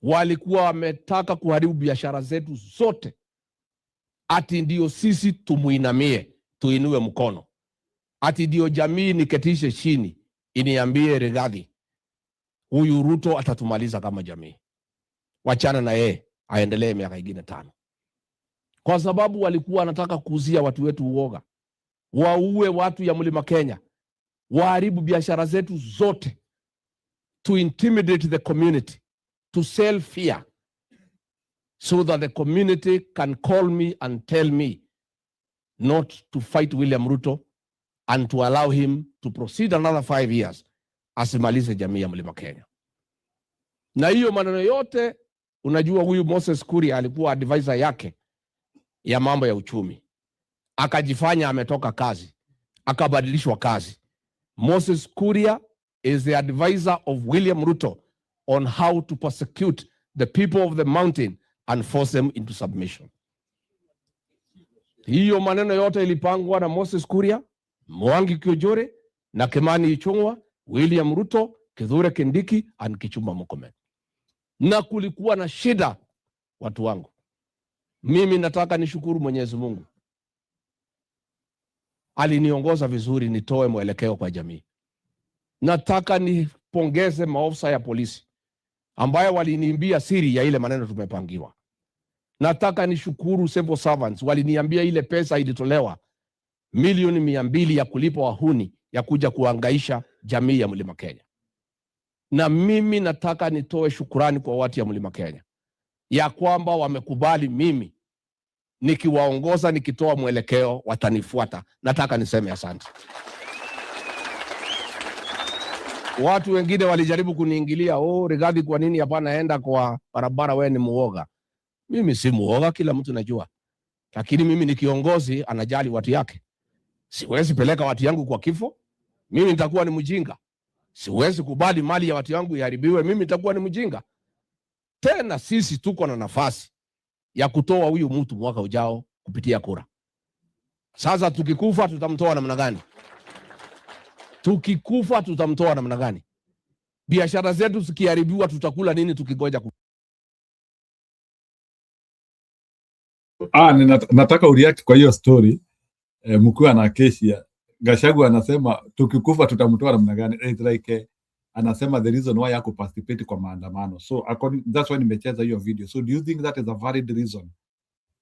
Walikuwa wametaka kuharibu biashara zetu zote, ati ndio sisi tumuinamie, tuinue mkono, ati ndio jamii niketishe chini iniambie Rigathi, huyu Ruto atatumaliza kama jamii, wachana na yeye aendelee miaka ingine 5. Kwa sababu walikuwa wanataka kuuzia watu wetu uoga, waue watu ya Mlima Kenya, waharibu biashara zetu zote, to intimidate the community, to sell fear, so that the community can call me and tell me not to fight William Ruto and to allow him to proceed another 5 years asimalize jamii ya Mlima Kenya. Na hiyo maneno yote, unajua huyu Moses Kuria alikuwa advisor yake ya mambo ya uchumi, akajifanya ametoka kazi, akabadilishwa kazi. Moses Kuria is the advisor of William Ruto on how to persecute the people of the mountain and force them into submission. Hiyo maneno yote ilipangwa na Moses Kuria, Mwangi Kiojore na Kimani Ichung'wa, William Ruto, Kithure Kindiki and Kipchumba Murkomen. Na kulikuwa na shida, watu wangu. Mimi nataka nishukuru Mwenyezi Mungu, aliniongoza vizuri nitoe mwelekeo kwa jamii. Nataka nipongeze maofisa ya polisi ambayo waliniambia siri ya ile maneno tumepangiwa. Nataka nishukuru civil servants, waliniambia ile pesa ilitolewa milioni 200 ya kulipa wahuni ya kuja kuangaisha jamii ya Mlima Kenya. Na mimi nataka nitoe shukurani kwa watu ya Mlima Kenya ya kwamba wamekubali mimi nikiwaongoza, nikitoa mwelekeo watanifuata. Nataka niseme asante. Watu wengine walijaribu kuniingilia, Rigathi, kwa nini hapana enda kwa barabara, wewe ni muoga? Mimi si muoga, kila mtu najua. Lakini mimi ni kiongozi, anajali watu yake. Siwezi peleka watu yangu kwa kifo, mimi nitakuwa ni mjinga. Siwezi kubali mali ya watu yangu iharibiwe, mimi nitakuwa ni mjinga. Tena sisi tuko na nafasi ya kutoa huyu mtu mwaka ujao kupitia kura. Sasa tukikufa tutamtoa namna gani? Tukikufa tutamtoa namna gani? Biashara zetu zikiharibiwa tutakula nini tukigoja Nataka ureact kwa hiyo story. Mkuu na kesi Gachagua anasema tukikufa tutamtoa namna gani? It's like anasema the reason why yako participate kwa maandamano. So that's why nimecheza hiyo video. So do you think that is a valid reason?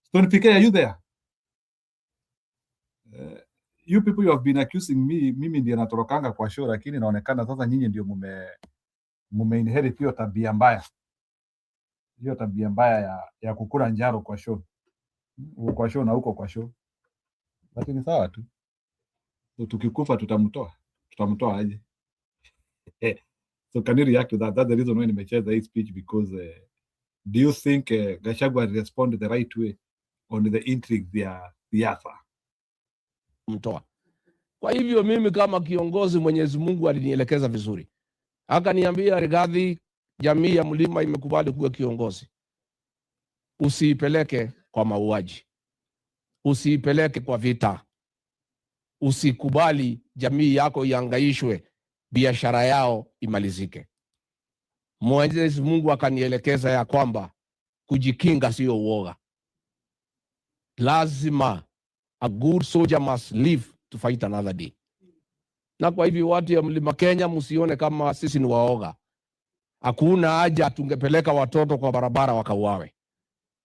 Stone PK, are you there? You people, you have been accusing me, mimi ndiye natorokanga kwa show, lakini inaonekana sasa nyinyi ndio mume inherit hiyo tabia mbaya. Hiyo tabia mbaya ya kukula njaro kwa show. Kwa show na huko kwa show. Lakini sawa tu. So tukikufa tutamtoa aje? So can you react to that? That's the reason why nimecheza hii speech, because do you think Gachagua responded the right way on the intrigues ya siasa? Mtoa. Kwa hivyo mimi kama kiongozi, Mwenyezi Mungu alinielekeza vizuri. Akaniambia, Rigathi, jamii ya Mlima imekubali kuwa kiongozi. Usiipeleke kwa mauaji. Usiipeleke kwa vita. Usikubali jamii yako iangaishwe, biashara yao imalizike. Mwenyezi Mungu akanielekeza ya kwamba kujikinga sio uoga. Lazima a good soldier must live to fight another day. Na kwa hivyo watu ya Mlima Kenya msione kama sisi ni waoga. Hakuna haja tungepeleka watoto kwa barabara wakauawe.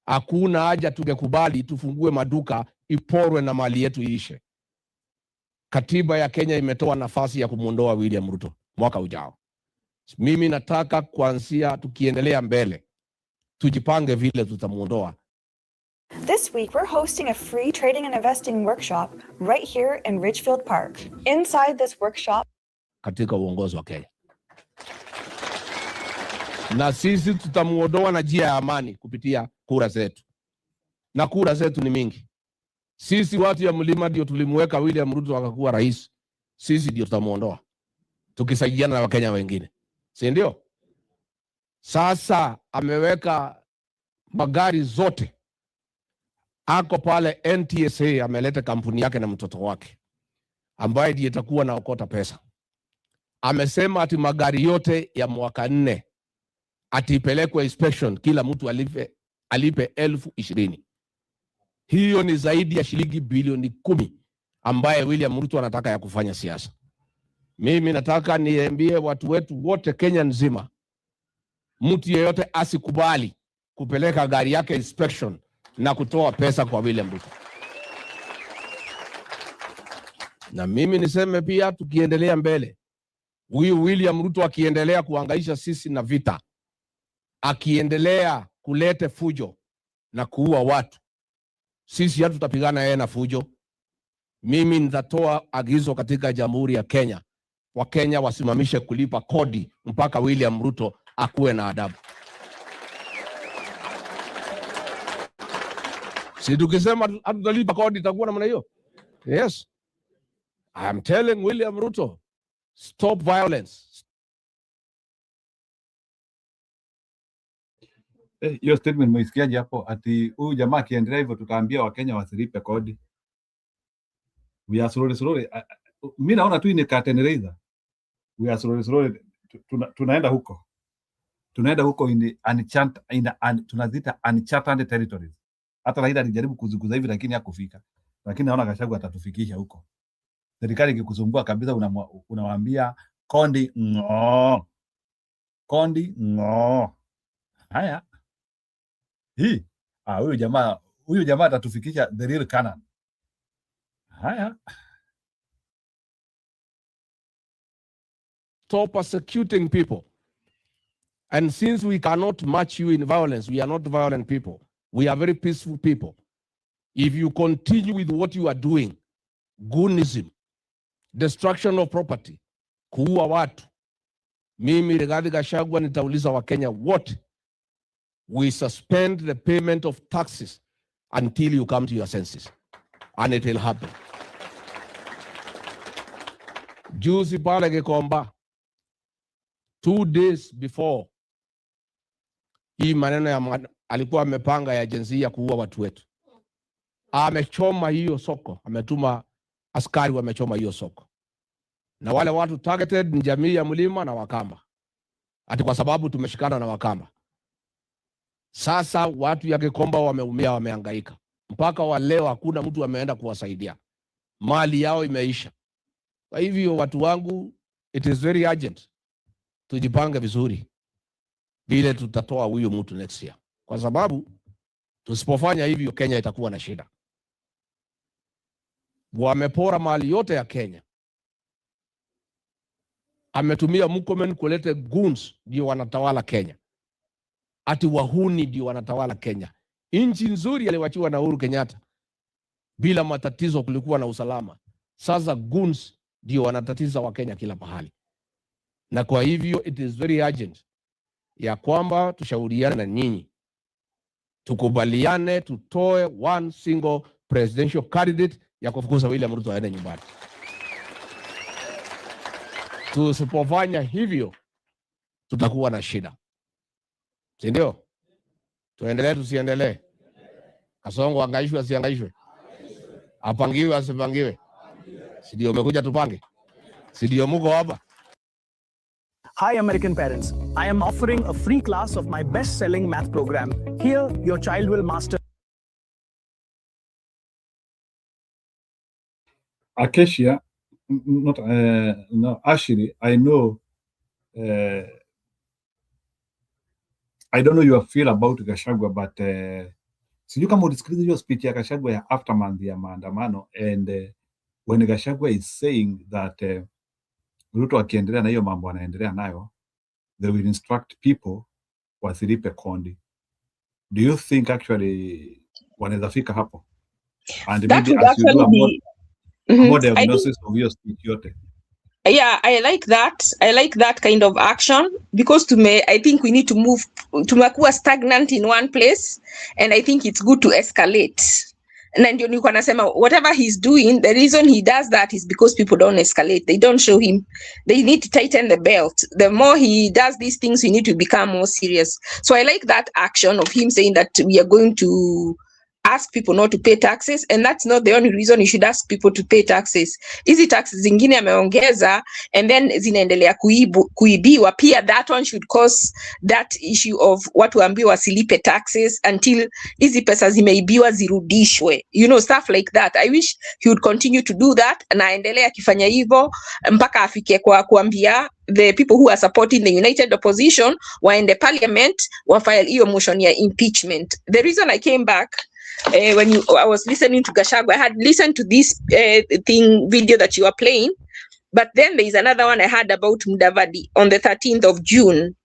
Hakuna haja tungekubali tufungue maduka iporwe na mali yetu iishe. Katiba ya Kenya imetoa nafasi ya kumuondoa William Ruto mwaka ujao. Mimi nataka kuanzia tukiendelea mbele tujipange vile tutamuondoa. This week, we're hosting a free trading and investing workshop right here in Ridgefield Park. Inside this workshop, katika uongozi wa Kenya, na sisi tutamuondoa na njia ya amani kupitia kura zetu, na kura zetu ni mingi. Sisi watu ya mlima ndio tulimweka William Ruto akakuwa rais, sisi ndio tutamuondoa tukisaidiana na Wakenya wengine, si ndio? Sasa ameweka magari zote, ako pale NTSA, ameleta kampuni yake na mtoto wake ambaye ndiye atakuwa na okota pesa. Amesema ati magari yote ya mwaka 4 atipelekwe inspection, kila mtu alipe 20,000. Hiyo ni zaidi ya shilingi bilioni 10 ambaye William Ruto anataka ya kufanya siasa. Mimi nataka niambie watu wetu wote Kenya nzima, mtu yeyote asikubali kupeleka gari yake inspection na kutoa pesa kwa William Ruto. Na mimi niseme pia, tukiendelea mbele, huyu William Ruto akiendelea kuhangaisha sisi na vita, akiendelea kulete fujo na kuua watu, sisi hatutapigana yeye na fujo. Mimi nitatoa agizo katika Jamhuri ya Kenya, Wakenya wasimamishe kulipa kodi mpaka William Ruto akuwe na adabu. Si tukisema hatutalipa kodi itakuwa namna hiyo? Yes. I am telling William Ruto, stop violence. Hiyo statement mmeisikiaje hapo? Ati huyu jamaa akiendelea hivyo tutaambia Wakenya wasilipe kodi. We are slowly. Mimi naona tu ni catenarizer. We are slowly. Tunaenda huko. Tunaenda huko tunazita uncharted territories. Hata Raila alijaribu kuzunguza hivi lakini hakufika. Lakini naona Gachagua atatufikisha huko. Serikali ikikusumbua kabisa unawaambia kondi ngo. Kondi ngo. Haya. Hii. Huyu jamaa atatufikisha the real Canaan. Haya. Stop persecuting people. And since we cannot match you in violence, we are not violent people. We are very peaceful people. If you continue with what you are doing, goonism, destruction of property, kuua watu, mimi Rigathi Gachagua nitauliza Wakenya wote, we suspend the payment of taxes until you come to your senses. And it will happen. Juzi pale Gikomba, 2 days before hii maneno ya alikuwa amepanga ya jinsi ya kuua watu wetu, amechoma hiyo soko, ametuma askari wamechoma hiyo soko, na wale watu targeted ni jamii ya Mlima na Wakamba, ati kwa sababu tumeshikana na Wakamba. Sasa watu ya Gikomba wameumia, wamehangaika, mpaka wa leo hakuna mtu ameenda kuwasaidia, mali yao imeisha. Kwa hivyo watu wangu, it is very urgent tujipange vizuri vile tutatoa huyu mtu next year, kwa sababu tusipofanya hivyo Kenya itakuwa na shida. Wamepora mali yote ya Kenya. Ametumia Murkomen kulete goons ndio wanatawala Kenya. Ati wahuni ndio wanatawala Kenya. Nchi nzuri aliwachiwa na Uhuru Kenyatta bila matatizo, kulikuwa na usalama. Sasa goons ndio wanatatiza wa Kenya kila pahali. Na kwa hivyo it is very urgent ya kwamba tushauriane na nyinyi, tukubaliane tutoe one single presidential candidate ya kufukuza William Ruto aende nyumbani. Tusipofanya hivyo tutakuwa na shida, si ndio? Tuendelee tusiendelee? Kasongo angaishwe asiangaishwe? Apangiwe asipangiwe? Si ndio umekuja tupange? Si ndio mko hapa? Hi, American parents. I am offering a free class of my best-selling math program. Here, your child will master. Acacia, not no. Actually, I know. I don't know your feel about Gachagua, but Sijui kama ulisikiliza hiyo speech ya Gachagua ya aftermath ya maandamano, and when Gachagua is saying that Ruto akiendelea na hiyo mambo anaendelea nayo, they will instruct people wasilipe kondi. Do you think actually wanaweza fika hapo? And That maybe would as you do actually a be more I think, diagnosis of your speech yote. yeah, I like that kind of action, because I think we need to move to make stagnant in one place, and I think it's good to escalate. Na ndio nilikuwa nasema whatever he's doing, the reason he does that is because people don't escalate. They don't show him. They need to tighten the belt. The more he does these things, we need to become more serious. So I like that action of him saying that we are going to ask people not to pay taxes, and that's not the only reason you should ask people to pay taxes. Hizi taxes zingine ameongeza and then zinaendelea kuibiwa pia, that one should cause that issue of watu waambiwa wasilipe taxes until hizi pesa zimeibiwa zirudishwe, stuff like that. I wish he would continue to do that, na aendelee akifanya hivyo mpaka afike kwa kuambia the people who are supporting the united opposition waende parliament wafile hiyo motion ya impeachment. The reason I came back when I was listening to Gachagua, I had listened to this video that you are playing, but then there is another one I heard about Mudavadi on the 13th of June.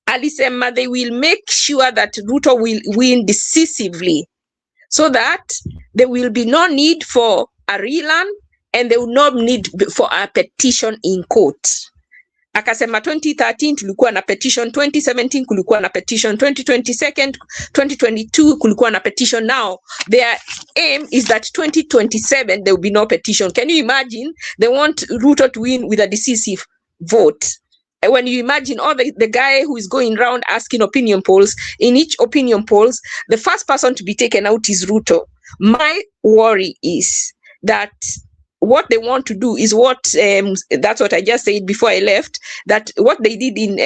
Alisema they will make sure that Ruto will win decisively, so that there will be no need for a rerun and there will not need for a petition in court. Akasema 2013 tulikuwa na petition, 2017 kulikuwa na petition, 2022 kulikuwa na petition. Now their aim is that 2027 there will be no petition. Can you imagine? They want Ruto to win with a decisive vote. And when you imagine all the guy who is going around asking opinion polls, in each opinion polls, the first person to be taken out is Ruto. My worry is that what they want to do is what that's what I just said before I left, that what they did in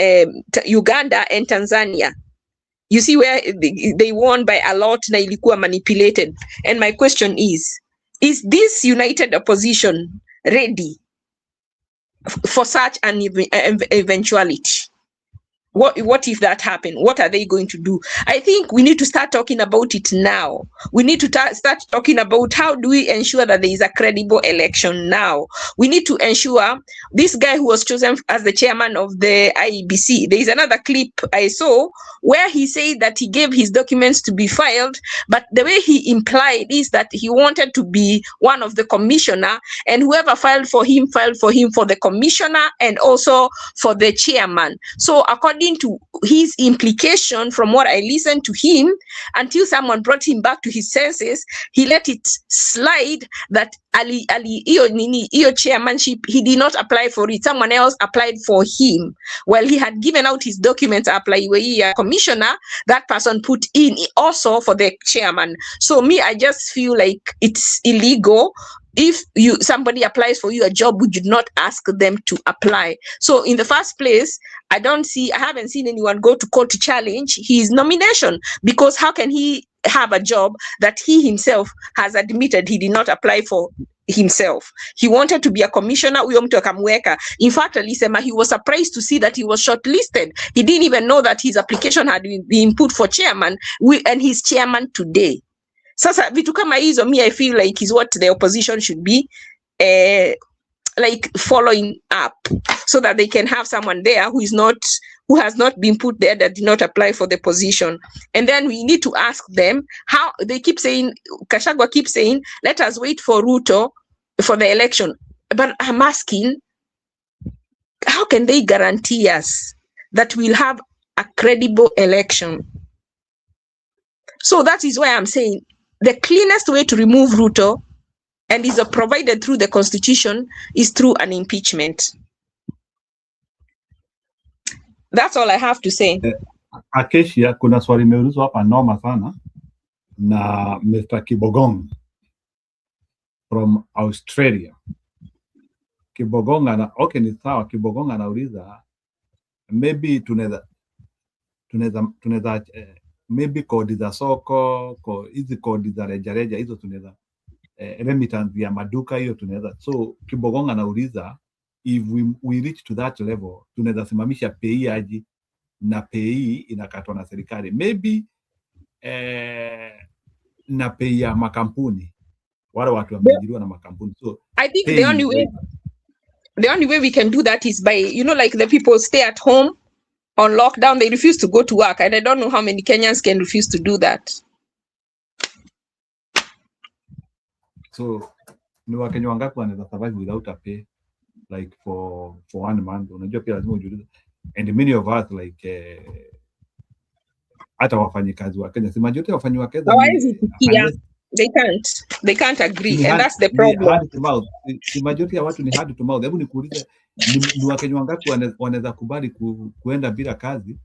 Uganda and Tanzania, you see where they won by a lot na ilikuwa manipulated. And my question is this united opposition ready for such an eventuality? What if that happened? What are they going to do? I think we need to start talking about it now. We need to start talking about how do we ensure that there is a credible election now. We need to ensure this guy who was chosen as the chairman of the IEBC, there is another clip I saw where he said that he gave his documents to be filed, but the way he implied is that he wanted to be one of the commissioner, and whoever filed for him for the commissioner and also for the chairman. So according to his implication, from what I listened to him, until someone brought him back to his senses, he let it slide that iyo chairmanship, he did not apply for it. Someone else applied for him. Well, he had given out his documents, apply commissioner, that person put in also for the chairman. So me, I just feel like it's illegal. If somebody applies for you a job, we did not ask them to apply. So in the first place, I haven't seen anyone go to court to challenge his nomination, because how can he have a job that he himself has admitted he did not apply for himself? He wanted to be a commissioner, huyo mtu akamweka. In fact, alisema he was surprised to see that he was shortlisted. He didn't even know that his application had been put for chairman, and he's chairman today. Sasa vitu kama hizo, me I feel like is what the opposition should be like following up, so that they can have someone there who has not been put there, that did not apply for the position. And then we need to ask them how they keep saying, Gachagua keeps saying, let us wait for Ruto for the election. But I'm asking, how can they guarantee us that we'll have a credible election? So that is why I'm saying the cleanest way to remove Ruto, and is provided through the constitution, is through an impeachment. That's all I have to say. Acacia, kuna swali imeulizwa hapa noma sana na Mr. Kibogong from Australia. Kibogong ni sawa. Kibogong anauliza maybe tunaweza maybe kodi za soko, hizi kodi za rejareja hizo tunaweza remittance ya maduka hiyo tunaweza. So Kibogong anauliza if we reach to that level, tunaweza simamisha pei aji na pei inakatwa na serikali. Maybe na pay ya makampuni, wale watu wameajiriwa na makampuni. So I think pay the only way we can do that is by, you know, like the people stay at home on lockdown, they refuse to go to work, and I don't know how many Kenyans can refuse to do that. So ni Wakenya wangapi wanaweza survive without a pay like for 1 month? Unajua pia lazima ujiulize, and many of us like hata wafanyikazi wa Kenya, si majority ya wafanyikazi wa Kenya they can't agree, and that's the problem. Si majority ya watu ni hard to mouth. Hebu nikuulize, ni Wakenya wangapi wanaweza kubali kuenda bila kazi,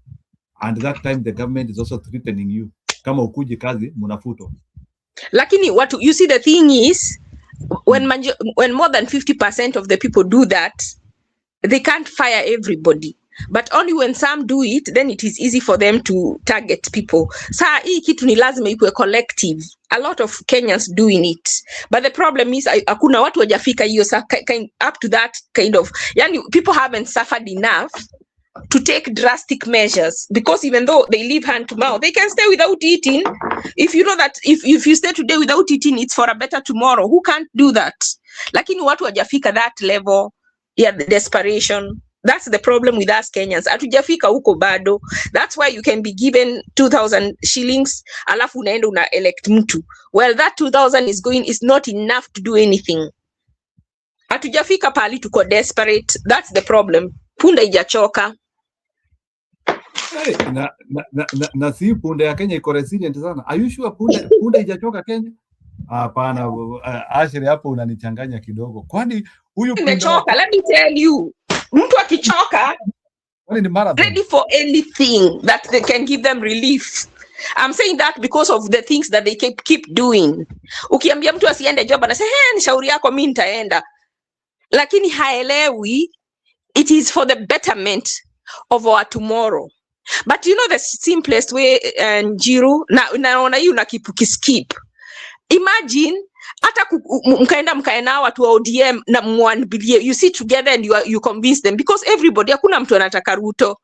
and that time the government is also threatening you, kama ukuji kazi mnafutwa. Lakini what you see, the thing is, when more than 50% of the people do that, they can't fire everybody, but only when some do it, then it is easy for them to target people. Saa hii kitu ni lazima ikuwe collective. A lot of Kenyans doing it, but the problem is hakuna watu wajafika hiyo up to that kind of, yani people haven't suffered enough to take drastic measures, because even though they live hand to mouth, they can stay without eating. If you know that if you stay today without eating, it's for a better tomorrow. Who can't do that? Lakini watu wajafika that level, yeah, the desperation. That's the problem with us Kenyans. Hatujafika huko bado. That's why you can be given 2,000 shillings, alafu unaenda una elect mtu. Well, that 2,000 is not enough to do anything. Hatujafika pali tuko desperate. That's the problem. Punda ijachoka. Hey, na si punda ya Kenya iko resilient sana. Are you sure punda ijachoka Kenya? Hapana, Ashiri hapo unanichanganya kidogo. Kwani huyu punda imechoka? Let me tell you. Mtu akichoka, ready for anything that they can give them relief. I'm saying that because of the things that they keep doing. Ukiambia mtu asiende job, anasema ni shauri yako, mimi nitaenda. Lakini haelewi it is for the betterment of our tomorrow. But you know the simplest way, Njiru, naona hii unakiskip. Imagine hata mkaenda watu wa ODM na mwanibilie, you sit together and you convince them, because everybody, hakuna mtu anataka Ruto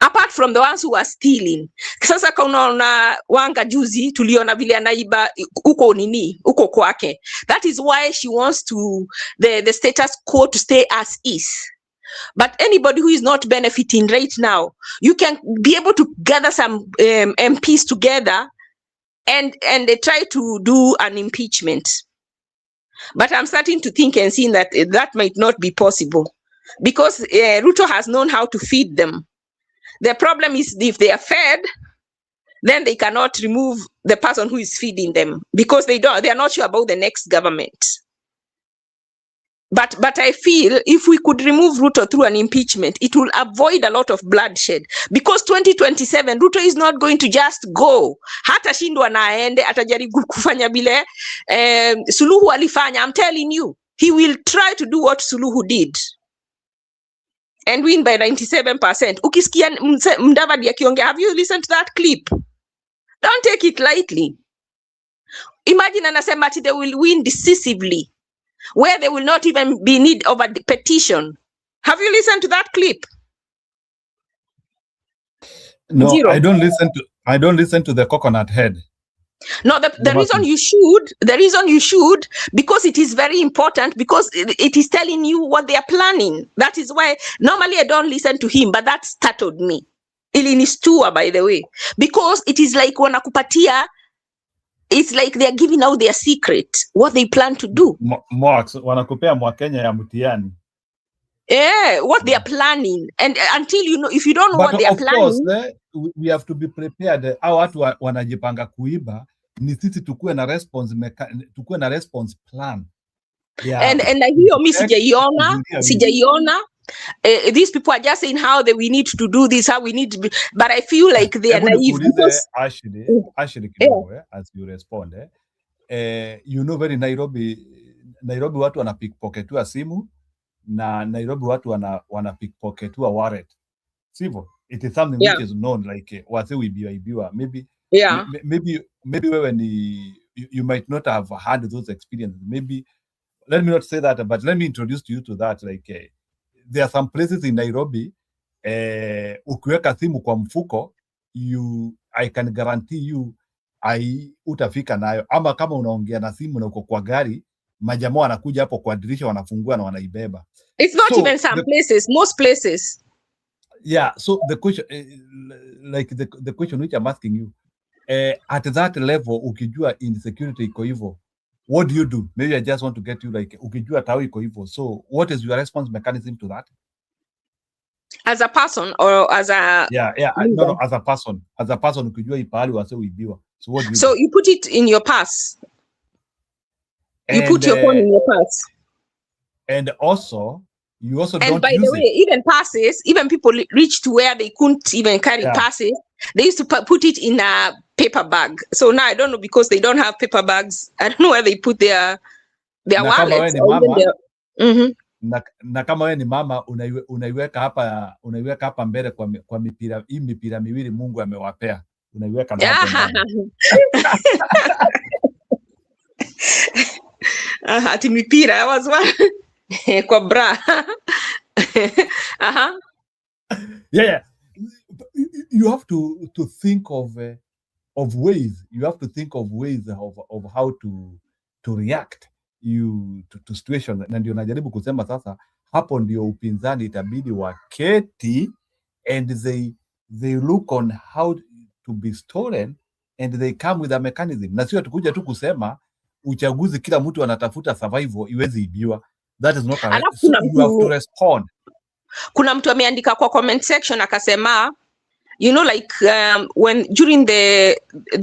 apart from the ones who are stealing. Sasa unaona Wanga juzi tuliona vile anaiba uko kwake. That is why she wants to the status quo to stay as is. But anybody who is not benefiting right now, you can be able to gather some MPs together and they try to do an impeachment. But I'm starting to think and seeing that that might not be possible, because Ruto has known how to feed them. The problem is, if they are fed, then they cannot remove the person who is feeding them, because they are not sure about the next government. But I feel if we could remove Ruto through an impeachment, it will avoid a lot of bloodshed, because 2027 Ruto is not going to just go. Hata shindwa na aende, atajaribu kufanya bile Suluhu alifanya. I'm telling you, he will try to do what Suluhu did and win by 97%. Ukisikia Mdavadi akiongea, have you listened to that clip? Don't take it lightly. Imagine anasema ati they will win decisively, where they will not even be need of a petition. Have you listened to that clip? No, Zero. I don't listen to the coconut head. No, the reason you should, because it is very important, because it is telling you what they are planning. That is why normally I don't listen to him, but that startled me. Ilinistua, by the way, because it is like wanakupatia, it's like they are giving out their secret, what they plan to do. Wanakupea Mwakenya ya mtihani. What they are planning, and until you know, if you don't know what they are planning, course, we have to be prepared. Hao watu wanajipanga kuiba, ni sisi tukue na response plan. Yeah. And hiyo mimi sijaiona. These people are just saying how we need to do this, how we need to be, but I feel like they are naive. Actually, as you respond, you know, very Nairobi watu wana pickpocketiwa simu, na Nairobi watu wana pickpocketiwa wallet. Sivyo? It is something which is known, like wase wibiwa. Maybe when you might not have had those experiences. Maybe, let me not say that, but let me introduce you to that. Like there are some places in Nairobi, ukiweka simu kwa mfuko, I can guarantee you utafika nayo, ama kama unaongea na simu na uko kwa gari, majamaa wanakuja hapo kwa dirisha, wanafungua na wanaibeba. It's not even some places, most places. Yeah, so the question, like the question which I'm asking you, at that level, ukijua insecurity iko hivyo, what do you do? Maybe I just want to get you like, ukijua tao iko hivyo, so what is your response mechanism to that? As a person or as a no, as a person, ukijua ipahali wase uibiwa, so what do you so do? You put it in your purse. You put your phone in your purse. And also, you also and don't by use the way, it. even passes, even people reach to where they couldn't even carry passes, they used to put it in a paper bag. So now I don't know, because they don't have paper bags, I don't know where they put their wallets or even their na kama wewe ni mama, unaiweka hapa mbele kwa mipira, hii mipira miwili Mungu amewapea, unaiweka na hapo ati mipira was one kwa bra. Yeah. You have to think of ways. You have to think of ways of how to react to situations. Na ndio najaribu kusema sasa, hapo ndio upinzani itabidi waketi and they look on how to be stolen and they come with a mechanism. Na sio tukuja tu kusema uchaguzi kila mtu anatafuta survival iwezi ibiwa. That is not correct. So you have to respond. Kuna mtu ameandika kwa comment section akasema, you know, like when during the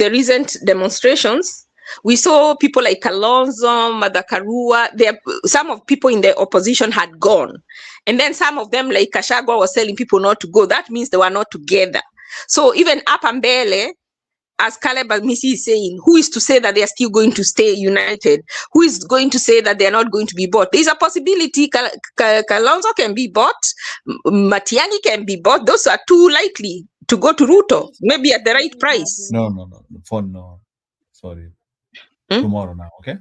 recent demonstrations, we saw people like Kalonzo, Madakarua, some of people in the opposition had gone. And then some of them, like Kashagwa, was telling people not to go. That means they were not together. So even Apambele, as Caleb Misi is saying, who is to say that they are still going to stay united? Who is going to say that they are not going to be bought? There is a possibility Kalonzo can be bought, Matiang'i can be bought. Those are too likely to go to Ruto, maybe at the right price. No. Phone, no. Sorry. Tomorrow now, okay?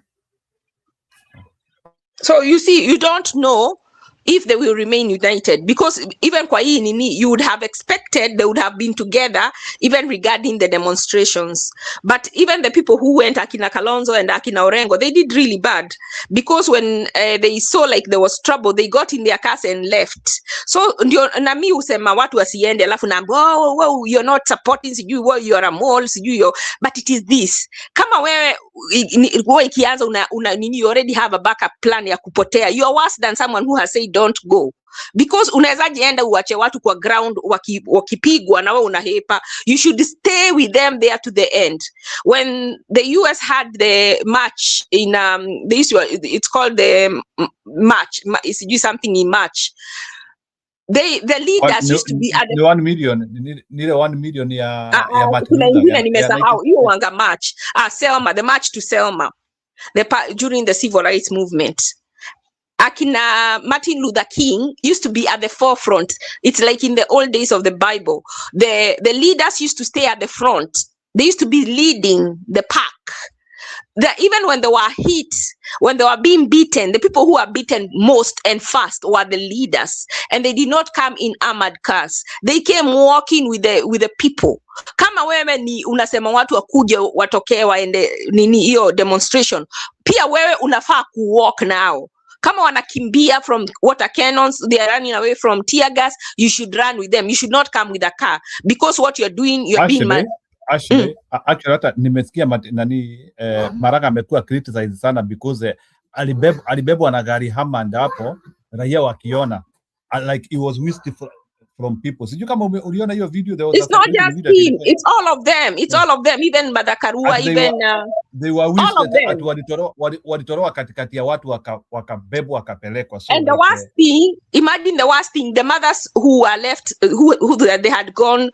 So you see, you don't know if they will remain united, because even kwa hii nini, you would have expected they would have been together even regarding the demonstrations. But even the people who went, Akina Kalonzo and Akina Orengo, they did really bad, because when they saw like there was trouble, they got in their cars and left. So ndio na mi usema watu wasiende, alafu na wow, you're not supporting, sijui you're a mole, sijui but it is this. Kama wewe ikianza nini, you already have a backup plan ya kupotea. You are worse than someone who has said don't go, because unaweza jienda uache watu kwa ground wakipigwa na wewe unahepa. You should stay with them there to the end. When the US had the march in it's called the march, it's something in March. The leaders used to be at the 1 million, nearly 1 million ya kuna ingine nimesahau hiyo wanga march. Selma, the march to Selma, during the civil rights movement. Akina Martin Luther King used to be at the forefront. It's like in the old days of the Bible. The leaders used to stay at the front. They used to be leading the pack. Even when they were hit, when they were being beaten, the people who are beaten most and fast were the leaders. And they did not come in armored cars. They came walking with the people. Kama wewe ni unasema watu wakuje watokee waende nini hiyo demonstration, pia wewe unafaa kuwalk now. Kama wanakimbia from water cannons, they are running away from tear gas, you should run with them. You should not come with a car, because what you're doing, you're being mad. Actually, hata nimesikia Maraga amekuwa criticized sana because alibebwa na gari Hammond hapo, raia wakiona like it was whisked from people. Sijui kama uliona hiyo video. There was it's not just him, it's all of them. It's all of them, even Madakarua, even they were whisked at walitolewa katikati ya watu wakabebwa wakapelekwa. So and the worst thing, imagine the worst thing, the mothers who were left, who they had gone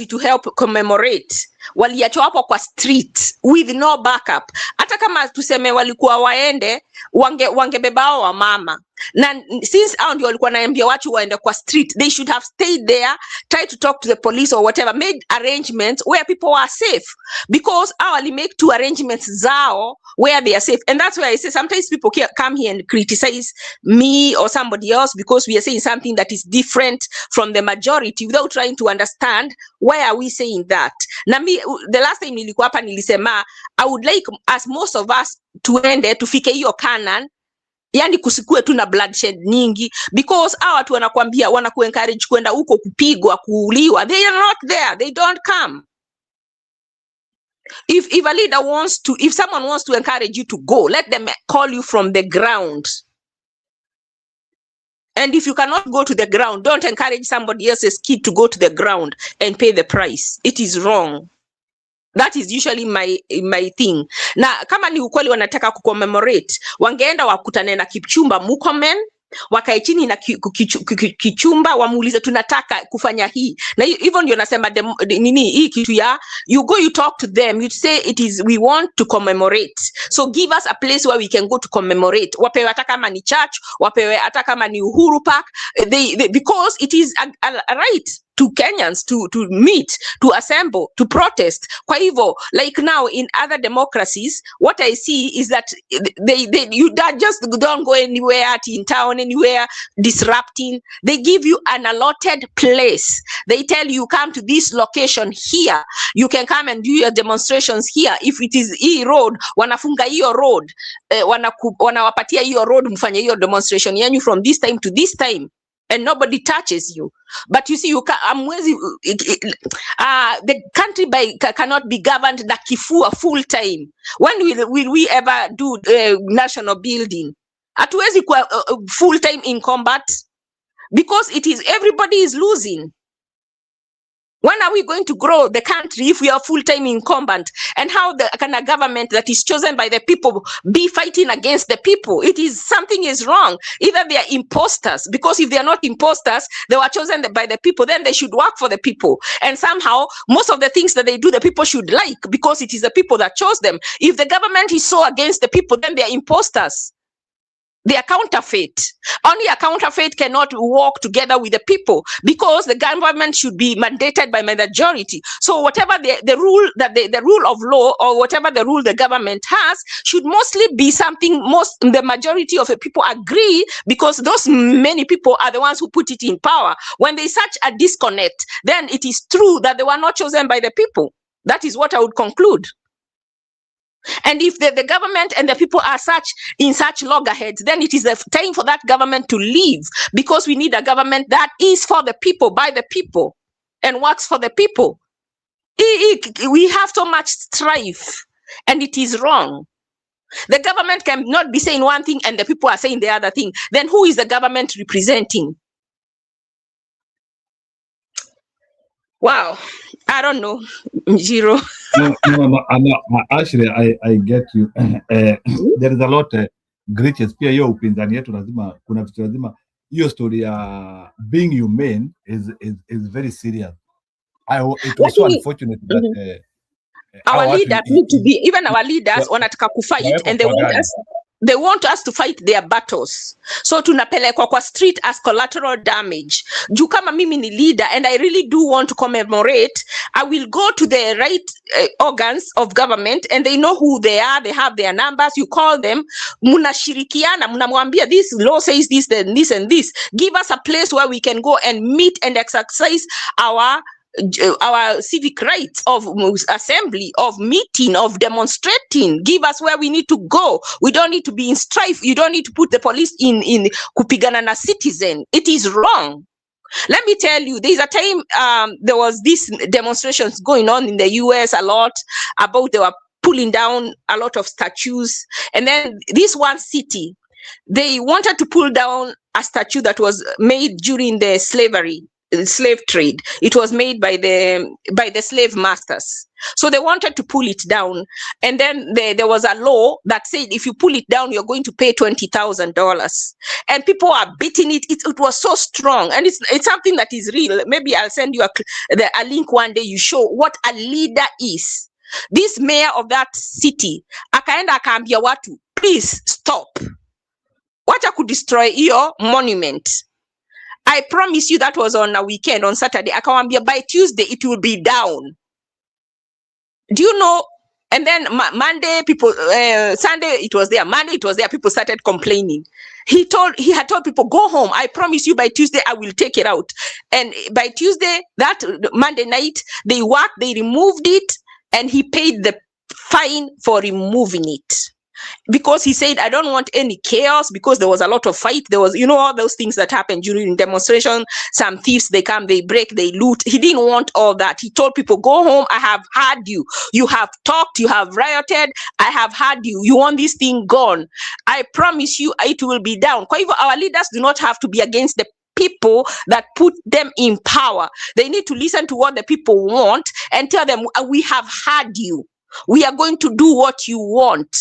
to help commemorate, waliachwa hapo kwa street with no backup. Hata kama tuseme walikuwa waende, wangebeba wa mama. Na since hao ndio walikuwa naambia watu waende kwa street, they should have stayed there, tried to talk to the police or whatever, made arrangements where people are safe, because our make two arrangements zao where they are safe. And that's why I say sometimes people come here and criticize me or somebody else because we are saying something that is different from the majority without trying to understand why are we saying that. Na me, the last time nilikuwa hapa nilisema I would like as most of us tuende tufike hiyo Canaan, yani kusikue tu na bloodshed nyingi, because hawa watu wanakuambia wanakuencourage kwenda huko kupigwa, kuuliwa. They are not there, they don't come. If a leader wants to, if someone wants to encourage you to go, let them call you from the ground. And if you cannot go to the ground, don't encourage somebody else's kid to go to the ground and pay the price. It is wrong. That is usually my thing. Na kama ni ukweli wanataka kucommemorate, wangeenda wakutane na Kipchumba Murkomen, wakae chini na Kichumba wamuulize tunataka kufanya hii. Na hivyo ndio nasema nini hii kitu ya you go, you talk to them, you say it is we want to commemorate, so give us a place where we can go to commemorate. Wapewe hata kama ni church, wapewe hata kama ni Uhuru Park, because it is a right to Kenyans to meet, to assemble, to protest. Kwa hivyo, like now in other democracies, what I see is that you just don't go anywhere in town, anywhere disrupting. They give you an allotted place. They tell you come to this location here. You can come and do your demonstrations here. If it is hii road, wanafunga hiyo road, wanawapatia hiyo road mfanye hiyo demonstration yenyu from this time to this time. And nobody touches you. But you see, the country cannot be governed na kifua full time. When will we ever do national building? Hatuwezi kuwa full time in combat, because it is everybody is losing. When are we going to grow the country if we are full time in combat? And how can a government that is chosen by the people be fighting against the people? Something is wrong. Either they are imposters, because if they are not imposters, they were chosen by the people, then they should work for the people. And somehow, most of the things that they do, the people should like, because it is the people that chose them. If the government is so against the people, then they are imposters. They are counterfeit. Only a counterfeit cannot work together with the people, because the government should be mandated by the majority. So whatever the rule of law, or whatever the rule the government has, should mostly be something the majority of the people agree, because those many people are the ones who put it in power. When there is such a disconnect, then it is true that they were not chosen by the people. That is what I would conclude. And if the government and the people are in such loggerheads, then it is the time for that government to leave, because we need a government that is for the people, by the people, and works for the people. We have so much strife, and it is wrong. The government cannot be saying one thing and the people are saying the other thing. Then who is the government representing? Wow, I don't know, Jiro. No, actually, I get you. There is a lot glitches. Pia hiyo upinzani yetu lazima, kuna vitu lazima, hiyo story ya being humane is very serious. It was so unfortunate that our leaders need to be, even our leaders wanataka kufight, and they want us to fight their battles. So tunapelekwa kwa street as collateral damage. Juu kama mimi ni leader and I really do want to commemorate, I will go to the right organs of government, and they know who they are, they have their numbers. You call them, munashirikiana, munamwambia this law says this, then this and this. Give us a place where we can go and meet and exercise our civic rights of assembly, of meeting, of demonstrating. Give us where we need to go. We don't need to be in strife. You don't need to put the police in kupigana na citizen. It is wrong. Let me tell you, there's a time there was these demonstrations going on in the US a lot about they were pulling down a lot of statues. And then this one city, they wanted to pull down a statue that was made during the slave trade. It was made by the slave masters. So they wanted to pull it down. And then there was a law that said if you pull it down, you're going to pay $20,000. And people are beating it. It was so strong. And it's something that is real. Maybe I'll send you a link one day. You show what a leader is. This mayor of that city, akaenda akaambia watu, please stop. What wacha kudestroy hiyo monument. I promise you that was on a weekend, on Saturday. Akawambia by Tuesday it will be down. Do you know? And then Monday, people, Sunday it was there. Monday it was there. People started complaining. He had told people, go home. I promise you by Tuesday I will take it out. And by Tuesday, that Monday night, they worked, they removed it, and he paid the fine for removing it. Because he said, I don't want any chaos, because there was a lot of fight. There was, all those things that happen during demonstration. Some thieves, they come, they break, they loot. He didn't want all that. He told people, go home. I have heard you. You have talked. You have rioted. I have heard you. You want this thing gone. I promise you it will be down. Kwa hivyo, our leaders do not have to be against the people that put them in power. They need to listen to what the people want and tell them, we have heard you. We are going to do what you want.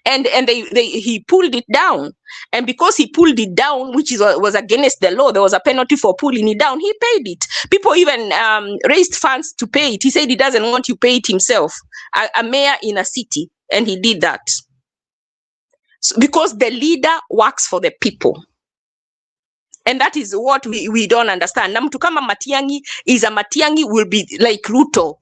And he pulled it down. And because he pulled it down, which was against the law, there was a penalty for pulling it down. He paid it. People even raised funds to pay it. He said he doesn't want to pay it himself. A mayor in a city. And he did that. So, because the leader works for the people. And that is what we don't understand. Na mtu kama Matiang'i will be like Ruto.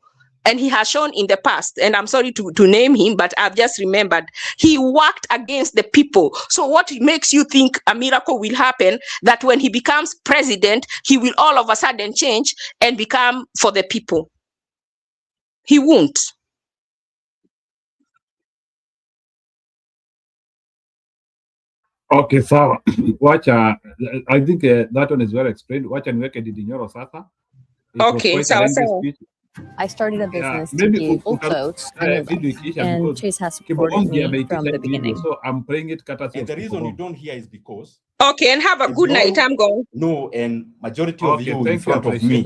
And he has shown in the past, and I'm sorry to name him, but I've just remembered, he worked against the people. So what makes you think a miracle will happen, that when he becomes president, he will all of a sudden change and become for the people? He won't. Okay, sawa. Wacha, I think that one is well explained. Wacha niweke Ndindi Nyoro sasa. Okay, sawa sawa. I started a business to give full clothes and Chase has supported me from the beginning. So I'm playing it courtesy And the reason you don't hear is because... Okay, and have a good night. I'm going. No, and majority of you in front of me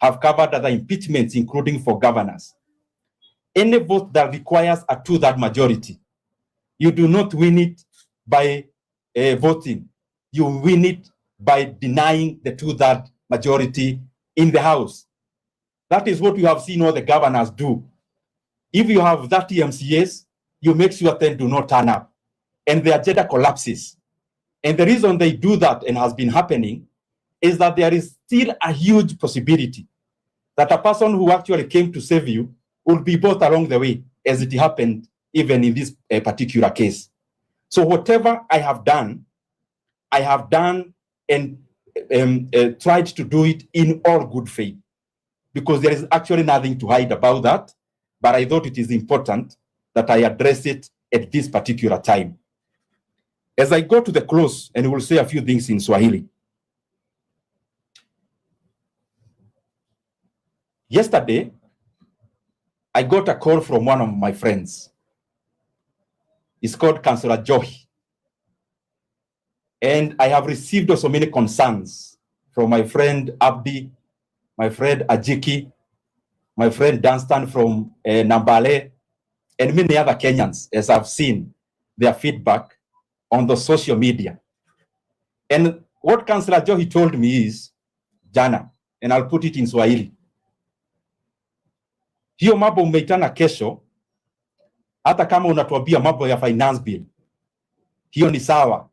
have covered other impeachments, including for governors. Any vote that requires a two-third majority, you do not win it by voting. You win it by denying the two-third majority in the House. That is what you have seen all the governors do. If you have 30 MCAs, you make sure 10 do not turn up, and the agenda collapses. And the reason they do that, and has been happening, is that there is still a huge possibility that a person who actually came to save you will be bought along the way, as it happened even in this particular case. So whatever I have done and tried to do it in all good faith, because there is actually nothing to hide about that, but I thought it is important that I address it at this particular time. As I go to the close, and we'll say a few things in Swahili. Yesterday, I got a call from one of my friends. It's called Councillor Johi. And I have received also many concerns from my friend Abdi, my friend Ajiki, my friend Dunstan from Nambale, and many other Kenyans, as I've seen their feedback on the social media. And what Councillor Johi told me is, Jana, and I'll put it in Swahili, hiyo mambo umeitana kesho, hata kama unatuambia mambo ya finance bill, hiyo ni sawa,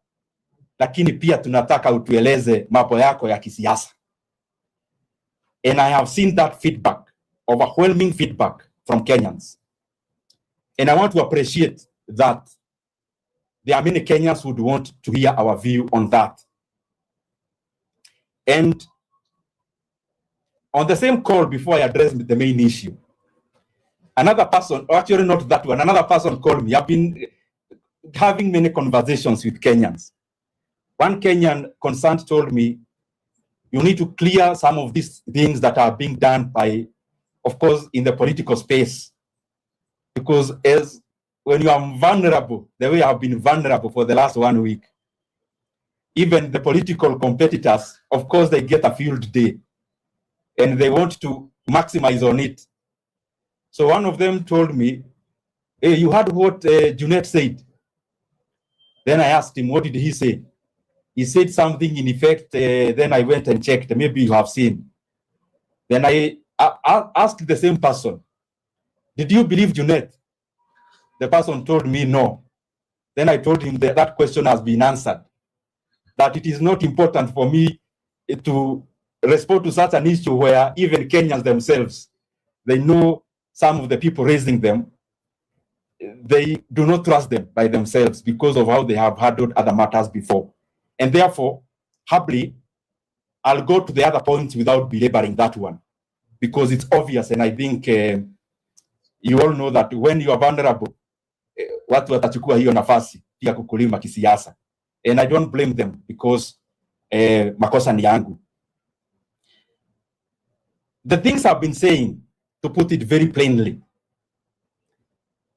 lakini pia tunataka utueleze mambo yako ya kisiasa. And I have seen that feedback, overwhelming feedback from Kenyans. And I want to appreciate that there are many Kenyans who would want to hear our view on that. And on the same call, before I address the main issue, another person, actually not that one, another person called me. I've been having many conversations with Kenyans. One Kenyan concerned told me, you need to clear some of these things that are being done by, of course, in the political space. Because as when you are vulnerable, the way I have been vulnerable for the last 1 week, even the political competitors, of course, they get a field day and they want to maximize on it. So one of them told me, hey, you heard what Junet said? Then I asked him, what did he say? He said something in effect, then I went and checked, maybe you have seen. Then I asked the same person, did you believe Junet? The person told me no. Then I told him that question has been answered. that it is not important for me to respond to such an issue where even Kenyans themselves, they know some of the people raising them, they do not trust them by themselves because of how they have handled other matters before. And therefore, happily, I'll go to the other points without belaboring that one, because it's obvious, and I think you all know that when you are vulnerable, watu watachukua hiyo nafasi ya kukulima kisiasa. And I don't blame them because makosa ni yangu. The things I've been saying, to put it very plainly,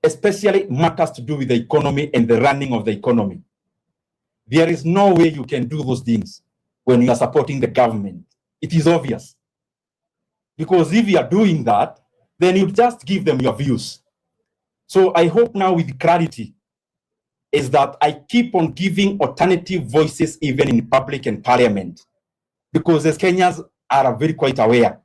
especially matters to do with the economy and the running of the economy. There is no way you can do those things when you are supporting the government. It is obvious. Because if you are doing that, then you just give them your views. So I hope now with clarity is that I keep on giving alternative voices even in public and parliament. Because as Kenyans are very quite aware,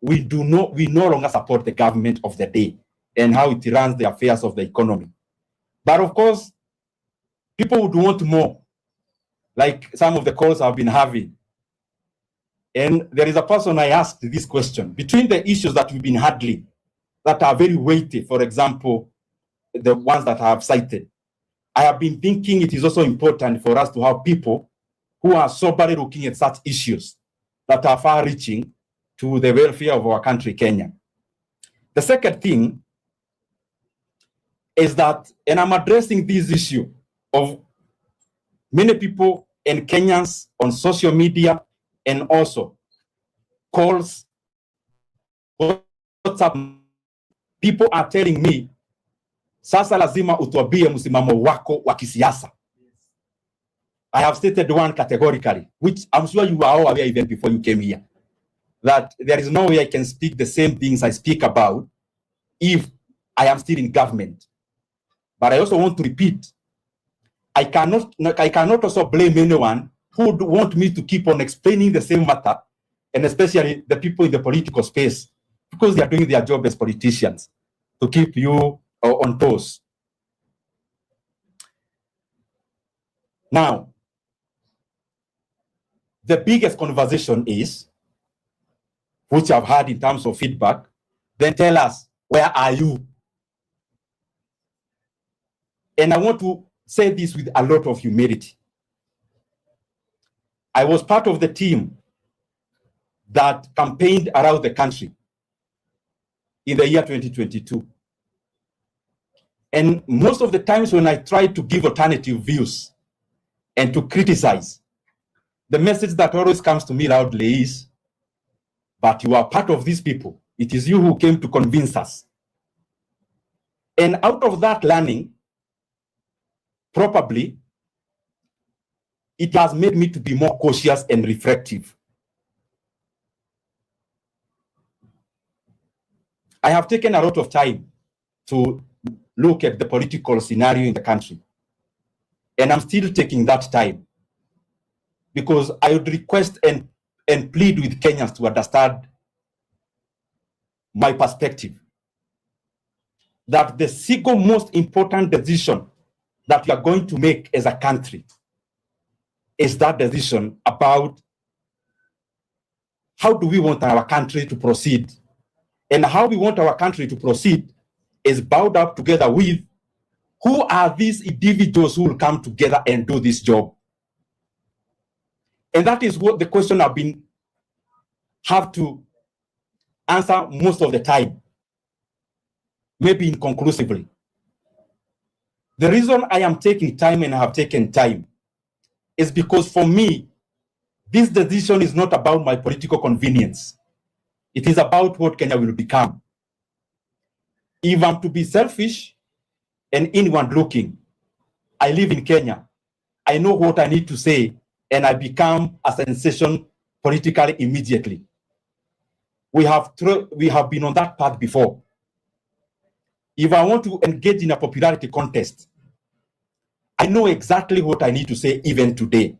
we no longer support the government of the day and how it runs the affairs of the economy. But of course, people would want more, like some of the calls I've been having. And there is a person I asked this question. Between the issues that we've been handling that are very weighty, for example, the ones that I have cited, I have been thinking it is also important for us to have people who are soberly looking at such issues that are far-reaching to the welfare of our country, Kenya. The second thing is that, and I'm addressing this issue of many people and Kenyans on social media and also calls, WhatsApp, people are telling me, sasa lazima utuambie msimamo wako wa kisiasa. I have stated one categorically, which I'm sure you are all aware even before you came here, that there is no way I can speak the same things I speak about if I am still in government. But I also want to repeat, I cannot also blame anyone who would want me to keep on explaining the same matter, and especially the people in the political space, because they are doing their job as politicians to keep you on toes. Now, the biggest conversation is, which I've had in terms of feedback, then tell us, where are you? And I want to say this with a lot of humility. I was part of the team that campaigned around the country in the year 2022. And most of the times when I try to give alternative views and to criticize, the message that always comes to me loudly is, but you are part of these people. It is you who came to convince us. And out of that learning, probably, it has made me to be more cautious and reflective. I have taken a lot of time to look at the political scenario in the country. And I'm still taking that time because I would request and plead with Kenyans to understand my perspective. That the single most important decision that we are going to make as a country is that decision about how do we want our country to proceed. And how we want our country to proceed is bound up together with who are these individuals who will come together and do this job. And that is what the question I've been have to answer most of the time, maybe inconclusively. The reason I am taking time and I have taken time is because for me, this decision is not about my political convenience. It is about what Kenya will become. If I'm to be selfish and inward looking, I live in Kenya. I know what I need to say and I become a sensation politically immediately. We have been on that path before. If I want to engage in a popularity contest, I know exactly what I need to say even today.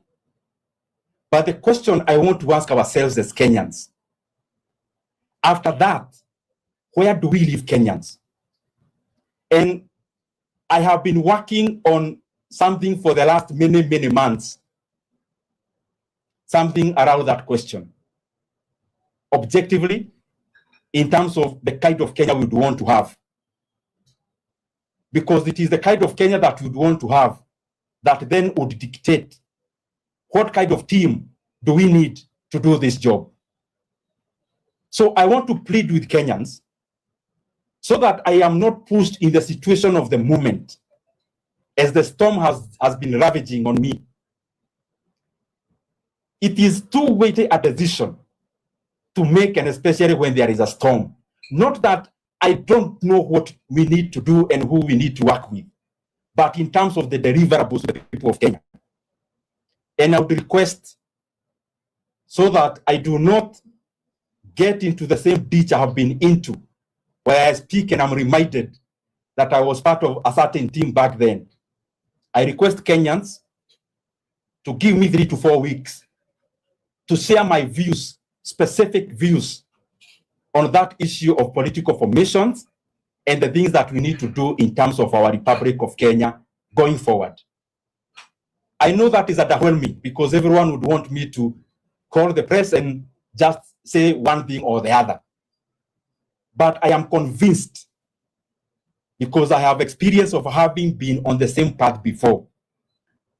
But the question I want to ask ourselves as Kenyans, after that, where do we live Kenyans? And I have been working on something for the last many months, something around that question. Objectively, in terms of the kind of Kenya we would want to have. Because it is the kind of Kenya that we would want to have that then would dictate what kind of team do we need to do this job. So I want to plead with Kenyans so that I am not pushed in the situation of the moment as the storm has been ravaging on me. It is too weighty a decision to make, and especially when there is a storm. Not that I don't know what we need to do and who we need to work with, but in terms of the deliverables of the people of Kenya. And I would request, so that I do not get into the same ditch I have been into, where I speak and I'm reminded that I was part of a certain team back then. I request Kenyans to give me 3 to 4 weeks to share my views, specific views on that issue of political formations and the things that we need to do in terms of our Republic of Kenya going forward. I know that is underwhelming because everyone would want me to call the press and just say one thing or the other. But I am convinced, because I have experience of having been on the same path before,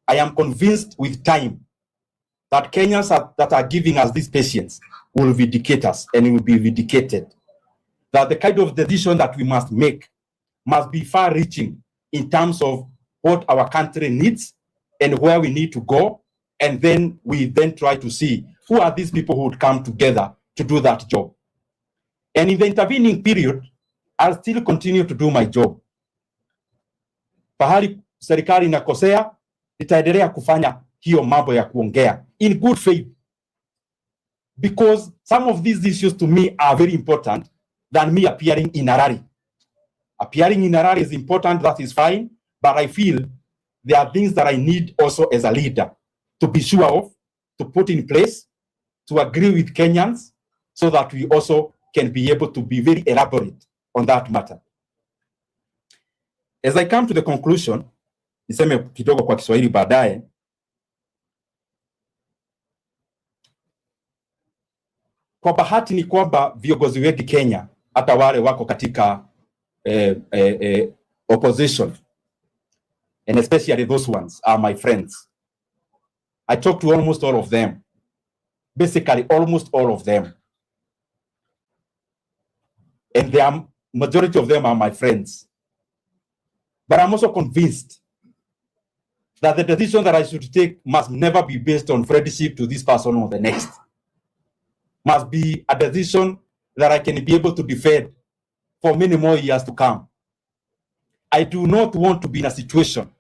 I am convinced with time that Kenyans that are giving us this patience will vindicate us and will be vindicated. That the kind of decision that we must make must be far-reaching in terms of what our country needs and where we need to go, and then we then try to see who are these people who would come together to do that job. And in the intervening period, I'll still continue to do my job. Pahali serikali inakosea, nitaendelea kufanya hiyo mambo ya kuongea in good faith, because some of these issues to me are very important than me appearing in a rally. Appearing in a rally is important, that is fine, but I feel there are things that I need also as a leader to be sure of, to put in place, to agree with Kenyans, so that we also can be able to be very elaborate on that matter. As I come to the conclusion, niseme kidogo kwa Kiswahili baadaye. Kwa bahati ni kwamba viongozi wengi Kenya, hata wale wako katika opposition, and especially those ones are my friends. I talk to almost all of them. Basically, almost all of them. And the majority of them are my friends. But I'm also convinced that the decision that I should take must never be based on friendship to this person or the next. Must be a decision that I can be able to defend for many more years to come. I do not want to be in a situation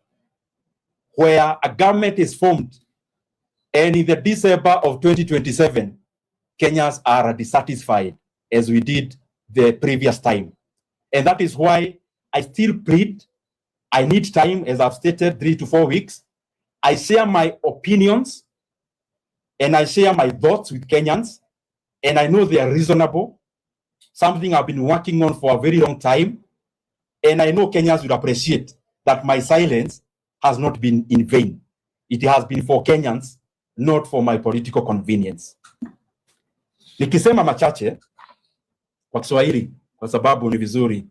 where a government is formed and in the December of 2027, Kenyans are dissatisfied as we did the previous time. And that is why I still plead. I need time, as I've stated, 3 to 4 weeks. I share my opinions and I share my thoughts with Kenyans, and I know they are reasonable, something I've been working on for a very long time, and I know Kenyans would appreciate that my silence has not been in vain. It has been for Kenyans, not for my political convenience. Nikisema machache kwa Kiswahili, kwa sababu ni vizuri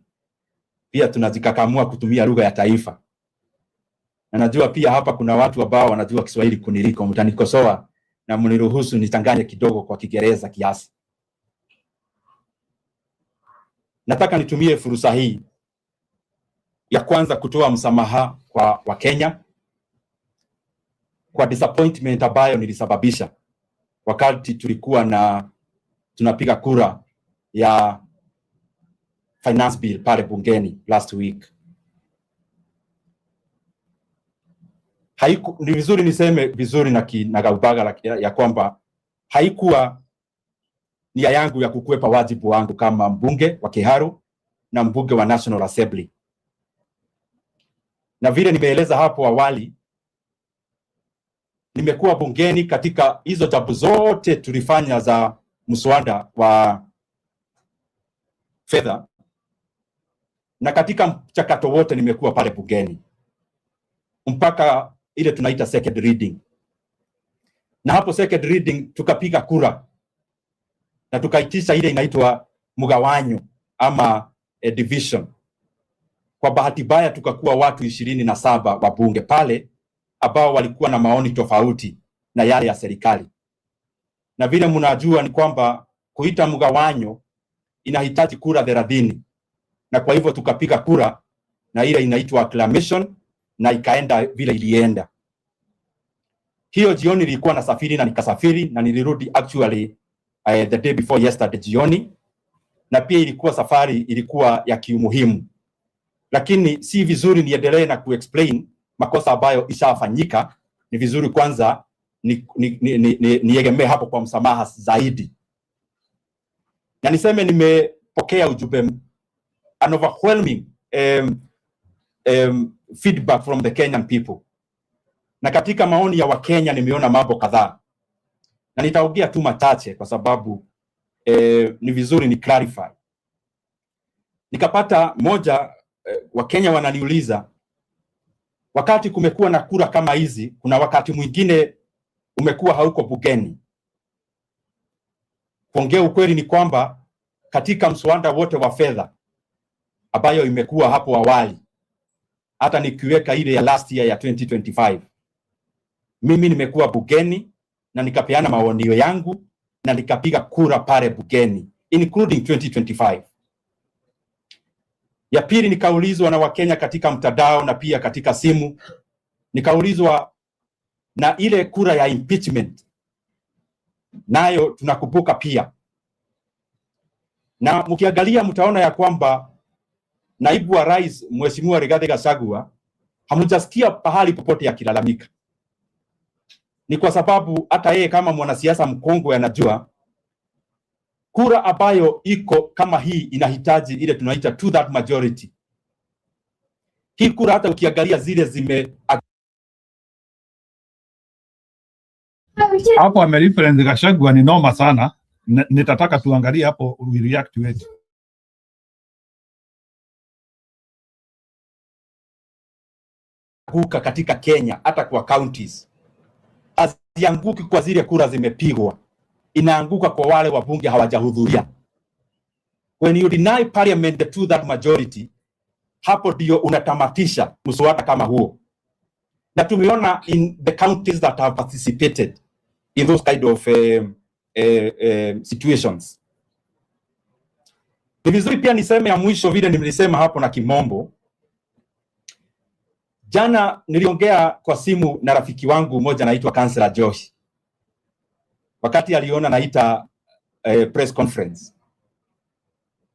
pia tunajikakamua kutumia lugha ya taifa. Na najua pia hapa kuna watu ambao wanajua Kiswahili kuniliko, mtanikosoa na mniruhusu nichanganye kidogo kwa Kiingereza kiasi. Nataka nitumie fursa hii ya kwanza kutoa msamaha kwa Wakenya kwa disappointment ambayo nilisababisha wakati tulikuwa tunapiga kura ya finance bill pale bungeni last week. Ni vizuri niseme vizuri na gaubaga ya kwamba haikuwa nia yangu ya kukwepa wajibu wangu kama mbunge wa Kiharu na mbunge wa National Assembly. Na vile nimeeleza hapo awali, nimekuwa bungeni katika hizo jambo zote tulifanya za mswada wa fedha, na katika mchakato wote nimekuwa pale bungeni. mpaka ile tunaita second reading, na hapo second reading tukapiga kura na tukaitisha ile inaitwa mgawanyo ama division. Kwa bahati mbaya tukakuwa watu 27 wabunge pale ambao walikuwa na maoni tofauti na yale ya serikali, na vile mnajua ni kwamba kuita mgawanyo inahitaji kura 30, na kwa hivyo tukapiga kura na ile inaitwa acclamation na ikaenda vile ilienda. Hiyo jioni nilikuwa nasafiri na nikasafiri na nilirudi actually the day before yesterday jioni, na pia ilikuwa safari ilikuwa ya kiumuhimu, lakini si vizuri niendelee na kuexplain makosa ambayo ishafanyika. Ni vizuri kwanza niegemee hapo kwa msamaha zaidi, na niseme nimepokea ujumbe an overwhelming feedback from the Kenyan people, na katika maoni ya Wakenya nimeona mambo kadhaa, na nitaongea tu machache kwa sababu ni vizuri ni clarify. Nikapata moja, Wakenya wananiuliza, wakati kumekuwa na kura kama hizi, kuna wakati mwingine umekuwa hauko bungeni. Kuongea ukweli ni kwamba katika mswada wote wa fedha ambayo imekuwa hapo awali, hata nikiweka ile ya last year ya 2025, mimi nimekuwa bungeni na nikapeana maonio yangu na nikapiga kura pale bungeni including 2025. Ya pili, nikaulizwa na Wakenya katika mtandao na pia katika simu, nikaulizwa na ile kura ya impeachment, nayo tunakumbuka pia. Na mkiangalia mtaona ya kwamba naibu wa rais Mheshimiwa Rigathi Gachagua hamujasikia pahali popote akilalamika. Ni kwa sababu hata yeye kama mwanasiasa mkongwe anajua kura ambayo iko kama hii inahitaji ile tunaita 2/3 majority. Hii kura hata ukiangalia zile zime hapo amereference Gachagua ni noma sana. Nitataka tuangalie hapo, we react to it. Kuka katika Kenya hata kwa counties hazianguki kwa zile kura zimepigwa, inaanguka kwa wale wabunge hawajahudhuria. When you deny parliament the 2/3 majority, hapo ndio unatamatisha mswada kama huo, na tumeona in the counties that have participated in those kind of situations. Ni vizuri pia niseme ya mwisho vile nilisema hapo na kimombo. Jana niliongea kwa simu na rafiki wangu mmoja anaitwa Councillor Josh, wakati aliona naita press conference,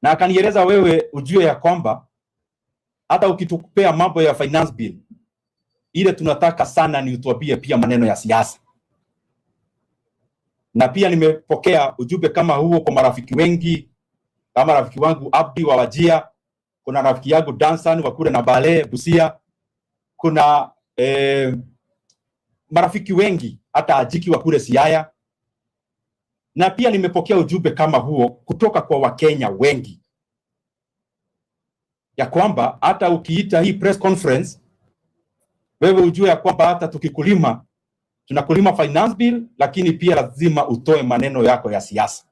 na akanieleza, wewe ujue ya kwamba hata ukitupea mambo ya finance bill, ile tunataka sana ni utuambie pia maneno ya siasa. Na pia nimepokea ujumbe kama huo kwa marafiki wengi, kama rafiki wangu Abdi wa Wajia, kuna rafiki yangu Dansan wa kule na Bale Busia, kuna marafiki wengi hata Ajiki wa kule Siaya, na pia nimepokea ujumbe kama huo kutoka kwa Wakenya wengi ya kwamba hata ukiita hii press conference, wewe ujue ya kwamba hata tukikulima tunakulima finance bill, lakini pia lazima utoe maneno yako ya siasa.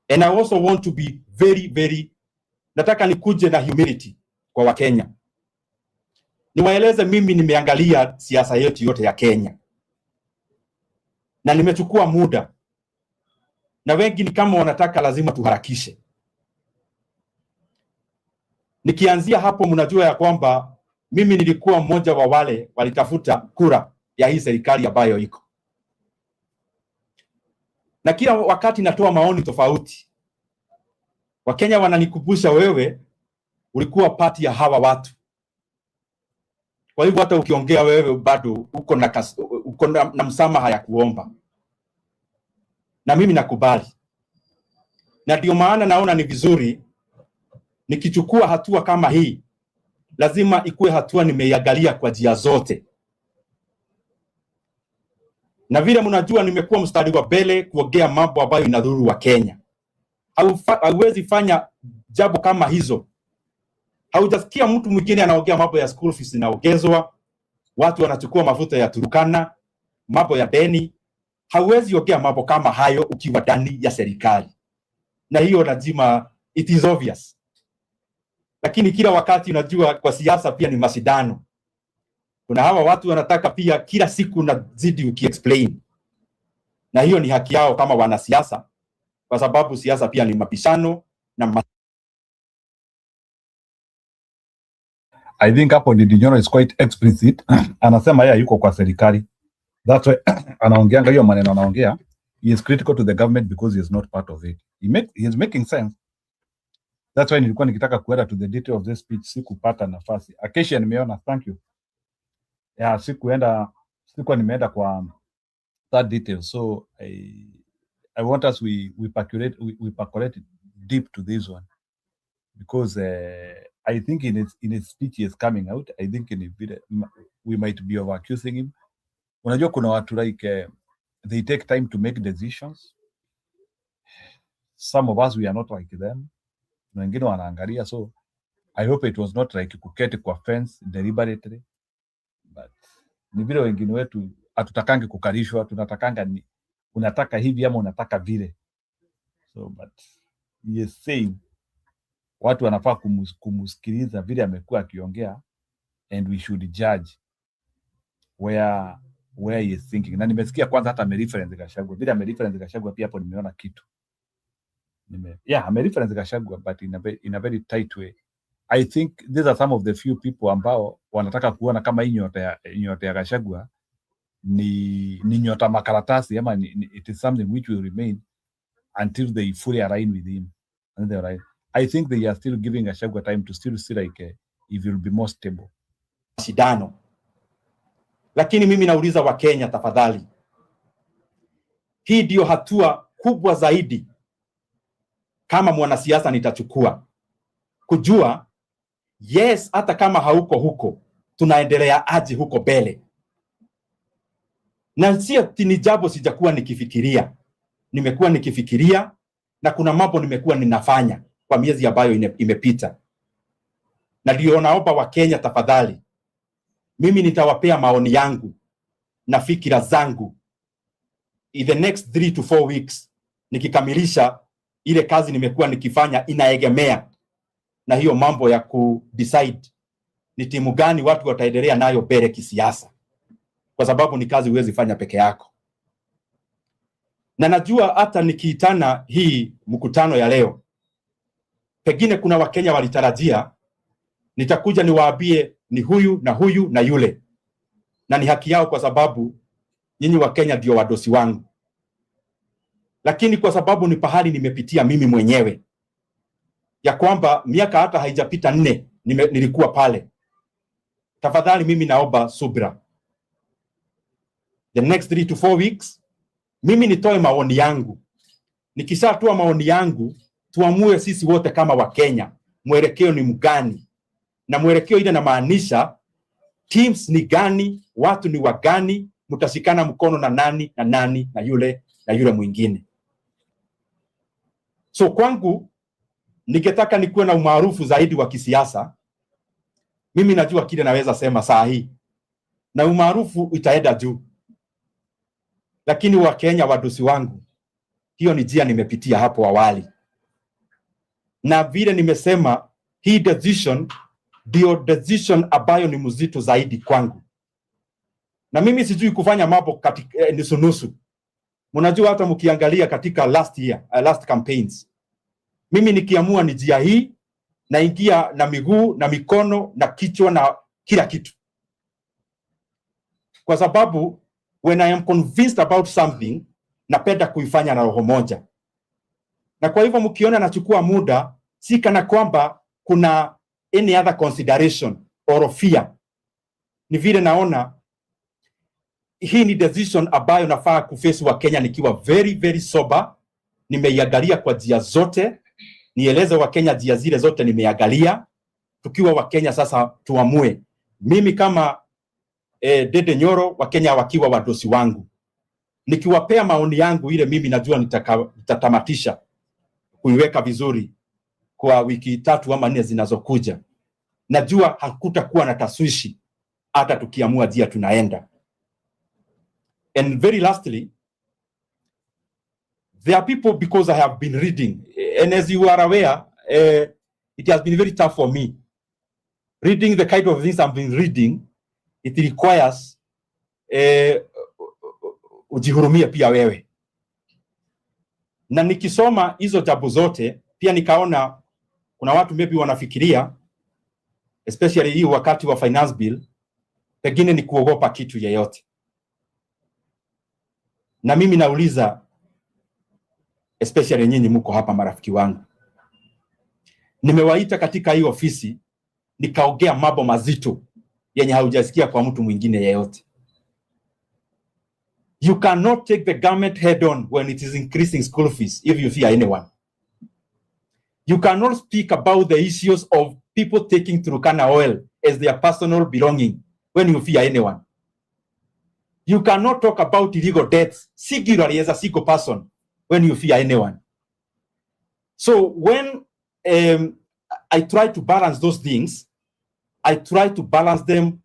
And I also want to be very nataka nikuje na humility kwa Wakenya. Niwaeleze mimi nimeangalia siasa yetu yote ya Kenya, na nimechukua muda, na wengi ni kama wanataka lazima tuharakishe. Nikianzia hapo, mnajua ya kwamba mimi nilikuwa mmoja wa wale walitafuta kura ya hii serikali ambayo iko, na kila wakati natoa maoni tofauti. Wakenya wananikumbusha, wewe ulikuwa pati ya hawa watu, kwa hivyo hata ukiongea wewe bado uko na msamaha ya kuomba, na mimi nakubali. Na ndio maana naona ni vizuri nikichukua hatua kama hii, lazima ikuwe hatua nimeiangalia kwa njia zote. Na vile mnajua nimekuwa mstari wa mbele kuongea mambo ambayo inadhuru wa Kenya. Hauwezi fanya jambo kama hizo Haujasikia mtu mwingine anaongea mambo ya school fees inaongezwa, watu wanachukua mafuta ya Turkana, mambo ya deni. Hauwezi ongea mambo kama hayo ukiwa ndani ya serikali. Na hiyo lazima, it is obvious. Lakini kila wakati unajua kwa siasa pia ni mashindano. Kuna hawa watu wanataka pia kila siku nazidi ukiexplain. Na hiyo ni haki yao kama wanasiasa, kwa sababu siasa pia ni mapishano na I think hapo Nyoro is quite explicit. Anasema yeye yuko kwa serikali. That's why anaongeanga hiyo maneno anaongea. He is critical to the government because he is not part of it. He is making sense. That's why nilikuwa nikitaka kuenda to the detail of this speech, sikupata nafasi. Acacia nimeona, thank you. Yeah, sikuwa nimeenda kwa that detail. So I want us we percolate deep to this one, because I think in his speech he is coming out. I think we might be over accusing him. Unajua kuna watu like they take time to make decisions. Some of us we are not like them. Wengine wanaangalia, so I hope it was not like kuketi kwa fence deliberately, but ni vile wengine wetu hatutakangi kukarishwa, tunatakanga ni unataka hivi ama unataka vile. So but he is saying watu wanafaa kumusikiliza vile amekuwa akiongea, and we should judge where he is thinking. Na nimesikia kwanza hata amereference Gachagua, vile amereference Gachagua pia hapo nimeona kitu. Amereference Gachagua but in a very tight way. I think these are some of the few people ambao wanataka kuona kama hii nyota ya Gachagua ni nyota makaratasi ama it is something which will remain until they fully align with him. And they're right. I think they are still giving Gachagua time to still see like if will be more stable. Shidano. Lakini mimi nauliza wa Kenya tafadhali. Hii ndio hatua kubwa zaidi kama mwanasiasa nitachukua. Kujua yes, hata kama hauko huko, tunaendelea aje huko mbele. Na sio ni jambo sijakuwa nikifikiria. Nimekuwa nikifikiria na kuna mambo nimekuwa ninafanya kwa miezi ambayo imepita. Na ndio naomba wa Kenya tafadhali. Mimi nitawapea maoni yangu na fikira zangu in the next 3 to 4 weeks, nikikamilisha ile kazi nimekuwa nikifanya inaegemea na hiyo mambo ya decide ni timu gani watu wataendelea nayo mbele kisiasa, kwa sababu ni kazi huwezi fanya peke yako. Na najua hata nikiitana hii mkutano ya leo, pengine kuna Wakenya walitarajia nitakuja niwaambie ni huyu na huyu na yule, na ni haki yao kwa sababu nyinyi Wakenya ndio wadosi wangu. Lakini kwa sababu ni pahali nimepitia mimi mwenyewe, ya kwamba miaka hata haijapita 4 nilikuwa pale, tafadhali mimi naomba subra. The next 3 to 4 weeks mimi nitoe maoni yangu. Nikishatoa maoni yangu, tuamue sisi wote kama Wakenya mwelekeo ni mgani, na mwelekeo ile na maanisha teams ni gani, watu ni wagani, mtashikana mkono na nani na nani na yule mwingine. So kwangu ningetaka nikuwe na umaarufu zaidi wa kisiasa. Mimi najua kile naweza sema saa hii, na umaarufu itaenda juu. Lakini Wakenya wadosi wangu, hiyo ni njia nimepitia hapo awali. Na vile nimesema, hii decision ndio decision ambayo ni mzito zaidi kwangu. Na mimi sijui kufanya mambo katika nusu. Mnajua hata mkiangalia katika last campaigns, mimi nikiamua ni njia hii, naingia na miguu na mikono na kichwa na kila kitu. Kwa sababu when I am convinced about something, napenda kuifanya na roho moja. Na kwa hivyo mkiona nachukua muda, si kana kwamba kuna any other consideration or fear. Ni vile naona hii ni decision ambayo nafaa kuface wa Kenya nikiwa very very sober. Nimeiangalia kwa njia zote, nieleze wa Kenya njia zile zote nimeangalia. Tukiwa wa Kenya sasa tuamue. Mimi kama Dede Nyoro, wa Kenya wakiwa wadosi wangu, nikiwapea maoni yangu ile mimi najua nitatamatisha kuiweka vizuri kwa wiki 3 ama 4 zinazokuja. najua hakutakuwa na taswishi hata tukiamua njia tunaenda. And very lastly, there are people, because I have been reading, and as you are aware, it has been very tough for me. Reading the kind of things I've been reading, it requires ujihurumie pia wewe. Na nikisoma hizo jambo zote, pia nikaona kuna watu maybe wanafikiria, especially hii wakati wa finance bill, pengine ni kuogopa kitu yeyote. Na mimi nauliza, especially nyinyi mko hapa marafiki wangu, nimewaita katika hii ofisi nikaongea mambo mazito yenye haujasikia kwa mtu mwingine yeyote. You cannot take the government head on when it is increasing school fees if you fear anyone. You cannot speak about the issues of people taking Turkana oil as their personal belonging when you fear anyone. You cannot talk about illegal debts singularly as a single person when you fear anyone. So when I try to balance those things, I try to balance them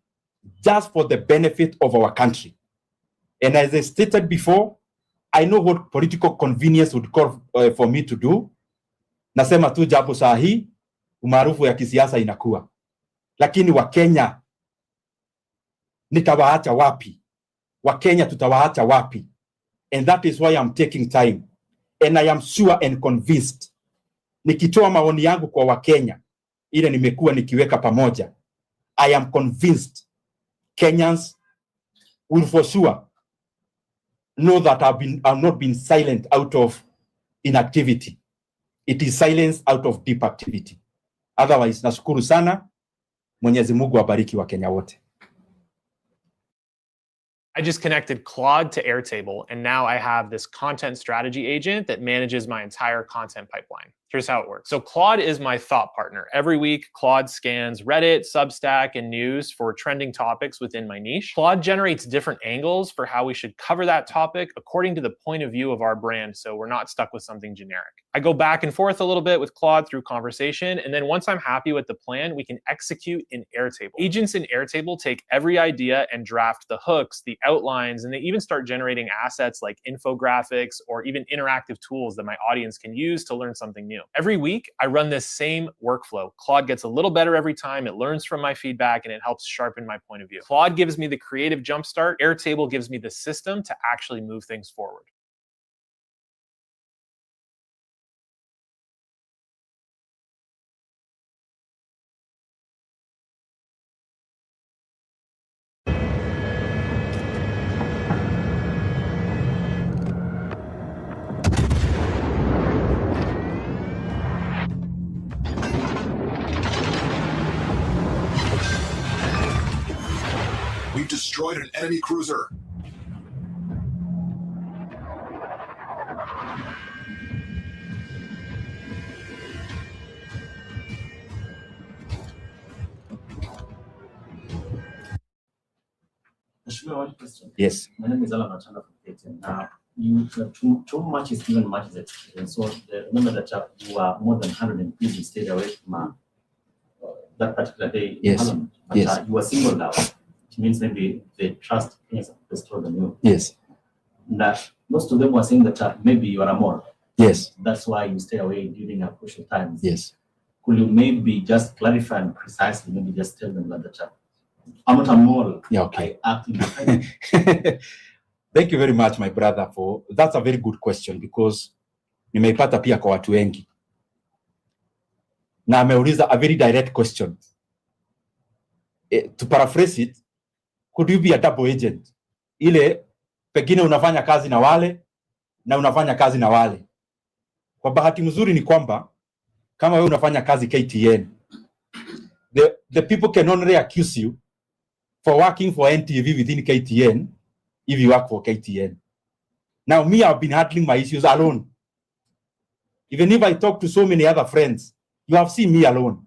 just for the benefit of our country. And as I stated before, I know what political convenience would call for me to do. Nasema tu jambo sahi, umaarufu ya kisiasa inakuwa. Lakini Wakenya nitawaacha wapi? Wakenya tutawaacha wapi? And that is why I'm taking time. And I am sure and convinced, nikitoa maoni yangu kwa Wakenya, ile nimekuwa nikiweka pamoja, I am convinced Kenyans will for sure know that I've not been silent out of inactivity. It is silence out of deep activity. Otherwise, nashukuru sana. Mwenyezi Mungu abariki Wakenya wote. I just connected Claude to Airtable, and now I have this content strategy agent that manages my entire content pipeline. Here's how it works. So Claude is my thought partner. Every week, Claude scans Reddit, Substack, and news for trending topics within my niche. Claude generates different angles for how we should cover that topic according to the point of view of our brand, so we're not stuck with something generic. I go back and forth a little bit with Claude through conversation, and then once I'm happy with the plan, we can execute in Airtable. Agents in Airtable take every idea and draft the hooks, the outlines, and they even start generating assets like infographics or even interactive tools that my audience can use to learn something new. Every week, I run this same workflow. Claude gets a little better every time. It learns from my feedback, and it helps sharpen my point of view. Claude gives me the creative jumpstart. Airtable gives me the system to actually move things forward. We've destroyed an enemy cruiser. Yes. My name is Alan Achanda from Keten. Too much is given, much is expected. So remember that you are more than 100 people stayed away from that particular day. Yes. In Parliament, but Yes. you were singled out. It means maybe they trust Kenyans have bestowed on you. Yes. That most of them were saying that maybe you are a more. Yes. That's why you stay away during a crucial times. Yes. Could you maybe just clarify and precisely, maybe just tell them that I'm not a mole. Yeah, okay. I act independent. Thank you very much, my brother, for that's a very good question, because nimeipata pia kwa watu wengi. Na ameuliza a very direct question. To paraphrase it, could you be a double agent? Ile pengine unafanya kazi na wale na unafanya kazi na wale. Kwa bahati mzuri ni kwamba kama wewe unafanya kazi KTN, the people can only accuse you for working for NTV within KTN if you work for KTN. Now me, I've been handling my issues alone. Even if I talk to so many other friends, you have seen me alone.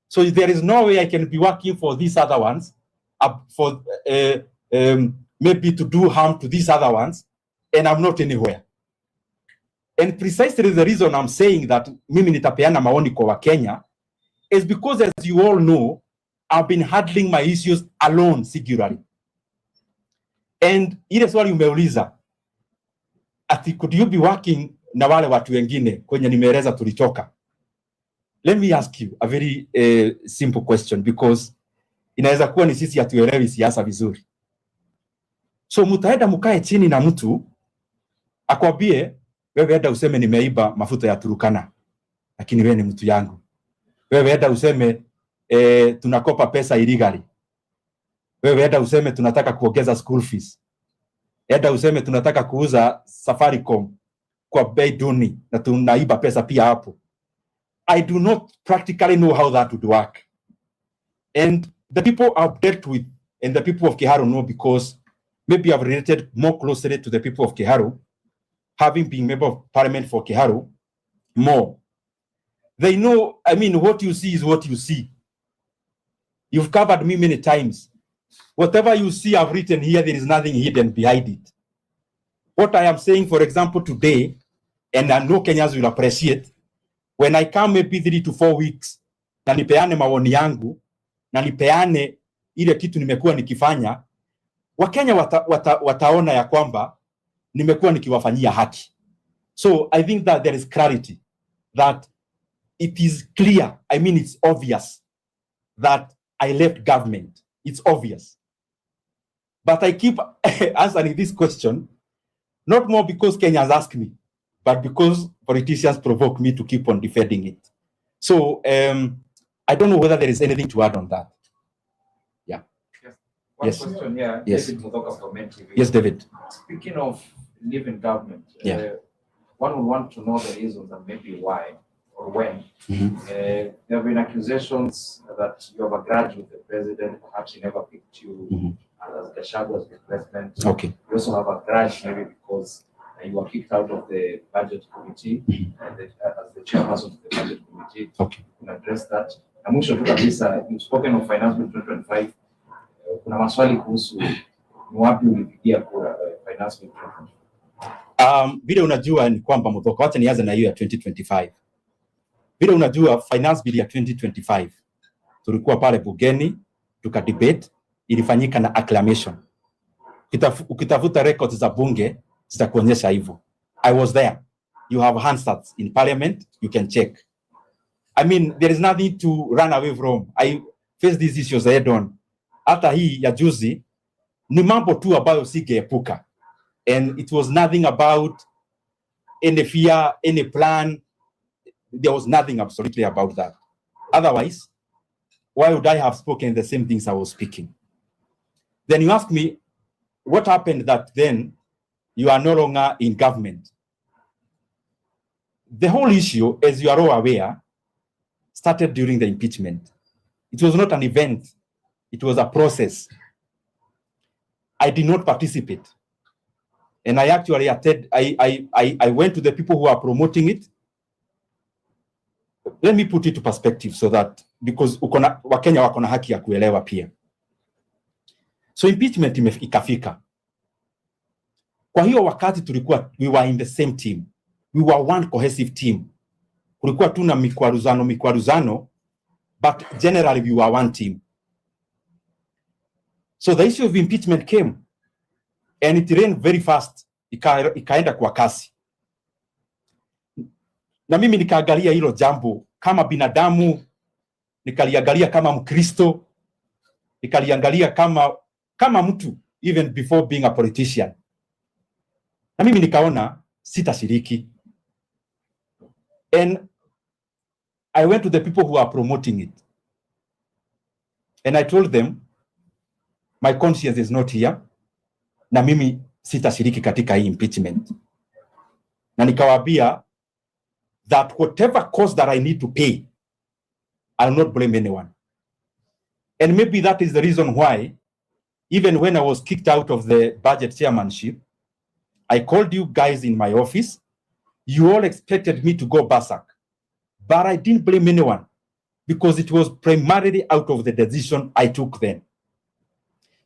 So there is no way I can be working for these other ones, for maybe to do harm to these other ones, and I'm not anywhere. And precisely the reason I'm saying that mimi nitapeana maoni kwa Wakenya is because, as you all know, I've been handling my issues alone, singularly. And ile swali umeuliza, ati could you be working na wale watu wengine kwenye nimeeleza tulitoka? Let me ask you a very simple question, because inaweza kuwa ni sisi hatuelewi siasa vizuri. So mtaenda mkae chini na mtu akwambie, wewe enda useme nimeiba mafuta ya Turukana, lakini wewe ni mtu yangu. Wewe enda useme tunakopa pesa illegally. Wewe enda useme tunataka kuongeza school fees. Enda useme tunataka kuuza Safaricom kwa bei duni na tunaiba pesa pia hapo. I do not practically know how that would work. And the people I've dealt with and the people of Kiharu know, because maybe I've related more closely to the people of Kiharu, having been member of parliament for Kiharu more. They know, I mean, what you see is what you see. You've covered me many times. Whatever you see I've written here, there is nothing hidden behind it. What I am saying, for example, today, and I know Kenyans will appreciate, when I come maybe 3 to 4 weeks, na nipeane maoni yangu, na nipeane ile kitu nimekuwa nikifanya, Wakenya wataona ya kwamba nimekuwa nikiwafanyia haki. So I think that there is clarity, that it is clear, I mean it's obvious, that I left government. It's obvious. But I keep answering this question, not more because Kenyans ask me, but because politicians provoke me to keep on defending it. So I don't know whether there is anything to add on that. Yeah. One Yes. question here. Yes. David Mutoka from NTV. Yes, David. Speaking of leaving government, Yeah. one would want to know the reasons and maybe why or when. Mhm. There have been accusations that you have a grudge with the president, perhaps he never picked you as Gachagua as replacement. Okay. You also have a grudge maybe because you were kicked out of the budget committee and as the chairperson of the budget committee. Okay. You can address that. Na mwisho tu kabisa, you've spoken of finance bill 2025. Kuna maswali kuhusu ni wapi ulipigia kura finance bill 2025. Vile unajua ni kwamba Muthoka, wacha nianze na hiyo ya 2025. Vile unajua finance bill ya 2025 tulikuwa pale bungeni tuka debate, ilifanyika na acclamation. Ukitafuta records za bunge zitakuonyesha hivyo. I was there. You have Hansards in parliament, you can check. I mean, there is nothing to run away from. I face these issues head on. Hata hii ya juzi ni mambo tu ambayo singeepuka. And it was nothing about any fear, any plan. There was nothing absolutely about that. Otherwise, why would I have spoken the same things I was speaking? Then you ask me, what happened that then you are no longer in government? The whole issue, as you are all aware, started during the impeachment. It was not an event. It was a process. I did not participate. And I actually I went to the people who are promoting it. Let me put it to perspective so that, because Wakenya wako na haki ya kuelewa pia. So impeachment ikafika. Kwa hiyo wakati we were in the same team. We were one cohesive team. Kulikuwa tu na mikwaruzano, but generally we were one team. So the issue of impeachment came and it ran very fast. Ikaenda kwa kasi. Na mimi nikaangalia hilo jambo kama binadamu, nikaliangalia kama Mkristo, nikaliangalia kama mtu, even before being a politician. Na mimi nikaona sitashiriki. And I went to the people who are promoting it. And I told them, my conscience is not here. Na mimi sitashiriki katika hii impeachment. Na nikawaambia that whatever cost that I need to pay, I'll not blame anyone. And maybe that is the reason why, even when I was kicked out of the budget chairmanship, I called you guys in my office. You all expected me to go berserk. But I didn't blame anyone because it was primarily out of the decision I took then.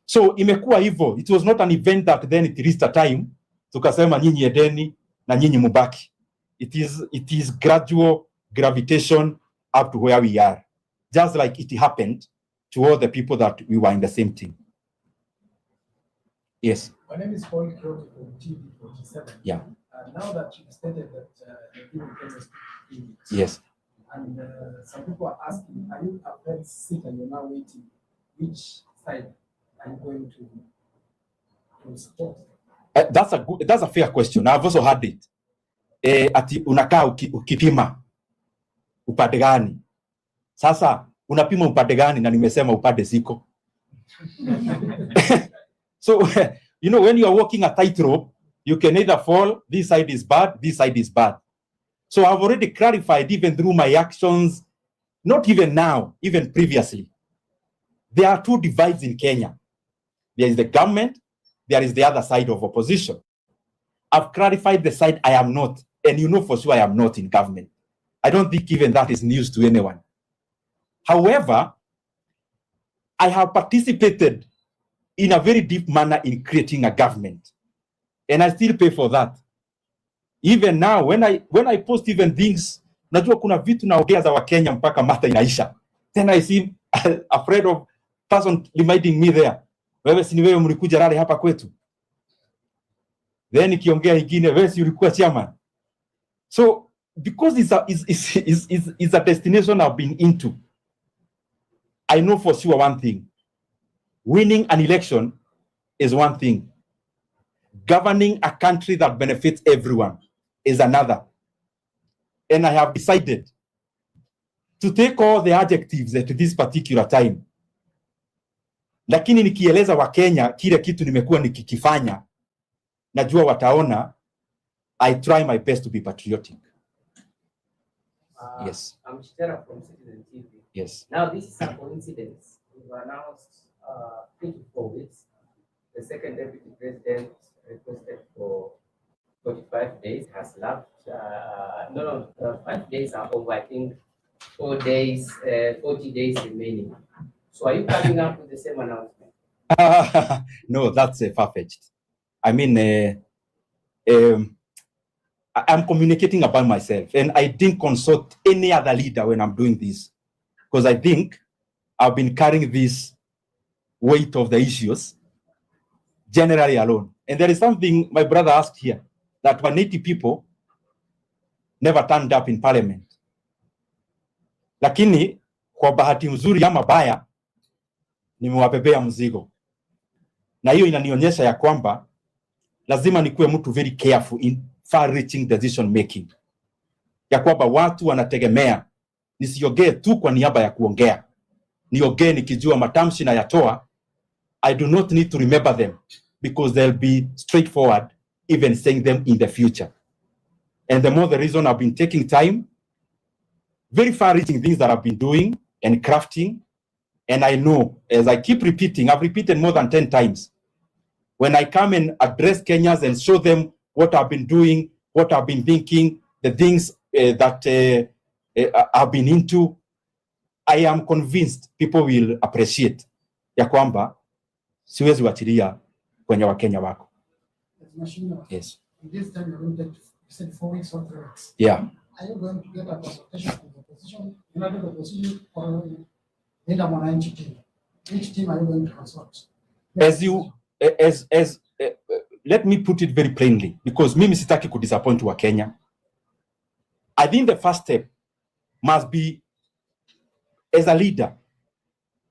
So imekuwa hivyo. It was not an event that then it reached a time tukasema nyinyi edeni na nyinyi mubaki. It is gradual gravitation up to where we are. just like it happened to all the people that we were in the same team. Yes. My name is Paul Kroto from TV47. Yeah. Now that you stated that you will get a Yes. and some people are asking, are you a fed seat and you're now waiting? Which side are you going to support? That's a fair question. I've also had it. Ati unakaa ukipima upande gani? Sasa unapima upande gani na nimesema upande siko. So you know, when you are walking a tightrope, you can either fall, this side is bad, this side is bad. So I've already clarified, even through my actions, not even now, even previously. There are two divides in Kenya. There is the government, there is the other side of opposition. I've clarified the side I am not, and you know for sure I am not in government. I don't think even that is news to anyone. However, I have participated in a very deep manner in creating a government, and I still pay for that. Even now, when I post even things, najua kuna vitu naongea za Wakenya mpaka mata inaisha. Then I seem afraid of person reminding me there. Wewe si ni wewe mlikuja rally hapa kwetu. Then ikiongea ingine, wewe si ulikuwa chairman. So because it's a destination I've been into, I know for sure one thing. Winning an election is one thing. Governing a country that benefits everyone is another. And I have decided to take all the adjectives at this particular time. Lakini nikieleza Wakenya kile kitu nimekuwa nikikifanya, najua wataona I try my best to be patriotic. Yes. I'm Chitera from Citizen TV. Yes. Now this is a coincidence. We've announced 24 weeks. The second deputy president requested for 45 days has lapsed. 5 days are over. I think 4 days, 40 days remaining. So are you coming up with the same announcement? No, that's far-fetched. I mean, I'm communicating about myself, and I didn't consult any other leader when I'm doing this, because I think I've been carrying this weight of the issues generally alone. And there is something my brother asked here, that 180 people never turned up in parliament. Lakini kwa bahati nzuri ama baya nimewabebea mzigo. Na hiyo inanionyesha ya kwamba lazima nikuwe mtu very careful in far reaching decision making. Ya kwamba watu wanategemea nisiongee tu kwa niaba ya kuongea. Niongee nikijua matamshi na yatoa. I do not need to remember them because they'll be straightforward even saying them in the future. And the more the reason I've been taking time, very far-reaching things that I've been doing and crafting. And I know, as I keep repeating, I've repeated more than 10 times, when I come and address Kenyans and show them what I've been doing, what I've been thinking, the things that I've been into, I am convinced people will appreciate ya kwamba siwezi wachilia kwenye Wakenya wako. Yes. This time you're going to take, you said 4 weeks or 3 weeks. Yeah. Are you going to get a consultation from the opposition, United Opposition, or Linda Mwananchi team? Which team are you going to consult? Let me put it very plainly, because mimi sitaki kudisappoint wa Kenya. I think the first step must be, as a leader,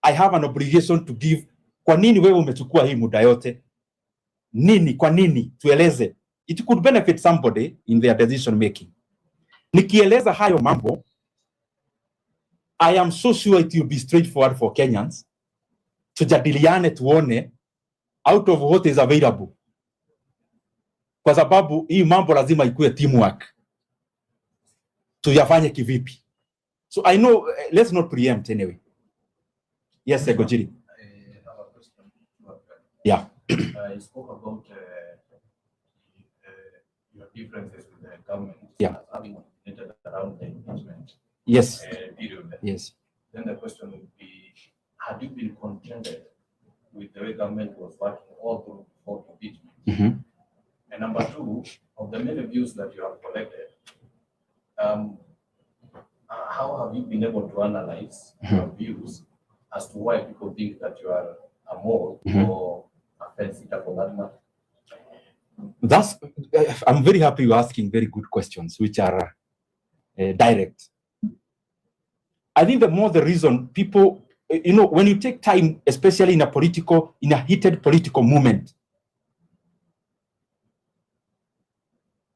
I have an obligation to give. Kwa nini wewe umechukua hii muda yote? Nini, kwa nini? Tueleze. It could benefit somebody in their decision making. Nikieleza hayo mambo, I am so sure it will be straightforward for Kenyans. Tujadiliane tuone out of what is available. Kwa sababu hii mambo lazima ikuwe teamwork. Tuyafanye kivipi. So I know, let's not preempt anyway. Yes, Gojiri. Yeah. You spoke about your differences with the government. Yeah. Having entered around the impeachment. Yes. Period. Yes. Then the question would be, had you been contented with the way government was working all through before impeachment? Mm-hmm. And number two, of the many views that you have collected, how have you been able to analyze your views as to why people think that you are a mole or a fence sitter for that matter? I'm very happy you're asking very good questions, which are direct. I think the more the reason people, when you take time, especially in a heated political movement,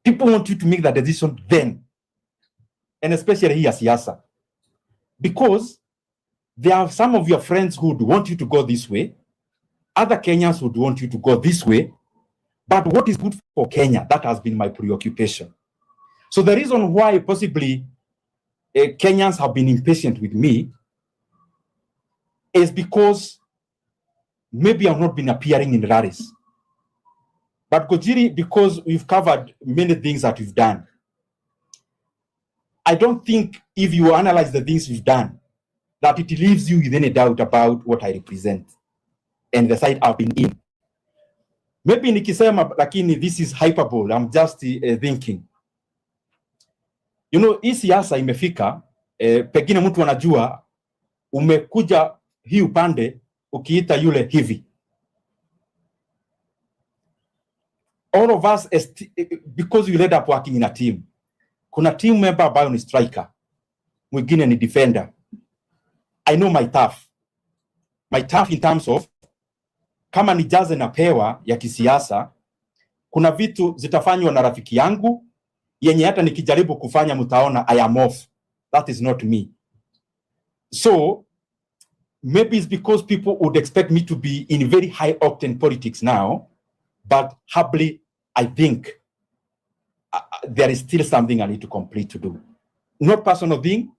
people want you to make that decision then, and especially here, siasa, because there are some of your friends who would want you to go this way, other Kenyans would want you to go this way, but what is good for Kenya? That has been my preoccupation. So the reason why possibly Kenyans have been impatient with me is because maybe I've not been appearing in rallies. But Gojiri, because we've covered many things that we've done, I don't think if you analyze the things we've done, that it leaves you with any doubt about what I represent and the side I've been in. Maybe nikisema, lakini this is hyperbole, I'm just thinking. Hii siasa imefika, pengine mtu anajua, umekuja hii upande, ukiita yule hivi. All of us, because we ended up working in a team, kuna team member ambayo ni striker, mwingine ni defender. I know my tough in terms of, kama ni jaze na pewa ya kisiasa, kuna vitu zitafanywa na rafiki yangu, yenye hata nikijaribu kufanya mtaona I am off. That is not me. So, maybe it's because people would expect me to be in very high octane politics now, but humbly, I think there is still something I need to complete to do. Not personal thing,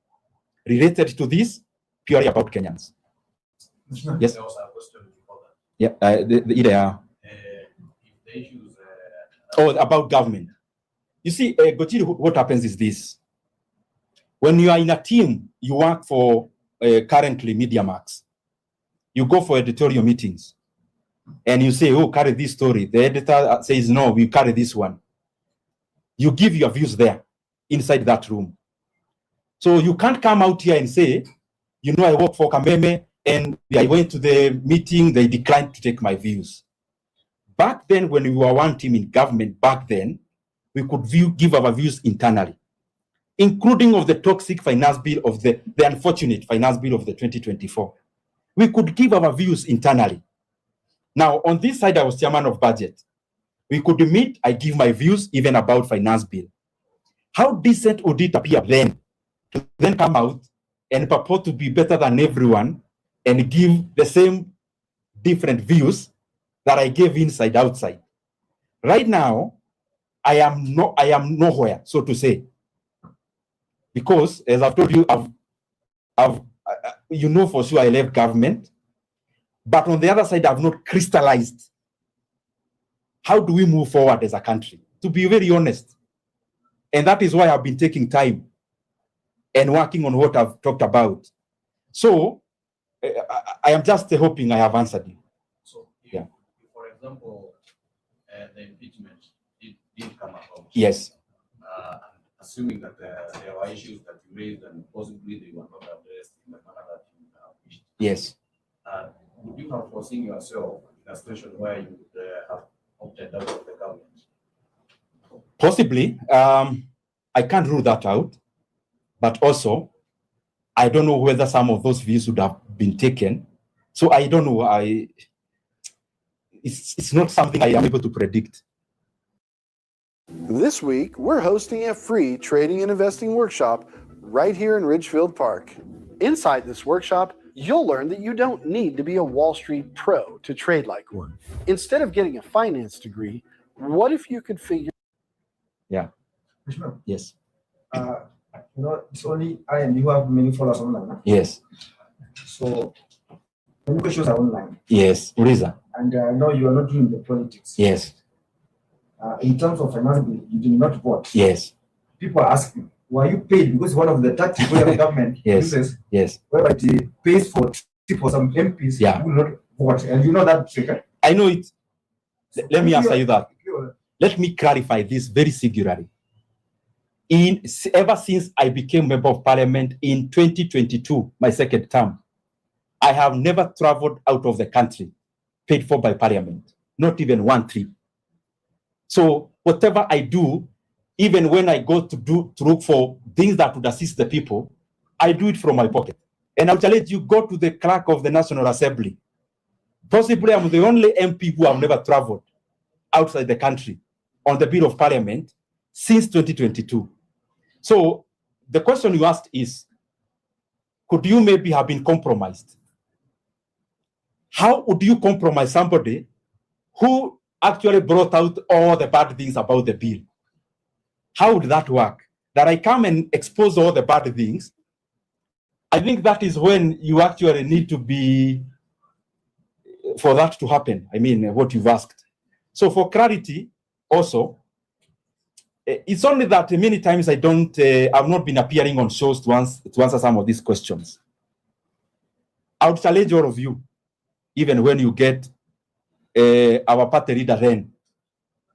related to this, purely about Kenyans. Yes. Yeah, the issues. About government. You see, Gochiri, what happens is this. When you are in a team, you work for currently Media Max. You go for editorial meetings and you say, oh, carry this story. The editor says, no, we carry this one. You give your views there inside that room. So you can't come out here and say, I work for Kameme and I went to the meeting, they declined to take my views. Back then, when we were one team in government, we could give our views internally, including of the toxic finance bill of the unfortunate finance bill of the 2024. We could give our views internally. Now, on this side, I was chairman of budget. We could meet, I give my views even about finance bill. How decent would it appear then to then come out and purport to be better than everyone and give the same different views that I gave inside, outside? Right now, I am nowhere, so to say, because as I've told you, for sure I left government, but on the other side, I've not crystallized. How do we move forward as a country? To be very honest, and that is why I've been taking time and working on what I've talked about. So I am just hoping I have answered you. So, for example, the impeachment did come about. Yes. Assuming that there were issues that you raised and possibly they were not addressed in the manner that you wished. Yes. Would you have foreseen yourself in a situation where you would have opted out of the government? Possibly. I can't rule that out. But also, I don't know whether some of those views would have been taken. So I don't know. It's not something I am able to predict. This week, we're hosting a free trading and investing workshop right here in Ridgefield Park. Inside this workshop, you'll learn that you don't need to be a Wall Street pro to trade like one. Instead of getting a finance degree, what if you could figure... Yeah. Yes. It's only I and you have many followers online. Huh? Yes. So, many questions are online. Yes. Uriza. And I know you are not doing the politics. Yes. In terms of finance bill, you did not vote. Yes. People are asking, were you paid? Because one of the tactics where the government uses, whereby it pays for some MPs who will not vote. And you know that trick. I know it. Let me answer you that. Let me clarify this very singularly. ever since I became member of parliament in 2022, my second term, I have never traveled out of the country paid for by parliament, not even one trip. So whatever I do, even when I go to look for things that would assist the people, I do it from my pocket. And I'll challenge you, go to the clerk of the National Assembly. Possibly I'm the only MP who have never traveled outside the country on the bill of parliament since 2022. So the question you asked is, could you maybe have been compromised? How would you compromise somebody who actually brought out all the bad things about the bill? How would that work? That I come and expose all the bad things? I think that is when you actually need to be, for that to happen. I mean, what you've asked. So for clarity, also, it's only that many times I've not been appearing on shows to answer some of these questions. I would challenge all of you, even when you get our party leader then,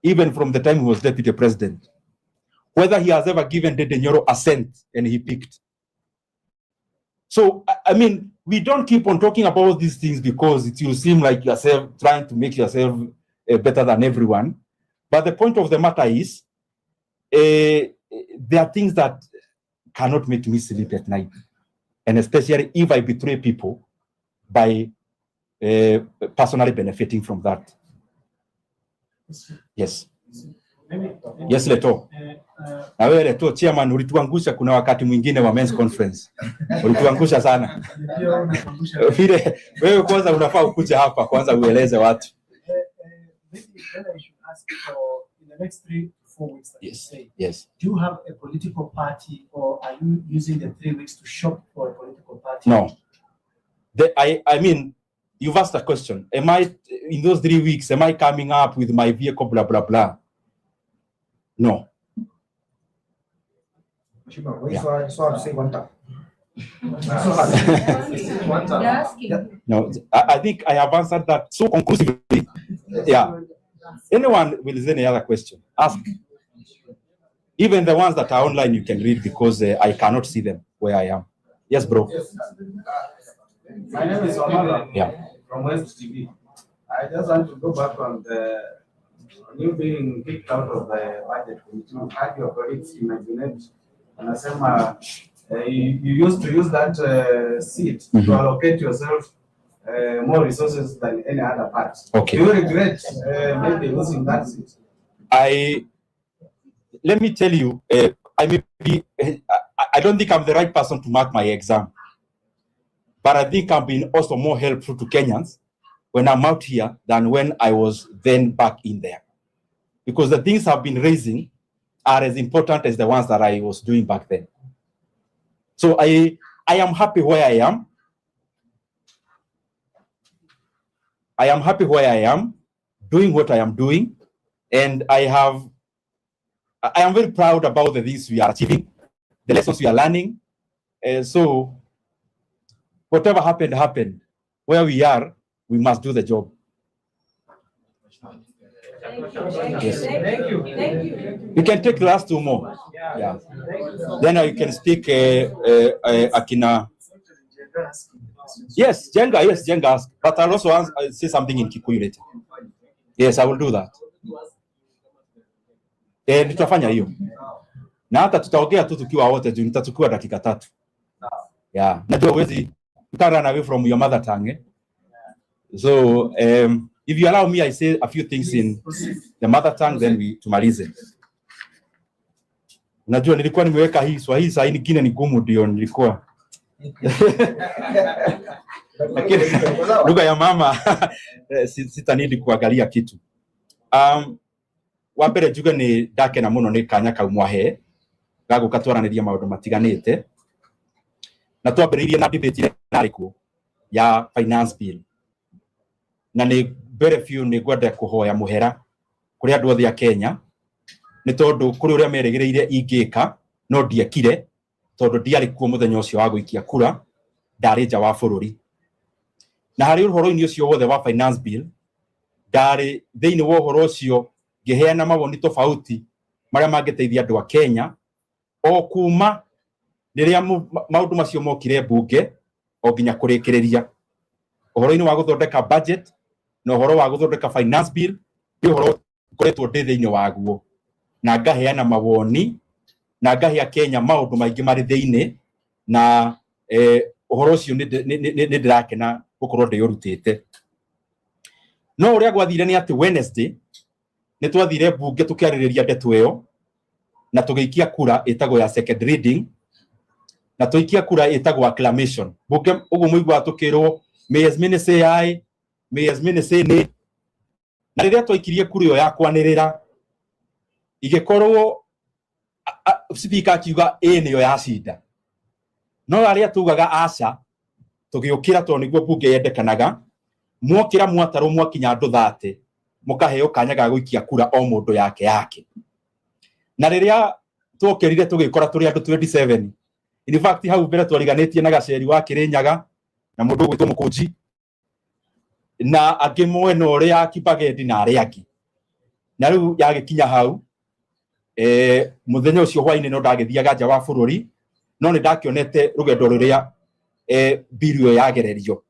even from the time he was deputy president, whether he has ever given Nyoro assent and he picked. So, I mean, we don't keep on talking about these things because it will seem like yourself trying to make yourself better than everyone. But the point of the matter is, there are things that cannot make me sleep at night. And especially if I betray people by personally benefiting from that. Yes. Yes, Leto. Na wewe Leto, chairman, ulituangusha kuna wakati mwingine wa men's conference. Ulituangusha sana. Vile wewe kwanza unafaa ukuje hapa kwanza ueleze watu. Then I should ask for in the next 3 to 4 weeks. Yes. Yes. Do you have a political party, or are you using the 3 weeks to shop for a political party? No. I mean, you've asked a question. Am I, in those 3 weeks, am I coming up with my vehicle, blah, blah, blah? No. Yeah. So I say one time. No, I think I have answered that so conclusively. Yeah. Anyone with any other question, ask. Even the ones that are online, you can read because I cannot see them where I am. Yes, bro. My name is Omar. Yeah. From West TV. I just want to go back on you being kicked out of the budget committee. You had your colleagues imagined, and you used to use that seat to allocate yourself more resources than any other part. Okay. Do you regret maybe losing that seat? Let me tell you, I don't think I'm the right person to mark my exam, but I think I'm being also more helpful to Kenyans when I'm out here than when I was then back in there, because the things I've been raising are as important as the ones that I was doing back then. So I am happy where I am. I am happy where I am, doing what I am doing, and I am very proud about the things we are achieving, the lessons we are learning. So whatever happened. Where we are, we must do the job. Yes. Thank you. You can take the last 2 more. Yeah. Then you can speak Akina. Yes, Jenga ask. But I'll also say something in Kikuyu later. Yes, I will do that. Tutafanya hiyo. Na hata tutaongea tu tukiwa wote juu nitachukua dakika 3. Yeah. Najua huwezi, you can't run away from your mother tongue. So if you allow me, I say a few things in the mother tongue, then tumalize. Najua nilikuwa nimeweka hii Swahili, saa hii nyingine ni gumu ndio nilikuwa. Lakini lugha ya mama sitanidi kuangalia kitu. Wambere juga ni dake na muno ni kanya kaumwahe gago katwaraniria maundu matiganite na twambiririe na debate narikuo ya finance bill na ni very few ni gwenda kuhoya muhera kuri andu othe a Kenya ni tondu kuri uria merigiriire ingika no ndiekire tondu ndiari kuo muthenya ucio wa guikia kura ndari nja wa bururi na hari uhoro-ini ucio wothe wa finance bill ndari thiini wa uhoro ucio ngiheana mawoni tofauti maria mangiteithia andu a Kenya o kuma riria maundu macio mokire bunge o nginya kurikireria uhoro-ini wa guthondeka budget na uhoro wa guthondeka finance bill ni uhoro koretwo ndi thiini waguo na ngaheana mawoni na ngahea Kenya maundu maingi mari thiini na uhoro ucio ni ndirakena gukorwo ndiurutite. No uria gwathire ni ati Wednesday ni twathire bunge tukiaririria ndeto iyo na tugiikia kura itagwo ya second reading na tuikia kura itagwo acclamation. Bunge uguo muigwa tukirwo may as many say aye, may as many say nay. Na riria twaikirie kura iyo ya kwanirira igikorwo speaker akiuga niyo yacinda, no aria tugaga aca tugiukira to niguo bunge yendekanaga, mwokira mwataro mwakinya andu 30 mukaheo kanya ga guikia kura o mundu yake. Na riria twokirire tugikora turi andu 27, in fact hau mbere twariganitie na gaceri wa Kirinyaga na mundu gwitwo Mukunji na angi mwena uria Kibagendi na aria angi. Na riu yagikinya hau muthenya ucio hwaini no ndagithiaga nja wa bururi, no ni ndakionete rugendo ruria bill yagererio.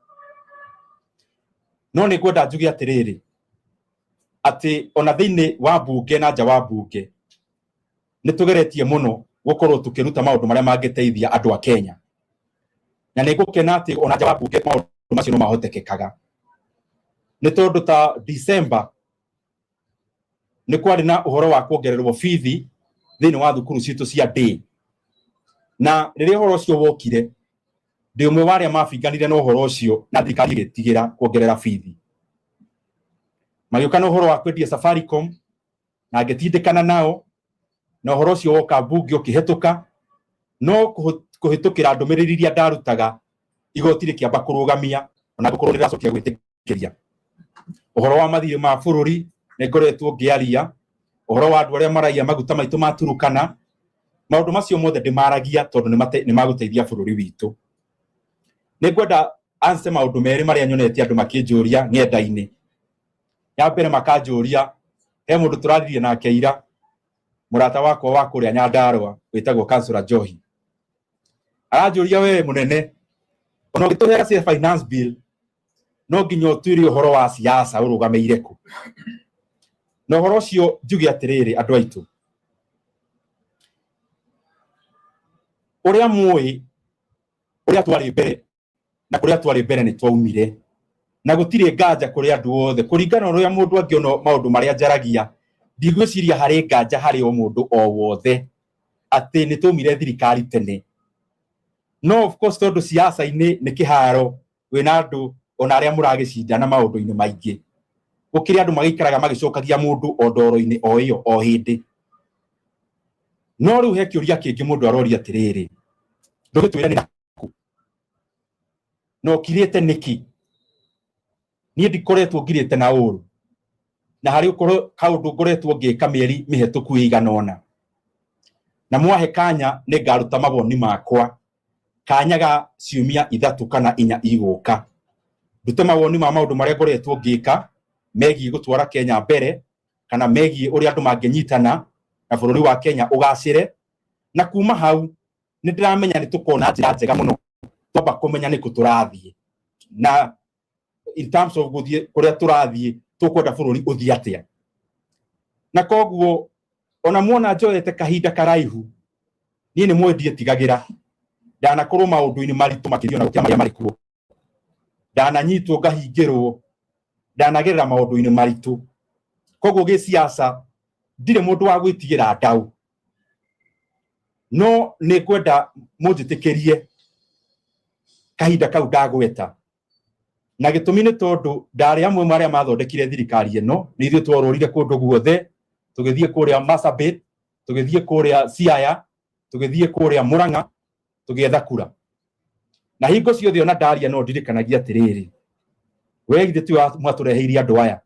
No ni kwenda njuge atiriri ati ona thiini wa bunge na nja wa bunge ni tugeretie muno gukorwo tukiruta maundu maria mangiteithia andu a Kenya, na ni gukena ati ona nja wa bunge maundu macio no mahotekekaga. Ni tondu ta December ni kwari na uhoro wa kuongererwo fithi thiini wa thukuru citu cia day, na riria uhoro ucio wokire ndi umwe wa aria mabinganire na uhoro ucio na thirikari igitigira kuongerera fithi. Magiuka na uhoro wa kwendia Safaricom na ngitindikana nao, na uhoro ucio woka bunge ukihituka, no kuhitukira ndumiriri iria ndarutaga igoti rikiamba kurugamia ona gukorwo riracokia gwitikiria. Uhoro wa mathire ma bururi ni ngoretwo ngiaria, uhoro wa andu aria maraia maguta maitu maturukana, maundu macio mothe ndimaragia tondu ni maguteithia bururi witu. Ni ngwenda anse maundu meri maria nyonete andu makinjuria ng'enda-ini. Ya mbere makanjuria he mundu turaririe nake ira, murata wakwa wa kuria Nyandarua witagwo Councillor Johi, aranjuria we munene ona ngituhera cia finance bill no nginya utwiri uhoro wa siasa urugameire ku. No uhoro ucio njuge atiriri andu aitu, uria mui uria twari mbere na kuria twari mbere ni twaumire, na gutire nganja kuri andu othe kuringana na uria mundu angiona maundu maria njaragia. Ndigwiciria hari nganja hari o mundu o wothe ati ni tumire thirikari tene. No of course tondu siasa-ini ni kiharo wina andu ona aria muragicinda na maundu-ini maingi, gukiri andu magikaraga magicokagia mundu o ndoro-ini o iyo o hindi. No riu he kiuria kingi mundu aroria atiriri, ndugitwire ni naku no kirite niki? Nie ndikoretwo ngirite na uru, na hari ukorwo kaundu ngoretwo ngika mieri mihituku iganona, na mwahe kanya ni ngaruta maboni makwa kanya ga ciumia 3 kana 4 iguka, ndute mawoni ma maundu maria ngoretwo ngika megie gutwara Kenya mbere kana megie uria andu manginyitana na bururi wa Kenya ugacire. Na kuma hau ni ndiramenya ni tukona njira njega muno twamba kumenya ni kuturathie, na in terms of guthie kuria turathie tukwenda bururi uthie atia. Na koguo ona muona njoete kahinda karaihu nie ni mwendie tigagira ndanakorwo maundu-ini maritu makirio na gutia maria marikuo, ndananyitwo ngahingirwo, ndanagerera maundu-ini maritu. Koguo gi siasa ndire mundu wa gwitigira ndau, no ni kwenda munjitikirie kahinda kau ndagweta. Na gitumi ni tondu ndari amwe maria mathondekire thirikari ino ni ithuĩ tworũrire kundu guothe, tugithie kuria Marsabit, tugithie kuria Siaya, tugithie kuria Murang'a tugietha kura. Na hingo ciothe ona ndaria no ndirikanagia atiriri, we githĩ ti mwatureheire andu aya,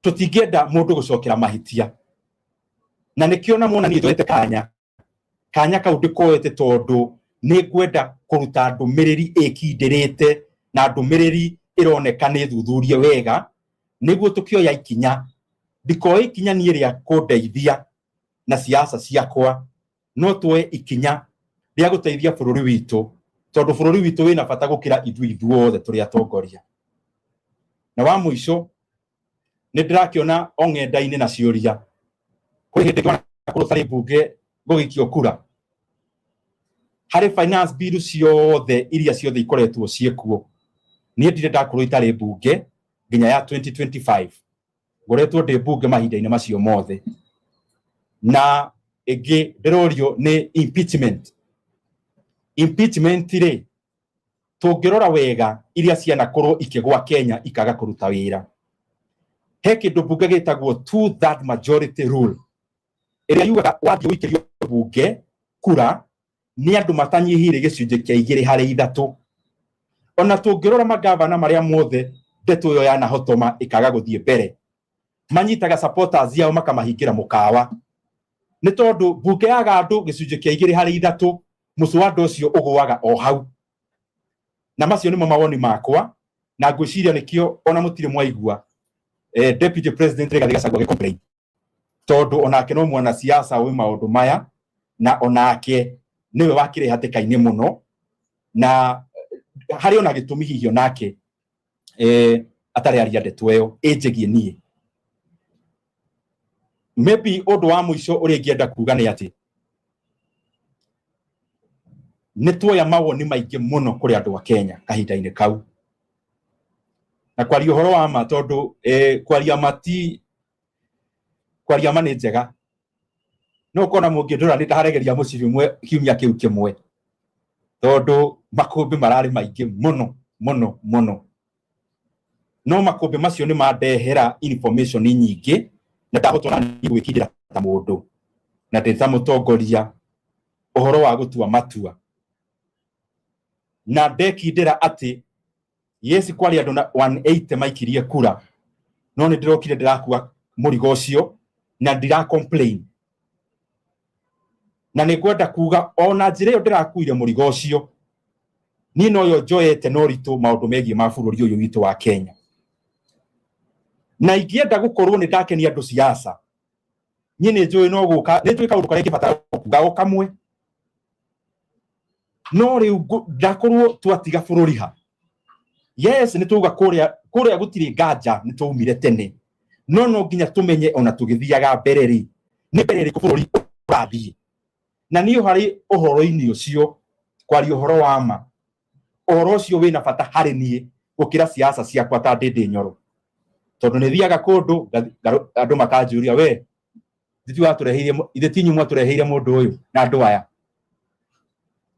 tutingienda mundu gucokera mahitia. Na nikio na muona ni twete kanya kau ndikoete tondu ni ngwenda kuruta ndumiriri ikindirite na ndumiriri ironeka ni thuthurie wega niguo tukioya ikinya. Ndikoe ikinya ni ria kundeithia na siasa ciakwa no tuwe ikinya ria guteithia bururi witu tondu bururi witu wina bata gukira ithuothe turi atongoria. Na wa muico ni ndirakiona ong'enda-ini na ciuria kuri hindi kurutari bunge gugikio kura hari finance bill ciothe iria ciothe ikoretwo ciekuo ni ndire ndakorwo itari bunge nginya ya 2025 ngoretwo ndi bunge mahinda-ini macio mothe. Na igi ndirorio ni impeachment ri tungirora wega iria ciana korwo ikigwa Kenya ikaga kuruta wira he kindu bunge gitagwo 2/3 majority rule iria yugaga wathie wikirio bunge kura ni andu matanyihire gicunje kia 2/3. Ona tungirora magavana maria mothe ndeto yo yana hotoma ikaga guthie mbere manyitaga supporters yao makamahingira mukawa ni tondu bunge yaga andu gicunje kia 2/3 muswada ucio ugwaga o hau. Na macio nimo mawoni makwa na ngwiciria nikio ona mutire mwaigua deputy president Rigathi Gachagua gicomplain tondu onake no mwana siasa wi maundu maya na onake niwe wakire hatikaini muno na hari ona gitumi hihio nake atari aria ndeto eyo ejigie nie. Maybe undu wa muico uri ngienda kuga ni ati ni tuoya mawoni maingi muno kuri andu a Kenya kahinda-ini kau na kwaria uhoro wa ma tondu kwaria ma ni njega no kona mungindura ni ndaharegeria mucibi mwe kiumia kiu kimwe tondu makumbi marari maingi muno no makumbi macio ni mandehera information nyingi na ndahotona ni gwikindira ta mundu na ndeta mutongoria uhoro wa gutua matua na ndekindira ati yes kwali andu 180 maikirie kura no ni ndirokire ndirakua murigo ucio na ndira complain na ni kwenda kuga ona njire yo ndirakuire murigo ucio ni no yo joyete no ritu maundu megie ma bururi uyu witu wa Kenya na ingienda gukorwo ni ndakenia andu siasa nyine njoi no guka ni twika undu kareki bata kuga kamwe no riu ndakorwo twatiga bururi ha. Yes ni tuga kuria gutiri nganja ni tuumire tene no nginya tumenye ona tugithiaga mbereri ni mbereri ku bururi urathie na niyo hari uhoro-ini ucio kwari uhoro wa ma uhoro ucio wina bata hari nie gukira siasa ciakwa ta Ndindi Nyoro tondu ni thiaga kundu andu makanjuria we thitu watureheire ithetinyu mwatureheire mundu uyu na andu aya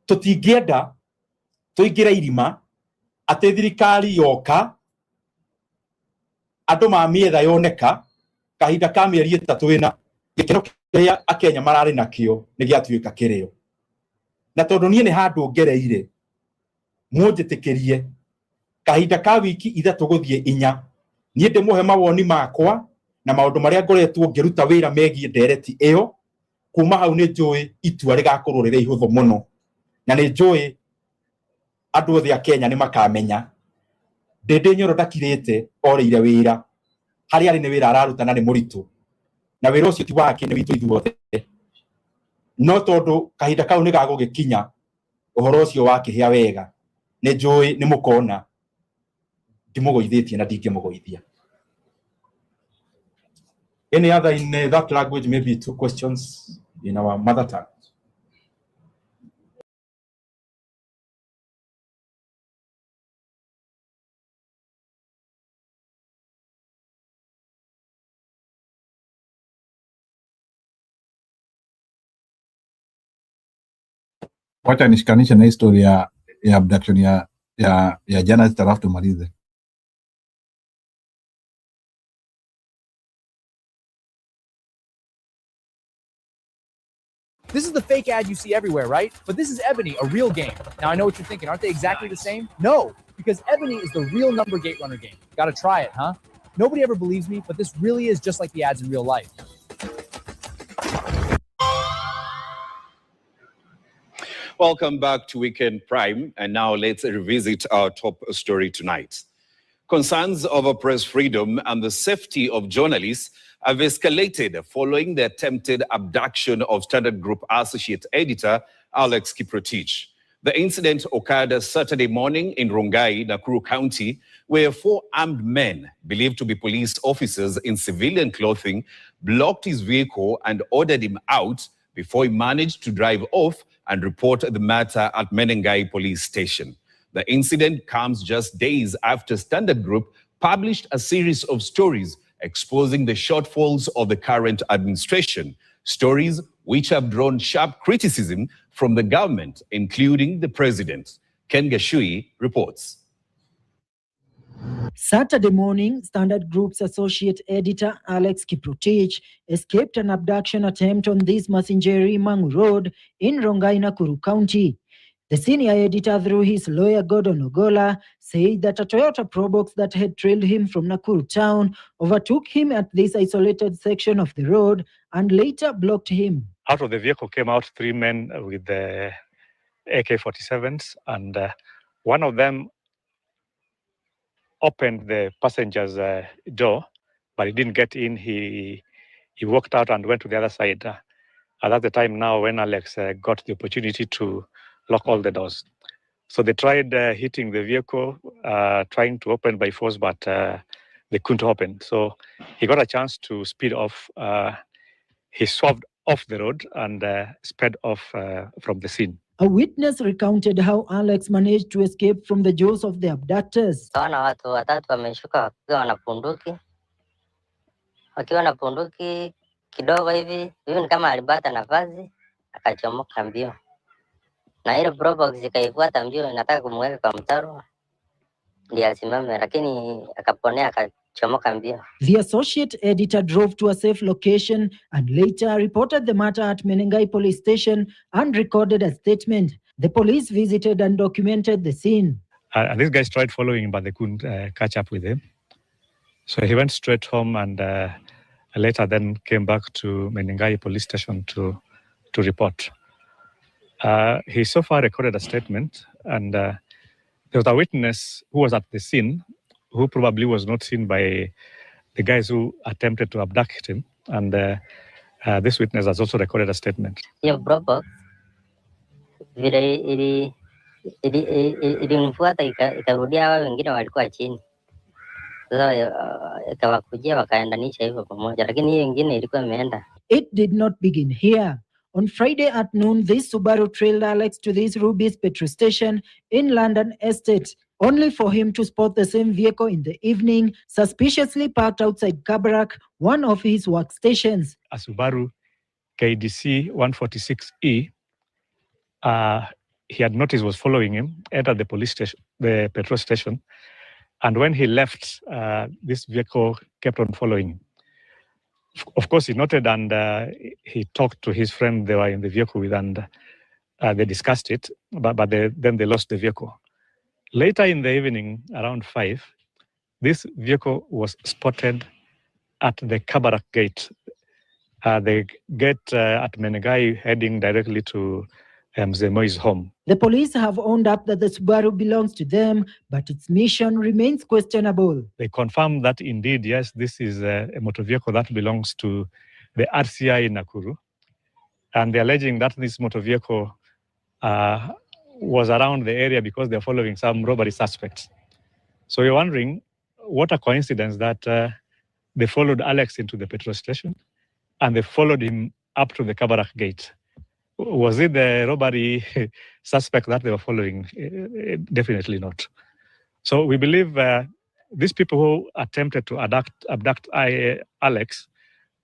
tutingienda tuingira irima ati thirikari yoka andu ma mietha yoneka kahinda ka mieri 3 wina gikeno kia akenya marari nakio ni giatuika kirio na tondu nie ni handu ngereire munjitikirie kahinda ka wiki 3 guthie 4 nie ndimuhe mawoni makwa na maundu maria ngoretwo ngiruta wira megie ndereti iyo kuma hau ni njui itua rigakorwo riri ihuthu muno na ni njui andu othe a Kenya ni makamenya Ndindi Nyoro ndakirite oreire wira hari ari ni wira araruta na ni muritu na wira ucio ti wake ni witu ithuothe no tondu kahinda kau ni gagugikinya uhoro ucio wake hia wega ni njui ni mukona ndimugoithitie na ndingimugoithia. Any other in that language, maybe 2 questions in our mother tongue. Wacha nishikanishe na historia ya abduction ya jana zitarafu tumalize. This is the fake ad you see everywhere, right? But this is Ebony, a real game. Now, I know what you're thinking. Aren't they exactly the same? No, because Ebony is the real number gate runner game. Gotta try it, huh? Nobody ever believes me, but this really is just like the ads in real life. Welcome back to Weekend Prime. And now let's revisit our top story tonight. Concerns over press freedom and the safety of journalists have escalated following the attempted abduction of Standard Group associate editor Alex Kiprotich. The incident occurred Saturday morning in Rongai, Nakuru County, where 4 armed men, believed to be police officers in civilian clothing, blocked his vehicle and ordered him out before he managed to drive off and report the matter at Menengai police station. The incident comes just days after Standard Group published a series of stories exposing the shortfalls of the current administration, stories which have drawn sharp criticism from the government, including the president. Ken Gashui reports. Saturday morning, Standard Group's associate editor Alex Kiprotich escaped an abduction attempt on this Masingeri Mangu Road in Rongai, Nakuru County. The senior editor, through his lawyer Gordon Ogola, said that a Toyota Probox that had trailed him from Nakuru town overtook him at this isolated section of the road and later blocked him. Out of the vehicle came out 3 men with the AK-47s, and one of them opened the passenger's door, but he didn't get in. He walked out and went to the other side. And at the time now when Alex got the opportunity to lock all the doors. So they tried hitting the vehicle, trying to open by force, but they couldn't open. So he got a chance to speed off. He swerved off the road and sped off from the scene. A witness recounted how Alex managed to escape from the jaws of the abductors. Wana watu watatu wameshuka wakiwa na punduki. Wakiwa na punduki kidogo hivi ni kama alipata nafasi akachomoka mbio. Na ile Probox ikaifuata mbio inataka kumweka kwa mtaro. Ndiye asimame lakini akaponea akachomoka mbio. The associate editor drove to a safe location and later reported the matter at Menengai police station and recorded a statement. The police visited and documented the scene. And these guys tried following him, but they couldn't catch up with him. So he went straight home and later then came back to Menengai police station to report. He so far recorded a statement, and there was a witness who was at the scene who probably was not seen by the guys who attempted to abduct him. And this witness has also recorded a statement. Hiyo Probox vile ilimfuata ikarudia, hao wengine walikuwa chini. Sasa ikawakujia wakaendanisha hivyo pamoja, lakini hiyo wengine ilikuwa imeenda. It did not begin here. On Friday at noon, this Subaru trailed Alex to this Ruby's petrol station in London Estate, only for him to spot the same vehicle in the evening, suspiciously parked outside Kabarak, one of his workstations. A Subaru KDC 146E, he had noticed was following him, entered the police station, the petrol station, and when he left, this vehicle kept on following him. Of course, he noted and he talked to his friend they were in the vehicle with, and they discussed it, but then they lost the vehicle. Later in the evening, around 5, this vehicle was spotted at the Kabarak gate. The gate at Menengai heading directly to Mzemoi's home. The police have owned up that the Subaru belongs to them, but its mission remains questionable. They confirmed that indeed, yes, this is a motor vehicle that belongs to the RCI in Nakuru. And they're alleging that this motor vehicle was around the area because they're following some robbery suspects. So you're wondering, what a coincidence that they followed Alex into the petrol station and they followed him up to the Kabarak gate. Was it the robbery suspect that they were following? Definitely not. So we believe these people who attempted to abduct Alex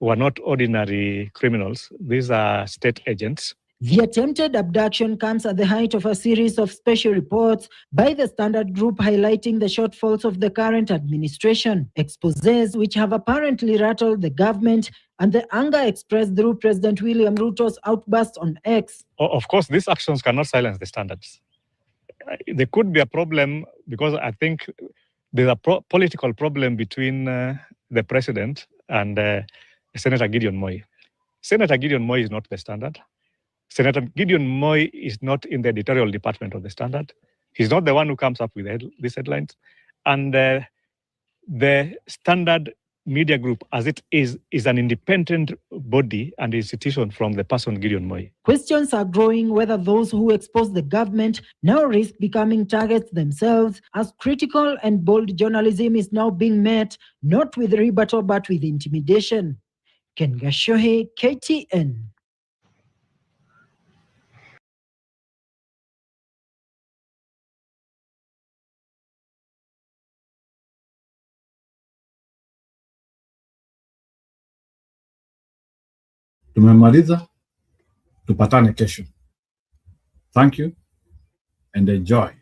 were not ordinary criminals. These are state agents. The attempted abduction comes at the height of a series of special reports by the Standard Group highlighting the shortfalls of the current administration, exposés which have apparently rattled the government, and the anger expressed through President William Ruto's outburst on X. Of course, these actions cannot silence the standards. There could be a problem because I think there's a political problem between the president and Senator Gideon Moi. Senator Gideon Moi is not the standard. Senator Gideon Moi is not in the editorial department of the Standard. He's not the one who comes up with these headlines. And the Standard Media Group, as it is an independent body and institution from the person Gideon Moi. Questions are growing whether those who expose the government now risk becoming targets themselves, as critical and bold journalism is now being met not with rebuttal but with intimidation. Ken Gashohe, KTN. Tumemaliza, tupatane kesho. Thank you and enjoy.